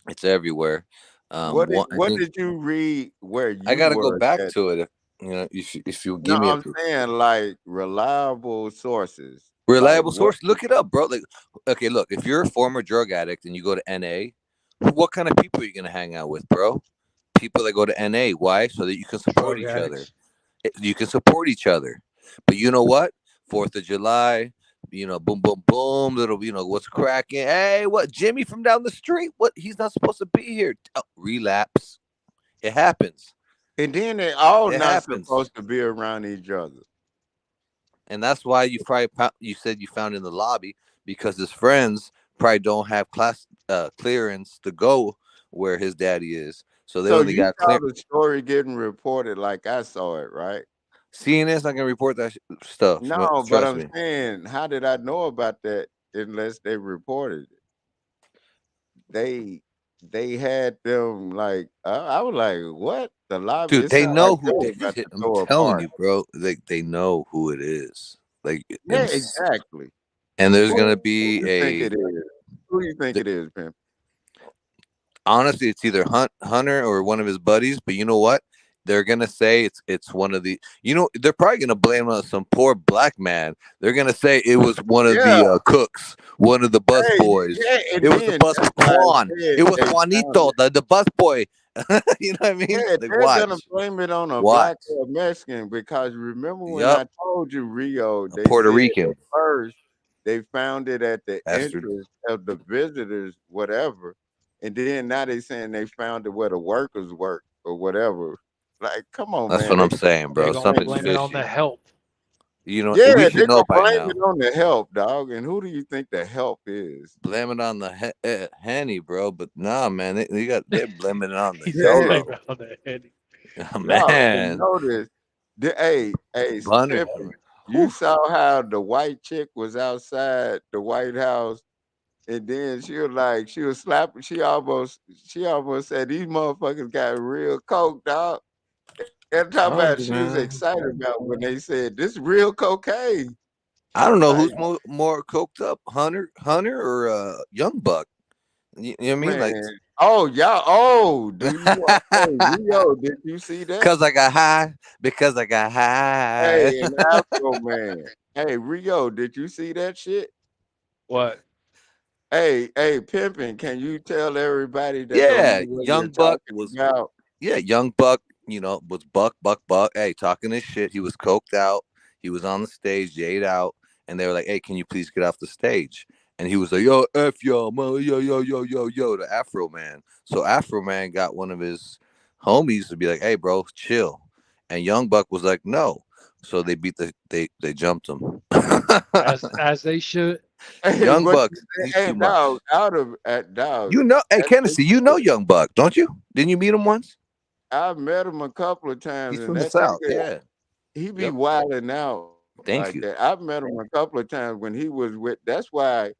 it's everywhere. I What think did you read where I you gotta go were back at? to it. If you No, give me a I'm saying like reliable sources. Like reliable what? source, look it up, bro. Like, okay, look, if you're a former drug addict and you go to NA, what kind of people are you gonna hang out with, bro? People that go to NA. Why? So that you can support Drug each other. addicts. You can support each other. But you know what? 4th of July, boom, boom, boom, little, what's cracking? Hey, what? Jimmy from down the street? What? He's not supposed to be here. Oh, relapse. It happens. And then they all It not happens. supposed to be around each other. And that's why you said you found in the lobby because his friends probably don't have class clearance to go where his daddy is. So they So only you got saw clear. the story getting reported like I saw it, right? CNN's not gonna report that stuff. No, but Trust I'm me. saying, how did I know about that unless they reported it? They had them like I was like, what? The lobby? Dude, It they sounded like know they who were about to I'm throw a telling party. you, bro. They know who it is. Like, Yeah, exactly. and there's gonna Who be you think it is? Who do you think it is, Pimp? honestly, it's either Hunter or one of his buddies. But you know what? They're gonna say it's one of the. They're probably gonna blame on some poor black man. They're gonna say it was one of Yeah. the cooks, one of the bus Hey, boys. yeah, and It was the then bus that's why I Juan. said It was they found Juanito, it. the bus boy. You know what I mean? Yeah, Like, they're gonna watch, blame it on a watch. black or a Mexican because remember when Yup, I told you Rio, a they Puerto said at Rican. first they found it at the Bastard. entrance of the visitors, whatever, and then now they saying they found it where the workers work or whatever. Like, come on, That's man, what they I'm saying, They're bro. gonna blame Something's blame it on the fishy. help. yeah, We they should know gonna by blame it now. on the help, dog. And who do you think the help is? Blame it on the Henny, bro. But nah, man, they're blaming it on the He said Yeah, blame Yolo. it on the head. Oh, no, and man, notice hey, Bunner. Pimpin', you Whew. saw how the white chick was outside the White House, and then she was slapping. She almost said these motherfuckers got real coke, dog. And talking Told about you, she was man. excited about when they said this real cocaine. I don't know Like, who's more coked up, Hunter or Young Buck. You know what I mean? Like, man, oh y'all, do you want? Hey, Rio, did you see that? cause I got high, because I got high. Hey, an Afro man. Hey, Rio, did you see that shit? What? Hey, pimping, can you tell everybody that don't know Yeah, what you're Young Buck talking was. about? Yeah, Young Buck, was Buck. Hey, talking his shit. He was coked out. He was on the stage, jayed out, and they were like, "Hey, can you please get off the stage?" And he was like, "Yo, f yo, yo, the Afro Man." So Afro Man got one of his homies to be like, "Hey, bro, chill." And Young Buck was like, "No." So they jumped him. As they should. Hey, Young what Buck, you say? he's Hey, too dog, much. out of at dog. Hey, That thing Kennedy, good. Young Buck, don't you? Didn't you meet him once? I've met him a couple of times, He's and from the that South. nigga, Yeah. he be Yep. wilding out Thank like you. that. I've met him a couple of times when he was with. That's why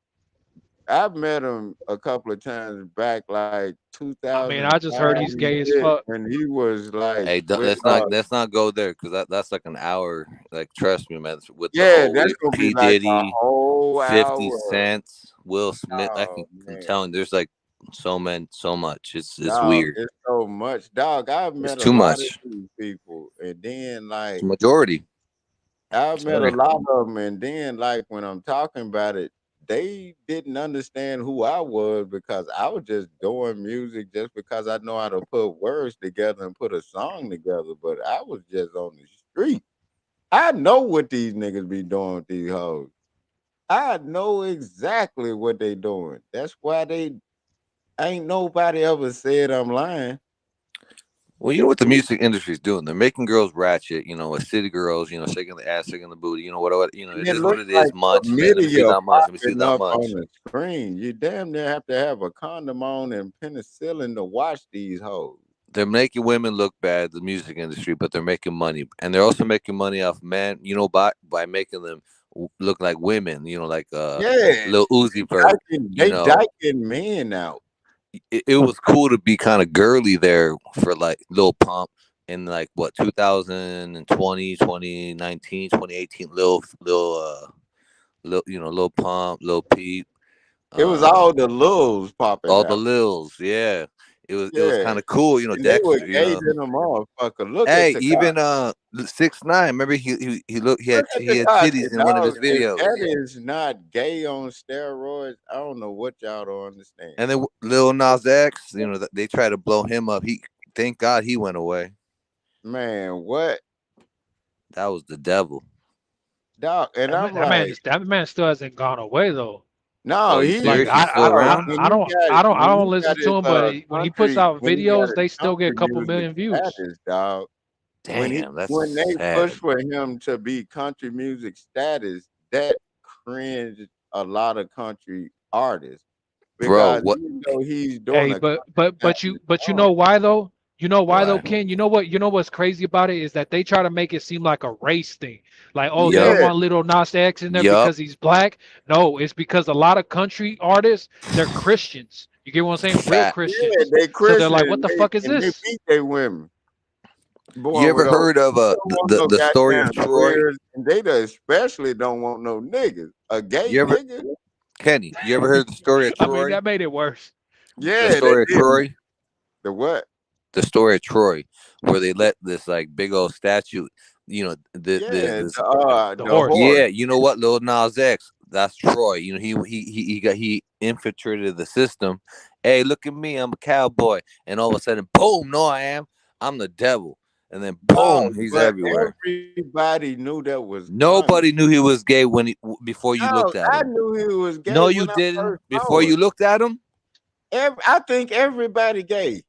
I've met him a couple of times back, like I mean, I just heard 2005 he's and gay as shit, fuck. when he was like Hey, with. let's not go there because that's like an hour. Like, trust me, man. With the Yeah, whole that's gonna be P like a Diddy, whole 50 hour. Cent, Will Smith, Oh I'm man. telling you, there's like so much. It's Dog, weird. it's so much. Dog, I've It's met a too lot of much. these people, and then It's like a majority. I've met a Sorry. lot of them, and then like when I'm talking about it, they didn't understand who I was because I was just doing music just because I know how to put words together and put a song together. But I was just on the street. I know what these niggas be doing with these hoes. I know exactly what they doing. That's why they ain't nobody ever said I'm lying. Well, you know what the music industry is doing? They're making girls ratchet, with city girls, shaking the ass, shaking the booty, what, And it it is what looks it like is. Munch, man. Let me see chlamydia that much. Let me see popping that up on much. the screen. You damn near have to have a condom on and penicillin to watch these hoes. They're making women look bad, the music industry, but they're making money, and they're also making money off men, by making them look like women, like Yeah, Lil Uzi Vert, you they know. diking men out. It was cool to be kind of girly there for like Lil Pump in like what 2020, 2019, 2018. Lil Pump, Lil Peep, It was all um, the lils popping all the out. Lils. Yeah, it was Yeah, kind of cool. and they were Dexter. gay than a motherfucker. Look at Hey, Takashi. even 6ix9ine. Remember he looked Look at he had Takashi, titties in one of dog. his If videos. that is not gay on steroids, I don't know what y'all don't understand. And then Lil Nas X, they tried to blow him up. Thank God he went away. Man, what? That was the devil. Dog, and I'm like, That man still hasn't gone away though. Oh, no, you he Like serious? He's still around? I when don't he listen got to his him, but when he puts country out when he got videos, his they still get a country couple music million views. status, dog. Damn, that's When they sad. pushed for him to be country music status, that cringed a lot of country artists Bro, because what? even though he's doing Hey, a country but you song, know why though? You know why though, Why? Ken? You know what's crazy about it is that they try to make it seem like a race thing. Like, oh, they don't Yup. yeah, want little Nas X in there Yup. because he's black. No, it's because a lot of country artists, they're Christians. You get what I'm saying? Real Fat. yeah, Christians. they So they're Christian like, what the fuck is and they this? beat their women. You Born with ever those. heard of They don't want no the story of goddamn Troy? queers, and they especially don't want no niggas. A gay You ever nigga? Kenny? You ever heard the story of I mean, Troy? that made it worse. The Yeah, they story of did. Troy? The what? The story of Troy, where they let this like big old statue, Yeah, this. The the horse. horse. Yeah, you know what, Lil Nas X, that's Troy. He infiltrated the system. Hey, look at me, I'm a cowboy, and all of a sudden, boom! No, I'm the devil, and then Oh, boom, he's but everywhere. everybody knew that was coming. Nobody knew he was gay before you No, looked at I him. knew he was No, gay you when I didn't. first Before saw it. you looked at him, I think everybody gay.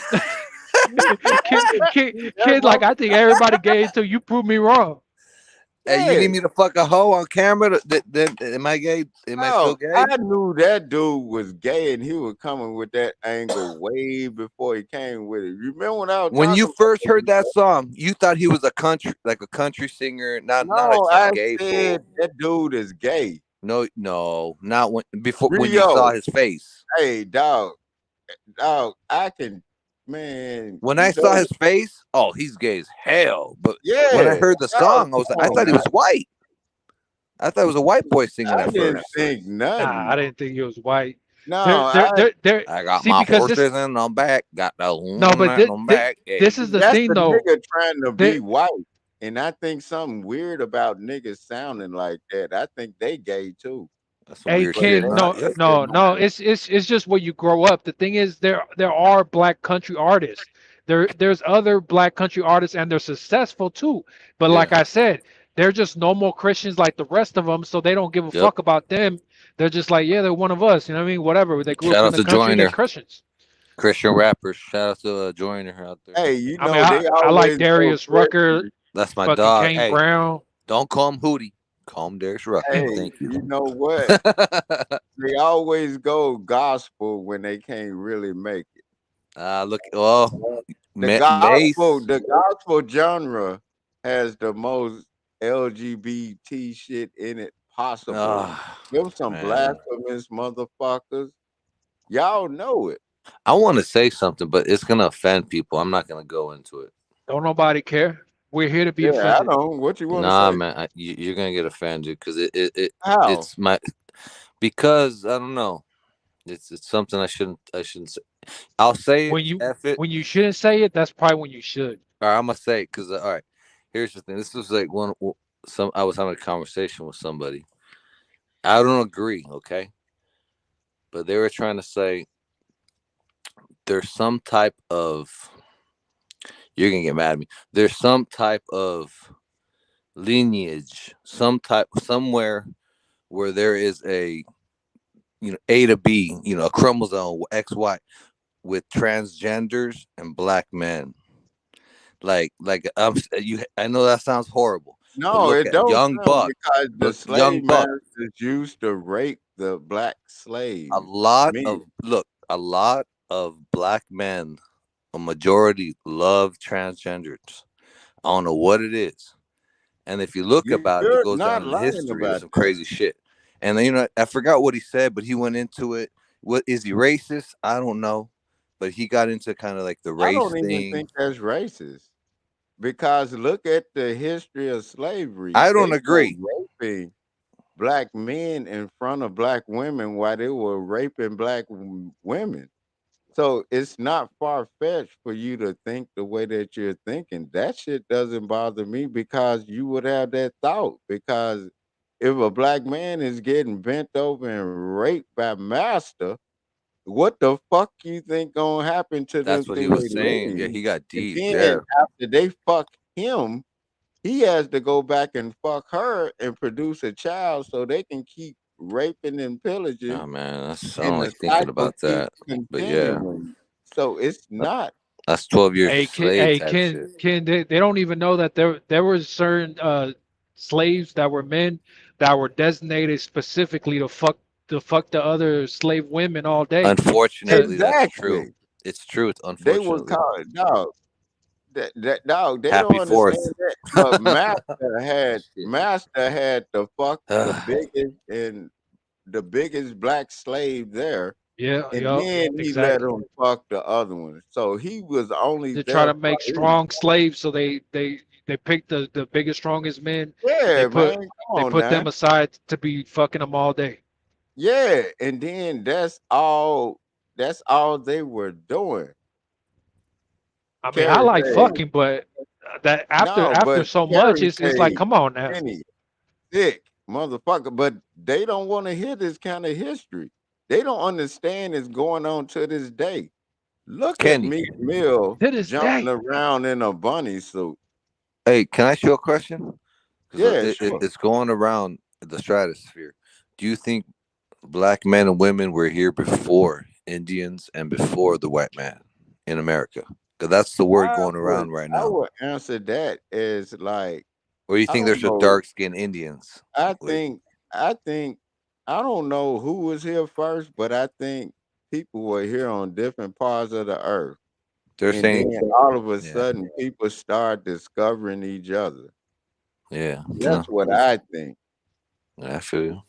That's Kid, like I think everybody gay until you prove me wrong. hey, you yeah. need me to fuck a hoe on camera? Then am I gay? Am I still No, gay? I knew that dude was gay, and he was coming with that angle way before he came with it. You remember when I was When you talking first about heard that? that song, you thought he was a country singer, not No, some I gay said fool. that dude is gay. No, no, not when you saw Rio, his face. hey dog, I can, man. When You I saw know, his face, oh, he's gay as hell. But when I yeah, heard the dog. song, Come I on thought he now. was white. I thought it was a white boy singing I at didn't first. think Nah, nothing. I didn't think he was white. No, They're I got see my because this horses in the back, got the no, woman but in the back. this Hey, is the that's thing the though. nigga trying to They be white, and I think something weird about niggas sounding like that. I think they gay too, that's some Hey weird but shit. kid, they Not no, yeah. they no. It's just where you grow up. The thing is, there are black country artists. There's other black country artists, and they're successful too. But Yeah. like I said, they're just normal Christians like the rest of them, so they don't give a Yep. fuck about them. They're just like, yeah, they're one of us. You know what I mean? Whatever. They grew Shout up in out the to country. They're Joiner, Christians. Christian rappers. Shout out to Joiner out there. hey, I mean, they I like always go Darius Rucker, crazy. That's my fucking dog. Kane Hey, Brown. don't call him Hootie. Call him Darius Rucker. Hey, Thank you. you know what? They always go gospel when they can't really make it. Look. Oh, The gospel, Mace. the gospel genre has the most LGBT shit in it possible. Oh, Them some man. blasphemous motherfuckers. Y'all know it. I want to say something, but it's gonna offend people. I'm not gonna go into it. Don't nobody care. We're here to be Yeah, I offended. don't. What you want to Nah, say? man, you're gonna get offended because How? it's my because I don't know. It's something I shouldn't say. I'll say it. When you F it. when you shouldn't say it, that's probably when you should. All right, I'm gonna say it because all right. Here's the thing. This was like some I was having a conversation with somebody. I don't agree, okay, but they were trying to say there's some type of you're gonna get mad at me. There's some type of lineage, somewhere where there is a A to B, a chromosome XY with transgenders and black men. I know that sounds horrible, but No, look it at don't young sound buck, because the but young slave buck. masters used to rape the black A slaves. lot Me, of look, a lot of black men, a majority love transgenders. I don't know what it is. And if you look about it, you're it goes not down in the lying history of about some that. crazy shit. And then I forgot what he said, but he went into it. What is he racist? I don't know, but he got into kind of like the I race don't even thing. think that's racist because look at the history of slavery. I don't They were agree. raping black men in front of black women while they were raping black women. So it's not far fetched for you to think the way that you're thinking. That shit doesn't bother me because you would have that thought. Because if a black man is getting bent over and raped by master, what the fuck you think gonna happen to them That's what he through was their saying. Yeah, legs? he got And deep. then Yeah. after they fuck him, he has to go back and fuck her and produce a child so they can keep raping and pillaging Oh man, I and don't the like thinking cycle about keeps that. But yeah, continuing. So it's not. that's 12 years of Hey, slave type Ken, shit. they don't even know that there were certain slaves that were men that were designated specifically to fuck the other slave women all day. To Unfortunately, that's true. Exactly. It's true. It's They were unfortunately. called dog. That dog. They Happy don't Fourth. understand that. But Shit. Master had to fuck the biggest black slave there, yeah, and yep, then he let exactly. him fuck the other one. So he was only To try there to for make his. strong slaves, so they picked the biggest, strongest men. They Yeah, put man. Come they on put now. them aside to be fucking them all day. Yeah, and then that's all. That's all they were doing. I mean, I Carrie like said, fucking, but that no, after but so much, Carrie it's like, said, come on now. Kenny, sick motherfucker. But they don't want to hear this kind of history. They don't understand it's going on to this day. Look at Kenny, Meek Mill To this jumping day, around in a bunny suit. hey, can I ask you a question? Because Yeah, sure. it's going around the stratosphere. Do you think black men and women were here before Indians and before the white man in America? Because that's the word I going would around right I now. would answer that as like Or do you I think don't there's a know. dark skinned Indians? I Wait, think I think I don't know who was here first, but I think people were here on different parts of the earth. they're And saying, then all of a yeah, sudden people start discovering each other. yeah, That's what I think. I feel you.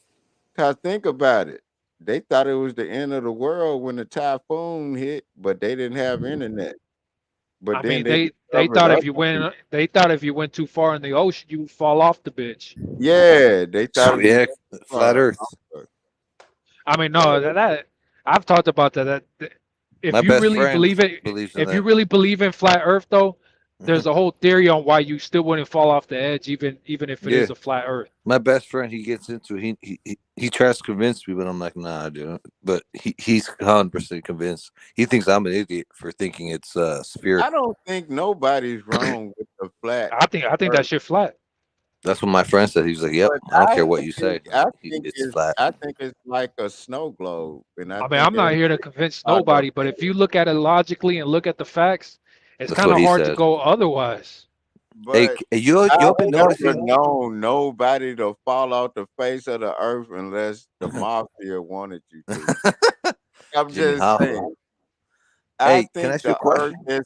Cause think about it. They thought it was the end of the world when the typhoon hit, but they didn't have internet. But I then mean, they they discovered thought other if you people. went too far in the ocean, you would fall off the bitch. Yeah, they thought if you Yeah, went too flat far. Earth. I mean, Yeah, no, that I've talked about that. My If you best really friend believe it, believes in if you that. really believe in flat Earth, though, there's a whole theory on why you still wouldn't fall off the edge, even if it Yeah, is a flat Earth. my best friend, he gets into it. He tries to convince me, but I'm like, nah, dude. But he's 100% convinced. He thinks I'm an idiot for thinking it's I spherical. don't think nobody's wrong with the flat I think that earth. shit flat. That's what my friend said. He was like, "Yep, But I don't care what you say. It's flat." I think it's like a snow globe, and I I mean, think I'm not everybody here to convince out of nobody, but if you look at it logically and look at the facts, it's That's kind what of he hard to said. go otherwise. Hey, But you been I've never noticing? known nobody to fall off the face of the earth unless the mafia wanted you to. I'm Jimmy just Hoffa. saying. I Hey, can I think ask you a the earth question?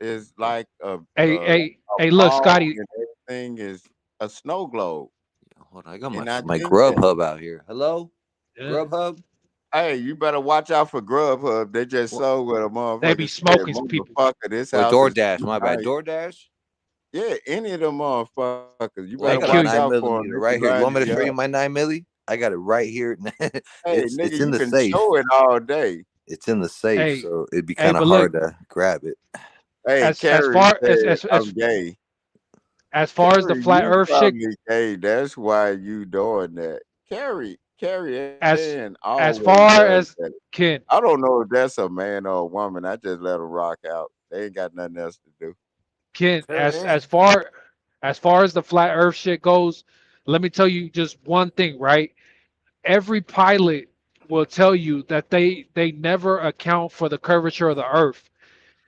is like a Hey, look, ball, Scotty. and everything is a snow globe. Hold on, I got And I my think that Grubhub out here. Hello, Yeah, Grubhub. hey, you better watch out for Grubhub. They just What? sold what a they be motherfucker said. smoking people. Motherfucker, this Or house is DoorDash? too My bad. nice. DoorDash. Yeah, any of them motherfuckers. You better Well, I They watch got a kill out you. nine for them. millimeter They right can here. You grind want me to you show you up. my 9 milli? I got it right here. Hey, It's nigga, in you the can safe. show it all day. It's in the safe, Hey, so it'd be hey, kind of but look, hard to grab it. Hey, as Carrie far said I'm gay. as far as the Carrie, flat you Earth shit, probably gay. That's why you doing that. Carrie Ann as always as does far that. as Ken, I don't know if that's a man or a woman. I just let them rock out. They ain't got nothing else to do. Ken, Carrie Ann. as far As far as the flat Earth shit goes, let me tell you just one thing, right? Every pilot will tell you that they never account for the curvature of the Earth.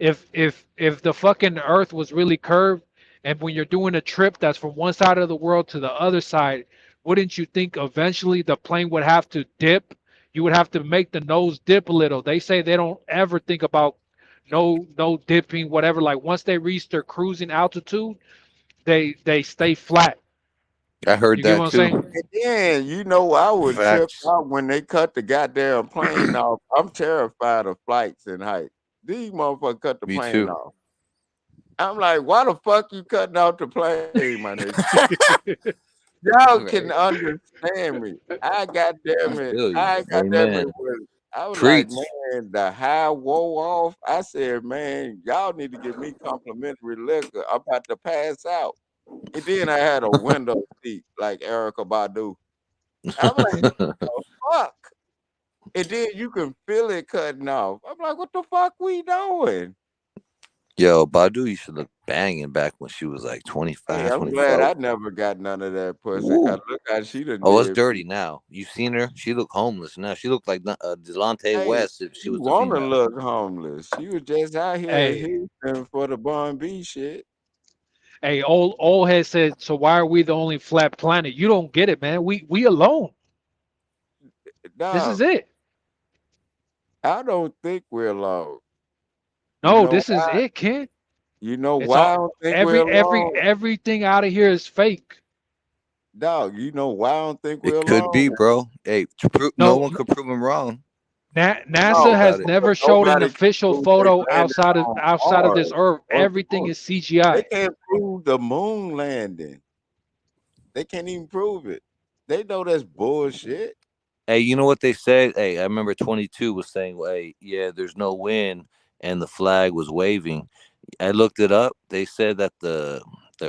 If the fucking Earth was really curved, and when you're doing a trip that's from one side of the world to the other side, wouldn't you think eventually the plane would have to dip? You would have to make the nose dip a little. They say they don't ever think about no dipping, whatever. Like once they reach their cruising altitude, they stay flat. I heard You get that what I'm too. saying? And then I would trip Facts. out when they cut the goddamn plane off. I'm terrified of flights and height. These motherfuckers cut the Me plane too. off. I'm like, why the fuck you cutting off the plane, my nigga? Y'all can Right. understand me. I feel you. I goddamn it Amen. was. I was like, Preach. man, the high wore off. I said, man, y'all need to give me complimentary liquor. I'm about to pass out. And then I had a window seat like Erica Badu. I'm like, the fuck? And then you can feel it cutting off. I'm like, what the fuck we doing? Yo, Badu used to look banging back when she was like Hey, 25, I'm glad 24. I never got none of that pussy. Ooh. Cause look how she done Oh, it's did me. dirty now. You seen her? She looked homeless now. She looked like Delonte Hey, West if she she was the wanna female. look homeless. She was just out here in Hey, Houston for the Bun B shit. hey, old head said, so why are we the only flat planet? You don't get it, man. We alone. This Dog, is it. I don't think we're alone. You No, know this is why? it, kid. You know It's why I all don't think we're alone? everything out of here is fake. Dog, you know why I don't think we're It could alone? be, bro. Hey, no No, one could prove him wrong. NASA Think No, has about it. never because showed an nobody can official prove they photo landed on outside of this Mars Earth. or the Everything moon. is They CGI. can't prove the moon landing. They can't even prove it. They know that's bullshit. Hey, you know what they said? Hey, I remember 22 was saying, well, hey, yeah, there's no wind and the flag was waving. I looked it up. They said that the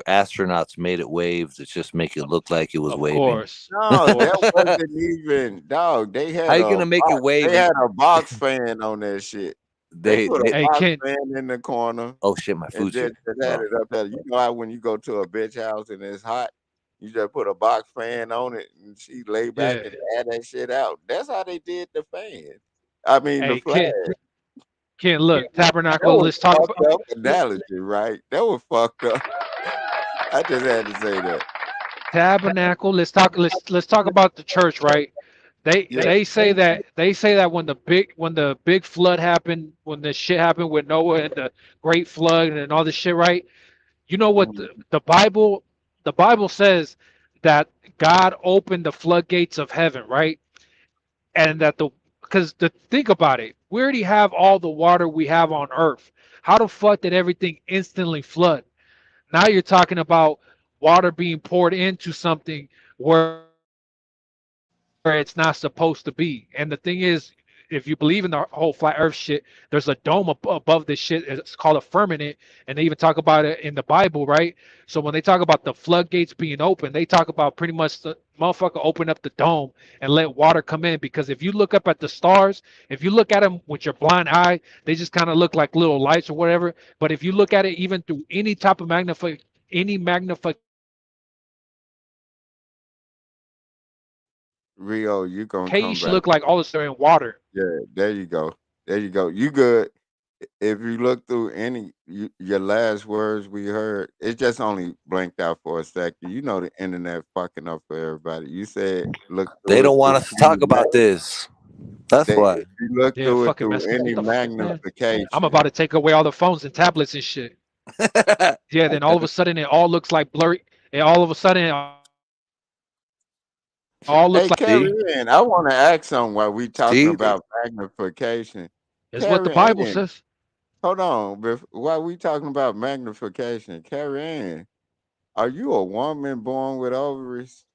astronauts made it wave to just make it look like it was Of waving. course, of No, that course. wasn't even dog. How you gonna make it wave They and had a box fan on that shit. They put a they Hey, box Ken. fan in the corner oh shit, my and food's here. just had Oh. it up there. You know how when you go to a bitch house and it's hot, you just put a box fan on it and she lay back Yeah. and add that shit out. That's how they did the fan. I mean the Hey, flag. Ken. Look, That Tabernacle. was Let's talk about. fucked up analogy, right? That was fucked up. I just had to say that. Tabernacle. Let's talk about the church, right? They Yeah. they say that when the big flood happened, when the shit happened with Noah and the great flood and all this shit, right? You know what Mhm. the Bible says that God opened the floodgates of heaven, right? And that the because to think about it, we already have all the water we have on earth. How the fuck did everything instantly flood? Now you're talking about water being poured into something where it's not supposed to be. And the thing is, if you believe in the whole flat earth shit, there's a dome above this shit. It's called a firmament, and they even talk about it in the Bible, right? So when they talk about the floodgates being open, they talk about pretty much the motherfucker open up the dome and let water come in. Because if you look up at the stars, if you look at them with your blind eye, they just kind of look like little lights or whatever. But if you look at it even through any type of magnification, it look like all of a sudden water. Rio, you gonna Look come like back. all of a sudden water. Yeah, there you go. There you go. You good. If you look through your last words we heard, it just only blanked out for a second. You know the internet fucking up for everybody. You said look They through it don't want through us to any talk about this. That's if why. you look Yeah, through it fucking through messed up any the fuck, man. I'm magnification. about to take away all the phones and tablets and shit. Yeah, then all of a sudden it all looks like blurry. And all of a sudden it all looks like Hey, carry See? in. I want to ask something while we talking See? about magnification. it's what the Carry Bible in. says. Hold on. While we talking about magnification, carry in. Are you a woman born with ovaries?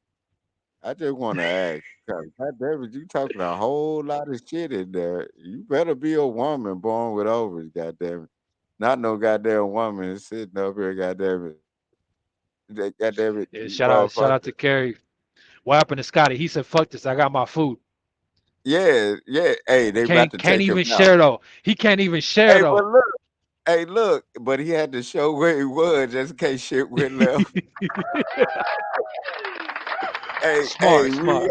I just want to ask, 'cause goddamn it, you talking a whole lot of shit in there. You better be a woman born with ovaries, goddamn it. Not no goddamn woman sitting up here, goddamn it. Goddamn it, Yeah, you shout out motherfucker. to Kerry. What happened to Scotty? He said, "Fuck this. I got my food." Yeah, yeah. Hey, they about to Can't take him even out. share though. He can't even share Hey, but though. look. Hey, look, but he had to show where he was just in case shit went left. Hey, Smart, smart.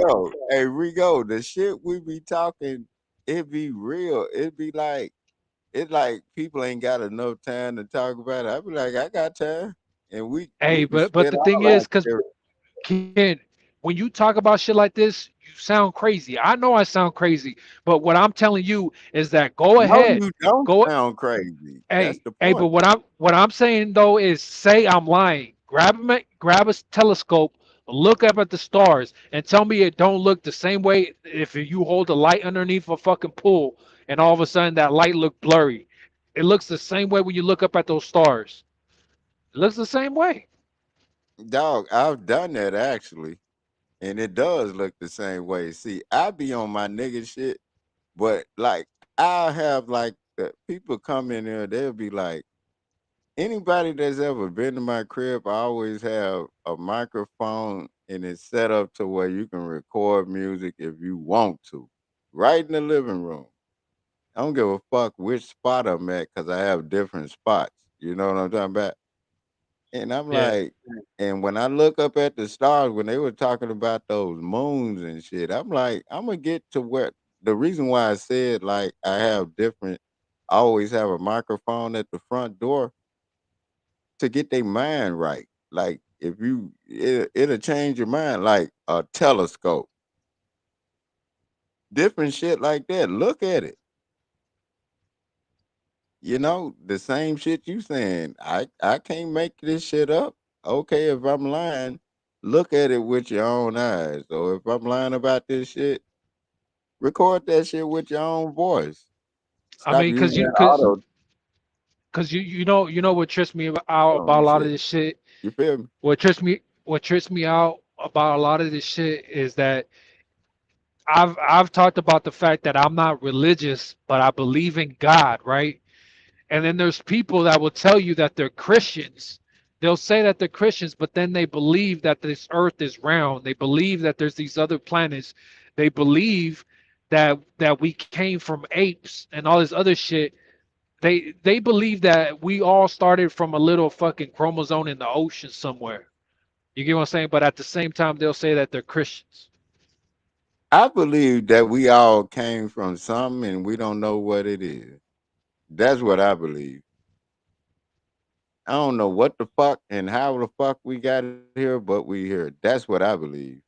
Rigo, the shit we be talking, it be real. It be like it's like people ain't got enough time to talk about it. I be like, I got time, and we Hey, can but spit the thing all our is, cause shit. Ken, when you talk about shit like this, you sound crazy. I know I sound crazy, but what I'm telling you is that go No, ahead, you don't go. sound crazy. That's Hey, the hey, point. but what I'm saying though is say I'm lying. Grab a telescope, look up at the stars, and tell me it don't look the same way if you hold a light underneath a fucking pool, and all of a sudden that light look blurry. It looks the same way when you look up at those stars. It looks the same way. Dog, I've done that actually, and it does look the same way. See, I be on my nigga shit, but like I have like the people come in there, they'll be like, anybody that's ever been to my crib, I always have a microphone and it's set up to where you can record music if you want to, right in the living room. I don't give a fuck which spot I'm at because I have different spots. You know what I'm talking about? And I'm Yeah. like, and when I look up at the stars, when they were talking about those moons and shit, I'm like, I'm gonna get to where the reason why I said like I have different, I always have a microphone at the front door to get their mind right. Like if it'll change your mind, like a telescope, different shit like that. Look at it. You know, the same shit you saying. I can't make this shit up. Okay, if I'm lying, look at it with your own eyes. Or if I'm lying about this shit, record that shit with your own voice. I Stop mean, using cause you, that cause, auto cause you know what trips me out tune about a and lot of shit. this shit. You feel me? What trips me out about a lot of this shit is that I've talked about the fact that I'm not religious, but I believe in God, right? And then there's people that will tell you that they're Christians. They'll say that they're Christians, but then they believe that this earth is round. They believe that there's these other planets. They believe that we came from apes and all this other shit. They believe that we all started from a little fucking chromosome in the ocean somewhere. You get what I'm saying? But at the same time, they'll say that they're Christians. I believe that we all came from something and we don't know what it is. That's what I believe. I don't know what the fuck and how the fuck we got here, but we here. That's what I believe.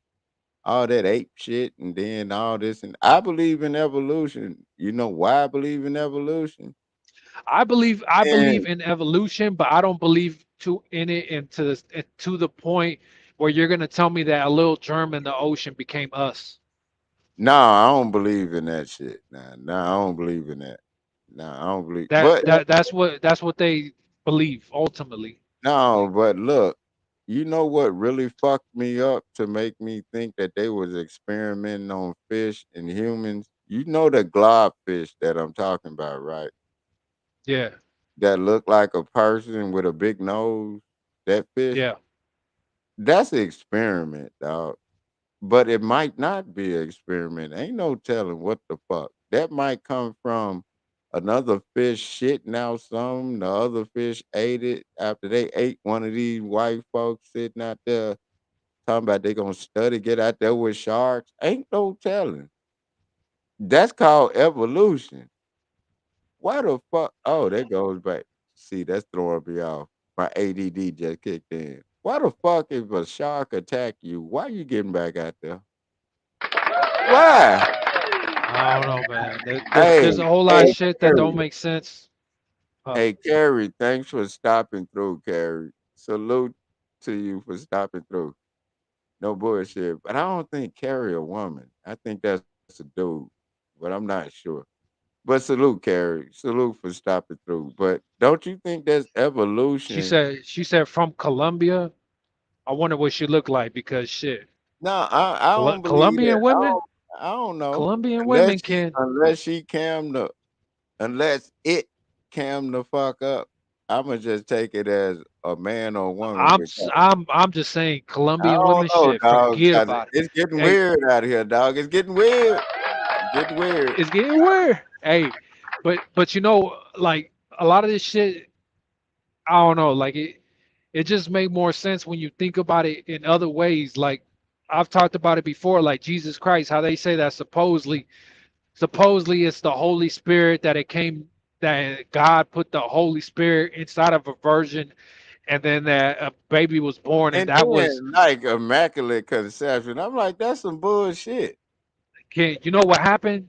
All that ape shit and then all this. And I believe in evolution. You know why I believe in evolution? I believe And in evolution, but I don't believe in it to the point where you're gonna tell me that a little germ in the ocean became us. no, I don't believe in that shit. Nah, I don't believe in that. Nah, I don't believe. That that that's what they believe ultimately. No, but look, you know what really fucked me up to make me think that they was experimenting on fish and humans? You know the glob fish that I'm talking about, right? Yeah, That look like a person with a big nose. That fish, yeah. that's an experiment, dog. But it might not be an experiment. Ain't no telling what the fuck. That might come from another fish shitting out some. The other fish ate it after they ate one of these white folks sitting out there talking about they gonna study, get out there with sharks. Ain't no telling. That's called evolution. Why the fuck? Oh, that goes back. See, that's throwing me off. My ADD just kicked in. Why the fuck if a shark attack you? Why you getting back out there? Why? I don't know, man. Hey, There's a whole lot hey, of shit that Carrie. don't make sense. Hey, Carrie, thanks for stopping through, Carrie. Salute to you for stopping through. No bullshit. But I don't think Carrie a woman. I think that's a dude, but I'm not sure. But salute, Carrie. Salute for stopping through. But don't you think that's She evolution? said she said from Colombia. I wonder what she looked like because shit. No, I don't believe that. Colombian women, I don't know. Colombian Unless women she can. unless she cam the unless it cam the fuck up, I'ma just take it as a man or woman I'm with s- cam. I'm I'm just saying I Colombian don't women know, shit. dog. Forget 'Cause about it. it's getting Hey, weird out here, dog. It's getting weird. It's getting weird. it's getting weird. Hey, but like a lot of this shit, I don't know, like it just made more sense when you think about it in other ways. Like I've talked about it before, like Jesus Christ, how they say that supposedly it's the Holy Spirit that it came that God put the Holy Spirit inside of a virgin, and then that a baby was born, and And that was then like immaculate conception. I'm like, that's some bullshit. can you know what happened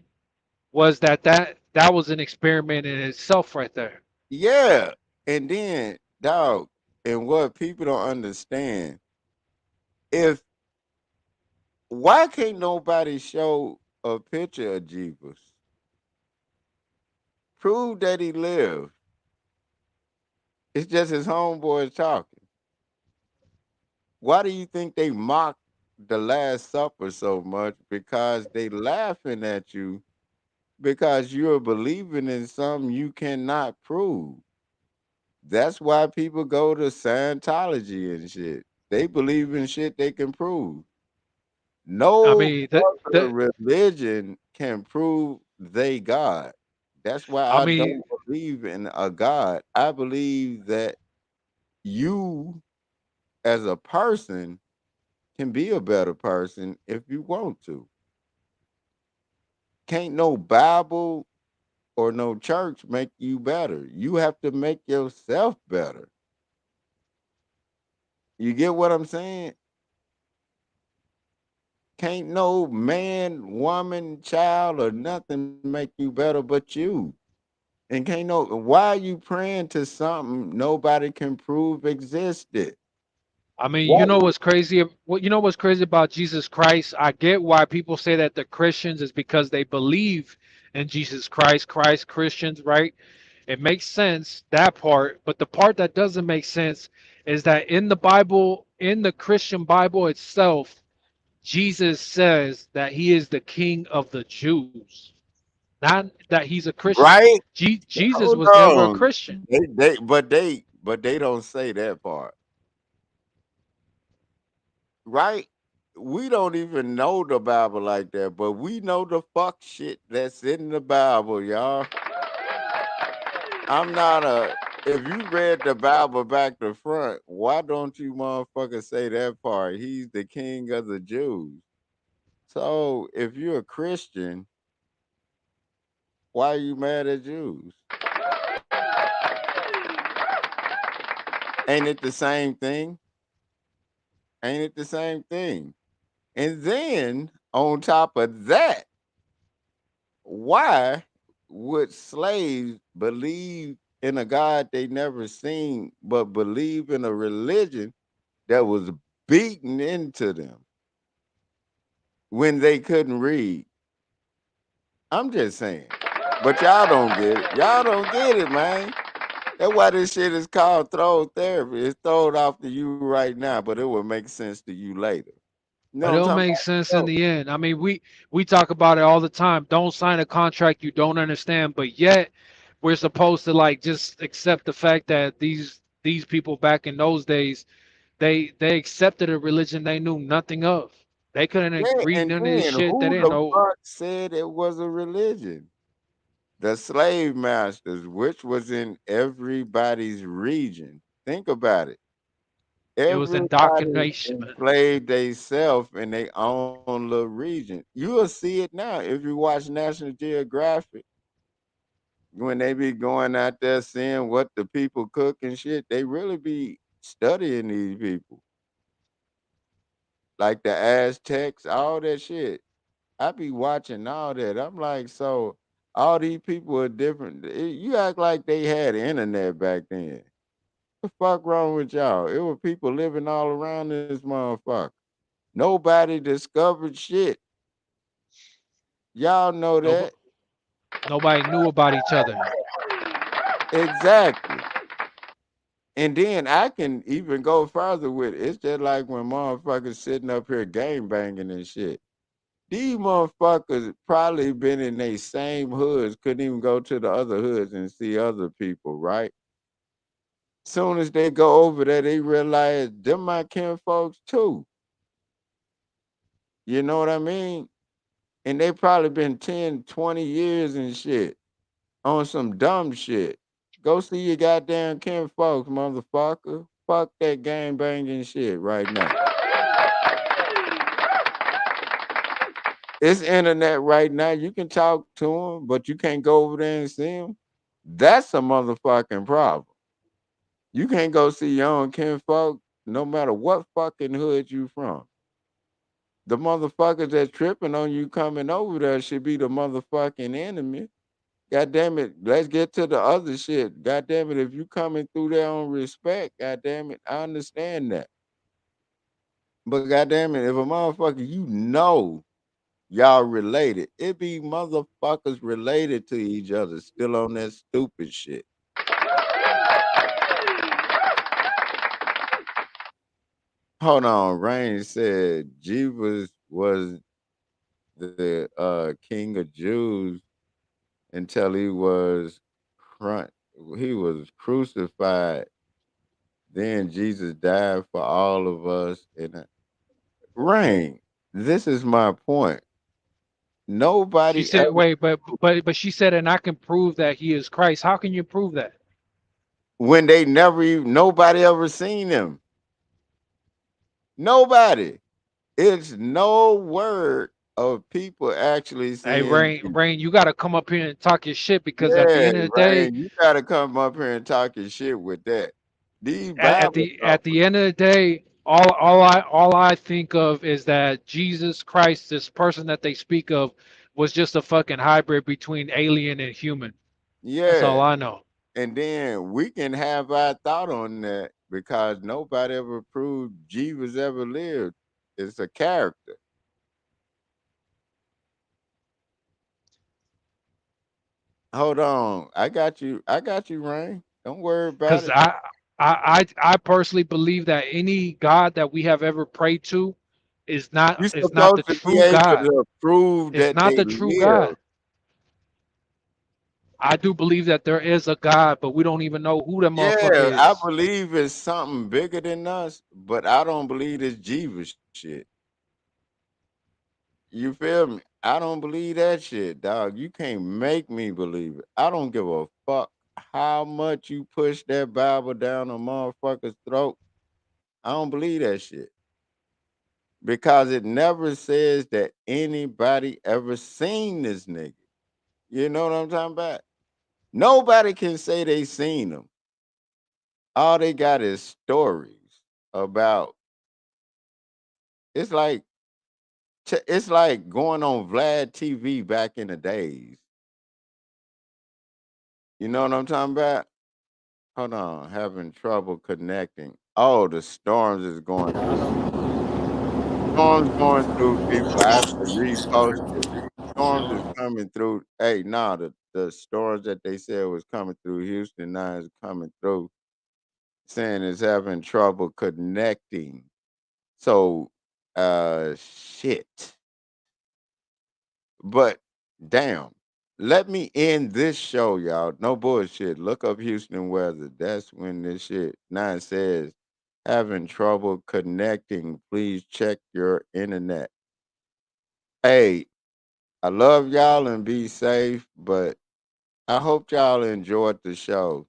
was that was an experiment in itself right there. Yeah. And then, dog, and what people don't understand, if why can't nobody show a picture of Jeebus? Prove that he lived. It's just his homeboys talking. Why do you think they mock the Last Supper so much? Because they laughing at you because you're believing in something you cannot prove. That's why people go to Scientology and shit. They believe in shit they can prove. I No mean other the religion can prove they God. That's why I I mean don't believe in a God. I believe that you, as a person, can be a better person if you want to. Can't no Bible or no church make you better. You have to make yourself better. You get what I'm saying? Can't no man, woman, child, or nothing make you better but you. And can't no why are you praying to something nobody can prove existed? I mean, you What know what's crazy? What you know what's crazy about Jesus Christ? I get why people say that they're Christians is because they believe in Jesus Christ, Christ Christians, right? It makes sense that part, but the part that doesn't make sense is that in the Bible, in the Christian Bible itself, Jesus says that he is the King of the Jews, not that he's a Christian. right? Jesus Hold was never a on. Christian. They don't say that part. Right? We don't even know the Bible like that, but we know the fuck shit that's in the Bible, y'all. I'm not a. If you read the Bible back to front, why don't you motherfuckers say that part? He's the king of the Jews. So if you're a Christian, why are you mad at Jews? Ain't it the same thing? Ain't it the same thing? And then on top of that, why would slaves believe in a God they never seen, but believe in a religion that was beaten into them when they couldn't read? I'm just saying. But y'all don't get it. Y'all don't get it, man. That's why this shit is called throw therapy. It's thrown off to you right now, but it will make sense to you later. You know what But I'm it'll talking make about? sense in So, the end. I mean, we talk about it all the time. Don't sign a contract you don't understand, but yet we're supposed to like just accept the fact that these people back in those days they accepted a religion they knew nothing of. They couldn't yeah, read and none of this then shit. They who didn't the know. fuck said it was a religion? The slave masters, which was in everybody's region. Think about it. It was Everybody indoctrination, man. enslaved themselves in their own little region. You'll see it now if you watch National Geographic when they be going out there seeing what the people cook and shit. They really be studying these people, like the Aztecs, all that shit. I be watching all that. I'm like, so all these people are different. You act like they had internet back then. The fuck wrong with y'all? It was people living all around this motherfucker. Nobody discovered shit. Y'all know Nobody that. nobody knew about each other. Exactly. And then I can even go further with it. It's just like when motherfuckers sitting up here game banging and shit. These motherfuckers probably been in they same hoods, couldn't even go to the other hoods and see other people, right? Soon as they go over there, they realize them my kin folks too. You know what I mean? And they probably been 10, 20 years and shit on some dumb shit. Go see your goddamn Ken folks, motherfucker. Fuck that gang banging shit right now. It's internet right now. You can talk to them, but you can't go over there and see them. That's a motherfucking problem. You can't go see your own kinfolk, no matter what fucking hood you from. The motherfuckers that tripping on you coming over there should be the motherfucking enemy. God damn it, let's get to the other shit. God damn it, if you coming through there on respect, god damn it, I understand that. But god damn it, if a motherfucker you know y'all related, it be motherfuckers related to each other still on that stupid shit. Hold on, Rain said Jesus was the king of Jews until crun- he was crucified. Then Jesus died for all of us. And Rain, this is my point. She Nobody said, ever wait, but she said, and I can prove that he is Christ. How can you prove that? when they never even nobody ever seen him. Nobody. It's no word of people actually Hey, seeing Rain, Jesus. Rain, you got to come up here and talk your shit because at the Yeah, end of the day, Rain, you gotta come up here and talk your shit with that. These at Bible the at thumpers. the end of the day, all I think of is that Jesus Christ, this person that they speak of, was just a fucking hybrid between alien and human. That's all Yeah. I know. And then we can have our thought on that because nobody ever proved Jesus ever lived. It's a character. Hold on. I got you, Rain. Don't worry about Because it. I personally believe that any God that we have ever prayed to You're is not the supposed to be true able God. to prove It's that not they the true God. live. I do believe that there is a God, but we don't even know who that motherfucker Yeah, I is. believe it's something bigger than us, but I don't believe it's Jesus shit. You feel me? I don't believe that shit, dog. You can't make me believe it. I don't give a fuck how much you push that Bible down a motherfucker's throat. I don't believe that shit because it never says that anybody ever seen this nigga. You know what I'm talking about? Nobody can say they seen him. All they got is stories about. It's like it's like going on Vlad TV back in the days. You know what I'm talking about? Hold on, having trouble connecting. Oh, the storms is going. I know storms going through people. I have to repost it. Storms is coming through. Hey, nah, the storms that they said was coming through Houston now is coming through, saying it's having trouble connecting. So, shit. But damn, let me end this show, y'all. No bullshit. Look up Houston weather. That's when this shit. Now it says having trouble connecting. Please check your internet. Hey, I love y'all and be safe, but I hope y'all enjoyed the show.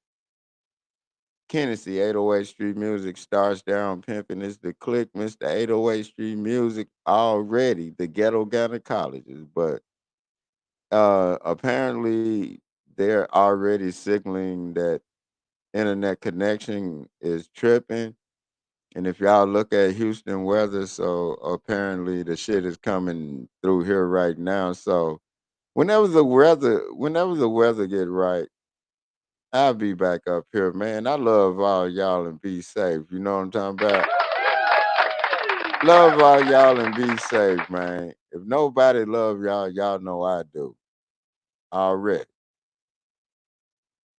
Kennessy, 808 Street Music, Stars Down Pimpin' is the click, Mr. 808 Street Music already, the ghetto gynecologist. But apparently they're already signaling that internet connection is tripping. And if y'all look at Houston weather, so apparently the shit is coming through here right now. So whenever the weather get right, I'll be back up here, man. I love all y'all and be safe. You know what I'm talking about? Love all y'all and be safe, man. If nobody love y'all, y'all know I do already.